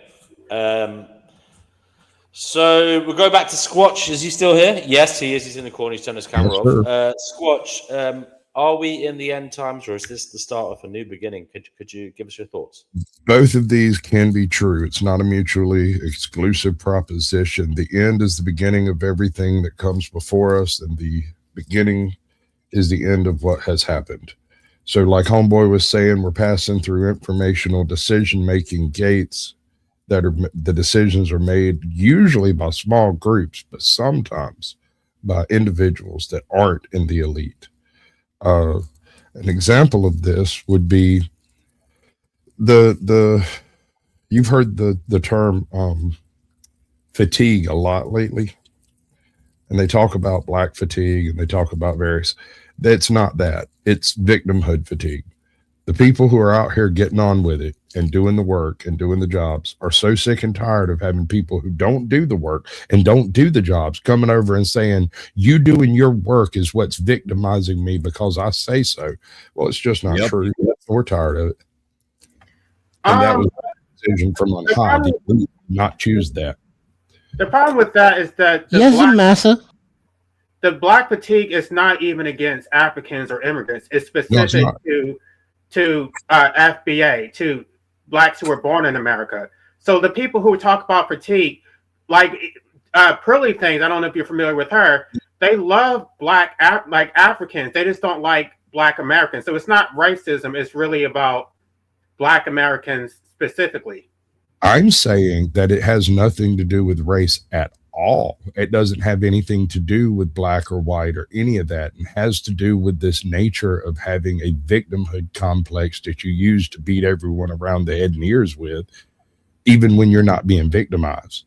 So we'll go back to Squatch. Is he still here? Yes, he is. He's in the corner. He's turned his camera off. Squatch, are we in the end times, or is this the start of a new beginning? Could you give us your thoughts? Both of these can be true. It's not a mutually exclusive proposition. The end is the beginning of everything that comes before us, and the beginning is the end of what has happened. So like Homeboy was saying, we're passing through informational decision-making gates that are, the decisions are made usually by small groups, but sometimes by individuals that aren't in the elite. An example of this would be you've heard the term fatigue a lot lately, and they talk about black fatigue and they talk about various. That's not that. It's victimhood fatigue. The people who are out here getting on with it and doing the work and doing the jobs are so sick and tired of having people who don't do the work and don't do the jobs coming over and saying, you doing your work is what's victimizing me because I say so. Well, it's just not true. We're tired of it. And that was a decision from on high. They did not choose that. The problem with that is that the black fatigue is not even against Africans or immigrants. It's specific to FBA, to blacks who were born in America. So the people who talk about fatigue, like Pearly Things, I don't know if you're familiar with her, they love black like Africans. They just don't like black Americans. So it's not racism. It's really about black Americans specifically. I'm saying that it has nothing to do with race at all. It doesn't have anything to do with black or white or any of that. It has to do with this nature of having a victimhood complex that you use to beat everyone around the head and ears with, even when you're not being victimized.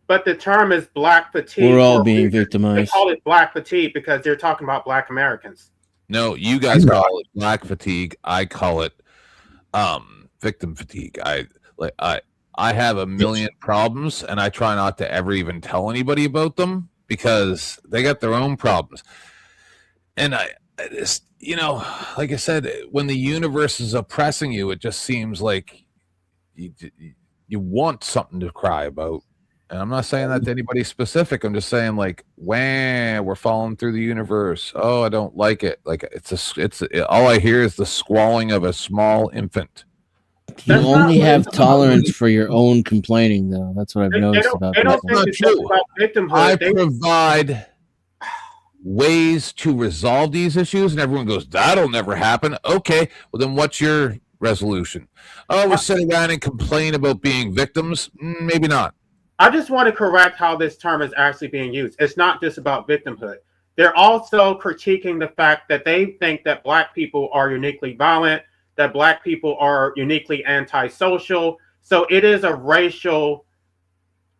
But the term is black fatigue. We're all being victimized. They call it black fatigue because they're talking about black Americans. No, you guys call it black fatigue. I call it victim fatigue. I have a million problems, and I try not to ever even tell anybody about them because they got their own problems. And I just, like I said, when the universe is oppressing you, it just seems like you want something to cry about. And I'm not saying that to anybody specific. I'm just saying, like, we're falling through the universe. Oh, I don't like it. Like all I hear is the squalling of a small infant. You only have tolerance for your own complaining, though. That's what I've noticed about that. I provide ways to resolve these issues, and everyone goes, that'll never happen. Okay, well, then what's your resolution? Oh, we're sitting down and complain about being victims? Maybe not. I just want to correct how this term is actually being used. It's not just about victimhood. They're also critiquing the fact that they think that black people are uniquely violent, that black people are uniquely antisocial. So it is a racial.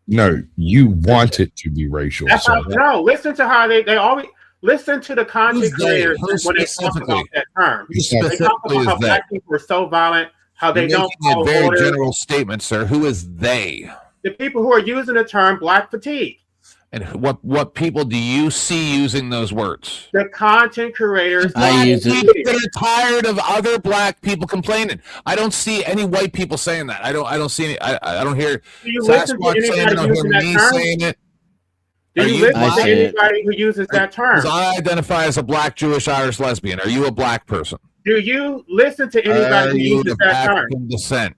No, you want it to be racial. No, listen to how they always listen to the content creators when they talk about that term. They talk about how black people are so violent, how they don't follow a very orders. general statement, sir. Who is they? The people who are using the term black fatigue. And what people do you see using those words? The content creators. I use it. They're tired of other black people complaining. I don't see any white people saying that. I don't see any. I don't hear Sasquatch saying it. I don't hear me saying it. Do you listen to anybody who uses that term? Because I identify as a black, Jewish, Irish lesbian. Are you a black person? Do you listen to anybody who uses that term? African descent?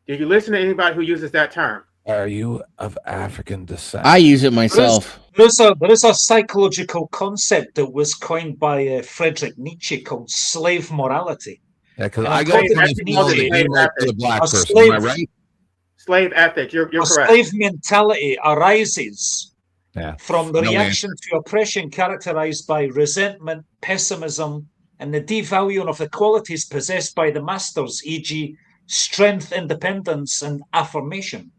Do you listen to anybody who uses that term? Are you of African descent? I use it myself. There is a psychological concept that was coined by Friedrich Nietzsche called slave morality. Yeah, because I got a black person. Am I right? Slave ethic. You're correct. Slave mentality arises from the reaction to oppression characterized by resentment, pessimism, and the devaluing of the qualities possessed by the masters, e.g., strength, independence, and affirmation.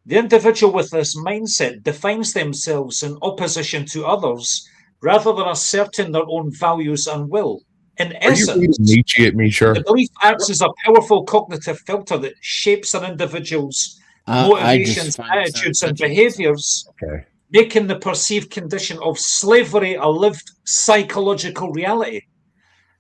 The individual with this mindset defines themselves in opposition to others rather than asserting their own values and will. In essence, Nietzsche at me, sure. The belief acts as a powerful cognitive filter that shapes an individual's motivations, attitudes, and behaviors, making the perceived condition of slavery a lived psychological reality.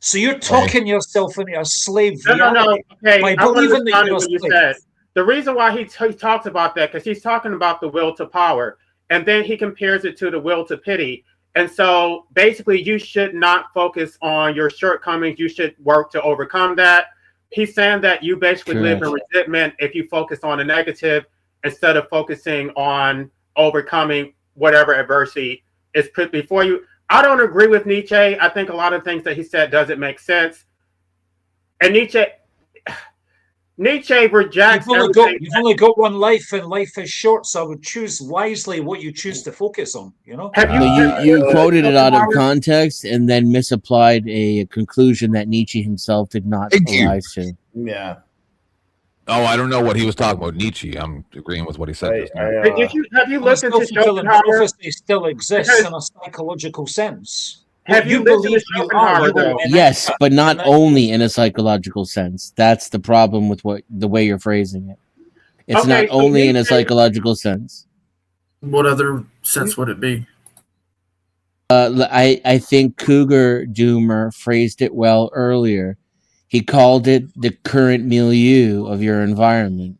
So you're talking yourself into a slave No. reality Okay, by I want to believing that respond to you're a what you slave. said. The reason why he talks about that, because he's talking about the will to power, and then he compares it to the will to pity. And so basically, you should not focus on your shortcomings. You should work to overcome that. He's saying that you basically live in resentment if you focus on the negative instead of focusing on overcoming whatever adversity is put before you. I don't agree with Nietzsche. I think a lot of things that he said doesn't make sense. And Nietzsche rejects everything. You've only got one life, and life is short. So I would choose wisely what you choose to focus on. You know. You quoted it out of context and then misapplied a conclusion that Nietzsche himself did not arise to. Yeah. Oh, I don't know what he was talking about. Nietzsche. I'm agreeing with what he said. Have you looked into self-fulfilling Schopenhauer? prophecy still exists in a psychological sense. Have you believe listened to Schopenhauer, though? Yes, but not only in a psychological sense. That's the problem with the way you're phrasing it. It's not only in a psychological sense. What other sense would it be? I think Cougar Doomer phrased it well earlier. He called it the current milieu of your environment.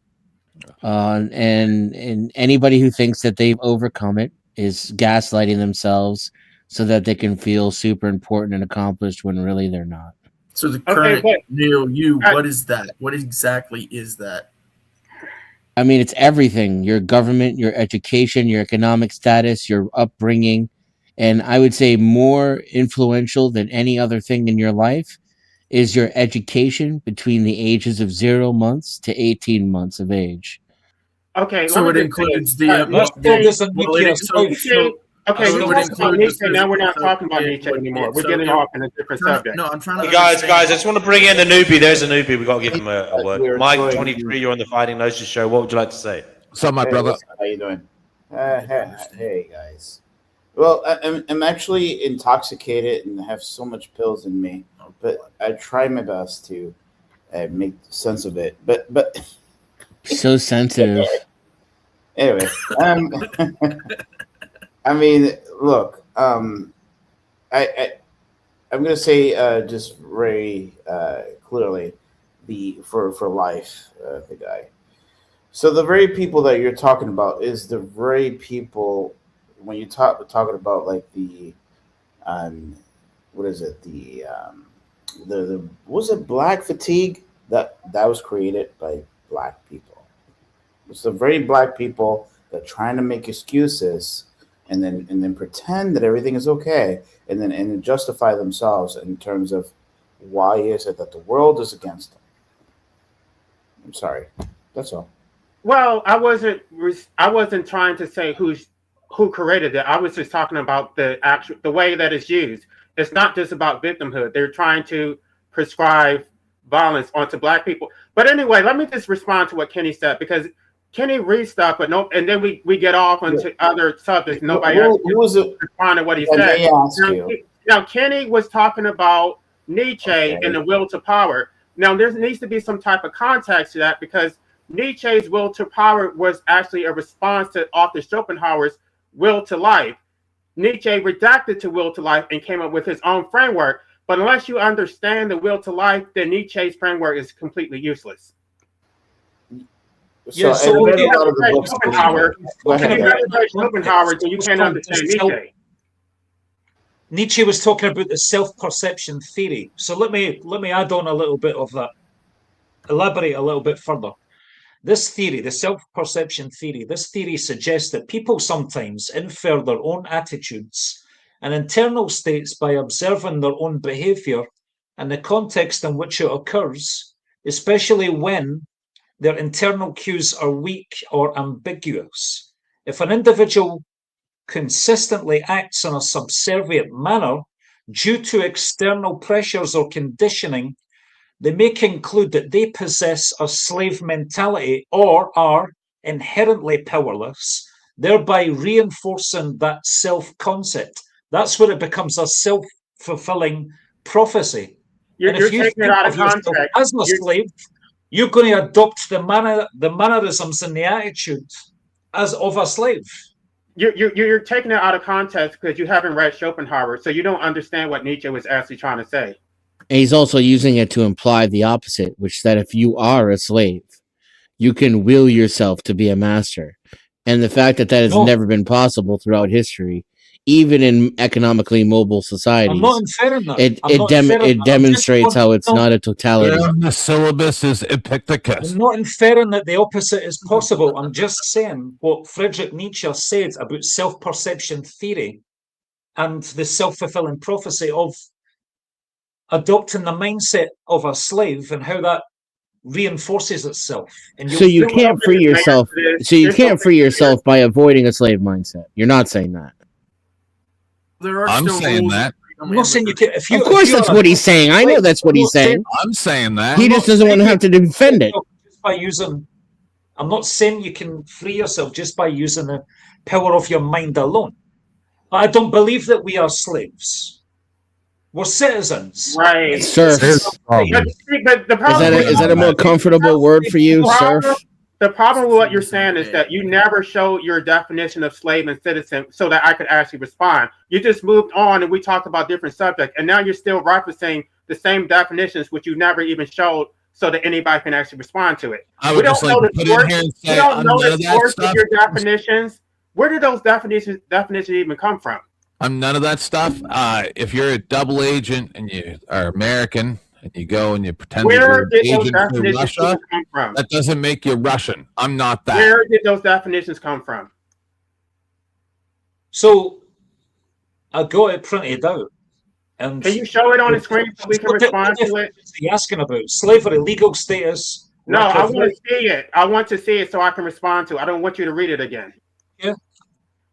And anybody who thinks that they've overcome it is gaslighting themselves so that they can feel super important and accomplished when really they're not. So the current milieu, what is that? What exactly is that? I mean, it's everything: your government, your education, your economic status, your upbringing. And I would say more influential than any other thing in your life is your education between the ages of 0 months to 18 months of age. Okay, so it includes the Nietzsche. Now we're not talking about Nietzsche anymore. We're getting off on a different subject. No, I'm trying to. Hey guys, I just want to bring in the newbie. There's a newbie. We've got to give him a word. Mike, 23, you're on the Fighting Gnosis show. What would you like to say? What's up, my brother? How you doing? Hey guys. Well, I'm actually intoxicated and have so much pills in me, but I try my best to make sense of it. But so sensitive. Anyway, I mean, look, I'm gonna say just very clearly for life, the guy. So the very people that you're talking about is the very people when you talking about like the what is it the was it black fatigue that was created by black people. It's the very black people that trying to make excuses and then pretend that everything is okay and then justify themselves in terms of why is it that the world is against them. I'm sorry. That's all. Well, I wasn't trying to say who created it. I was just talking about the way that it's used. It's not just about victimhood. They're trying to prescribe violence onto black people. But anyway, let me just respond to what Kenny said, because Kenny reads stuff, but no, and then we get off onto other subjects. Nobody else respond to what he said. Now, Kenny was talking about Nietzsche and the will to power. Now, there needs to be some type of context to that, because Nietzsche's will to power was actually a response to Arthur Schopenhauer's will to life. Nietzsche redacted to will to life and came up with his own framework. But unless you understand the will to life, then Nietzsche's framework is completely useless. So if you haven't read Schopenhauer, then you can't understand Nietzsche. Nietzsche was talking about the self-perception theory. So let me add on a little bit of that. Elaborate a little bit further. This theory, the self-perception theory, this theory suggests that people sometimes infer their own attitudes and internal states by observing their own behavior and the context in which it occurs, especially when their internal cues are weak or ambiguous. If an individual consistently acts in a subservient manner due to external pressures or conditioning, they may conclude that they possess a slave mentality or are inherently powerless, thereby reinforcing that self-concept. That's where it becomes a self-fulfilling prophecy. And if you think of yourself as a slave, you're going to adopt the mannerisms and the attitude as of a slave. You're taking it out of context because you haven't read Schopenhauer, so you don't understand what Nietzsche was actually trying to say. And he's also using it to imply the opposite, which that if you are a slave, you can will yourself to be a master. And the fact that that has never been possible throughout history, even in economically mobile societies, I'm not inferring that. it demonstrates how it's not a totality. The syllabus is Epictetus. I'm not inferring that the opposite is possible. I'm just saying what Friedrich Nietzsche said about self-perception theory and the self-fulfilling prophecy of adopting the mindset of a slave and how that reinforces itself. And So you can't free yourself. So you can't free yourself by avoiding a slave mindset. You're not saying that. I'm saying that. I'm not saying you can. Of course, that's what he's saying. I know that's what he's saying. I'm saying that. He just doesn't want to have to defend it. Just by using, I'm not saying you can free yourself just by using the power of your mind alone. I don't believe that we are slaves. We're citizens. Right. Serfs. But the problem Is that a more comfortable word for you, serf? The problem with what you're saying is that you never showed your definition of slave and citizen so that I could actually respond. You just moved on and we talked about different subjects, and now you're still referencing the same definitions, which you never even showed so that anybody can actually respond to it. I would just like to put in here and say, we don't know none of the that source stuff. of your definitions. Where did those definitions even come from? I'm none of that stuff. If you're a double agent and you are American and you go and you pretend Where you're an did those agent for definitions Russia, come from? that doesn't make you Russian. I'm not that. Where did those definitions come from? So I got it printed out. And can you show it on the screen so we can respond to it? What are you asking about? Slavery, legal status. No, I want to see it. I want to see it so I can respond to it. I don't want you to read it again. Yeah.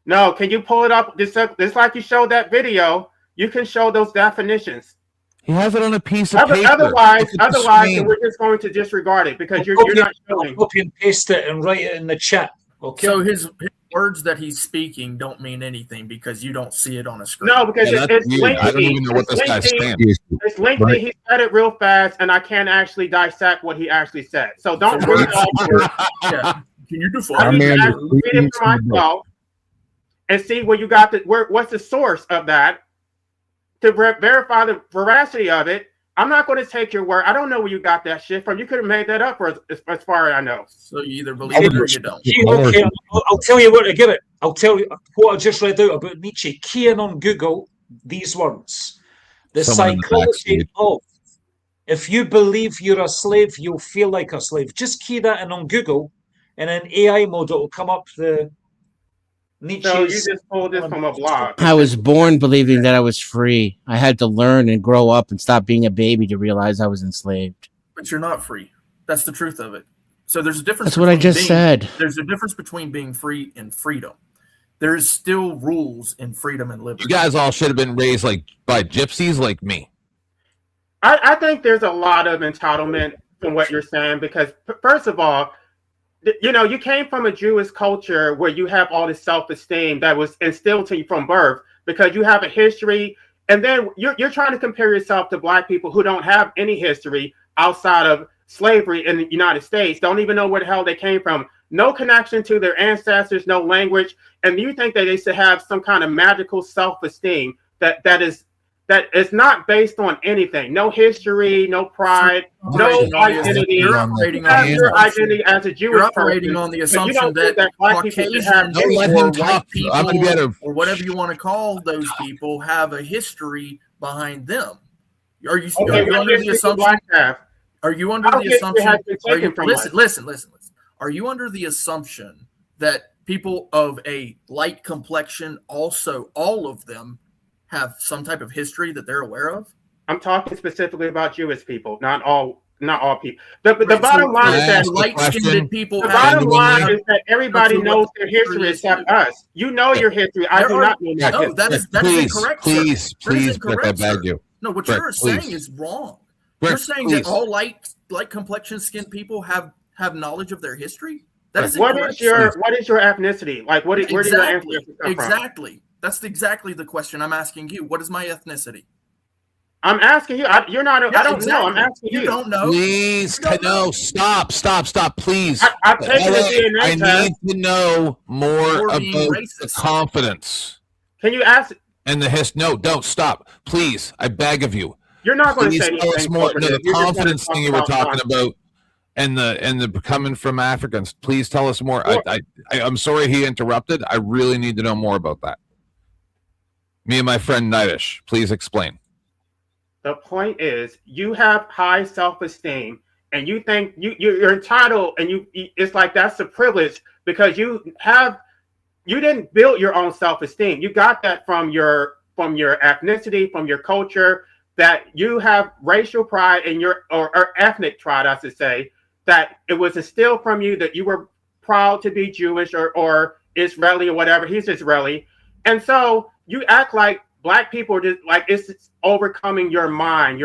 No, can you pull it up? Just like you showed that video, you can show those definitions. He has it on a piece of paper. Otherwise, then we're just going to disregard it because you're not showing. Copy and paste it and write it in the chat. Okay. So his words that he's speaking don't mean anything because you don't see it on a screen. No, because it's lengthy. I don't even know what this guy's saying. It's lengthy. Right. He said it real fast, and I can't actually dissect what he actually said. So don't read it all. Yeah. Can you define? I need to actually read it for myself and see where you got what's the source of that to verify the veracity of it. I'm not going to take your word. I don't know where you got that shit from. You could have made that up as far as I know. So you either believe it or you don't. Okay, I'll tell you where to get it. I'll tell you what I just read out about Nietzsche. Key in on Google these words. The psychology of, if you believe you're a slave, you'll feel like a slave. Just key that in on Google, and in AI mode, it will come up the Nietzsche's. So you just pulled this from a blog. I was born believing that I was free. I had to learn and grow up and stop being a baby to realize I was enslaved. But you're not free. That's the truth of it. So there's a difference. That's what I just said. There's a difference between being free and freedom. There's still rules in freedom and liberty. You guys all should have been raised like by gypsies like me. I think there's a lot of entitlement from what you're saying because, first of all, you came from a Jewish culture where you have all this self-esteem that was instilled to you from birth because you have a history, and then you're trying to compare yourself to Black people who don't have any history outside of slavery in the United States, don't even know where the hell they came from, no connection to their ancestors, no language, and you think that they should have some kind of magical self-esteem that is not based on anything, no history, no pride, no identity. You're operating on your identity as a Jewish person, on the assumption that Black people should have white people or whatever you want to call those people have a history behind them. Are you under the assumption? Are you under the assumption? Listen. Are you under the assumption that people of a light complexion also, all of them, have some type of history that they're aware of? I'm talking specifically about Jewish people, not all people. The bottom line is that light-skinned people. The bottom line is that everybody knows their history except us. You know your history. I do not know my history. No, that is incorrect. Please, I beg you. No, what you're saying is wrong. You're saying that all light complexion skinned people have knowledge of their history? That is what is your ethnicity? Like where do your ancestors come from? Exactly. That's exactly the question I'm asking you. What is my ethnicity? I'm asking you. You're not. I don't know. I'm asking you. You don't know. Please, no. Stop. Please. I've taken a DNA I test. need to know more about the confidence. Can you ask? And the No, don't stop. Please, I beg of you. You're not going to Please say tell us anything more. over No, this. the You're just gonna confidence talk thing you were about talking nonsense. about, and the coming from Africans. Please tell us more. I'm sorry he interrupted. I really need to know more about that. Me and my friend Nidish, please explain. The point is, you have high self-esteem, and you think you're entitled, and it's like that's a privilege because you didn't build your own self-esteem. You got that from your ethnicity, from your culture. That you have racial pride in your or ethnic pride, I should say. That it was instilled from you that you were proud to be Jewish or Israeli or whatever. He's Israeli, and so you act like Black people are just like it's overcoming your mind.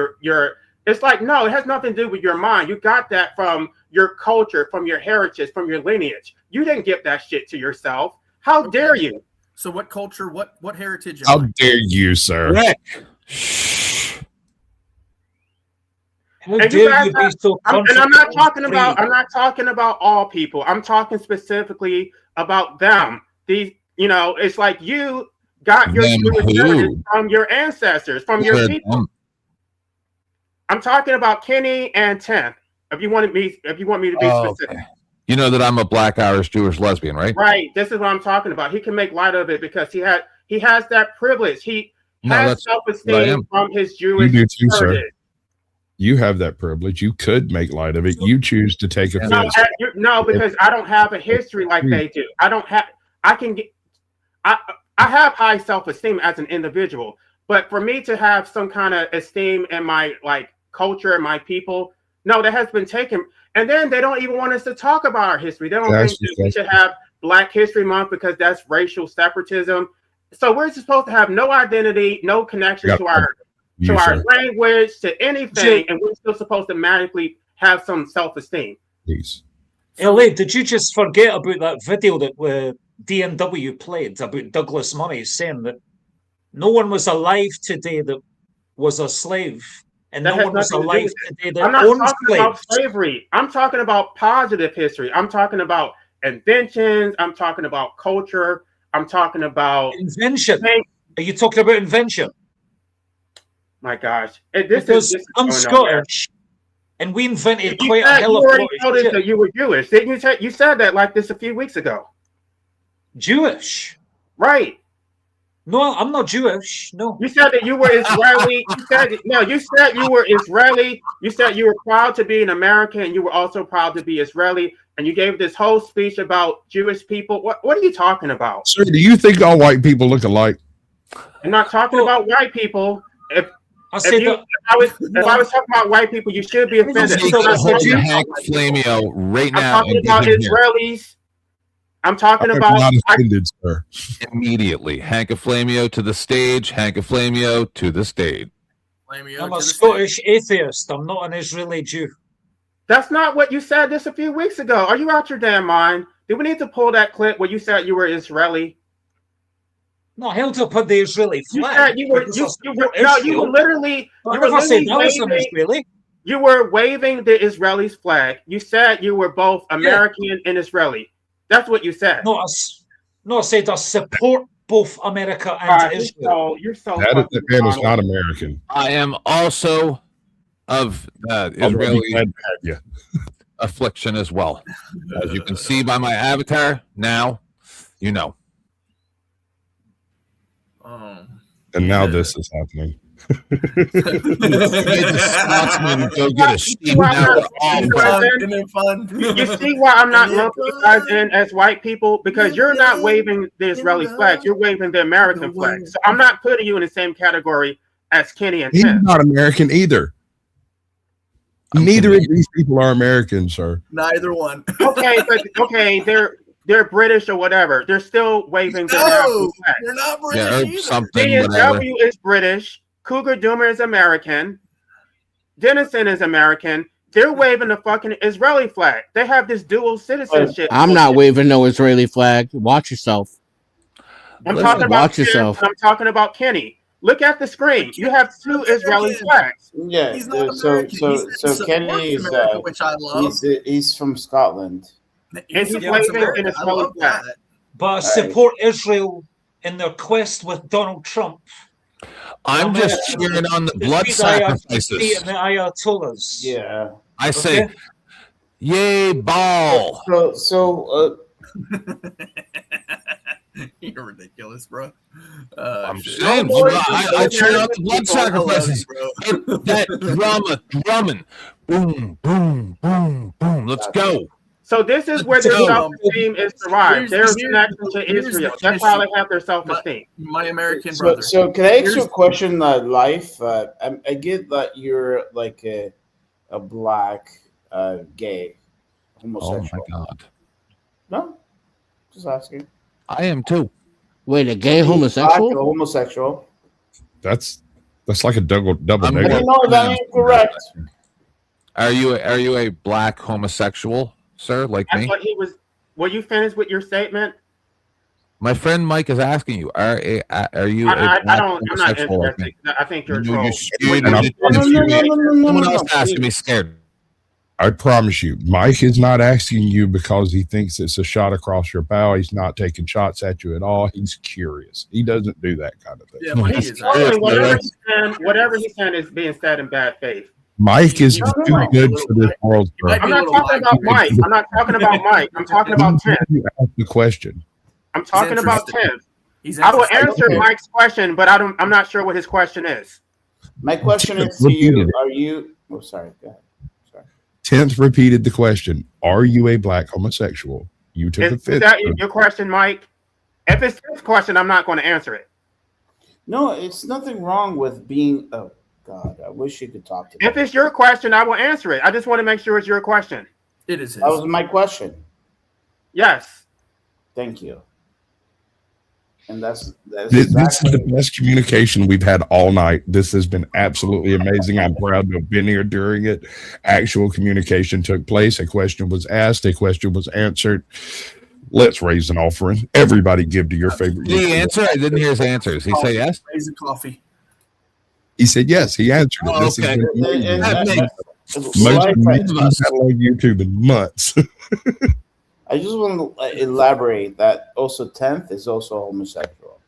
It's like, no, it has nothing to do with your mind. You got that from your culture, from your heritage, from your lineage. You didn't give that shit to yourself. How dare you? So what culture, what heritage? How dare you, sir? How dare you be so and I'm not talking free? about all people. I'm talking specifically about them. These, it's like you got your Jewish heritage from your ancestors, from your people. I'm talking about Kenny and Tim. If you want me to be specific. Okay. You know that I'm a Black Irish Jewish lesbian, right? Right. This is what I'm talking about. He can make light of it because he has that privilege. He has self-esteem from his Jewish You do too, sir. heritage. You have that privilege. You could make light of it. You choose to take offense. No, because I don't have a history like they do. I have high self-esteem as an individual, but for me to have some kind of esteem in my culture and my people, no, that has been taken. And then they don't even want us to talk about our history. They don't think that we should have Black History Month because that's racial separatism. So we're supposed to have no identity, no connection to our language, to anything, and we're still supposed to magically have some self-esteem. Please. LA, did you just forget about that video that DNW played about Douglas Murray saying that no one was alive today that was a slave, and no one was alive today that I'm not owned talking slaves? about slavery. I'm talking about positive history. I'm talking about inventions. I'm talking about culture. I'm talking about invention. Are you talking about invention? My gosh, I'm Scottish, and we invented quite a hell of a lot of shit. That you were Jewish. Didn't you? You said that like this a few weeks ago. Jewish, right? No, I'm not Jewish. No, you said that you were Israeli. You said you were Israeli. You said you were proud to be an American, and you were also proud to be Israeli. And you gave this whole speech about Jewish people. What are you talking about? Sir, do you think all white people look alike? I'm not talking about white people. If I was talking about white people, you should be offended. Hank Flamio right now. I'm talking about Israelis. I'm talking I'm about not offended, sir. Immediately, Hank Flamio to the stage. Hank Flamio to the stage. I'm a Scottish atheist. I'm not an Israeli Jew. That's not what you said just a few weeks ago. Are you out your damn mind? Do we need to pull that clip where you said you were Israeli? No, held up at the Israeli flag. You were literally Israeli. You were waving the Israeli flag. You said you were both American and Israeli. That's what you said. No, I said I support both America and Israel. You're so that man is not American. I am also of Israeli affliction as well. As you can see by my avatar now, you know. And now this is happening. You see why I'm not lumping you guys in as white people? Because you're not waving the Israeli flag, you're waving the American flag. So I'm not putting you in the same category as Kenny and He's Tim. not American either. Neither of these people are American, sir. Neither one. Okay, they're British or whatever. They're still waving their American flag. They're not British either. DNW is British. Cougar Doomer is American. Dennison is American. They're waving the fucking Israeli flag. They have this dual citizenship. I'm not waving no Israeli flag. Watch yourself. I'm talking about Watch yourself. I'm talking about Kenny. Look at the screen. You have two Israeli flags. Yeah. He's not So American. Kenny is America, which I love. he's from Scotland. He's waving an Israeli flag. But I support Israel in their quest with Donald Trump. I'm just cheering on the blood sacrifices. And the Ayatollahs. Yeah. I say, yay, ball. So You're ridiculous, bro. I'm saying, I cheer on the blood sacrifices. That drama, drumming. Boom, boom, boom, boom. Let's go. So this is where their self-esteem is derived. Their connection to Israel. That's how they have their self-esteem. My American brother. So can I ask you a question, Life? I get that you're like a black gay homosexual. Oh my God. No, just asking. I am too. Wait, a gay homosexual? Black, homosexual. That's like a double I negative. didn't know that ain't correct. Are you a black homosexual, sir, like That's me? what he was. Were you finished with your statement? My friend Mike is asking you, are you a I black don't. I'm not homosexual like me? interested. I think you're a No, troll. you're scared. No, Someone else has to be scared. I promise you, Mike is not asking you because he thinks it's a shot across your bow. He's not taking shots at you at all. He's curious. He doesn't do that kind of thing. Yeah, but he is. Whatever he's saying is being said in bad faith. Mike is too good for this world. Sir. I'm not talking about Mike. I'm not talking about Mike. I'm talking about Tim. You ask the question. I'm talking about Tim. I will answer Mike's question, but I'm not sure what his question is. My question is to you: are you? Oh, sorry. Go ahead. 10th repeated the question. Are you a black homosexual? You took the 5th. Is that your question, Mike? If it's this question, I'm not going to answer it. No, it's nothing wrong with being. Oh God, I wish you could talk to me. If it's your question, I will answer it. I just want to make sure it's your question. It is his. That was my question. Yes. Thank you. And that's This is the best communication we've had all night. This has been absolutely amazing. I'm proud to have been here during it. Actual communication took place. A question was asked. A question was answered. Let's raise an offering. Everybody give to your favorite. Did he answer? I didn't hear his answers. He say yes? Raise a coffee. He said yes. He answered it. Oh, This okay. most amazing catalog YouTube in months. I just want to elaborate that also 10th is also homosexual.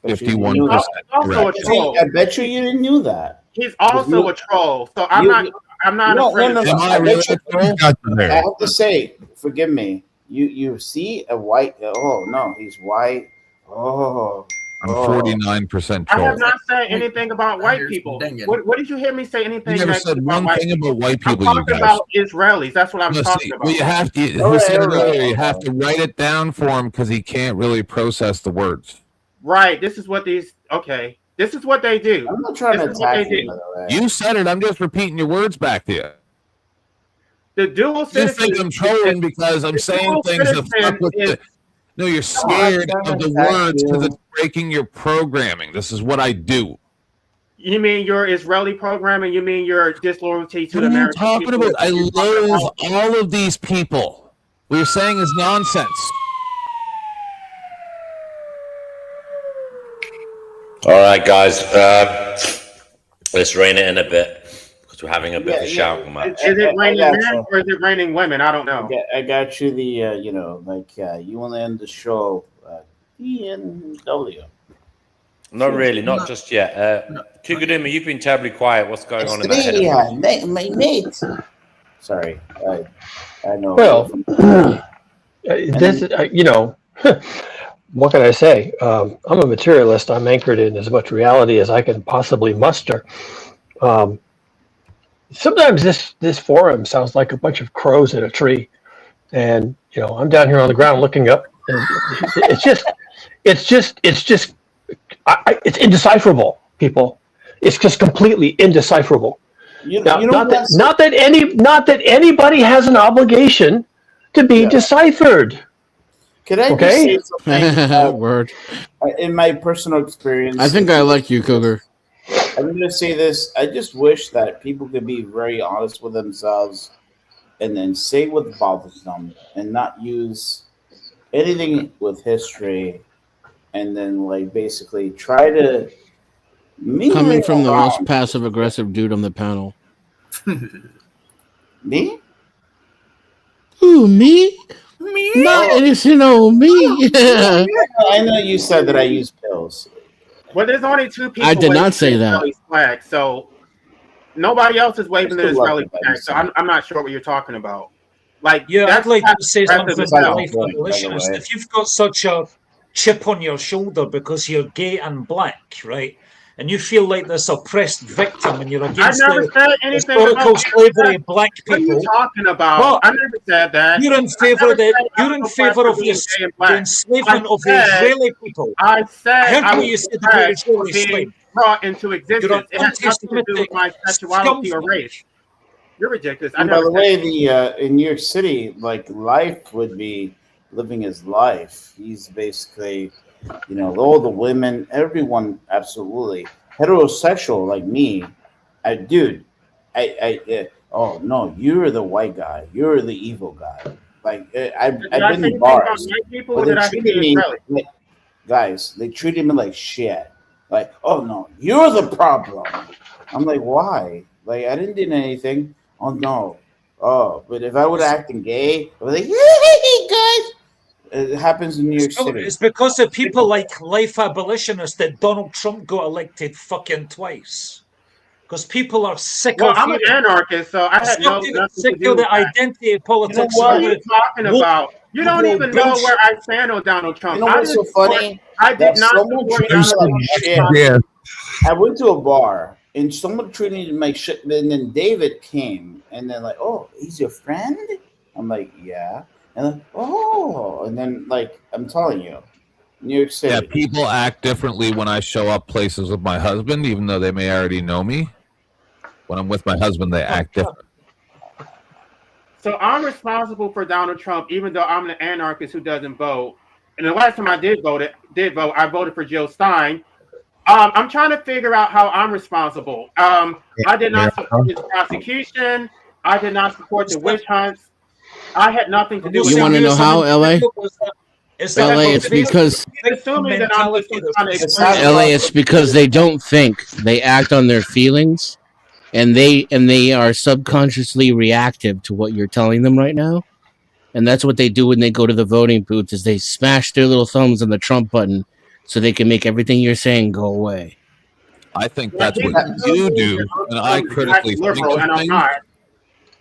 51%. Also a troll. I bet you didn't know that. He's also a troll. So I'm not afraid of I have to say, forgive me. You see a white. Oh no, he's white. Oh. I'm 49% I have troll. not said anything about white people. What did you hear me say anything? You never said one thing about white people, I'm you talking guys. about Israelis. That's what I'm talking about. Well, you have to. Who said it earlier? You have to write it down for him because he can't really process the words. Right. This is what these. Okay. This is what they do. I'm not trying to attack you. You said it. I'm just repeating your words back to you. The dual You citizenship. think I'm trolling because I'm saying things that fuck with the. No, you're scared of the words because it's breaking your programming. This is what I do. You mean your Israeli programming? You mean your disloyalty to What the are you American talking people? about? I loathe all of these people. What you're saying is nonsense. All right, guys. Let's rein it in a bit because we're having a bit of a shouting match. Is it raining men or is it raining women? I don't know. I got you the you want to end the show ENW. Not really, not just yet. Kugaduma, you've been terribly quiet. What's going on in that head? My mate. Sorry, I know. Well, this what can I say? I'm a materialist. I'm anchored in as much reality as I can possibly muster. Sometimes this forum sounds like a bunch of crows in a tree, and I'm down here on the ground looking up, and it's indecipherable, people. It's just completely indecipherable. Not that anybody has an obligation to be deciphered. Could I just say something? Word. In my personal experience, I think I like you, Cougar. I'm going to say this. I just wish that people could be very honest with themselves and then say what bothers them and not use anything with history and then basically try to Coming from the most passive aggressive dude on the panel. Me? Who, me? Not innocent old me. I know you said that I use pills. Well, there's only two people. I did not say the that. Israeli flag, so nobody else is waving the Still love Israeli it, flag. So I'm not sure what you're talking about. Like, Yeah, I'd that's like to say aggressive something as to hell. life abolitionists. If you've got such a chip on your shoulder because you're gay and black, right, and you feel like this oppressed victim and you're I against never the said anything historical about slavery of black What are people, you talking about? but I never said that. you're in I favor never of the, said I you're was in oppressed favor for of being this, gay and the black. enslavement I of the said, Israeli people. I said I heard I what was you said about oppressed for Israeli being slaves. brought into You're existence. an It has nothing to do with anti-Semitic my sexuality or scumfuck. race. You're ridiculous. I And by never the said way, in New York City, like life would be living his life. He's basically, all the women, everyone, absolutely heterosexual like me. Oh no, you're the white guy. You're the evil guy. Like I've Did I been say in anything about bars, white people but or they did I say treated me Israeli? like, guys. They treated me like shit. Like, oh no, you're the problem. I'm like, why? Like, I didn't do anything. Oh no. Oh, but if I would act gay, I was like, hey guys. It happens in New York City. It's because of people like life abolitionists that Donald Trump got elected fucking twice. Because people are sick Well, of I'm an hearing. anarchist, so I had nothing Sick to do of with the that. identity politics. What are you and talking the about? You don't liberal even know bullshit. where I stand on Donald Trump. You know I what's so didn't support. funny? I did That not someone support treated Donald me like Trump. shit. I went to a bar and someone treated me like shit. And then David came and then like, oh, he's your friend? I'm like, yeah. And then, oh, and then like I'm telling you, New York City. Yeah, people act differently when I show up places with my husband, even though they may already know me. When I'm with my husband, they act different. So I'm responsible for Donald Trump, even though I'm an anarchist who doesn't vote. And the last time I did vote, I voted for Jill Stein. I'm trying to figure out how I'm responsible. I did not support his prosecution. I did not support the witch hunts. I had nothing to do with it. You want to know how, LA? LA, it's because assuming that I'm just trying to explain. LA, it's because they don't think, they act on their feelings, and they are subconsciously reactive to what you're telling them right now. And that's what they do when they go to the voting booth, is they smash their little thumbs on the Trump button so they can make everything you're saying go away. I think that's what you do, and I critically think liberal, of and I'm things. not.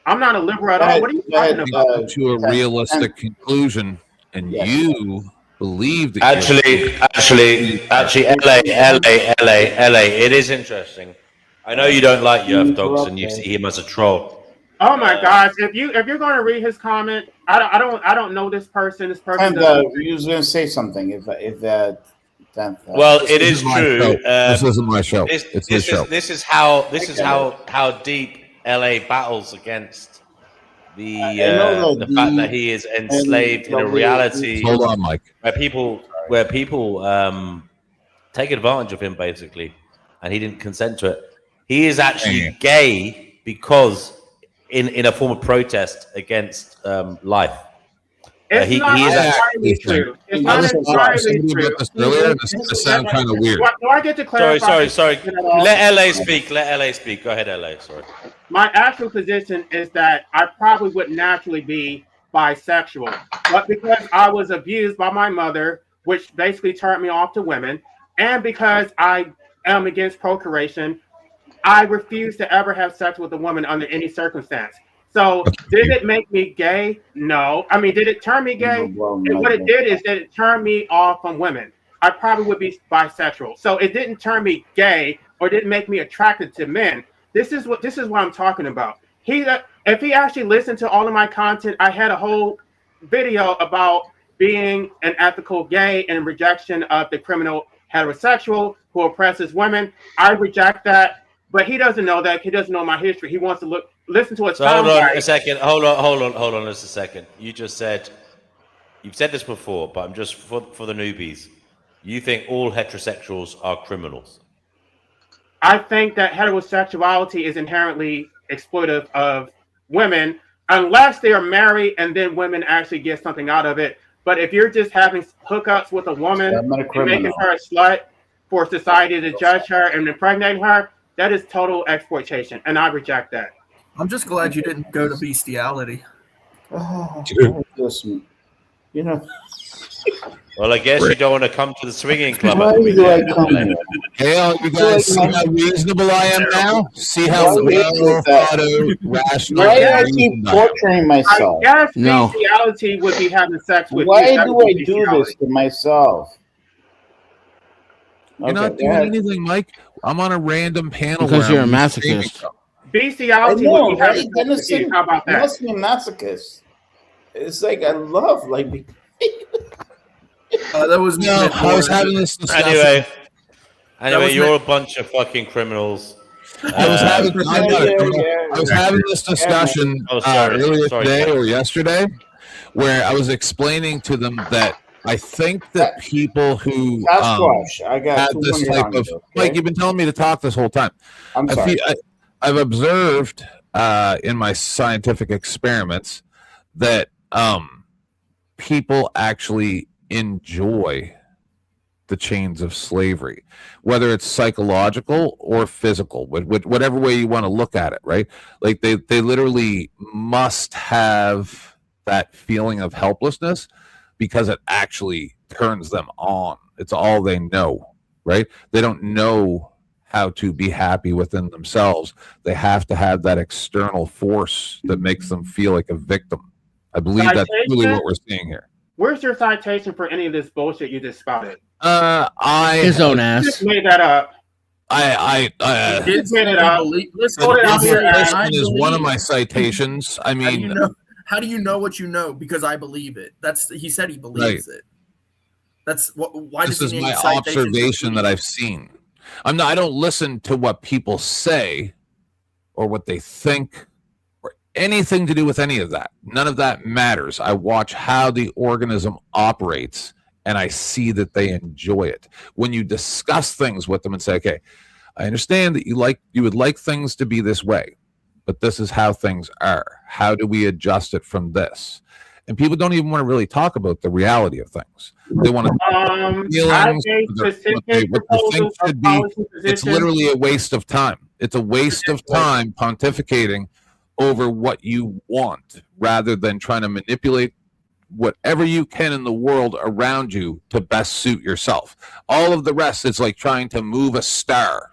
I'm not a liberal at all. What are you talking about? To a realistic conclusion, and you believe that Actually, LA, it is interesting. I know you don't like Yerf Dogs and you see him as a troll. Oh my gosh! If you're going to read his comment, I don't know this person. This person doesn't. You was going to say something Well, it is true. This isn't my show. This is how deep LA battles against the fact that he is enslaved in a reality. Hold on, Mike. Where people take advantage of him basically, and he didn't consent to it. He is actually gay because in a form of protest against life. It's not entirely true. It's not entirely true. This sounds kind of weird. Do I get to clarify? Sorry. Let LA speak. Let LA speak. Go ahead, LA. Sorry. My actual position is that I probably would naturally be bisexual, but because I was abused by my mother, which basically turned me off to women, and because I am against procreation, I refuse to ever have sex with a woman under any circumstance. So did it make me gay? No. I mean, did it turn me gay? And what it did is that it turned me off from women. I probably would be bisexual. So it didn't turn me gay or didn't make me attracted to men. This is what I'm talking about. If he actually listened to all of my content, I had a whole video about being an ethical gay and rejection of the criminal heterosexual who oppresses women. I reject that. But he doesn't know that. He doesn't know my history. He wants to listen to a So hold on a second. Hold on just a second. You've said this before, but I'm just for the newbies. You think all heterosexuals are criminals? I think that heterosexuality is inherently exploitive of women unless they are married and then women actually get something out of it. But if you're just having hookups with a woman and making her a slut for society to judge her and impregnate her, that is total exploitation, and I reject that. I'm just glad you didn't go to bestiality. You know, Well, I guess you don't want to come to the swinging club Why at the do I weekend. come here? Hey, you guys see how reasonable I am now? See how Why well is that? thought out, rational, Why do and I keep reasoned I am. torturing myself? I guess No. bestiality would be having sex with you. Why That do would I be do this bestiality. to myself? You're Okay, not go doing ahead. anything, Mike. I'm on a random panel Because where you're a I'm streaming masochist. from. I Bestiality would know, be having right? sex with you. How about You that? must be a masochist. It's like I love, like, That was No, meant I was more having as this discussion. Anyway, was you're meant- a bunch of fucking criminals. I was having. I'm not a criminal. I was having this Yeah, discussion man. Oh, sorry. earlier Sorry, today Ken. or yesterday, where I was explaining to them that I think that people who Sasquatch. I got have this 200 type on of you, okay? Mike, you've been telling me to talk this whole time. I'm sorry. I've observed in my scientific experiments that people actually enjoy the chains of slavery, whether it's psychological or physical, whatever way you want to look at it, right? Like they literally must have that feeling of helplessness because it actually turns them on. It's all they know, right? They don't know how to be happy within themselves. They have to have that external force that makes them feel like a victim. I believe that's really what we're seeing here. Where's your citation for any of this bullshit you just spouted? His own You ass. just made that up. I You just made it up. Listen, Pulled it out of your ass. is one of my citations. I mean, how do you know what you know? Because I believe it. He said he believes it. That's what. Why this does is he need my citations? observation that I've seen. I don't listen to what people say or what they think or anything to do with any of that. None of that matters. I watch how the organism operates and I see that they enjoy it. When you discuss things with them and say, okay, I understand that you would like things to be this way, but this is how things are. How do we adjust it from this? And people don't even want to really talk about the reality of things. They want to talk about feelings, what they think should be. It's literally a waste of time. It's a waste of time pontificating over what you want rather than trying to manipulate whatever you can in the world around you to best suit yourself. All of the rest is like trying to move a star,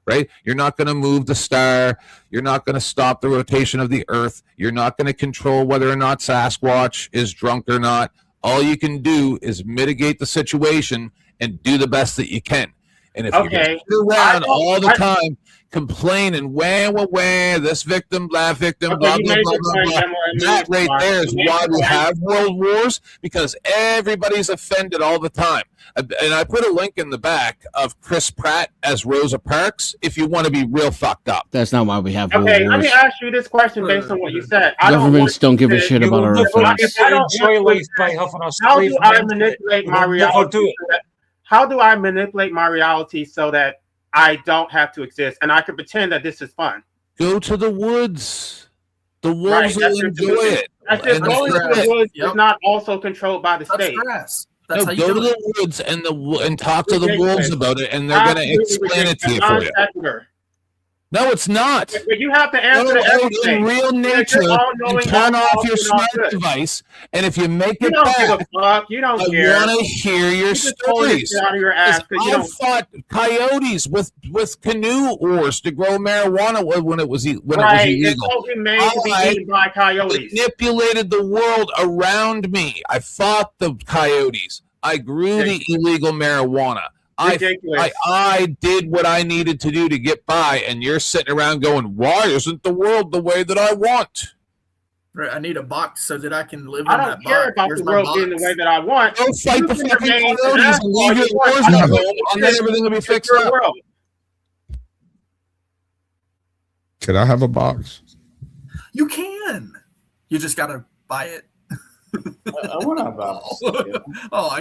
right? You're not going to move the star. You're not going to stop the rotation of the earth. You're not going to control whether or not Sasquatch is drunk or not. All you can do is mitigate the situation and do the best that you can. And if you're going to sit around all the time complaining, wah, this victim, that victim, blah, blah, blah, blah, blah. That right there is why we have world wars, because everybody's offended all the time. And I put a link in the back of Chris Pratt as Rosa Parks if you want to be real fucked up. That's not why we have world Okay, wars. let me ask you this question based on what you said. Governments don't give a shit about our affairs. I don't enjoy life by having a how slave do I mentality. manipulate my They'll never reality? do it. How do I manipulate my reality so that I don't have to exist and I can pretend that this is fun? Go to the woods. The wolves will enjoy it. That's just going to the woods is not also controlled by the state. That's no, go to the woods and talk to the wolves about it, and they're going to explain it to you for you. No, it's not. But you have to answer to everything. In real nature, you turn off your smart device, and if you make it don't back, give a fuck. You don't care. I want to hear your stories. Out of your ass you I've fought coyotes with canoe oars to grow marijuana when it was illegal. It's totally made to be eaten by coyotes. Manipulated the world around me. I fought the coyotes. I grew the illegal marijuana. I did what I needed to do to get by, and you're sitting around going, why isn't the world the way that I want? Right, I need a box so that I can live in I that don't care box. about Where's the my world box? being the way that I want. Go fight the fucking coyotes and leave your wars wars at home, and then everything will be fixed up. Could I have a box? You can. You just got to buy it. I want a box.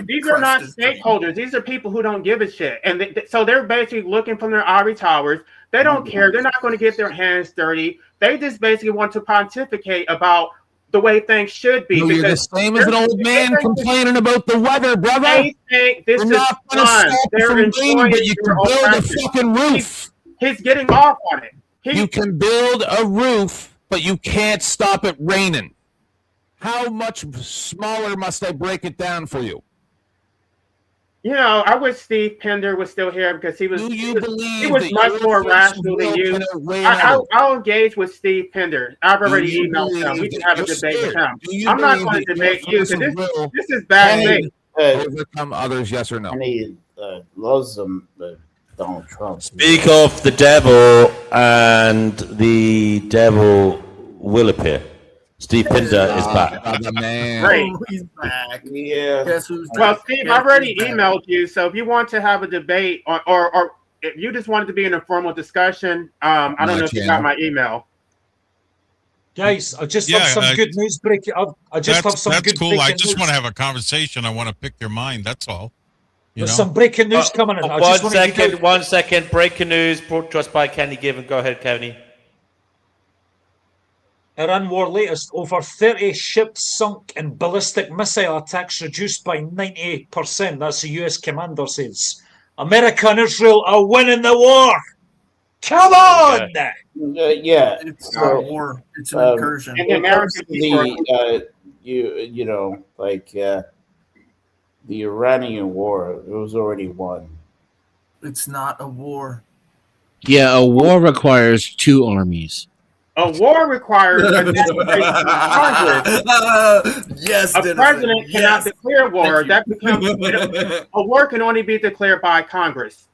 These are not stakeholders. These are people who don't give a shit. And so they're basically looking from their ivory towers. They don't care. They're not going to get their hands dirty. They just basically want to pontificate about the way things should be. No, you're the same as an old man complaining about the weather, brother. They think this is fun. They're enjoying but you can build a fucking roof. He's getting off on it. You can build a roof, but you can't stop it raining. How much smaller must I break it down for you? You know, I wish Steve Pender was still here because he was he was that much your more sense of rational than will you. can outweigh another? I'll engage with Steve Pender. I've Do already you emailed him. We believe can that have a you're debate with scared? him. Do you I'm not believe going that to your debate you force because of will this is bad faith. overcome others? Yes or no? And he loves them, Donald Trump. Speak of the devil, and the devil will appear. Steve Pinder is back. The man. Great. Oh, he's back. Yeah. Guess who's Well, back? Steve, Guess I've already who's back? emailed you. So if you want to have a debate or if you just wanted to be an informal discussion, I don't know if you got my email. Guys, I just have some good news breaking. I just have some That's good cool. I breaking just news. want to have a conversation. I want to pick your mind. That's all. There's some breaking news coming in. I just want to give out- 1 second. Breaking news brought to us by Kenny Given. Go ahead, Kenny. Iran war latest, over 30 ships sunk in ballistic missile attacks, reduced by 90%. That's the US commander says. America and Israel are winning the war. Come on! Yeah, It's so, not a war. It's an incursion. And When it comes American to people you know, like the Iranian war, it was already won. It's not a war. Yeah, a war requires two armies. a war requires a declaration of Congress. Yes, a Denison, president cannot yes. declare war. Thank you. That becomes a war can only be declared by Congress.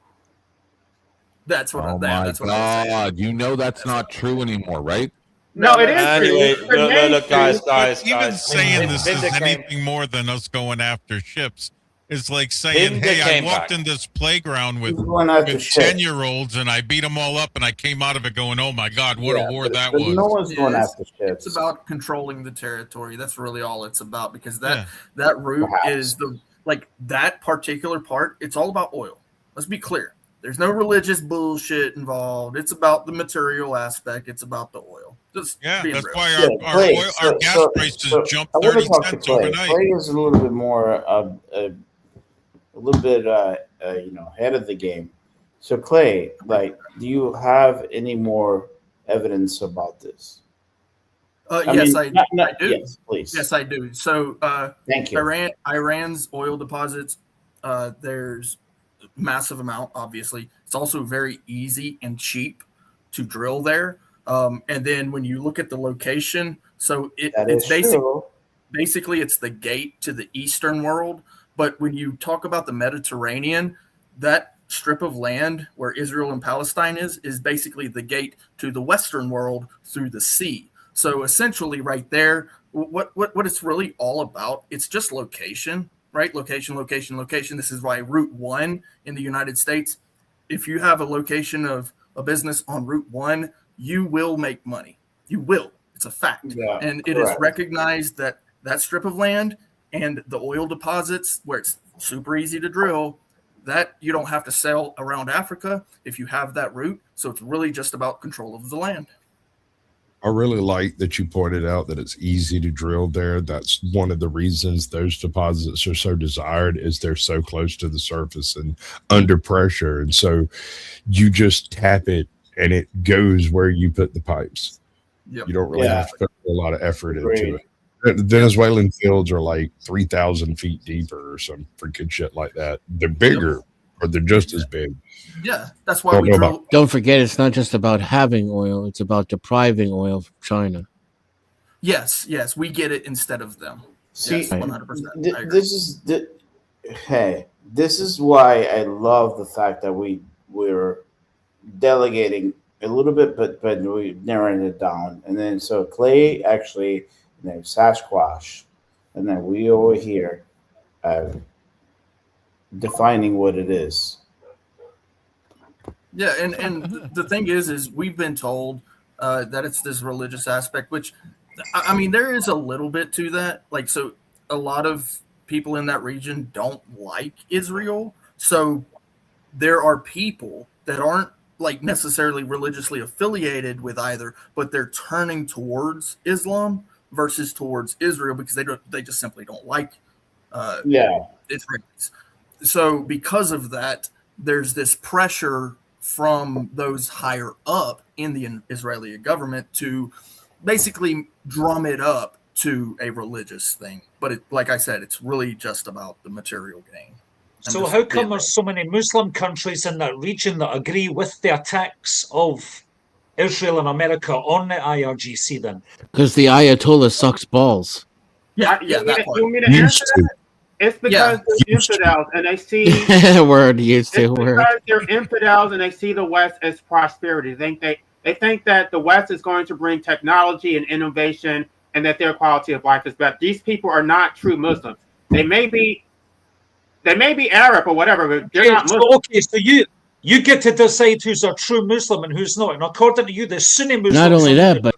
That's what. Oh yeah, my that's what I was God! You know that's not true anymore, right? No, it is Anyway, true. The look, main guys. Even saying this is Pinder came- anything more than us going after ships is like saying, Pinder "Hey, I came walked back. in this playground with Who's going after ships? 10-year-olds and I beat them all up, and I came out of it going, oh my God, what Yeah, a war but- that but was." no one's going Yes, after ships. It's about controlling the territory. That's really all it's about, because that Yeah. that route Perhaps. is the like that particular part. It's all about oil. Let's be clear. There's no religious bullshit involved. It's about the material aspect. It's about the oil. Just Yeah, being that's real. why our Clay, oil, our gas prices jumped I want 30 to talk to cents Clay. overnight. Clay is a little bit more, a little bit, ahead of the game. So, Clay, like, do you have any more evidence about this? Yes, I do. Yes, please. Yes, I do. So, Thank you. Iran's oil deposits. There's massive amount. Obviously, it's also very easy and cheap to drill there. And then when you look at the location, so it's basically it's the gate to the Eastern world. But when you talk about the Mediterranean, that strip of land where Israel and Palestine is basically the gate to the Western world through the sea. So essentially right there, what it's really all about, it's just location, right? Location. This is why Route 1 in the United States, if you have a location of a business on Route 1, you will make money. You will. It's a fact. Yeah, and it is recognized that that strip of land and the oil deposits where it's super easy to drill, that you don't have to sell around Africa if you have that route. So it's really just about control of the land. I really like that you pointed out that it's easy to drill there. That's one of the reasons those deposits are so desired, is they're so close to the surface and under pressure. And so you just tap it and it goes where you put the pipes. Yep. You don't really have to put a lot of effort into it. The Venezuelan fields are like 3,000 feet deeper or some freaking shit like that. They're bigger, or they're just as big. Yeah, that's why we drill. Don't forget, it's not just about having oil; it's about depriving oil from China. Yes, we get it instead of them. See, yes, 100%. This is why I love the fact that we're delegating a little bit, but we're narrowing it down. And then so Clay actually, and then Sasquatch, and then we over here defining what it is. Yeah, and the thing is we've been told that it's this religious aspect, which, I mean, there is a little bit to that. Like, so a lot of people in that region don't like Israel. So there are people that aren't like necessarily religiously affiliated with either, but they're turning towards Islam versus towards Israel because they just simply don't like Israelis. So because of that, there's this pressure from those higher up in the Israeli government to basically drum it up to a religious thing. But like I said, it's really just about the material gain. So how come there's so many Muslim countries in that region that agree with the attacks of Israel and America on the IRGC then? Because the Ayatollah sucks balls. You want me to answer that? It's because they're infidels and they see word used to word. because they're infidels and they see the West as prosperity. They think that the West is going to bring technology and innovation and that their quality of life is better. These people are not true Muslims. They may be Arab or whatever, but they're not Muslim. Okay, so you get to decide who's a true Muslim and who's not. And according to you, the Sunni Muslims. Not only that, but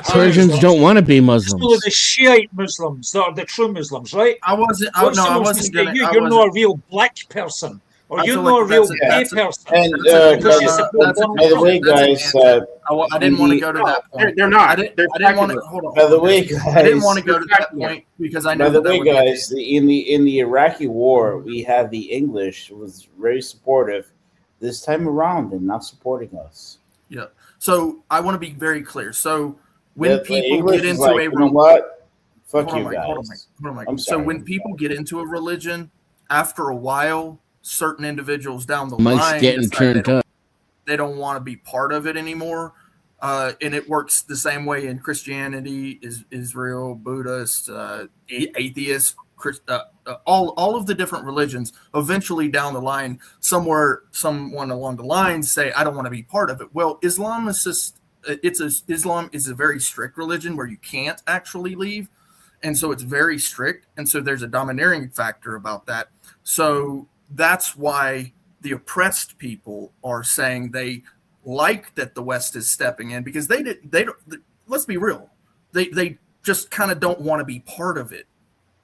Persians don't want to be Muslims. So the Shiite Muslims that are the true Muslims, right? I wasn't gonna. You're not a real black person, or you're not a real gay person. And by the way, guys, I didn't want to go to that point. They're not. I didn't want to. Hold on. By the way, guys, I didn't want to go to that point because I know. By the way, guys, in the Iraqi war, we had the English was very supportive this time around and not supporting us. Yeah. So I want to be very clear. So when people get into like, a you know what? Fuck hold you on, guys. hold on, Mike. I'm So sorry. when people get into a religion, after a while, certain individuals down the Mike's line getting decide turned up. they don't want to be part of it anymore. And it works the same way in Christianity, Israel, Buddhist, atheist, all of the different religions. Eventually, down the line, someone along the line say, "I don't want to be part of it." Well, Islam is a very strict religion where you can't actually leave, and so it's very strict, and so there's a domineering factor about that. So that's why the oppressed people are saying they like that the West is stepping in, because they don't. Let's be real, they just kind of don't want to be part of it,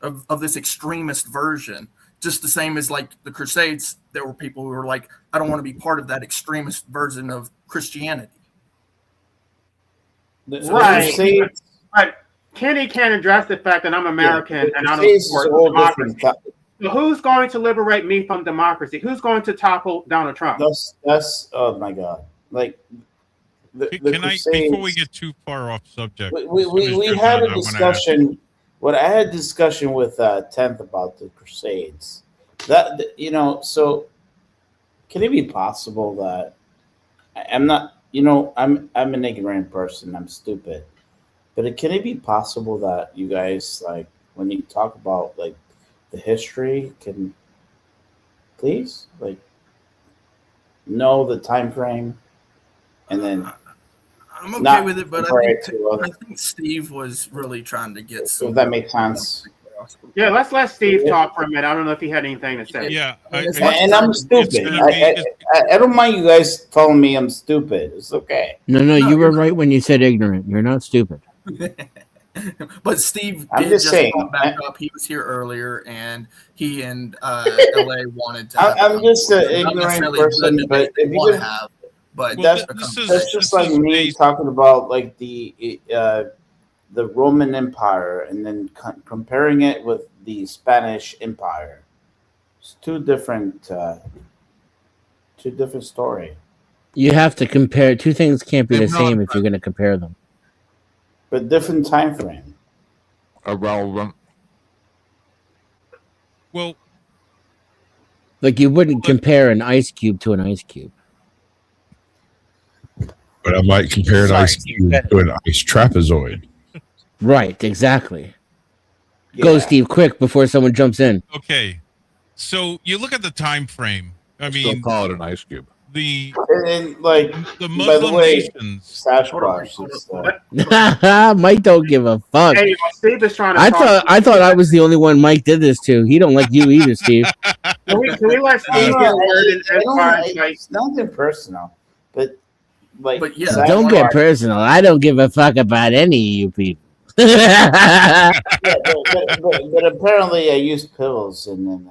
of this extremist version. Just the same as like the Crusades, there were people who were like, I don't want to be part of that extremist version of Christianity. Right. But Kenny can't address the fact that I'm American and I don't support democracy. So who's going to liberate me from democracy? Who's going to topple Donald Trump? That's oh my God. Like Can I, before we get too far off subject, we had a discussion. What I had a discussion with 10th about the Crusades. That so can it be possible that I'm not? I'm an ignorant person. I'm stupid. But can it be possible that you guys, like, when you talk about like the history, can please like know the time frame, and then I'm okay with it, but I think Steve was really trying to get some. If that makes sense. Yeah, let's let Steve talk for a minute. I don't know if he had anything to say. Yeah, and I'm stupid. I don't mind you guys telling me I'm stupid. It's okay. No, you were right when you said ignorant. You're not stupid. But Steve I'm did just saying, pop back up. He was here earlier, and he and LA wanted to. I'm just an ignorant person, but if you just, have, but that's just like me talking about like the Roman Empire and then comparing it with the Spanish Empire. It's two different story. You have to compare. Two things can't be the same if you're going to compare them. But different time frame. Irrelevant. Well, like you wouldn't compare an ice cube to an ice cube. But I might compare an ice cube to an ice trapezoid. Right, exactly. Yeah. Go, Steve, quick before someone jumps in. Okay, so you look at the time frame. I mean, still call it an ice cube. The Muslim nations. Mike don't give a fuck. Hey, Steve is trying to. I thought I was the only one Mike did this to. He don't like you either, Steve. Can we let Steve get a word in It's nothing personal, but yeah, don't get personal. I don't give a fuck about any of you people. Yeah, but apparently I use pills and then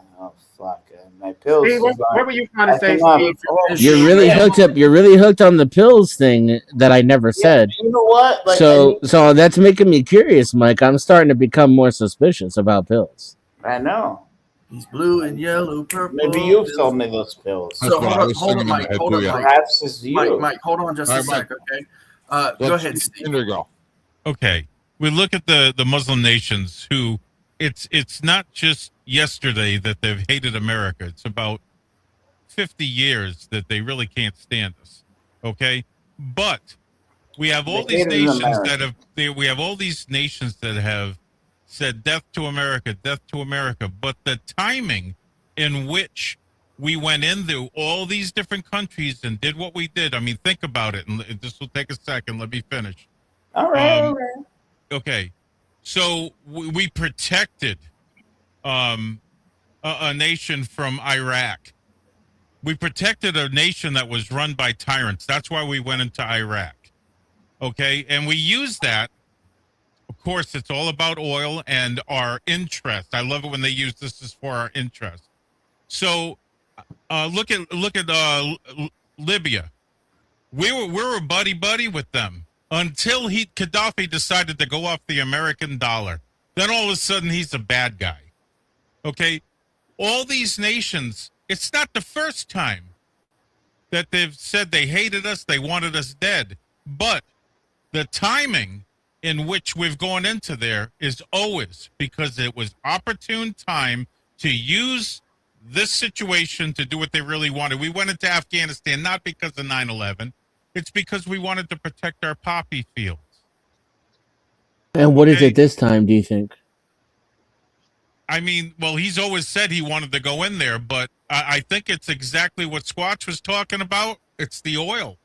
fuck. My pills. Steve, what were you trying to say, Steve? You're really hooked up. You're really hooked on the pills thing that I never said. You know what? Like, so that's making me curious, Mike. I'm starting to become more suspicious about pills. I know. He's blue and yellow, purple. Maybe you've told me those pills. So hold on, Mike. Hold on, Mike. Perhaps it's you. Mike, hold on just a sec, okay? Go ahead, Steve. Okay. We look at the Muslim nations who it's not just yesterday that they've hated America. It's about 50 years that they really can't stand us. Okay, but we have all They these hated nations America. that have we have all these nations that have said death to America, death to America. But the timing in which we went into all these different countries and did what we did, I mean, think about it. And this will take a second. Let me finish. All right, all right. Okay, so we protected a nation from Iraq. We protected a nation that was run by tyrants. That's why we went into Iraq. Okay, and we use that. Of course, it's all about oil and our interest. I love it when they use this as for our interest. So, look at Libya. We were buddy with them until Gaddafi decided to go off the American dollar. Then all of a sudden he's a bad guy. Okay, all these nations. It's not the first time that they've said they hated us, they wanted us dead, but the timing in which we've gone into there is always because it was opportune time to use this situation to do what they really wanted. We went into Afghanistan not because of 9/11. It's because we wanted to protect our poppy fields. And what is it this time, do you think? I mean, well, he's always said he wanted to go in there, but I think it's exactly what Squatch was talking about. It's the oil.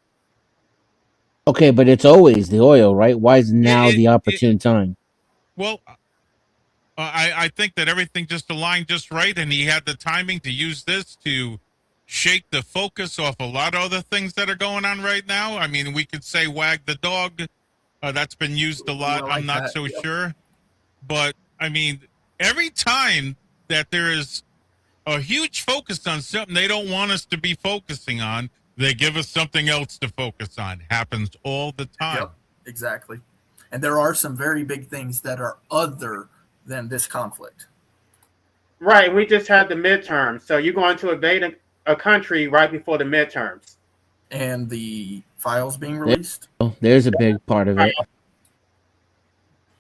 Okay, but it's always the oil, right? Why is now the opportune time? Well, I think that everything just aligned just right, and he had the timing to use this to shake the focus off a lot of other things that are going on right now. I mean, we could say wag the dog. That's been used a lot. I'm not so sure. But, I mean, every time that there is a huge focus on something they don't want us to be focusing on, they give us something else to focus on. Happens all the time. Yep, exactly. And there are some very big things that are other than this conflict. Right. We just had the midterms. So you're going to invade a country right before the midterms. And the files being released. There's a big part of it.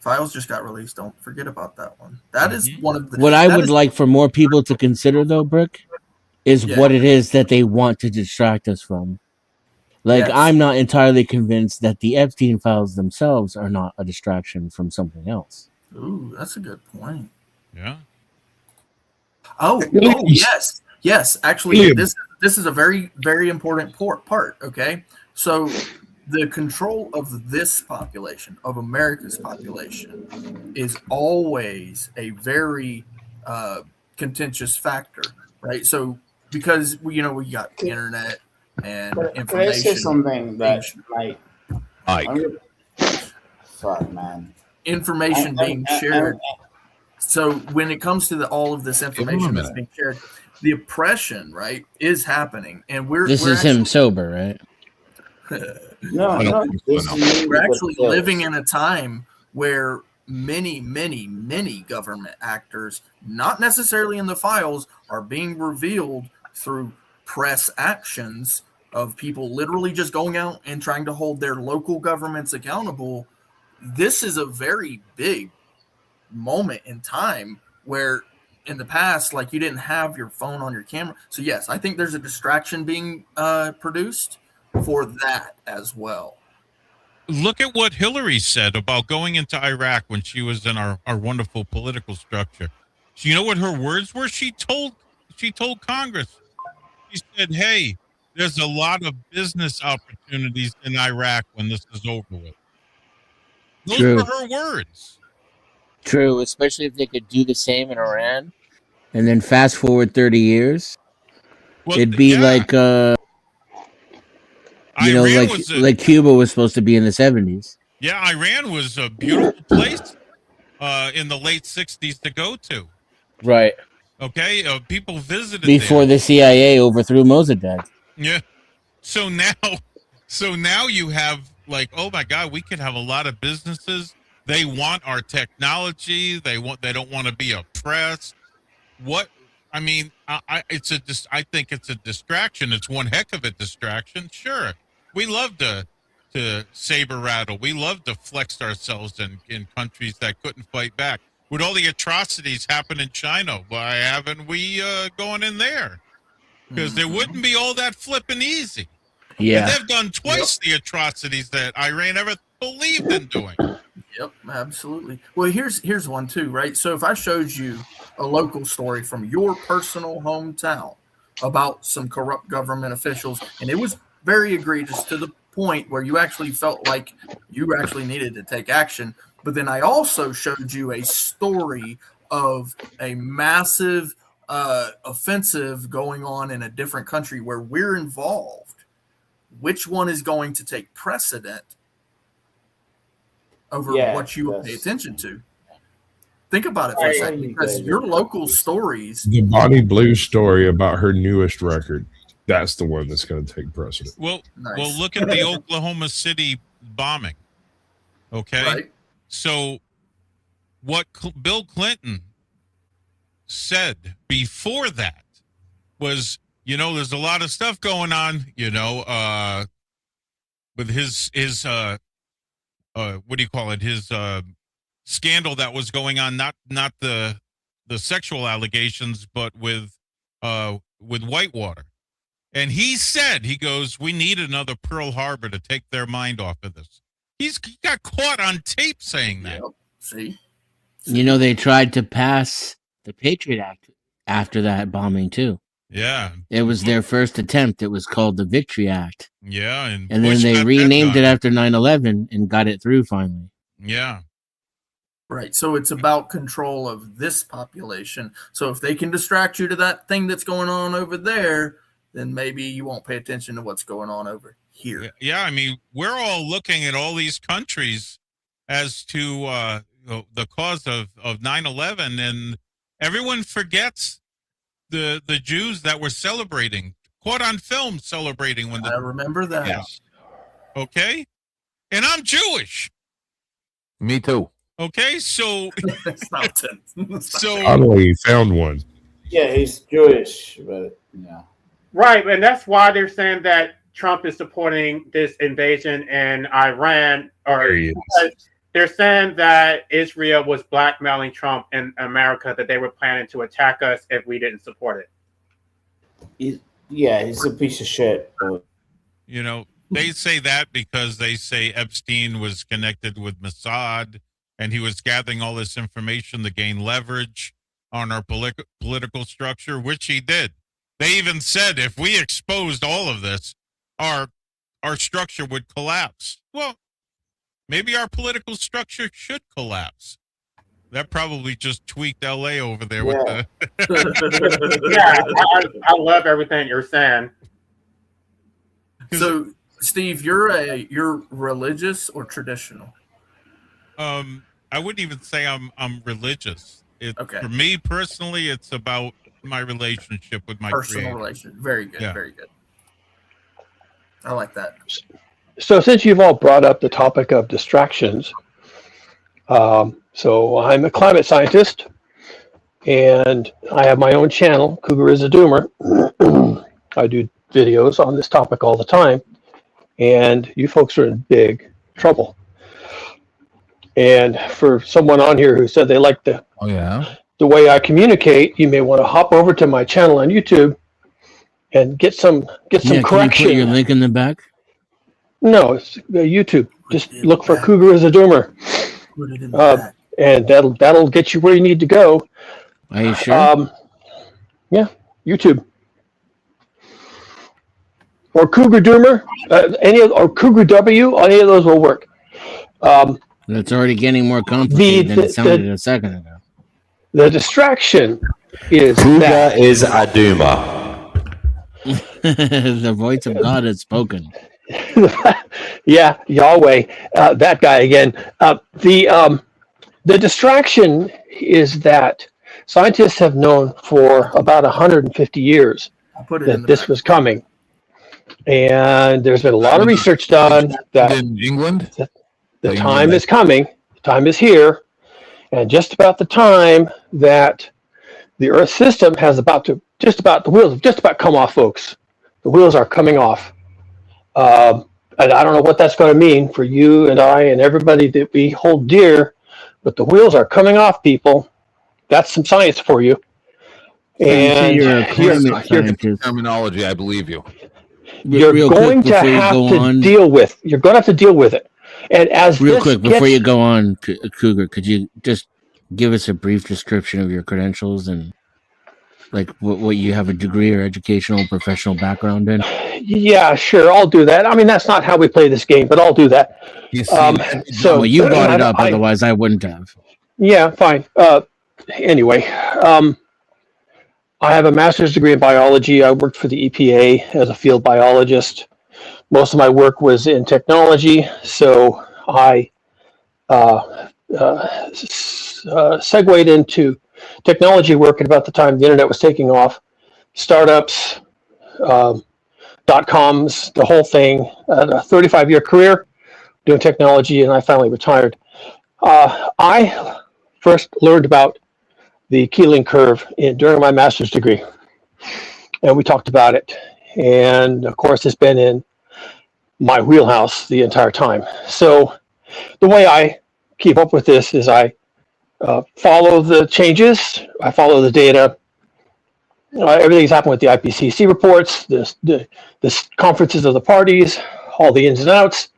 Files just got released. Don't forget about that one. That is one of the. What I would like for more people to consider, though, Brick, is what it is that they want to distract us from. Like, I'm not entirely convinced that the Epstein files themselves are not a distraction from something else. Ooh, that's a good point. Yeah. Oh yes, yes. Actually, this is a very, very important part. Okay, so the control of this population, of America's population, is always a very contentious factor, right? So because we got internet and information. Can I say something that might? Fuck, man. Information being shared. So when it comes to all of this information that's being shared, the oppression, right, is happening, and we're him sober, right? No, we're actually living in a time where many government actors, not necessarily in the files, are being revealed through press actions of people literally just going out and trying to hold their local governments accountable. This is a very big moment in time where in the past, like, you didn't have your phone on your camera. So yes, I think there's a distraction being produced for that as well. Look at what Hillary said about going into Iraq when she was in our wonderful political structure. So you know what her words were? She told Congress, she said, hey, there's a lot of business opportunities in Iraq when this is over with. Those were her words. True, especially if they could do the same in Iran, and then fast forward 30 years, it'd be like, like Cuba was supposed to be in the 70s. Yeah, Iran was a beautiful place in the late 60s to go to. Right. Okay, people visited before the CIA overthrew Mossadegh. Yeah. So now you have, like, oh my God, we could have a lot of businesses. They want our technology. They don't want to be oppressed. I think it's a distraction. It's one heck of a distraction. Sure. We love to saber rattle. We love to flex ourselves in countries that couldn't fight back. with all the atrocities happen in China, why haven't we gone in there? Because there wouldn't be all that flipping easy. Yeah. And they've done twice the atrocities that Iran ever believed in doing. Yep, absolutely. Well, here's one too, right? So if I showed you a local story from your personal hometown about some corrupt government officials, and it was very egregious to the point where you actually felt like you actually needed to take action, but then I also showed you a story of a massive offensive going on in a different country where we're involved, which one is going to take precedent over what you will pay attention to? Think about it for a second, because your local stories. The Bonnie Blue story about her newest record, that's the one that's going to take precedent. Well, look at the Oklahoma City bombing. Okay, right. So what Bill Clinton said before that was, there's a lot of stuff going on, with his what do you call it? His scandal that was going on, not the sexual allegations, but with Whitewater. And he said, he goes, we need another Pearl Harbor to take their mind off of this. He got caught on tape saying that. Yep. See? They tried to pass the Patriot Act after that bombing too. Yeah. It was their first attempt. It was called the Victory Act. Yeah. And then they renamed it after 9/11 and got it through finally. Yeah. Right. So it's about control of this population. So if they can distract you to that thing that's going on over there, then maybe you won't pay attention to what's going on over here. Yeah. I mean, we're all looking at all these countries as to the cause of 9/11, and everyone forgets the Jews that were celebrating, caught on film celebrating when I remember that. Yeah. Okay. And I'm Jewish. Me too. Okay, so Finally found one. Yeah, he's Jewish, but yeah. Right, and that's why they're saying that Trump is supporting this invasion in Iran, or they're saying that Israel was blackmailing Trump in America, that they were planning to attack us if we didn't support it. He's a piece of shit. They say that because they say Epstein was connected with Mossad and he was gathering all this information to gain leverage on our political structure, which he did. They even said if we exposed all of this, our structure would collapse. Well, maybe our political structure should collapse. That probably just tweaked LA over there with the. I love everything you're saying. So, Steve, you're religious or traditional? I wouldn't even say I'm religious. For me personally, it's about my relationship with my personal Creator. relationship. Very good, very good. I like that. So since you've all brought up the topic of distractions, so I'm a climate scientist, and I have my own channel, Cougar is a Doomer. I do videos on this topic all the time, and you folks are in big trouble. And for someone on here who said they like the way I communicate, you may want to hop over to my channel on YouTube and get some correction. Can you put your link in the back? No, it's YouTube. Just look for Cougar is a Doomer. Put it in the back. And that'll get you where you need to go. Are you sure? Yeah, YouTube. Or Cougar Doomer, or Cougar W, any of those will work. It's already getting more complicated than it sounded a second ago. The distraction is Cougar is a Doomer. The voice of God has spoken. Yeah, Yahweh, that guy again. The distraction is that scientists have known for about 150 years that this was coming. And there's been a lot of research done that in England, the time is coming, the time is here, and just about the time that the Earth system has the wheels have just about come off, folks. The wheels are coming off. And I don't know what that's going to mean for you and I and everybody that we hold dear, but the wheels are coming off, people. That's some science for you. And you're a climate scientist. Terminology, I believe you. You're going to have to deal with. You're going to have to deal with it. And as real this quick before you go on, Cougar, could you just give us a brief description of your credentials and like what you have a degree or educational professional background in? Yeah, sure, I'll do that. I mean, that's not how we play this game, but I'll do that. So well, you brought it up, otherwise I wouldn't have. Yeah, fine. Anyway, I have a master's degree in biology. I worked for the EPA as a field biologist. Most of my work was in technology, so I segued into technology work at about the time the internet was taking off. Startups, .coms, the whole thing. A 35-year career doing technology, and I finally retired. I first learned about the Keeling curve during my master's degree, and we talked about it. And of course, it's been in my wheelhouse the entire time. So the way I keep up with this is I follow the changes, I follow the data. Everything's happened with the IPCC reports, the conferences of the parties, all the ins and outs.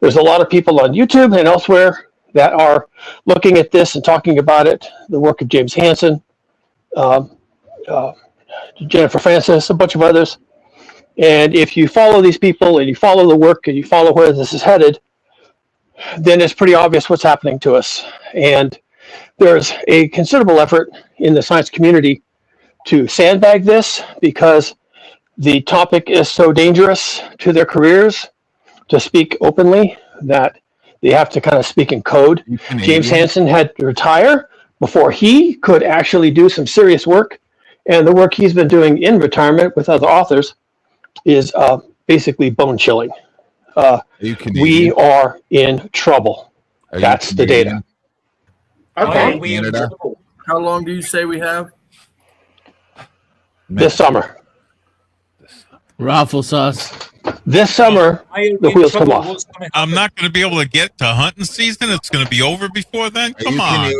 There's a lot of people on YouTube and elsewhere that are looking at this and talking about it. The work of James Hansen, Jennifer Francis, a bunch of others. And if you follow these people and you follow the work and you follow where this is headed, then it's pretty obvious what's happening to us. And there's a considerable effort in the science community to sandbag this because the topic is so dangerous to their careers to speak openly that they have to kind of speak in code. James Hansen had to retire before he could actually do some serious work. And the work he's been doing in retirement with other authors is basically bone chilling. We are in trouble. That's the data. Okay. How long do you say we have? This summer. Raffle sauce. This summer, the wheels come off. I'm not going to be able to get to hunting season. It's going to be over before then. Come on.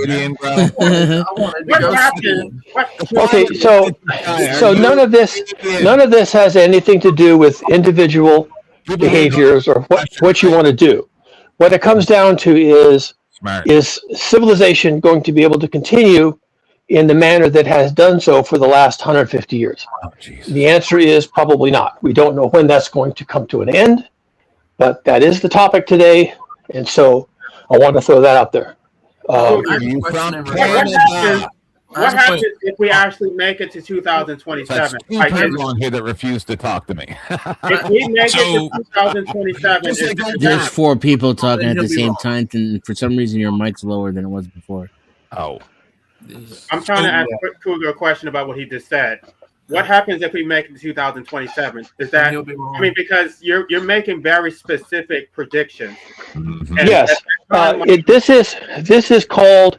Okay, so none of this has anything to do with individual behaviors or what you want to do. What it comes down to is civilization going to be able to continue in the manner that has done so for the last 150 years? The answer is probably not. We don't know when that's going to come to an end, but that is the topic today, and so I want to throw that out there. What happens if we actually make it to 2027? That's two people on here that refuse to talk to me. If we make it to 2027, there's 4 people talking at the same time, and for some reason your mic's lower than it was before. Oh. I'm trying to ask Cougar a question about what he just said. What happens if we make it to 2027? Is that, I mean, because you're making very specific predictions. Yes, this is called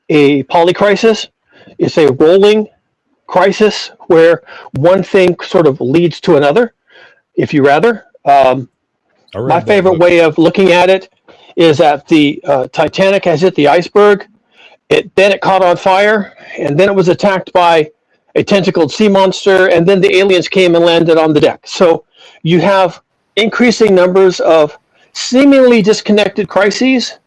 a polycrisis. It's a rolling crisis where one thing sort of leads to another, if you rather. My favorite way of looking at it is that the Titanic has hit the iceberg. Then it caught on fire, and then it was attacked by a tentacled sea monster, and then the aliens came and landed on the deck. So you have increasing numbers of seemingly disconnected crises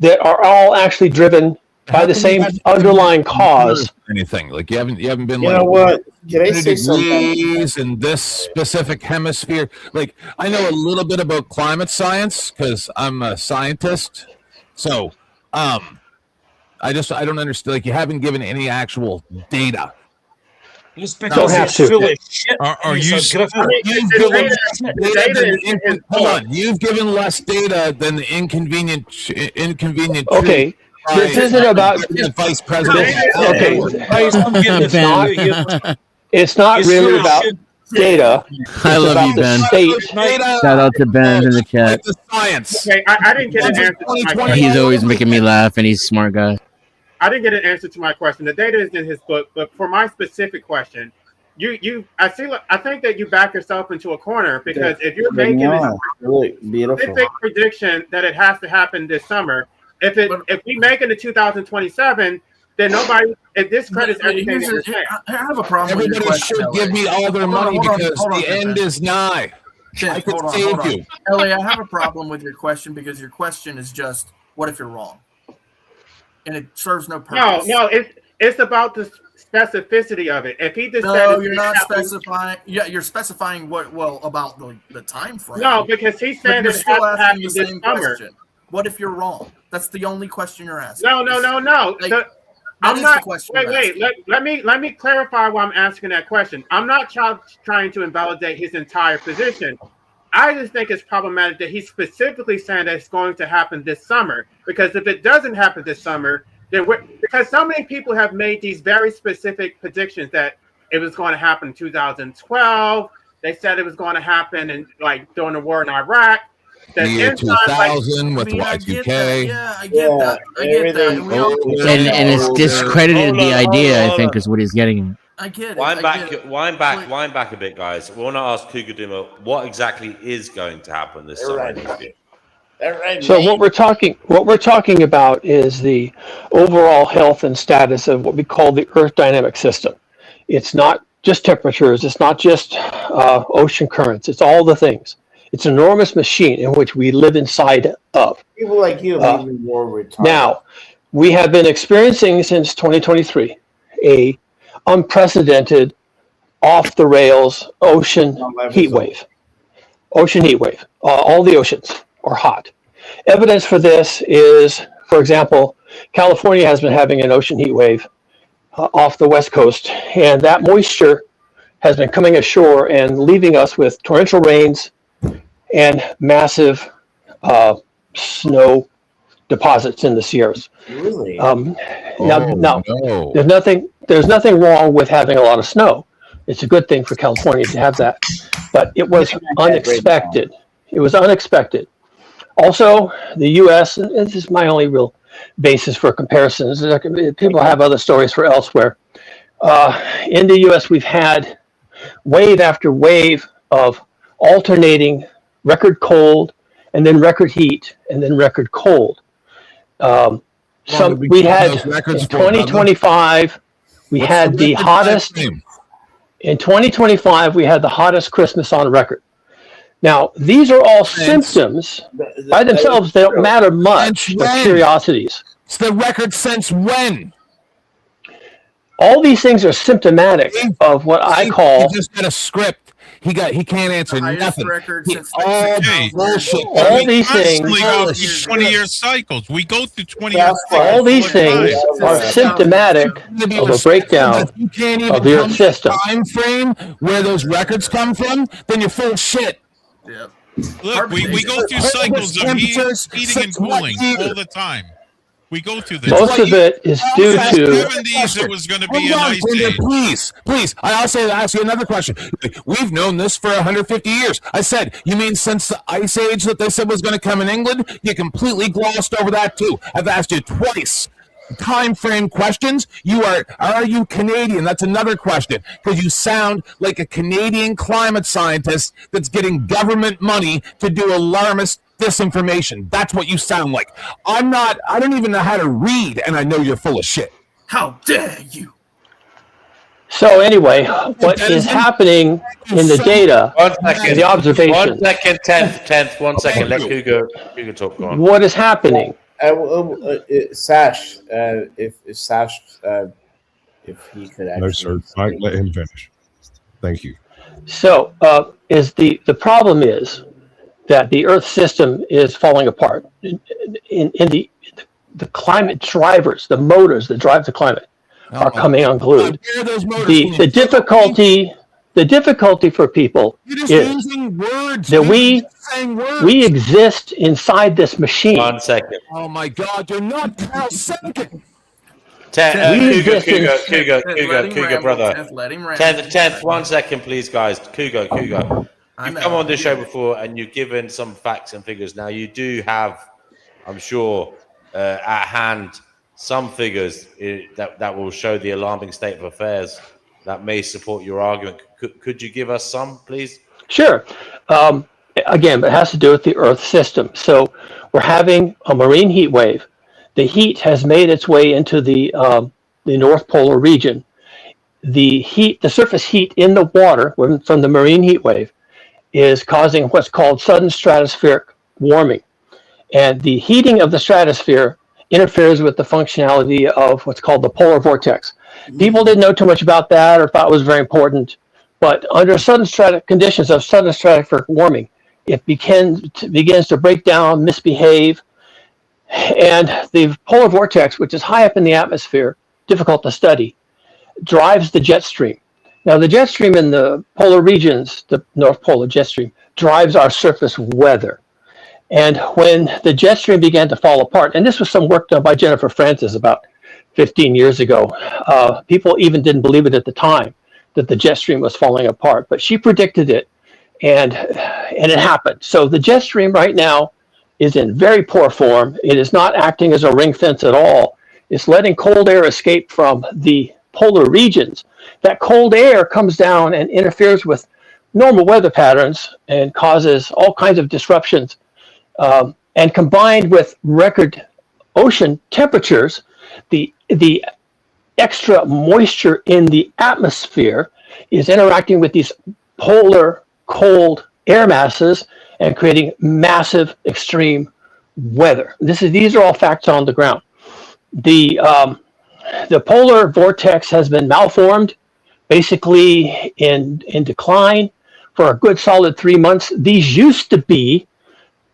that are all actually driven by the same underlying cause. Anything like you haven't been. You know what? Can I say something? In this specific hemisphere, like I know a little bit about climate science because I'm a scientist. So, I don't understand. Like, you haven't given any actual data. It's because it's full of shit. You've given less data than the inconvenient. Okay, this isn't about vice president. Okay, it's not really about data. I love you, Ben. Shout out to Ben in the chat. Science. Okay, I didn't get an answer to my question. He's always making me laugh, and he's a smart guy. I didn't get an answer to my question. The data is in his book, but for my specific question, I think that you back yourself into a corner because if you're making a really beautiful specific prediction that it has to happen this summer, if we make it to 2027, then nobody it discredits everything that we're saying. I have a problem with your Everybody question, should give me all their money because the Ken, end is nigh. Ken, I could hold save on. you. Ellie, I have a problem with your question because your question is just, what if you're wrong? And it serves no purpose. No, it's about the specificity of it. If he just said you're not specifying. Yeah, you're specifying about the time frame. No, because he said you're it still has to asking happen the this same summer. question. What if you're wrong? That's the only question you're asking. No. I'm not. Wait. Let me clarify why I'm asking that question. I'm not trying to invalidate his entire position. I just think it's problematic that he's specifically saying that it's going to happen this summer. Because if it doesn't happen this summer, then because so many people have made these very specific predictions that it was going to happen in 2012. They said it was going to happen during the war in Iraq. The year 2000 with Y2K. I get that. And it's discredited the idea, I think, is what he's getting. I get it. Wind back a bit, guys. We want to ask Cougar Duma what exactly is going to happen this summer. So what we're talking about is the overall health and status of what we call the Earth dynamic system. It's not just temperatures. It's not just ocean currents. It's all the things. It's an enormous machine in which we live inside of. People like you are even more retarded. Now, we have been experiencing since 2023 a unprecedented, off-the-rails ocean heat wave. Ocean heat wave. All the oceans are hot. Evidence for this is, for example, California has been having an ocean heat wave off the west coast, and that moisture has been coming ashore and leaving us with torrential rains and massive snow deposits in the Sierras. Really? There's nothing wrong with having a lot of snow. It's a good thing for California to have that, but it was unexpected. It was unexpected. Also, the U.S., and this is my only real basis for comparisons. People have other stories for elsewhere. In the U.S., we've had wave after wave of alternating record cold, and then record heat, and then record cold. We had in 2025, we had the hottest. In 2025, we had the hottest Christmas on record. Now, these are all symptoms by themselves. They don't matter much. They're curiosities. It's the record since when? All these things are symptomatic of what I call. He just got a script. He can't answer nothing. Bullshit. All these things. 20-year cycles. We go through 20-year cycles. All these things are symptomatic of a breakdown of the Earth system. Time frame where those records come from, then you're full of shit. Yeah. Look, we go through cycles of heating and cooling all the time. We go through this. Most of it is due to. 70s, it was going to be an ice age. Please. I also ask you another question. We've known this for 150 years. I said, you mean since the ice age that they said was going to come in England? You completely glossed over that too. I've asked you twice. Time frame questions. Are you Canadian? That's another question, because you sound like a Canadian climate scientist that's getting government money to do alarmist disinformation. That's what you sound like. I don't even know how to read, and I know you're full of shit. How dare you? So anyway, what is happening in the data, the observation. 1 second, 10th, 1 second. Let Cougar talk. Go on. What is happening? Sash, if Sash, if he could actually. No, sir. Mike, let him finish. Thank you. So, is the problem is that the Earth system is falling apart. In the climate drivers, the motors that drive the climate, are coming unglued. The difficulty for people is that we exist inside this machine. 1 second. Oh my God, you're not Carl Sagan. Cougar, brother. 10th, 1 second, please, guys. Cougar. You've come on this show before and you've given some facts and figures. Now, you do have, I'm sure, at hand some figures that will show the alarming state of affairs that may support your argument. Could you give us some, please? Sure. Again, it has to do with the Earth system. So we're having a marine heat wave the heat has made its way into the North Polar region. The surface heat in the water from the marine heat wave is causing what's called sudden stratospheric warming. And the heating of the stratosphere interferes with the functionality of what's called the polar vortex. People didn't know too much about that or thought it was very important, but under conditions of sudden stratospheric warming, it begins to break down, misbehave, and the polar vortex, which is high up in the atmosphere, difficult to study, drives the jet stream. Now, the jet stream in the polar regions, the North Polar jet stream, drives our surface weather. And when the jet stream began to fall apart, and this was some work done by Jennifer Francis about 15 years ago, people even didn't believe it at the time that the jet stream was falling apart, but she predicted it, and it happened. So the jet stream right now is in very poor form. It is not acting as a ring fence at all. It's letting cold air escape from the polar regions. That cold air comes down and interferes with normal weather patterns and causes all kinds of disruptions. And combined with record ocean temperatures, the extra moisture in the atmosphere is interacting with these polar cold air masses and creating massive extreme weather. These are all facts on the ground. The polar vortex has been malformed, basically in decline for a good solid 3 months. These used to be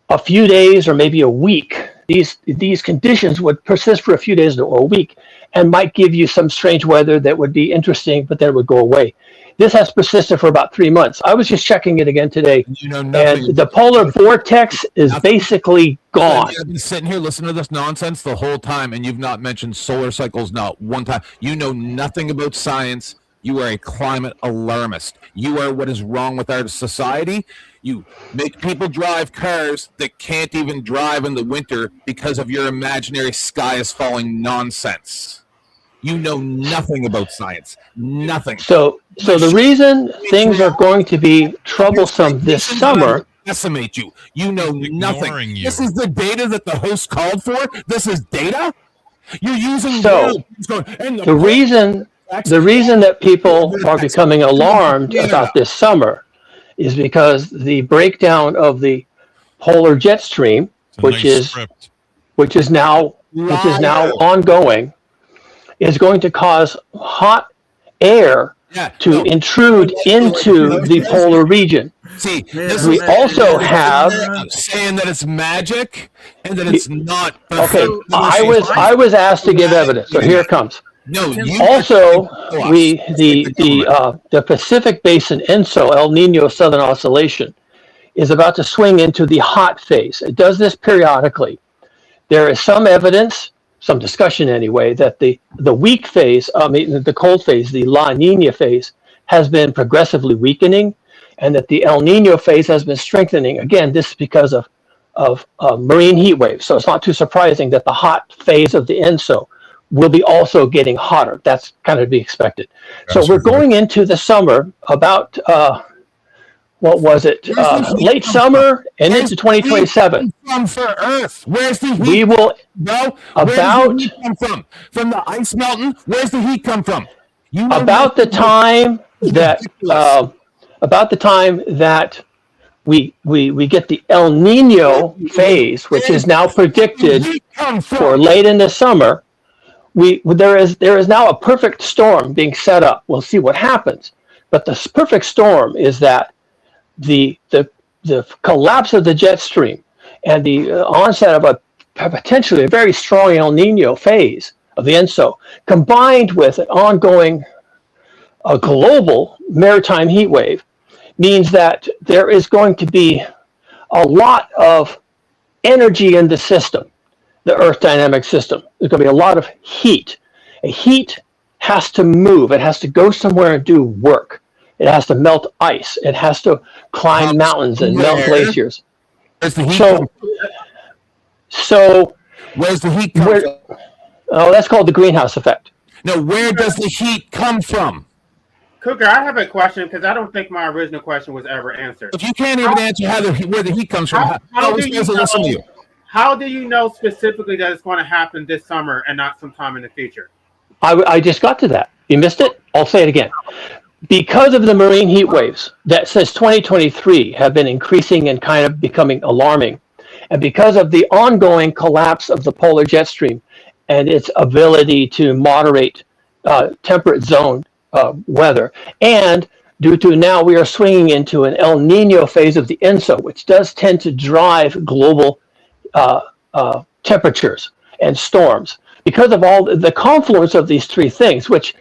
a few days or maybe a week. These conditions would persist for a few days or a week and might give you some strange weather that would be interesting, but then it would go away. This has persisted for about 3 months. I was just checking it again today, and the polar vortex is basically gone. I've been sitting here listening to this nonsense the whole time, and you've not mentioned solar cycles not one time. You know nothing about science. You are a climate alarmist. You are what is wrong with our society. You make people drive cars that can't even drive in the winter because of your imaginary sky is falling nonsense. You know nothing about science. Nothing. So the reason things are going to be troublesome this summer. Decimate you. You know nothing. This is the data that the host called for. This is data. You're using the reason that people are becoming alarmed about this summer is because the breakdown of the polar jet stream, which is now ongoing, is going to cause hot air to intrude into the polar region. See, we also have saying that it's magic and that it's not. Okay, I was asked to give evidence, so here it comes. No, also, the Pacific Basin ENSO, El Nino Southern Oscillation, is about to swing into the hot phase. It does this periodically. There is some evidence, some discussion anyway, that the weak phase, the cold phase, the La Nina phase, has been progressively weakening, and that the El Nino phase has been strengthening. Again, this is because of marine heat waves. So it's not too surprising that the hot phase of the ENSO will be also getting hotter. That's kind of to be expected. So we're going into the summer about, what was it? Late summer and into 2027. From for Earth, where's the heat? We will about the come from? From the ice mountain. Where's the heat come from? You know about the time that we get the El Nino phase, which is now predicted for late in the summer. There is now a perfect storm being set up. We'll see what happens, but the perfect storm is that the collapse of the jet stream and the onset of a potentially a very strong El Nino phase of the ENSO, combined with an ongoing global maritime heat wave, means that there is going to be a lot of energy in the system. The Earth dynamic system. There's going to be a lot of heat. Heat has to move. It has to go somewhere and do work. It has to melt ice. It has to climb mountains and melt glaciers. So where's the heat come from? Oh, that's called the greenhouse effect. No, where does the heat come from? Cougar, I have a question because I don't think my original question was ever answered. If you can't even answer where the heat comes from, how are we supposed to listen to you? How do you know specifically that it's going to happen this summer and not sometime in the future? I just got to that. You missed it? I'll say it again. Because of the marine heat waves that since 2023 have been increasing and kind of becoming alarming, and because of the ongoing collapse of the polar jet stream and its ability to moderate temperate zone weather, and due to now we are swinging into an El Nino phase of the ENSO, which does tend to drive global temperatures and storms. Because of all the confluence of these three things, which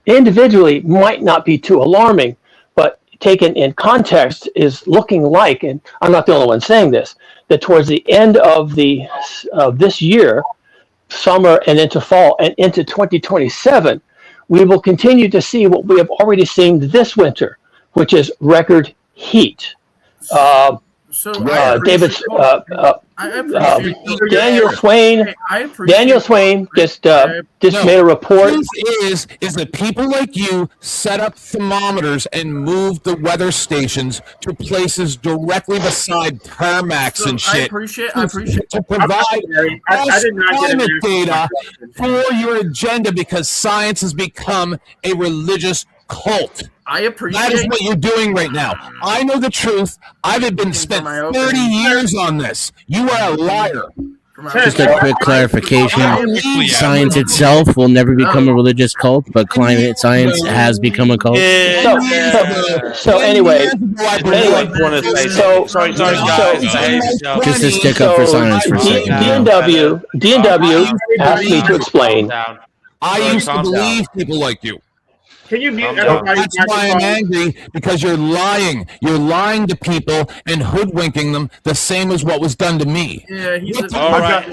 individually might not be too alarming, but taken in context is looking like, and I'm not the only one saying this, that towards the end of this year, summer and into fall and into 2027, we will continue to see what we have already seen this winter, which is record heat. David's Daniel Swain. Daniel Swain just made a report. The truth is that people like you set up thermometers and move the weather stations to places directly beside tarmacs and shit. I appreciate to provide climate data for your agenda because science has become a religious cult. I appreciate that is what you're doing right now. I know the truth. I've been spent 30 years on this. You are a liar. Just a quick clarification. Science itself will never become a religious cult, but climate science has become a cult. So anyway, sorry, guys. Just to stick up for science for a second. DNW asked me to explain. I used to believe people like you. Can you mute everybody? That's why I'm angry, because you're lying. You're lying to people and hoodwinking them the same as what was done to me. Yeah, he's all right.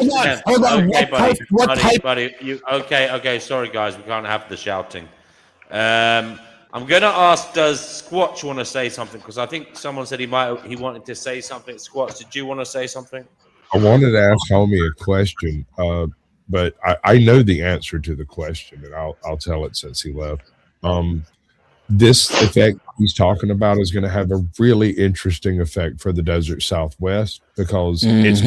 Hold on. Okay, buddy. Okay. Sorry, guys. We can't have the shouting. I'm going to ask, does Squatch want to say something? Because I think someone said he wanted to say something. Squatch, did you want to say something? I wanted to ask Homie a question, but I know the answer to the question, and I'll tell it since he left. This effect he's talking about is going to have a really interesting effect for the desert Southwest because it's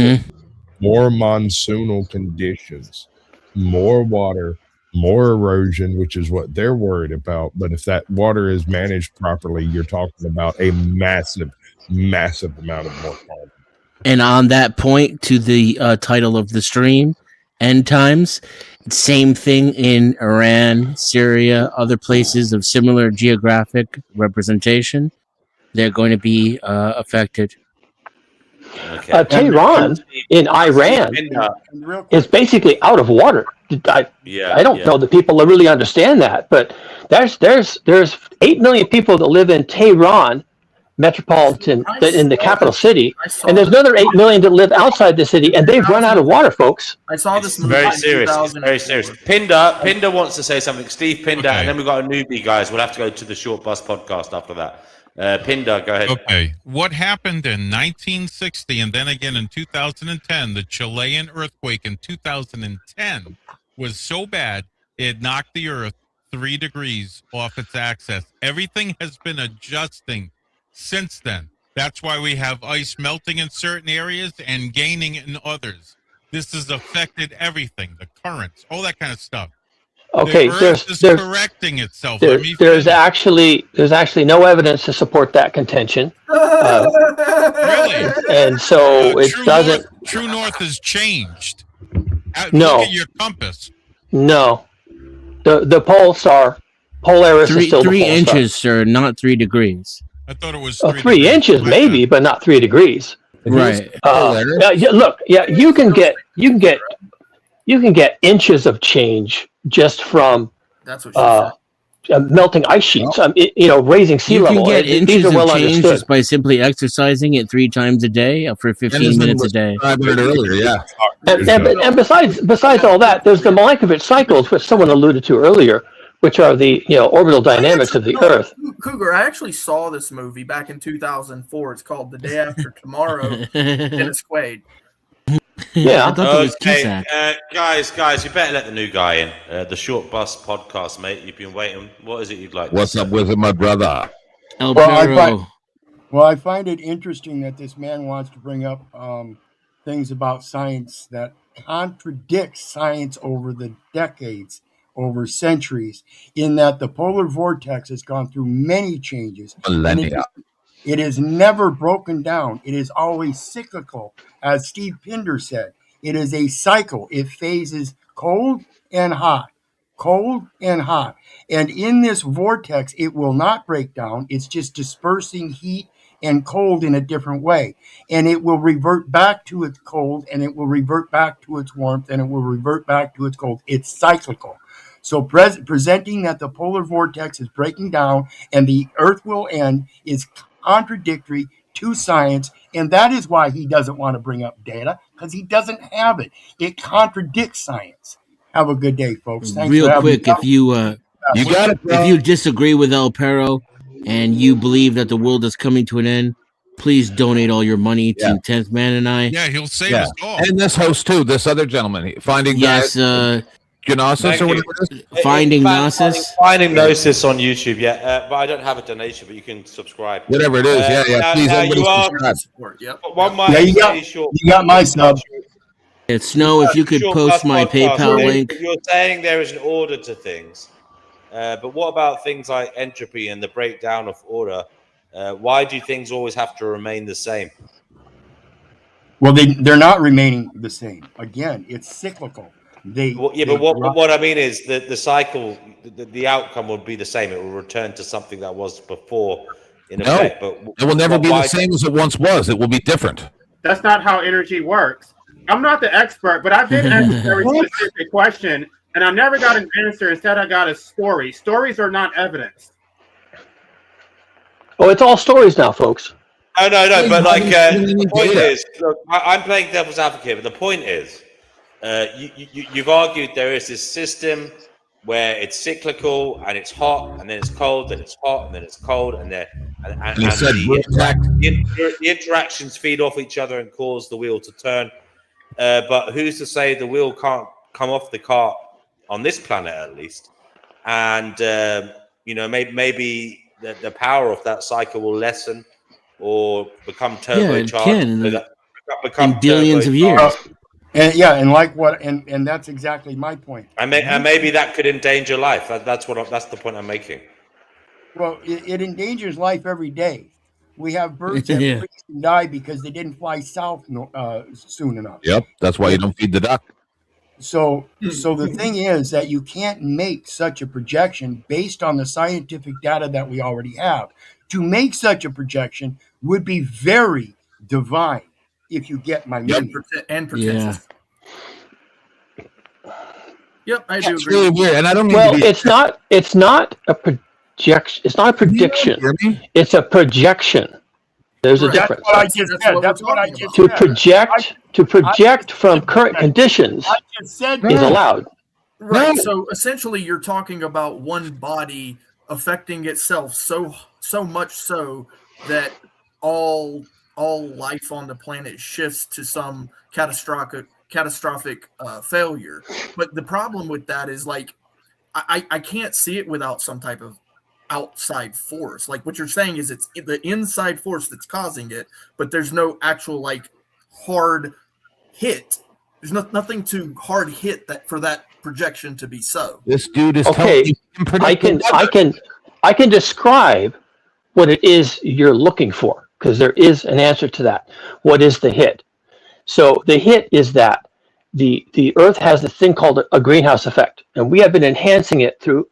more monsoonal conditions, more water, more erosion, which is what they're worried about. But if that water is managed properly, you're talking about a massive amount of mortality. And on that point, to the title of the stream, End Times, same thing in Iran, Syria, other places of similar geographic representation. They're going to be affected. Okay. Tehran in Iran is basically out of water. I don't know that people really understand that, but there's 8 million people that live in Tehran metropolitan in the capital city, and there's another 8 million that live outside the city, and they've run out of water, folks. I saw this movie. Very serious. It's very serious. Pinder wants to say something. Steve Pinder, and then we've got a newbie, guys. We'll have to go to the Short Bus podcast after that. Pinder, go ahead. Okay. What happened in 1960 and then again in 2010, the Chilean earthquake in 2010 was so bad it knocked the Earth 3 degrees off its axis. Everything has been adjusting since then. That's why we have ice melting in certain areas and gaining in others. This has affected everything, the currents, all that kind of stuff. Okay, the Earth is correcting itself. There's actually no evidence to support that contention. Really? And so it doesn't. True North has changed. No. Look at your compass. No. The Polaris is still 3 the inches, sir, not 3 degrees. I thought it was 3 inches, maybe, but not 3 degrees. Right. Look, you can get inches of change just from melting ice sheets. Raising sea level. You can get inches are well of change understood. just by simply exercising it 3 times a day for 15 minutes a day. And besides all that, there's the Milankovitch cycles, which someone alluded to earlier, which are the orbital dynamics of the Earth. Cougar, I actually saw this movie back in 2004. It's called The Day After Tomorrow. Dennis Quaid. Yeah. Okay, guys, you better let the new guy in. The Short Bus podcast, mate. You've been waiting. What is it you'd like? What's up with it, my brother? I find it interesting that this man wants to bring up things about science that contradict science over the decades, over centuries, in that the polar vortex has gone through many changes. Millennia. It is never broken down. It is always cyclical. As Steve Pinder said, it is a cycle. It phases cold and hot, cold and hot. And in this vortex, it will not break down. It's just dispersing heat and cold in a different way. And it will revert back to its cold, and it will revert back to its warmth, and it will revert back to its cold. It's cyclical. So presenting that the polar vortex is breaking down and the Earth will end is contradictory to science, and that is why he doesn't want to bring up data, because he doesn't have it. It contradicts science. Have a good day, folks. Thanks Real for having quick, me. if you disagree with El Perro and you believe that the world is coming to an end, please donate all your money to 10th Man and I. Yeah, he'll save us all. And this host too, this other gentleman, Finding Yes, Gnosis Thank or you. whatever it is. Finding Gnosis. Finding Gnosis on YouTube, but I don't have a donation, but you can subscribe. Whatever it is, Please, Now everybody you are. subscribe. One might Yeah, say short. you got my sub. It's Snow. If you could Short post Bus my podcast. PayPal link. You're saying there is an order to things, but what about things like entropy and the breakdown of order? Why do things always have to remain the same? Well, they're not remaining the same. Again, it's cyclical. But what I mean is that the cycle, the outcome will be the same. It will return to something that was before in effect. But it will never be the same as it once was. It will be different. That's not how energy works. I'm not the expert, but I did ask a very specific question, and I never got an answer. Instead, I got a story. Stories are not evidence. Oh, it's all stories now, folks. No. But like the point is, look, I'm playing devil's advocate. But the point is, you've argued there is this system where it's cyclical and it's hot and then it's cold and it's hot and then it's cold and the interactions feed off each other and cause the wheel to turn. But who's to say the wheel can't come off the cart on this planet at least? And maybe the power of that cycle will lessen or become turbocharged. Yeah, it can. In billions of years. And like what, and that's exactly my point. And maybe that could endanger life. That's the point I'm making. Well, it endangers life every day. We have birds that freeze and die because they didn't fly south soon enough. Yep, that's why you don't feed the duck. So the thing is that you can't make such a projection based on the scientific data that we already have. To make such a projection would be very divine, if you get my meaning. And pretentious. Yep, I do It's agree. really weird, and I don't mean Well, to be it's not a projection. It's not a prediction. It's a projection. There's a difference. That's what I just said. That's what I just said. To project from current conditions is allowed. Right. So essentially, you're talking about one body affecting itself so much so that all life on the planet shifts to some catastrophic failure. But the problem with that is, like, I can't see it without some type of outside force. Like, what you're saying is it's the inside force that's causing it, but there's no actual like hard hit. There's nothing to hard hit that for that projection to be so. This dude is okay. I can describe what it is you're looking for, because there is an answer to that. What is the hit? So the hit is that the Earth has this thing called a greenhouse effect, and we have been enhancing it through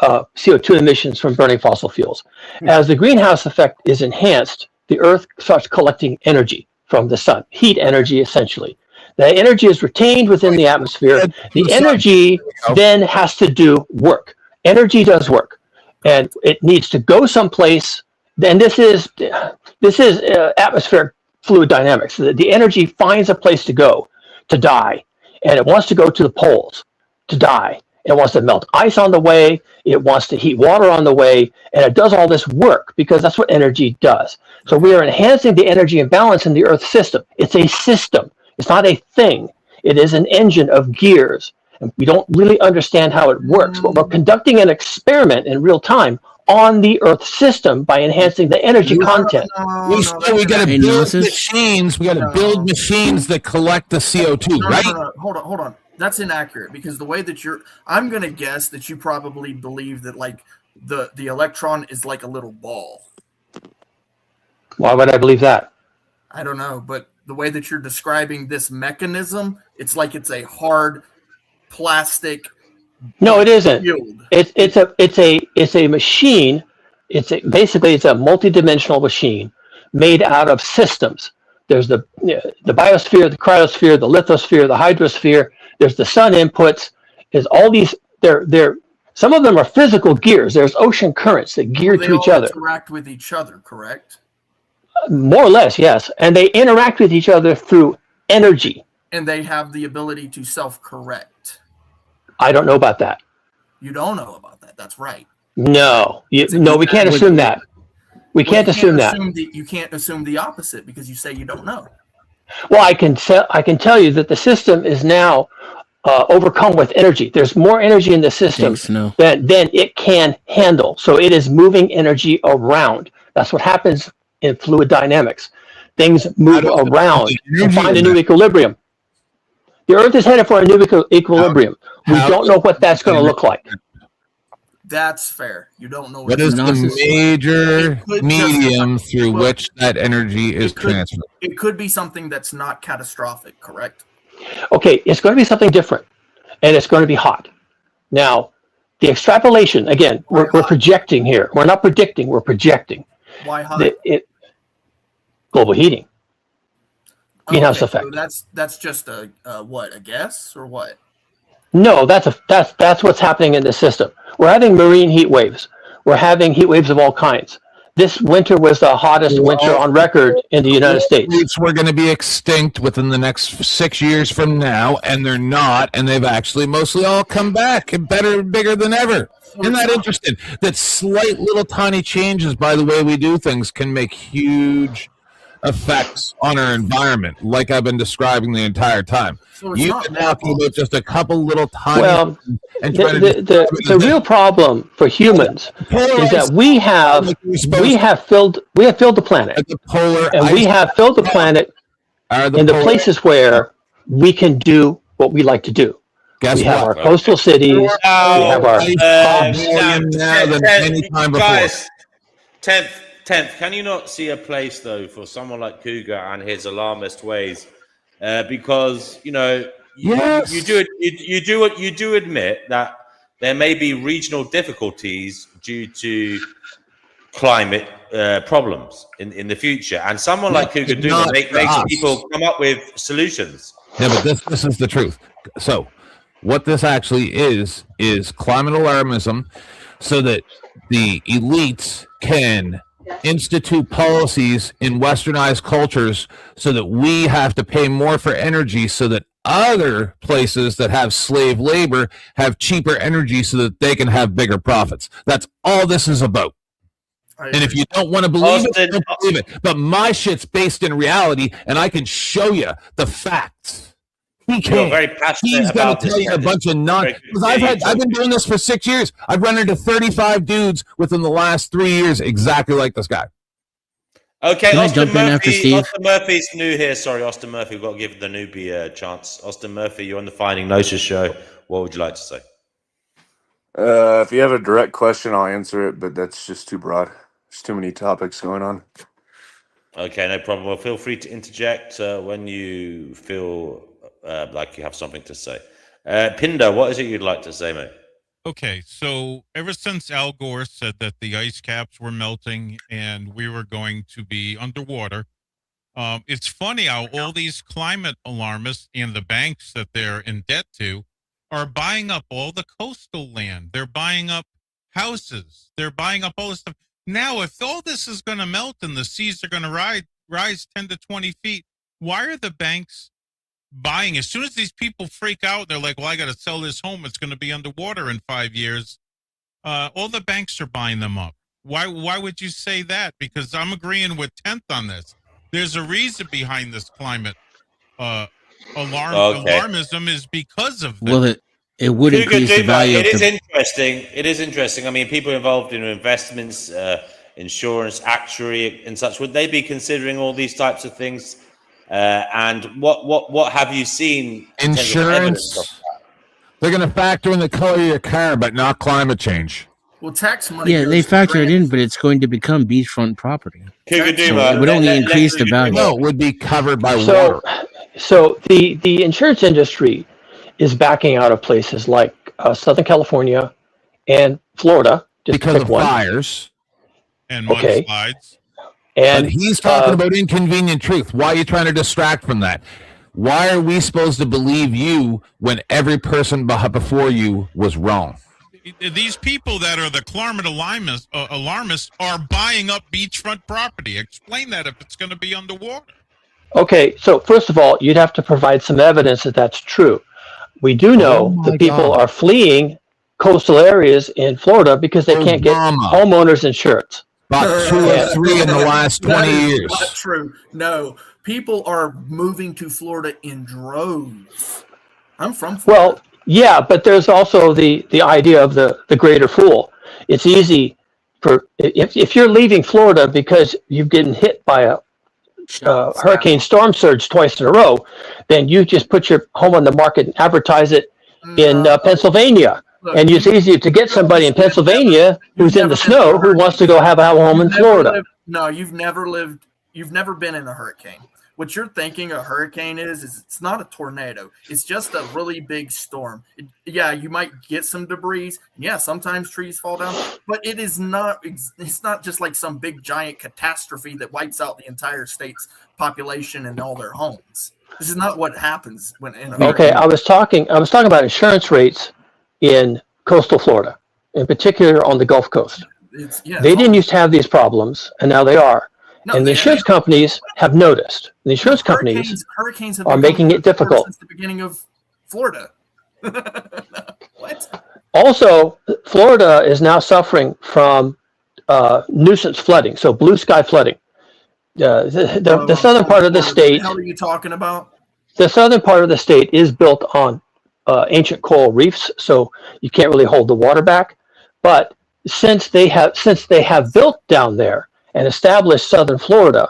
CO2 emissions from burning fossil fuels. As the greenhouse effect is enhanced, the Earth starts collecting energy from the sun, heat energy essentially. The energy is retained within the atmosphere. The energy then has to do work. Energy does work, and it needs to go someplace. And this is atmospheric fluid dynamics. The energy finds a place to go, to die, and it wants to go to the poles, to die. It wants to melt ice on the way. It wants to heat water on the way. And it does all this work because that's what energy does. So we are enhancing the energy imbalance in the Earth system. It's a system. It's not a thing. It is an engine of gears. And we don't really understand how it works. But we're conducting an experiment in real time on the Earth system by enhancing the energy content. We got to build machines. We got to build machines that collect the CO2, right? No. Hold on. That's inaccurate because the way that I'm going to guess that you probably believe that like the electron is like a little ball. Why would I believe that? I don't know, but the way that you're describing this mechanism, it's like it's a hard plastic. No, it isn't. It's a machine. Basically it's a multidimensional machine made out of systems. There's the biosphere, the cryosphere, the lithosphere, the hydrosphere. There's the sun inputs. There's all these. Some of them are physical gears. There's ocean currents that gear to each other. They interact with each other, correct? More or less, yes. And they interact with each other through energy. And they have the ability to self-correct. I don't know about that. You don't know about that. That's right. No, we can't assume that. We can't assume that. You can't assume the opposite because you say you don't know. Well, I can tell you that the system is now overcome with energy. There's more energy in the system than it can handle. So it is moving energy around. That's what happens in fluid dynamics. Things move around and find a new equilibrium. The Earth is headed for a new equilibrium. We don't know what that's going to look like. That's fair. You don't know what is the major medium through which that energy is transferred. It could be something that's not catastrophic, correct? Okay, it's going to be something different, and it's going to be hot. Now, the extrapolation, again, we're projecting here. We're not predicting, we're projecting. Why hot? Global heating. Greenhouse effect. So that's just a guess or what? No, that's what's happening in the system. We're having marine heat waves. We're having heat waves of all kinds. This winter was the hottest winter on record in the United States. We're going to be extinct within the next 6 years from now, and they're not, and they've actually mostly all come back and better and bigger than ever. Isn't that interesting? That slight little tiny changes by the way we do things can make huge effects on our environment, like I've been describing the entire time. So You've been talking about just a couple little tiny. Well, the real problem for humans is that we have filled the planet, and we have filled the planet in the places where we can do what we like to do. We have our coastal cities. We have our guys. 10th, can you not see a place though for someone like Cougar and his alarmist ways? Because you do admit that there may be regional difficulties due to climate problems in the future, and someone like Cougar Duma makes people come up with solutions. Yeah, but this is the truth. So, what this actually is climate alarmism, so that the elites can institute policies in westernized cultures so that we have to pay more for energy so that other places that have slave labor have cheaper energy so that they can have bigger profits. That's all this is about. And if you don't want to believe it, don't believe it. But my shit's based in reality, and I can show you the facts. He can't. He's going to tell you a bunch of nonsense. I've been doing this for 6 years. I've run into 35 dudes within the last 3 years exactly like this guy. Okay, Austin Murphy's new here. Sorry, Austin Murphy. We've got to give the newbie a chance. Austin Murphy, you're on the Finding Gnosis show. What would you like to say? If you have a direct question, I'll answer it, but that's just too broad. There's too many topics going on. Okay, no problem. Well, feel free to interject when you feel like you have something to say. Pinder, what is it you'd like to say, mate? Okay, so ever since Al Gore said that the ice caps were melting and we were going to be underwater, it's funny how all these climate alarmists and the banks that they're in debt to are buying up all the coastal land. They're buying up houses. They're buying up all this stuff. Now, if all this is going to melt and the seas are going to rise 10 to 20 feet, why are the banks buying? As soon as these people freak out, they're like, well, I got to sell this home. It's going to be underwater in 5 years. All the banks are buying them up. Why would you say that? Because I'm agreeing with 10th on this. There's a reason behind this climate alarmism is because of that. It would increase the value. It is interesting. It is interesting. I mean, people involved in investments, insurance, actuary, and such. Would they be considering all these types of things? And what have you seen? In terms of evidence of Insurance. They're going to factor in the color of your car, but not climate change. Well, tax money. Yeah, they factor it in, but it's going to become beachfront property. So it would only increase the value. No, it would be covered by water. So the insurance industry is backing out of places like Southern California and Florida. Just because of fires and mudslides. And he's talking about inconvenient truth. Why are you trying to distract from that? Why are we supposed to believe you when every person before you was wrong? These people that are the climate alarmists are buying up beachfront property. Explain that if it's going to be underwater. Okay, so first of all, you'd have to provide some evidence that that's true. We do know that people are fleeing coastal areas in Florida because they can't get homeowners insurance. About 2 or 3 in the last 20 years. Not true. No, people are moving to Florida in droves. I'm from Florida. Well, yeah, but there's also the idea of the greater fool. It's easy for if you're leaving Florida because you've getting hit by a hurricane storm surge twice in a row, then you just put your home on the market and advertise it in Pennsylvania. And it's easier to get somebody in Pennsylvania who's in the snow who wants to go have a home in Florida. No, you've never lived. You've never been in a hurricane. What you're thinking a hurricane is it's not a tornado. It's just a really big storm. Yeah, you might get some debris. Yeah, sometimes trees fall down, but it is not. It's not just like some big giant catastrophe that wipes out the entire state's population and all their homes. This is not what happens when in a hurricane. Okay, I was talking about insurance rates in coastal Florida, in particular on the Gulf Coast. They didn't used to have these problems, and now they are. No, and the insurance companies have noticed. The insurance companies hurricanes are making it difficult. Since the beginning of Florida. What? Also, Florida is now suffering from nuisance flooding, so blue sky flooding. The southern part of the state. What the hell are you talking about? The southern part of the state is built on ancient coral reefs, so you can't really hold the water back. But since they have built down there and established southern Florida,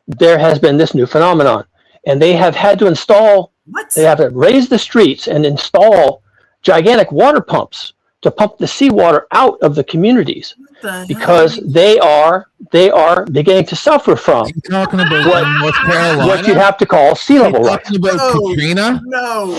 there has been this new phenomenon, and they have had to install. They have to raise the streets and install gigantic water pumps to pump the seawater out of the communities because they are beginning to suffer from what you have to call sea level rise. No.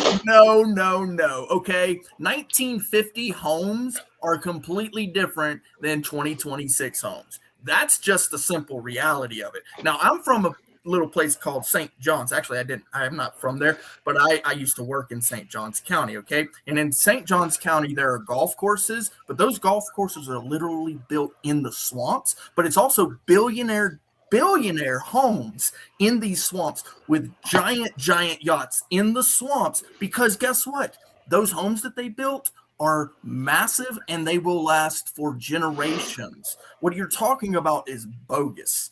Okay, 1950 homes are completely different than 2026 homes. That's just the simple reality of it. Now, I'm from a little place called St. John's. Actually, I am not from there, but I used to work in St. John's County, okay? And in St. John's County, there are golf courses, but those golf courses are literally built in the swamps, but it's also billionaire homes in these swamps with giant yachts in the swamps because guess what? Those homes that they built are massive and they will last for generations. What you're talking about is bogus.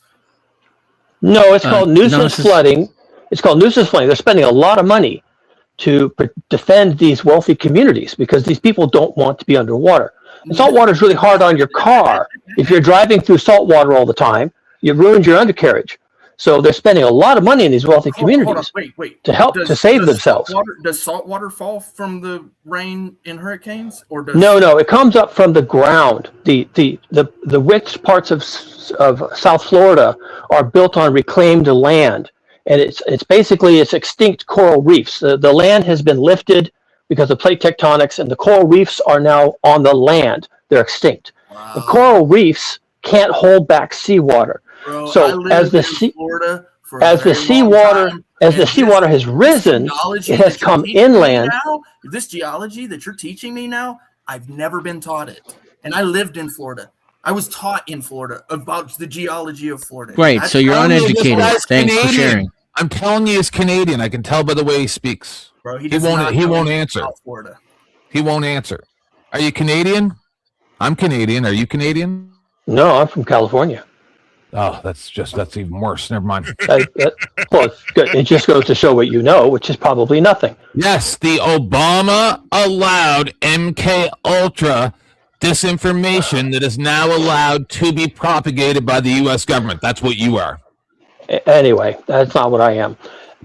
No, it's called nuisance flooding. It's called nuisance flooding. They're spending a lot of money to defend these wealthy communities because these people don't want to be underwater. And salt water is really hard on your car. If you're driving through salt water all the time, you ruined your undercarriage. So they're spending a lot of money in these wealthy communities to help to save themselves. Does salt water fall from the rain in hurricanes, or does No, it comes up from the ground. The rich parts of South Florida are built on reclaimed land, and it's basically extinct coral reefs. The land has been lifted because of plate tectonics, and the coral reefs are now on the land. They're extinct. Wow. The coral reefs can't hold back seawater. Bro, so as the seawater has risen, it has come inland. This geology that you're teaching me now, I've never been taught it, and I lived in Florida. I was taught in Florida about the geology of Florida. Great, so you're uneducated. Thanks for sharing. I'm telling you, he's Canadian. I can tell by the way he speaks. Bro, he won't answer. He won't answer. Are you Canadian? I'm Canadian. Are you Canadian? No, I'm from California. Oh, that's even worse. Never mind. Well, it just goes to show what you know, which is probably nothing. Yes, the Obama allowed MK Ultra disinformation that is now allowed to be propagated by the U.S. government. That's what you are. Anyway, that's not what I am.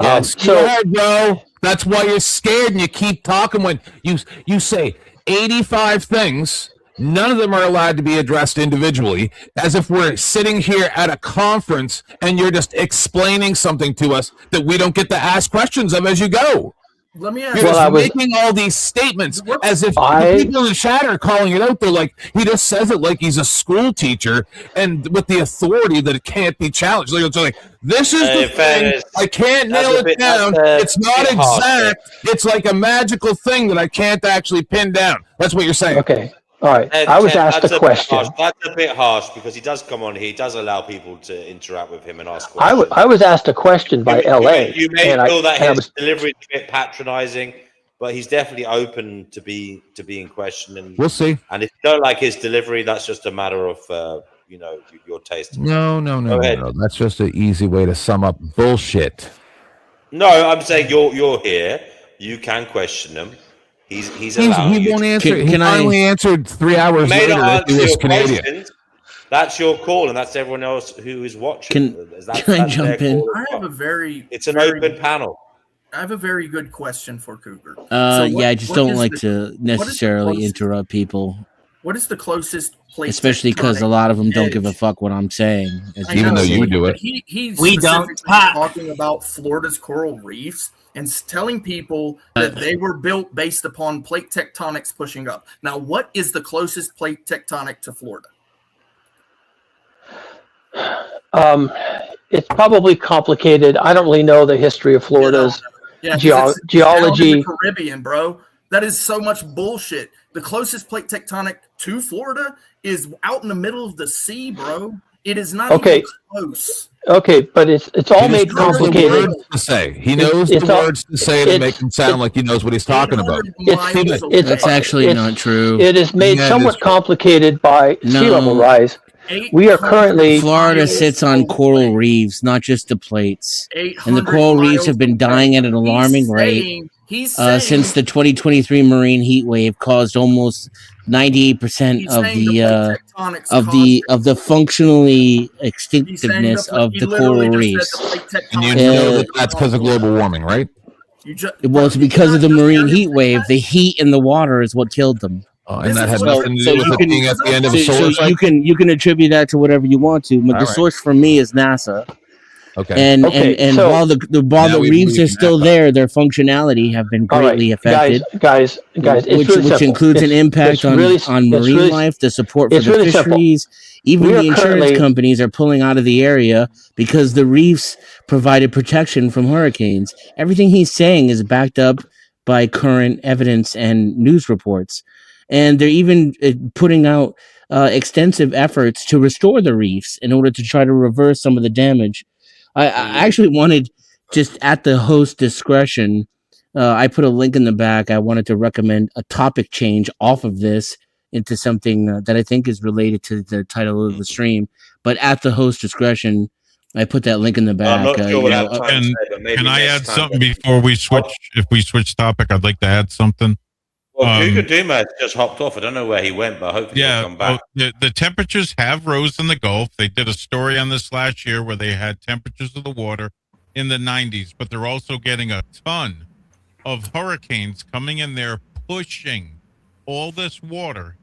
Yes, you are, bro. That's why you're scared and you keep talking when you say 85 things. None of them are allowed to be addressed individually, as if we're sitting here at a conference and you're just explaining something to us that we don't get to ask questions of as you go. Let me ask You're just making all these statements as if the people in the chat are calling it out. They're like, he just says it like he's a school teacher and with the authority that it can't be challenged. Like this is the thing. I can't nail it down. It's not exact. It's like a magical thing that I can't actually pin down. That's what you're saying. Okay. All right. I was asked a question. That's a bit harsh because he does come on. He does allow people to interact with him and ask questions. I was asked a question by LA. You may feel that his delivery is a bit patronizing, but he's definitely open to being questioned. And we'll see. And if you don't like his delivery, that's just a matter of your taste. No. That's just an easy way to sum up bullshit. No, I'm saying you're here. You can question him. He's allowing he won't you answer. He finally answered 3 hours later that he was Canadian. Questions. That's your call, and that's everyone else who is watching. Can I jump in? It's an open panel. I have a very good question for Cougar. I just don't like to necessarily interrupt people. What is the closest place? Especially because a lot of them don't give a fuck what I'm saying. Even though you do it. He's specifically talking about Florida's coral reefs and telling people that they were built based upon plate tectonics pushing up. Now, what is the closest plate tectonic to Florida? It's probably complicated. I don't really know the history of Florida's geology. Down in the Caribbean, bro. That is so much bullshit. The closest plate tectonic to Florida is out in the middle of the sea, bro. It is not even close. Okay, but it's all made complicated. Words to say. He knows the words to say to make him sound like he knows what he's talking about. That's actually not true. It is made somewhat complicated by sea level rise. We are currently Florida sits on coral reefs, not just the plates, and the coral reefs have been dying at an alarming rate since the 2023 marine heat wave caused almost 98% of the functionally extinctiveness of the coral reefs. And you know that's because of global warming, right? Well, it's because of the marine heat wave. The heat in the water is what killed them. And that had nothing to do with it being at the end of a solar cycle? You can attribute that to whatever you want to, but the source for me is NASA. Okay. And while the reefs are still there, their functionality have been greatly affected. Guys, which includes an impact on marine life, the support for the fisheries. Even the insurance companies are pulling out of the area because the reefs provided protection from hurricanes. Everything he's saying is backed up by current evidence and news reports. And they're even putting out extensive efforts to restore the reefs in order to try to reverse some of the damage. I actually wanted, just at the host's discretion, I put a link in the back. I wanted to recommend a topic change off of this into something that I think is related to the title of the stream. But at the host's discretion, I put that link in the back. I'm not sure what I'm trying to say, but maybe can I add next time something before we switch? If we switch topic, I'd like to add something. Well, Cougar Duma just hopped off. I don't know where he went, but hopefully he'll come back. The temperatures have rose in the Gulf. They did a story on this last year where they had temperatures of the water in the 90s, but they're also getting a ton of hurricanes coming in there, pushing all this water,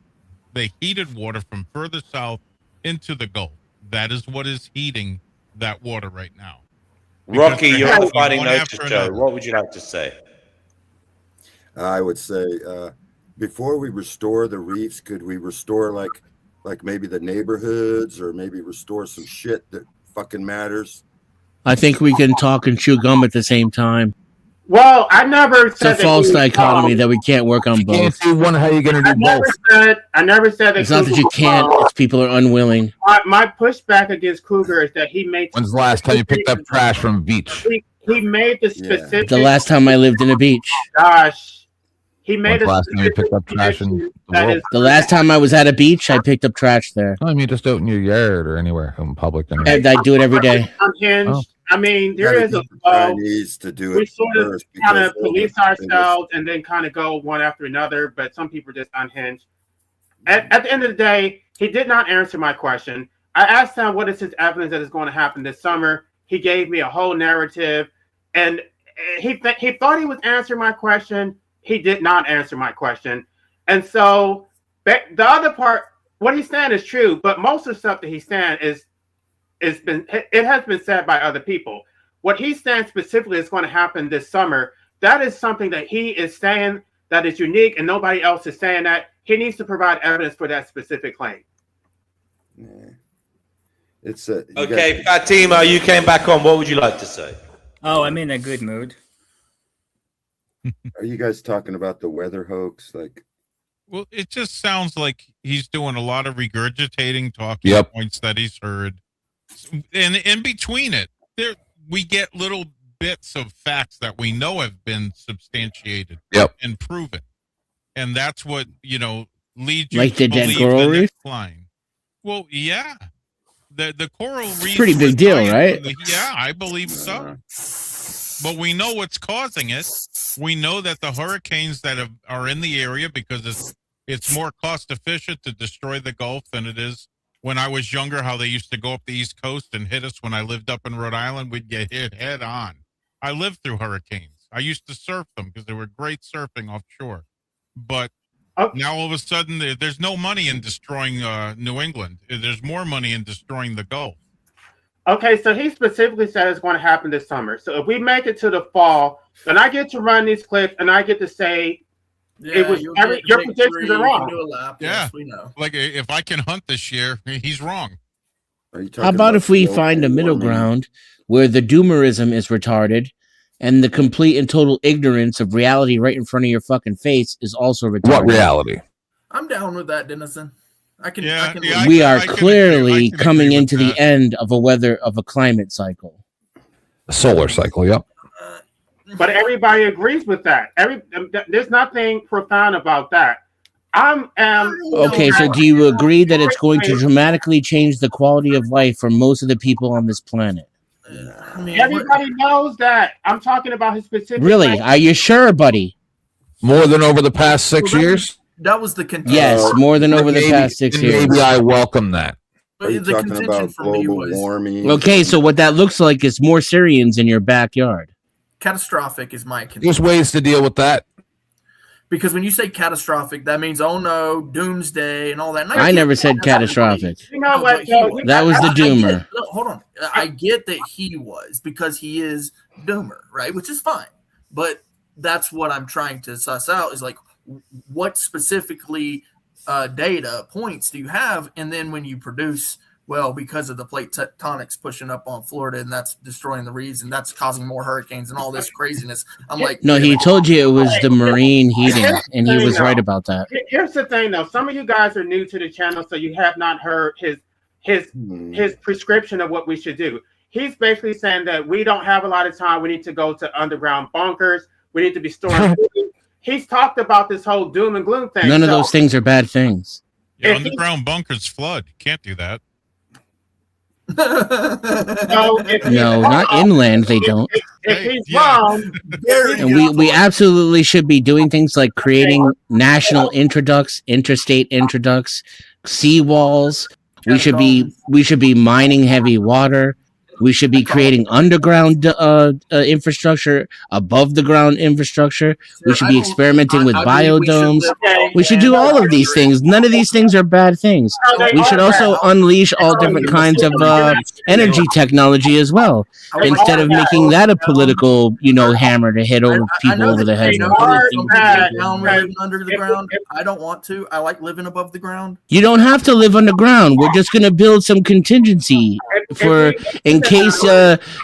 the heated water from further south into the Gulf. That is what is heating that water right now. Rocky, you're on the Fighting Notice show. What would you like to say? I would say before we restore the reefs, could we restore like maybe the neighborhoods or maybe restore some shit that fucking matters? I think we can talk and chew gum at the same time. Well, I never said it's a false dichotomy that we can't work on both. Can't do one. How are you going to do both? I never said that. It's not that you can't. It's people are unwilling. My pushback against Cougar is that he made. When's the last time you picked up trash from a beach? He made the specific. The last time I lived in a beach. Gosh. He made When's the a last time you picked up trash in the that world? is The last time I was at a beach, I picked up trash there. I mean, just out in your yard or anywhere in public. And I do it every day. unhinged. I mean, there Gotta is a get the Chinese to do we it sort of first kind because of they're the police biggest. ourselves and then kind of go one after another, but some people just unhinged. At the end of the day, he did not answer my question. I asked him what is his evidence that is going to happen this summer. He gave me a whole narrative, and he thought he was answering my question. He did not answer my question, and so the other part, what he's saying is true, but most of the stuff that he's saying has been said by other people. What he's saying specifically is going to happen this summer. That is something that he is saying that is unique, and nobody else is saying that. He needs to provide evidence for that specific claim. Yeah. It's a Okay, Fatima, you came back on. What would you like to say? Oh, I'm in a good mood. Are you guys talking about the weather hoax? Like, well, it just sounds like he's doing a lot of regurgitating talking points that he's heard, and in between it, we get little bits of facts that we know have been substantiated and proven, and that's what leads you like to the dead believe coral the reef. next line. Well, yeah, the coral reef. Pretty big deal, right? Yeah, I believe so. But we know what's causing it. We know that the hurricanes that are in the area, because it's more cost efficient to destroy the Gulf than it is. When I was younger, how they used to go up the East Coast and hit us when I lived up in Rhode Island, we'd get hit head on. I lived through hurricanes. I used to surf them because they were great surfing offshore. But now all of a sudden, there's no money in destroying New England. There's more money in destroying the Gulf. Okay, so he specifically said it's going to happen this summer. So if we make it to the fall, then I get to run these clips and I get to say it was your predictions are wrong. Yeah, we know. Like if I can hunt this year, he's wrong. How about if we find a middle ground where the doomerism is retarded and the complete and total ignorance of reality right in front of your fucking face is also retarded? What reality? I'm down with that, Dennison. We are clearly coming into the end of a climate cycle. A solar cycle, yep. But everybody agrees with that. There's nothing profound about that. Okay, so do you agree that it's going to dramatically change the quality of life for most of the people on this planet? Everybody knows that. I'm talking about his specific. Really? Are you sure, buddy? More than over the past 6 years? That was the contention. Yes, more than over the past 6 years. Maybe I welcome that. are you talking about global warming? Okay, so what that looks like is more Syrians in your backyard. Catastrophic is my contention. There's ways to deal with that. Because when you say catastrophic, that means, oh no, doomsday and all that. And I never said catastrophic. You know what? That was the doomer. Hold on. I get that he was because he is doomer, right? Which is fine. But that's what I'm trying to suss out is like, what specifically data points do you have? And then when you produce, well, because of the plate tectonics pushing up on Florida and that's destroying the reefs and that's causing more hurricanes and all this craziness. I'm like, no, he told you it was the marine heating, and he was right about that. Here's the thing, though. Some of you guys are new to the channel, so you have not heard his prescription of what we should do. He's basically saying that we don't have a lot of time. We need to go to underground bunkers. We need to be storing food. He's talked about this whole doom and gloom thing. None of those things are bad things. Yeah, underground bunkers flood. You can't do that. No, not inland. They don't. If he's wrong, and we absolutely should be doing things like creating national introducts, interstate introducts, seawalls. We should be mining heavy water. We should be creating underground infrastructure, above the ground infrastructure. We should be experimenting with biodomes. We should do all of these things. None of these things are bad things. We should also unleash all different kinds of energy technology as well, instead of making that a political, hammer to hit over people over the head. Living under the ground. I don't want to. I like living above the ground. You don't have to live underground. We're just going to build some contingency for in case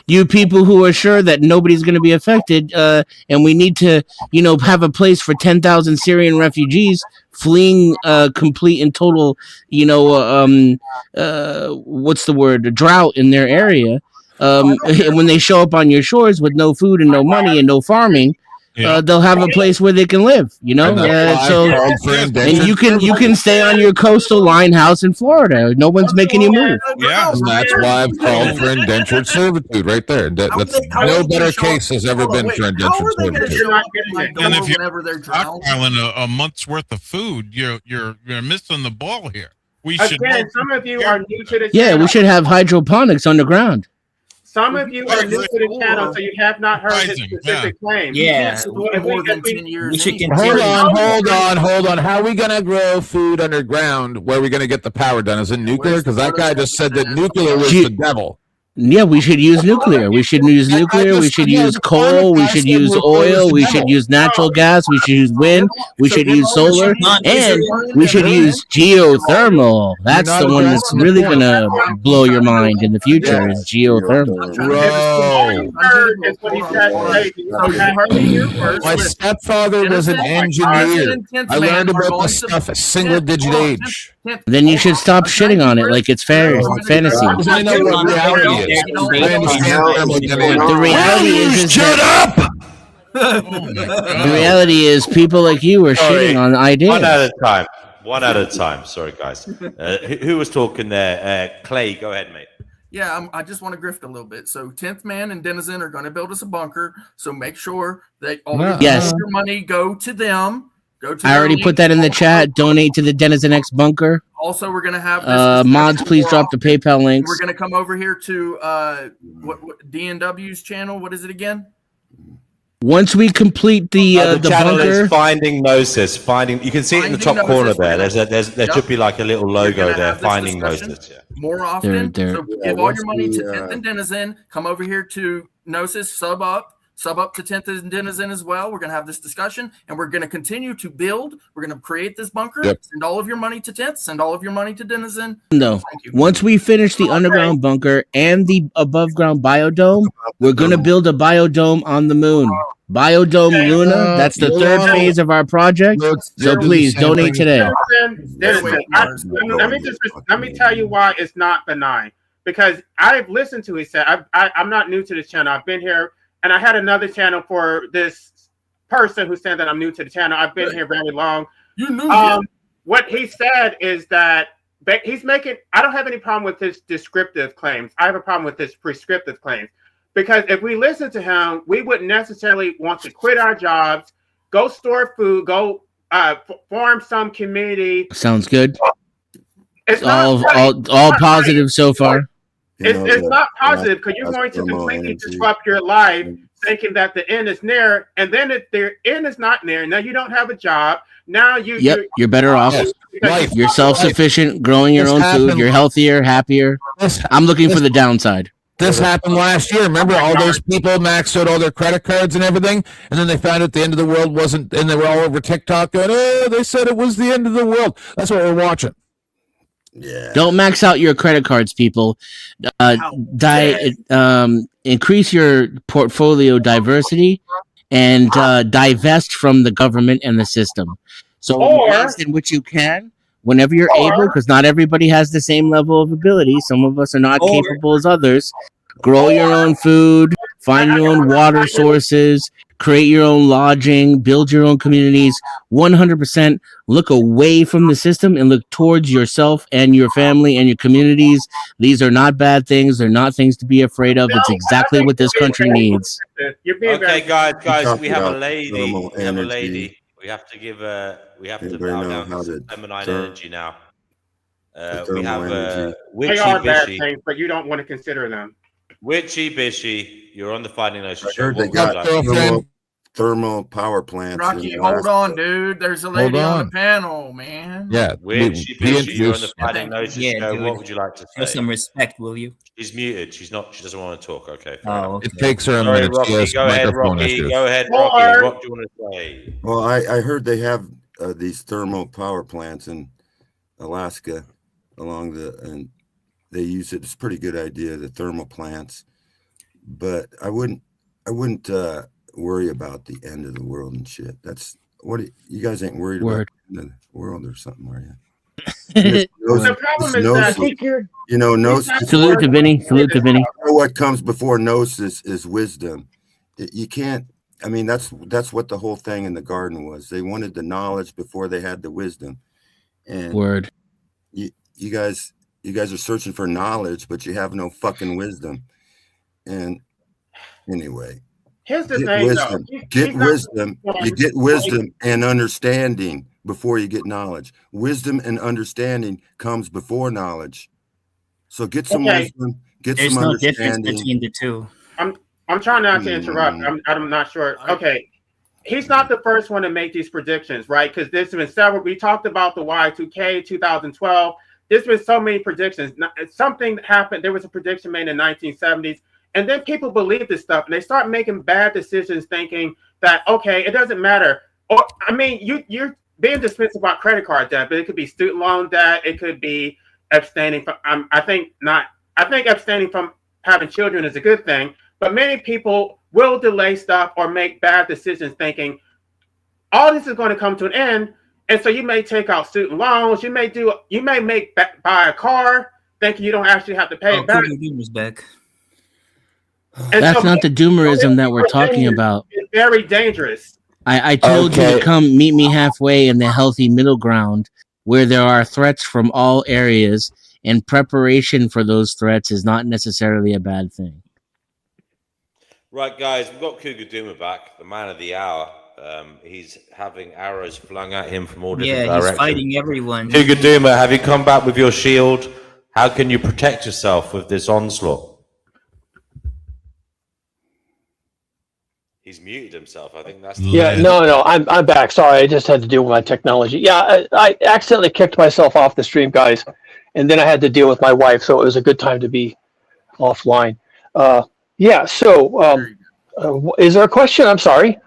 you people who are sure that nobody's going to be affected, and we need to, have a place for 10,000 Syrian refugees fleeing complete and total, what's the word, a drought in their area. And when they show up on your shores with no food and no money and no farming, they'll have a place where they can live. You know, and you can stay on your coastal line house in Florida. No one's making you move. Yeah, and that's why I've called for indentured servitude right there. That's no better case has ever been for indentured servitude. And if you're stockpiling a month's worth of food, you're missing the ball here. We should. Again, some of you are new to the Yeah, channel. we should have hydroponics underground. Some of you are new to the channel, so you have not heard his specific claims. Yeah. We should continue. Hold on. How are we going to grow food underground? Where are we going to get the power done? Is it nuclear? Because that guy just said that nuclear was the devil. Yeah, we should use nuclear. We should use nuclear. We should use coal. We should use oil. We should use natural gas. We should use wind. We should use solar. And we should use geothermal. That's the one that's really going to blow your mind in the future is geothermal. My stepfather was an engineer. I learned about this stuff at single-digit age. Then you should stop shitting on it like it's fantasy. I know what reality is. The reality is shut up. The reality is people like you are shitting on ideas. One at a time. Sorry, guys. Who was talking there? Clay, go ahead, mate. Yeah, I just want to grift a little bit. So 10th Man and Denizen are going to build us a bunker. So make sure that all your money go to them. I already put that in the chat. Donate to the Denizen X bunker. Also, we're going to have this mods. Please drop the PayPal links. We're going to come over here to what DNW's channel. What is it again? Once we complete the channel bunker, is Finding Gnosis. You can see it in the top corner there. There should be like a little logo there. Finding Gnosis. Yeah. More often. So give all your money to 10th and Denizen. Come over here to Gnosis. Sub up to 10th and Denizen as well. We're going to have this discussion, and we're going to continue to build. We're going to create this bunker. Yep. Send all of your money to 10th. Send all of your money to Denizen. No. Once we finish the underground bunker and the above ground biodome, we're going to build a biodome on the moon. Biodome Luna. That's the third phase of our project. So please donate today. Let me tell you why it's not benign. Because I've listened to it. I'm not new to this channel. I've been here. And I had another channel for this person who said that I'm new to the channel. I've been here very long. You knew what he said is that he's making. I don't have any problem with his descriptive claims. I have a problem with his prescriptive claims. Because if we listen to him, we wouldn't necessarily want to quit our jobs, go store food, go form some community. Sounds good. It's all positive so far. It's not positive because you're going to completely disrupt your life thinking that the end is near, and then if the end is not near, now you don't have a job. Now you're better off. You're self-sufficient, growing your own food. You're healthier, happier. I'm looking for the downside. This happened last year. Remember, all those people maxed out all their credit cards and everything, and then they found out the end of the world wasn't, and they were all over TikTok going, "Oh, they said it was the end of the world." That's what we're watching. Yeah. Don't max out your credit cards, people. Increase your portfolio diversity and divest from the government and the system. So invest in what you can whenever you're able, because not everybody has the same level of ability. Some of us are not capable as others. Grow your own food, find your own water sources, create your own lodging, build your own communities. 100% look away from the system and look towards yourself and your family and your communities. These are not bad things. They're not things to be afraid of. It's exactly what this country needs. Okay, guys, we have a lady. We have a lady. We have to give we have to bow down to feminine energy now. We have They are bad things, but you don't want to consider them. Witchy Bishy, you're on the Finding Gnosis show. I heard they got thermal power plants. Rocky, hold on, dude. There's a lady on the panel, man. Yeah. Witchy Bishy, you're on the Finding Gnosis show. Dude, what would you like to say? Show some respect, will you? She's muted. She doesn't want to talk. Okay. Okay. It takes her a Sorry, minute. Rocky, go ahead, Rocky. Go ahead, Rocky. What do you want to say? Well, I heard they have these thermal power plants in Alaska and they use it. It's a pretty good idea, the thermal plants, but I wouldn't worry about the end of the world and shit. That's what you guys ain't worried about the end of the world or something, are you? The problem is that Gnosis. Salute to Vinny. Salute to Vinny. What comes before Gnosis is wisdom. You can't I mean, that's what the whole thing in the garden was. They wanted the knowledge before they had the wisdom. And Word. You guys are searching for knowledge, but you have no fucking wisdom. And anyway, Here's the get thing, wisdom. though. Get wisdom. You get wisdom and understanding before you get knowledge. Wisdom and understanding comes before knowledge. So get some wisdom, get There's some no understanding. difference between the two. I'm trying not to interrupt. I'm not sure. Okay. He's not the first one to make these predictions, right? Because there's been several. We talked about the Y2K 2012. There's been so many predictions. Something happened. There was a prediction made in the 1970s. And then people believe this stuff. And they start making bad decisions thinking that, okay, it doesn't matter. Or, I mean, you're being dismissive about credit card debt, but it could be student loan debt. It could be abstaining from, I think abstaining from having children is a good thing. But many people will delay stuff or make bad decisions thinking all this is going to come to an end. And so you may take out student loans. You may buy a car thinking you don't actually have to pay it back. back. That's not the doomerism that we're talking about. It's very dangerous. I told you to come meet me halfway in the healthy middle ground where there are threats from all areas, and preparation for those threats is not necessarily a bad thing. Right, guys, we've got Cougar Doomer back, the man of the hour. He's having arrows flung at him from all different directions. He's fighting everyone. Cougar Doomer, have you come back with your shield? How can you protect yourself with this onslaught? He's muted himself. I think that's the No, I'm back. Sorry, I just had to deal with my technology. Yeah, I accidentally kicked myself off the stream, guys, and then I had to deal with my wife, so it was a good time to be offline. Is there a question? I'm sorry.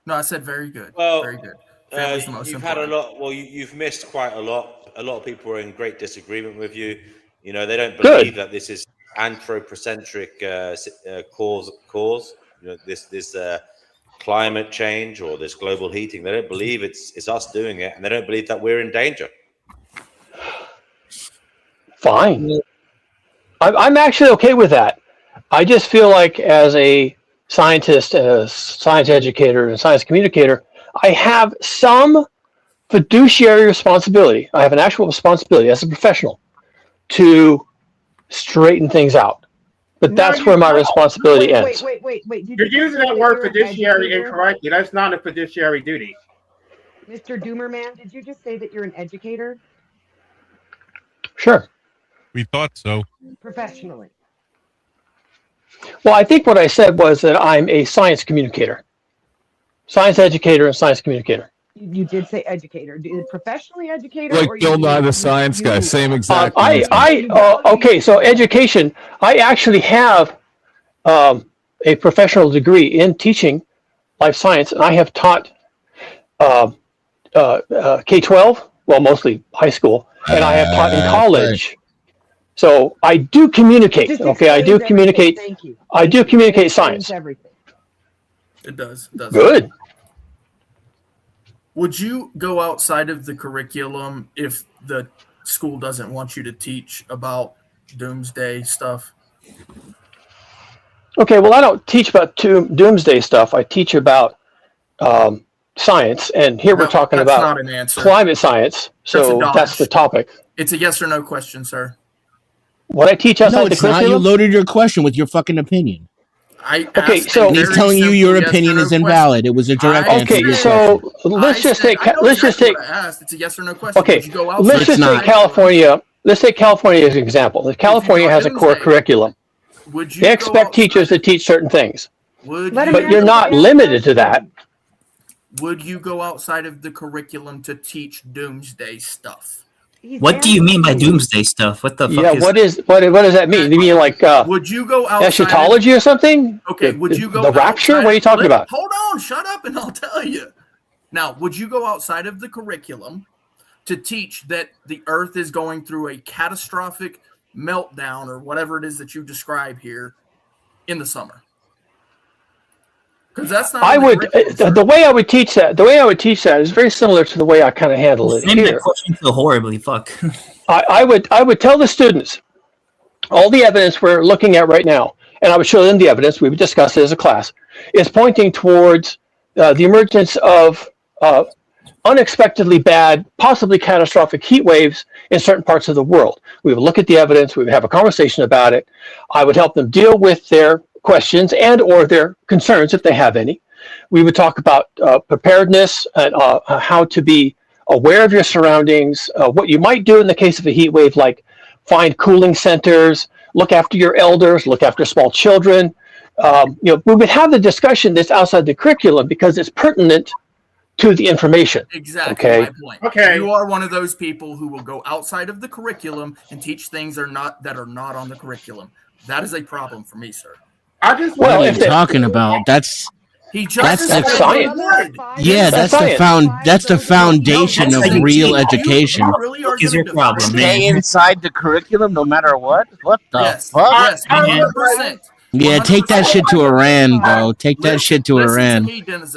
No, I said very good. Well, very good. Family's the most you've important. had a lot. Well, you've missed quite a lot. A lot of people are in great disagreement with you. You know, they don't believe that this is anthropocentric cause. You know, this climate change or this global heating. They don't believe it's us doing it, and they don't believe that we're in danger. Fine. I'm actually okay with that. I just feel like as a scientist, a science educator, and a science communicator, I have some fiduciary responsibility. I have an actual responsibility as a professional to straighten things out. But that's where my responsibility ends. Wait. You're using that word fiduciary incorrectly. That's not a fiduciary duty. Mr. Doomerman, did you just say that you're an educator? Sure. We thought so. Professionally. Well, I think what I said was that I'm a science communicator. Science educator and science communicator. You did say educator. Professionally educator? Like or Bill Nye the Science Guy, same exact. Okay, so education. I actually have a professional degree in teaching life science, and I have taught K-12, well, mostly high school, and I have taught in college. So I do communicate. Okay, I do communicate. Thank you. I do communicate science. Everything. It does. Good. Would you go outside of the curriculum if the school doesn't want you to teach about doomsday stuff? Okay, well, I don't teach about doomsday stuff. I teach about science, and here we're talking about not an answer. Climate science. So that's the topic. It's a yes or no question, sir. What I teach outside the curriculum? You loaded your question with your fucking opinion. So he's telling you your opinion is invalid. It was a direct answer. Okay, so let's just take. It's a yes or no question. Okay, let's just take California. Let's take California as an example. California has a core curriculum. They expect teachers to teach certain things, but you're not limited to that. Would you go outside of the curriculum to teach doomsday stuff? What do you mean by doomsday stuff? What the fuck is what does that mean? You mean like would you go outside eschatology or something? Okay, would you go the rapture? What are you talking about? Hold on, shut up and I'll tell you. Now, would you go outside of the curriculum to teach that the earth is going through a catastrophic meltdown or whatever it is that you describe here in the summer? Because that's not. I would the way I would teach that. The way I would teach that is very similar to the way I kind of handle it here. That question so horribly. Fuck. I would tell the students all the evidence we're looking at right now, and I would show them the evidence, we would discuss it as a class, is pointing towards the emergence of unexpectedly bad, possibly catastrophic heat waves in certain parts of the world. We would look at the evidence, we would have a conversation about it. I would help them deal with their questions and or their concerns if they have any. We would talk about preparedness and how to be aware of your surroundings, what you might do in the case of a heat wave, like find cooling centers, look after your elders, look after small children. We would have the discussion that's outside the curriculum because it's pertinent to the information. Exactly okay? my point. Okay. You are one of those people who will go outside of the curriculum and teach things that are not on the curriculum. That is a problem for me, sir. What are you talking about? That's science. Yeah, that's the foundation of real education. Is your problem, Stay man? inside the curriculum no matter what? What the fuck? Yes, 100%. Yeah, take that shit to Iran, bro. Take that shit to Iran. We got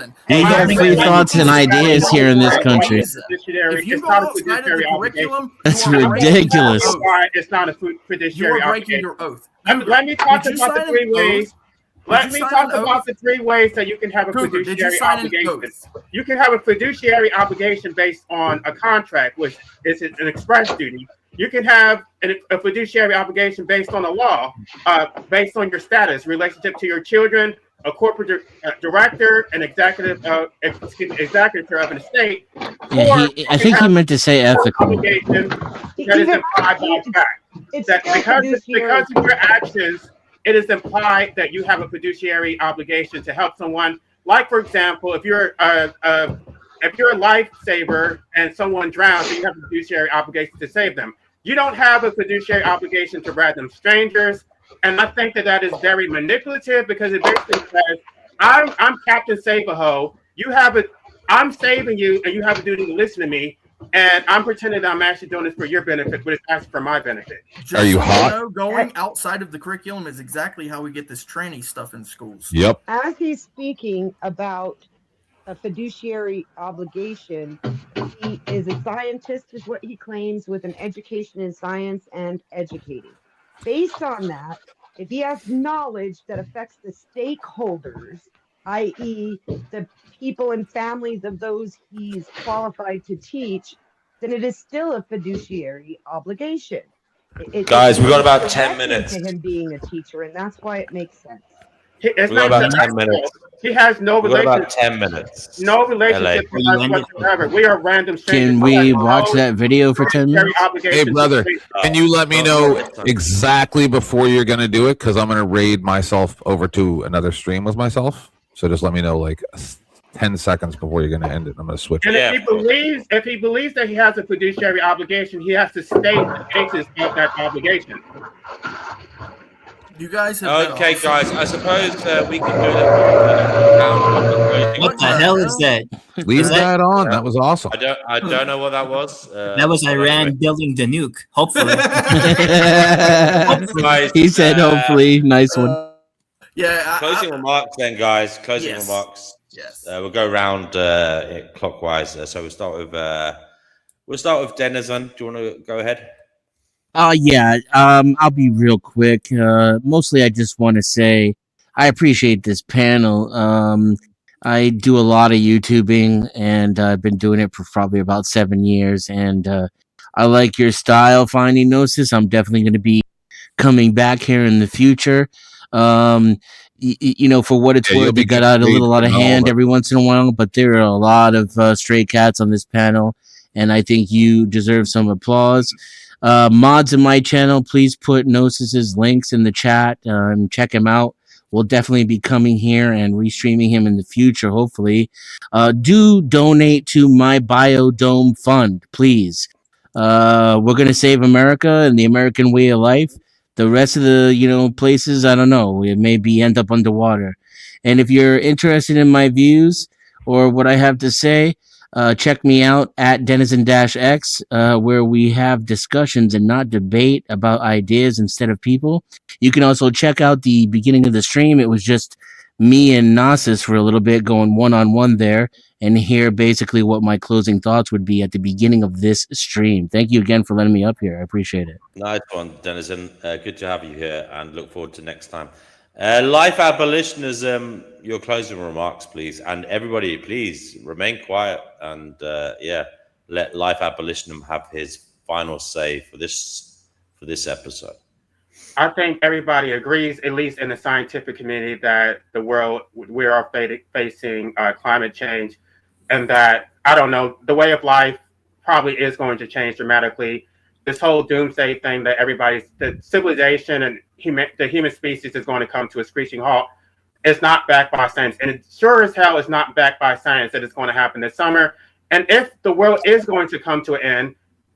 free thoughts and ideas here in this country. If you go outside of the curriculum, That's ridiculous. It's not a you fiduciary are breaking obligation. your oath. Let me talk Did you about the sign three an ways. oath? Let Did me you sign talk an about oath? the three ways that you can have a Cougar, did you fiduciary sign an obligation. oath? You can have a fiduciary obligation based on a contract, which is an express duty. You can have a fiduciary obligation based on a law, based on your status, relationship to your children, a corporate director, an executive of an estate. Yeah, I think he meant to say ethical. Obligation that is implied by fact. That because of your actions, it is implied that you have a fiduciary obligation to help someone. Like, for example, if you're a lifesaver and someone drowns, you have a fiduciary obligation to save them. You don't have a fiduciary obligation to random strangers, and I think that is very manipulative because it basically says, "I'm Captain Save-A-Ho. I'm saving you, and you have a duty to listen to me." And I'm pretending that I'm actually doing this for your benefit, but it's actually for my benefit. Are you hot? Going outside of the curriculum is exactly how we get this tranny stuff in schools. Yep. As he's speaking about a fiduciary obligation, he is a scientist, is what he claims, with an education in science and educating. Based on that, if he has knowledge that affects the stakeholders, i.e., the people and families of those he's qualified to teach, then it is still a fiduciary obligation. Guys, we've got about It's 10 directly minutes. to him being a teacher, and that's why it makes sense. We've got about 10 minutes. He has no We've got relationship. about 10 minutes. No relationship with us whatsoever. We are random strangers. Can we watch that video for 10 minutes? Hey, brother, can you let me know exactly before you're going to do it? Because I'm going to raid myself over to another stream with myself. So just let me know, like, 10 seconds before you're going to end it. I'm going to switch. And if he believes that he has a fiduciary obligation, he has to state the basis of that obligation. You guys have okay, guys. I suppose we can do that. What the hell is that? Leave that on. That was awesome. I don't know what that was. That was Iran building the nuke. Hopefully. He said, "Hopefully, nice one." Closing remarks, then, guys. Closing remarks. Yes. We'll go round clockwise. So we'll start with Denizen. Do you want to go ahead? Yeah. I'll be real quick. Mostly, I just want to say I appreciate this panel. I do a lot of YouTubing, and I've been doing it for probably about 7 years. And I like your style, Finding Gnosis. I'm definitely going to be coming back here in the future. For what it's worth, it got out a little out of hand every once in a while, but there are a lot of stray cats on this panel, and I think you deserve some applause. Mods in my channel, please put Gnosis's links in the chat and check him out. We'll definitely be coming here and restreaming him in the future, hopefully. Do donate to my Biodome fund, please. We're going to save America and the American way of life. The rest of the, places, I don't know. It may end up underwater. And if you're interested in my views or what I have to say, check me out at Denizen-X, where we have discussions and not debate about ideas instead of people. You can also check out the beginning of the stream. It was just me and Gnosis for a little bit going one-on-one there, and hear basically what my closing thoughts would be at the beginning of this stream. Thank you again for letting me up here. I appreciate it. Nice one, Denizen. Good to have you here, and look forward to next time. Life abolitionism, your closing remarks, please. And everybody, please remain quiet and let Life Abolitionism have his final say for this episode. I think everybody agrees, at least in the scientific community, that the world, we are facing climate change, and that, I don't know, the way of life probably is going to change dramatically. This whole doomsday thing that the civilization and the human species is going to come to a screeching halt, is not backed by science. And it sure as hell is not backed by science that it's going to happen this summer. And if the world is going to come to an end,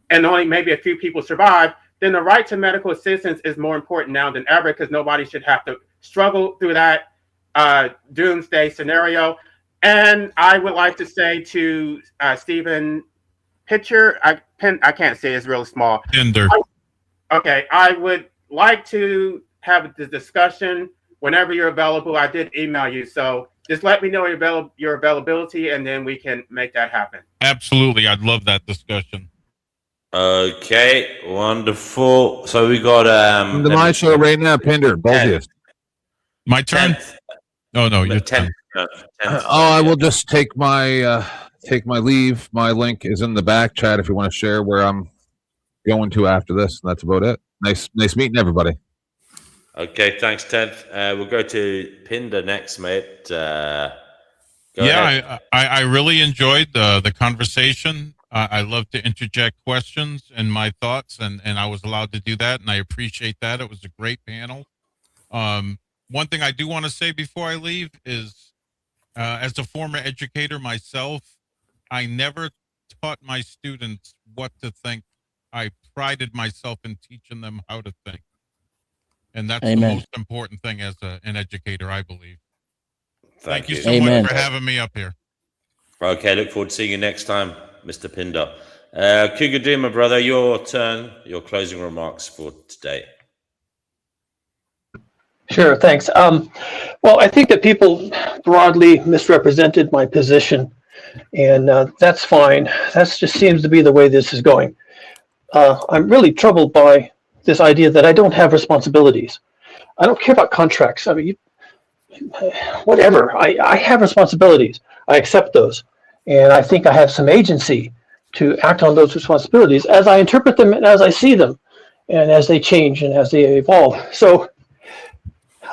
and only maybe a few people survive, then the right to medical assistance is more important now than ever, because nobody should have to struggle through that doomsday scenario. And I would like to say to Stephen Pitcher, I can't say, it's really small. Pinder. Okay, I would like to have the discussion whenever you're available. I did email you, so just let me know your availability, and then we can make that happen. Absolutely, I'd love that discussion. Okay, wonderful. So we got Come to my show right now, Pinder. Both of you. My turn. Oh no, your turn. I will just take my leave. My link is in the back chat if you want to share where I'm going to after this. That's about it. Nice meeting everybody. Okay, thanks, Ted. We'll go to Pinder next, mate. Go ahead. I really enjoyed the conversation. I love to interject questions and my thoughts, and I was allowed to do that, and I appreciate that. It was a great panel. One thing I do want to say before I leave is, as a former educator myself, I never taught my students what to think. I prided myself in teaching them how to think. And that's Amen. the most important thing as an educator, I believe. Thank you so Amen. much for having me up here. Okay, look forward to seeing you next time, Mr. Pinder. Cougar Doom, my brother, your turn, your closing remarks for today. Sure, thanks. Well, I think that people broadly misrepresented my position, and that's fine. That just seems to be the way this is going. I'm really troubled by this idea that I don't have responsibilities. I don't care about contracts. I mean, whatever. I have responsibilities. I accept those, and I think I have some agency to act on those responsibilities as I interpret them and as I see them, and as they change and as they evolve. So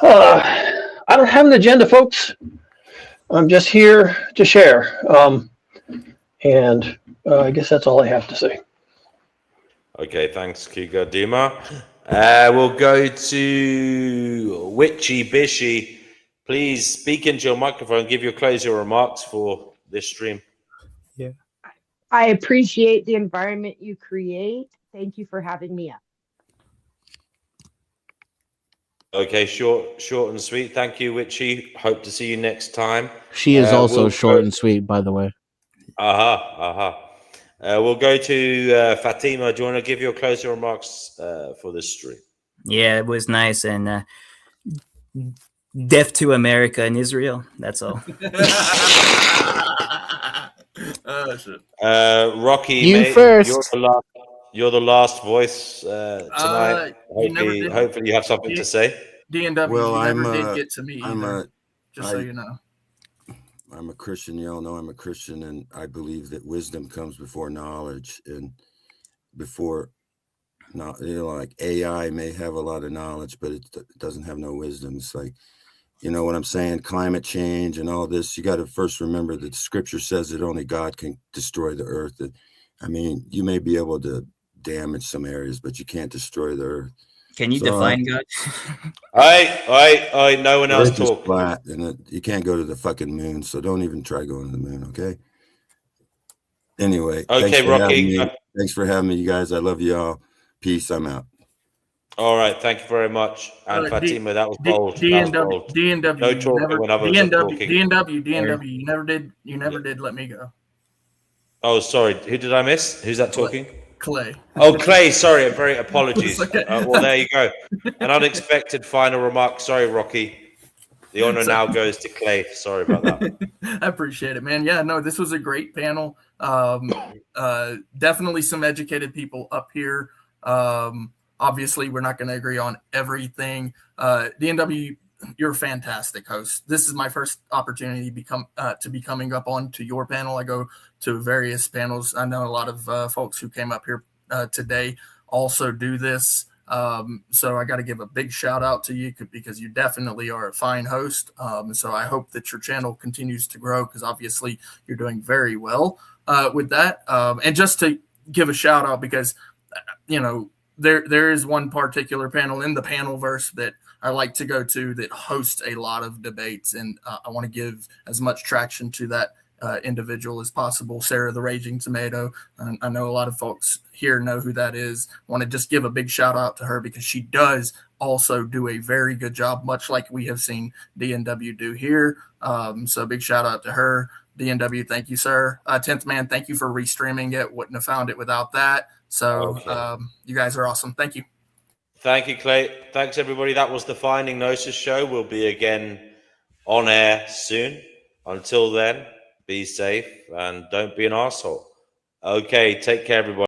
I don't have an agenda, folks. I'm just here to share. And I guess that's all I have to say. Okay, thanks, Cougar Dima. We'll go to Witchy Bishy. Please speak into your microphone, give your closing remarks for this stream. Yeah. I appreciate the environment you create. Thank you for having me up. Okay, short and sweet. Thank you, Witchy. Hope to see you next time. She is also short and sweet, by the way. We'll go to Fatima. Do you want to give your closing remarks for this stream? Yeah, it was nice, and death to America and Israel. That's all. Rocky, you mate, first. You're the last voice tonight. Hopefully you have something to say. DNW, well, you never did get to me either, so you know. I'm a Christian. You all know I'm a Christian, and I believe that wisdom comes before knowledge, and before, not, you know, like AI may have a lot of knowledge, but it doesn't have no wisdom. It's like, you know what I'm saying? Climate change and all this. You got to first remember that Scripture says that only God can destroy the earth. That, I mean, you may be able to damage some areas, but you can't destroy the earth. Can you define God? No one else talk. Flat, and you can't go to the fucking moon, so don't even try going to the moon, okay? Anyway, okay, Rocky. Thanks for having me, you guys. I love you all. Peace. I'm out. All right, thank you very much. And Fatima, that was bold. DNW, no talking when others are talking. DNW, you never did let me go. Oh, sorry. Who did I miss? Who's that talking? Clay. Oh, Clay. Sorry. Very apologies. Okay. Well, there you go. An unexpected final remark. Sorry, Rocky. The honor now goes to Clay. Sorry about that. I appreciate it, man. Yeah, no, this was a great panel. Definitely some educated people up here. Obviously, we're not going to agree on everything. DNW, you're a fantastic host. This is my first opportunity to be coming up on to your panel. I go to various panels. I know a lot of folks who came up here today also do this. So I got to give a big shout out to you because you definitely are a fine host. So I hope that your channel continues to grow because obviously you're doing very well with that. And just to give a shout out because, there is one particular panel in the Panelverse that I like to go to that hosts a lot of debates. And I want to give as much traction to that individual as possible. Sarah the Raging Tomato. I know a lot of folks here know who that is. I want to just give a big shout out to her because she does also do a very good job, much like we have seen DNW do here. So big shout out to her. DNW, thank you, sir. 10th Man, thank you for restreaming it. Wouldn't have found it without that. So you guys are awesome. Thank you. Thank you, Clay. Thanks, everybody. That was the Finding Gnosis show. We'll be again on air soon. Until then, be safe and don't be an arsehole. Okay, take care, everybody.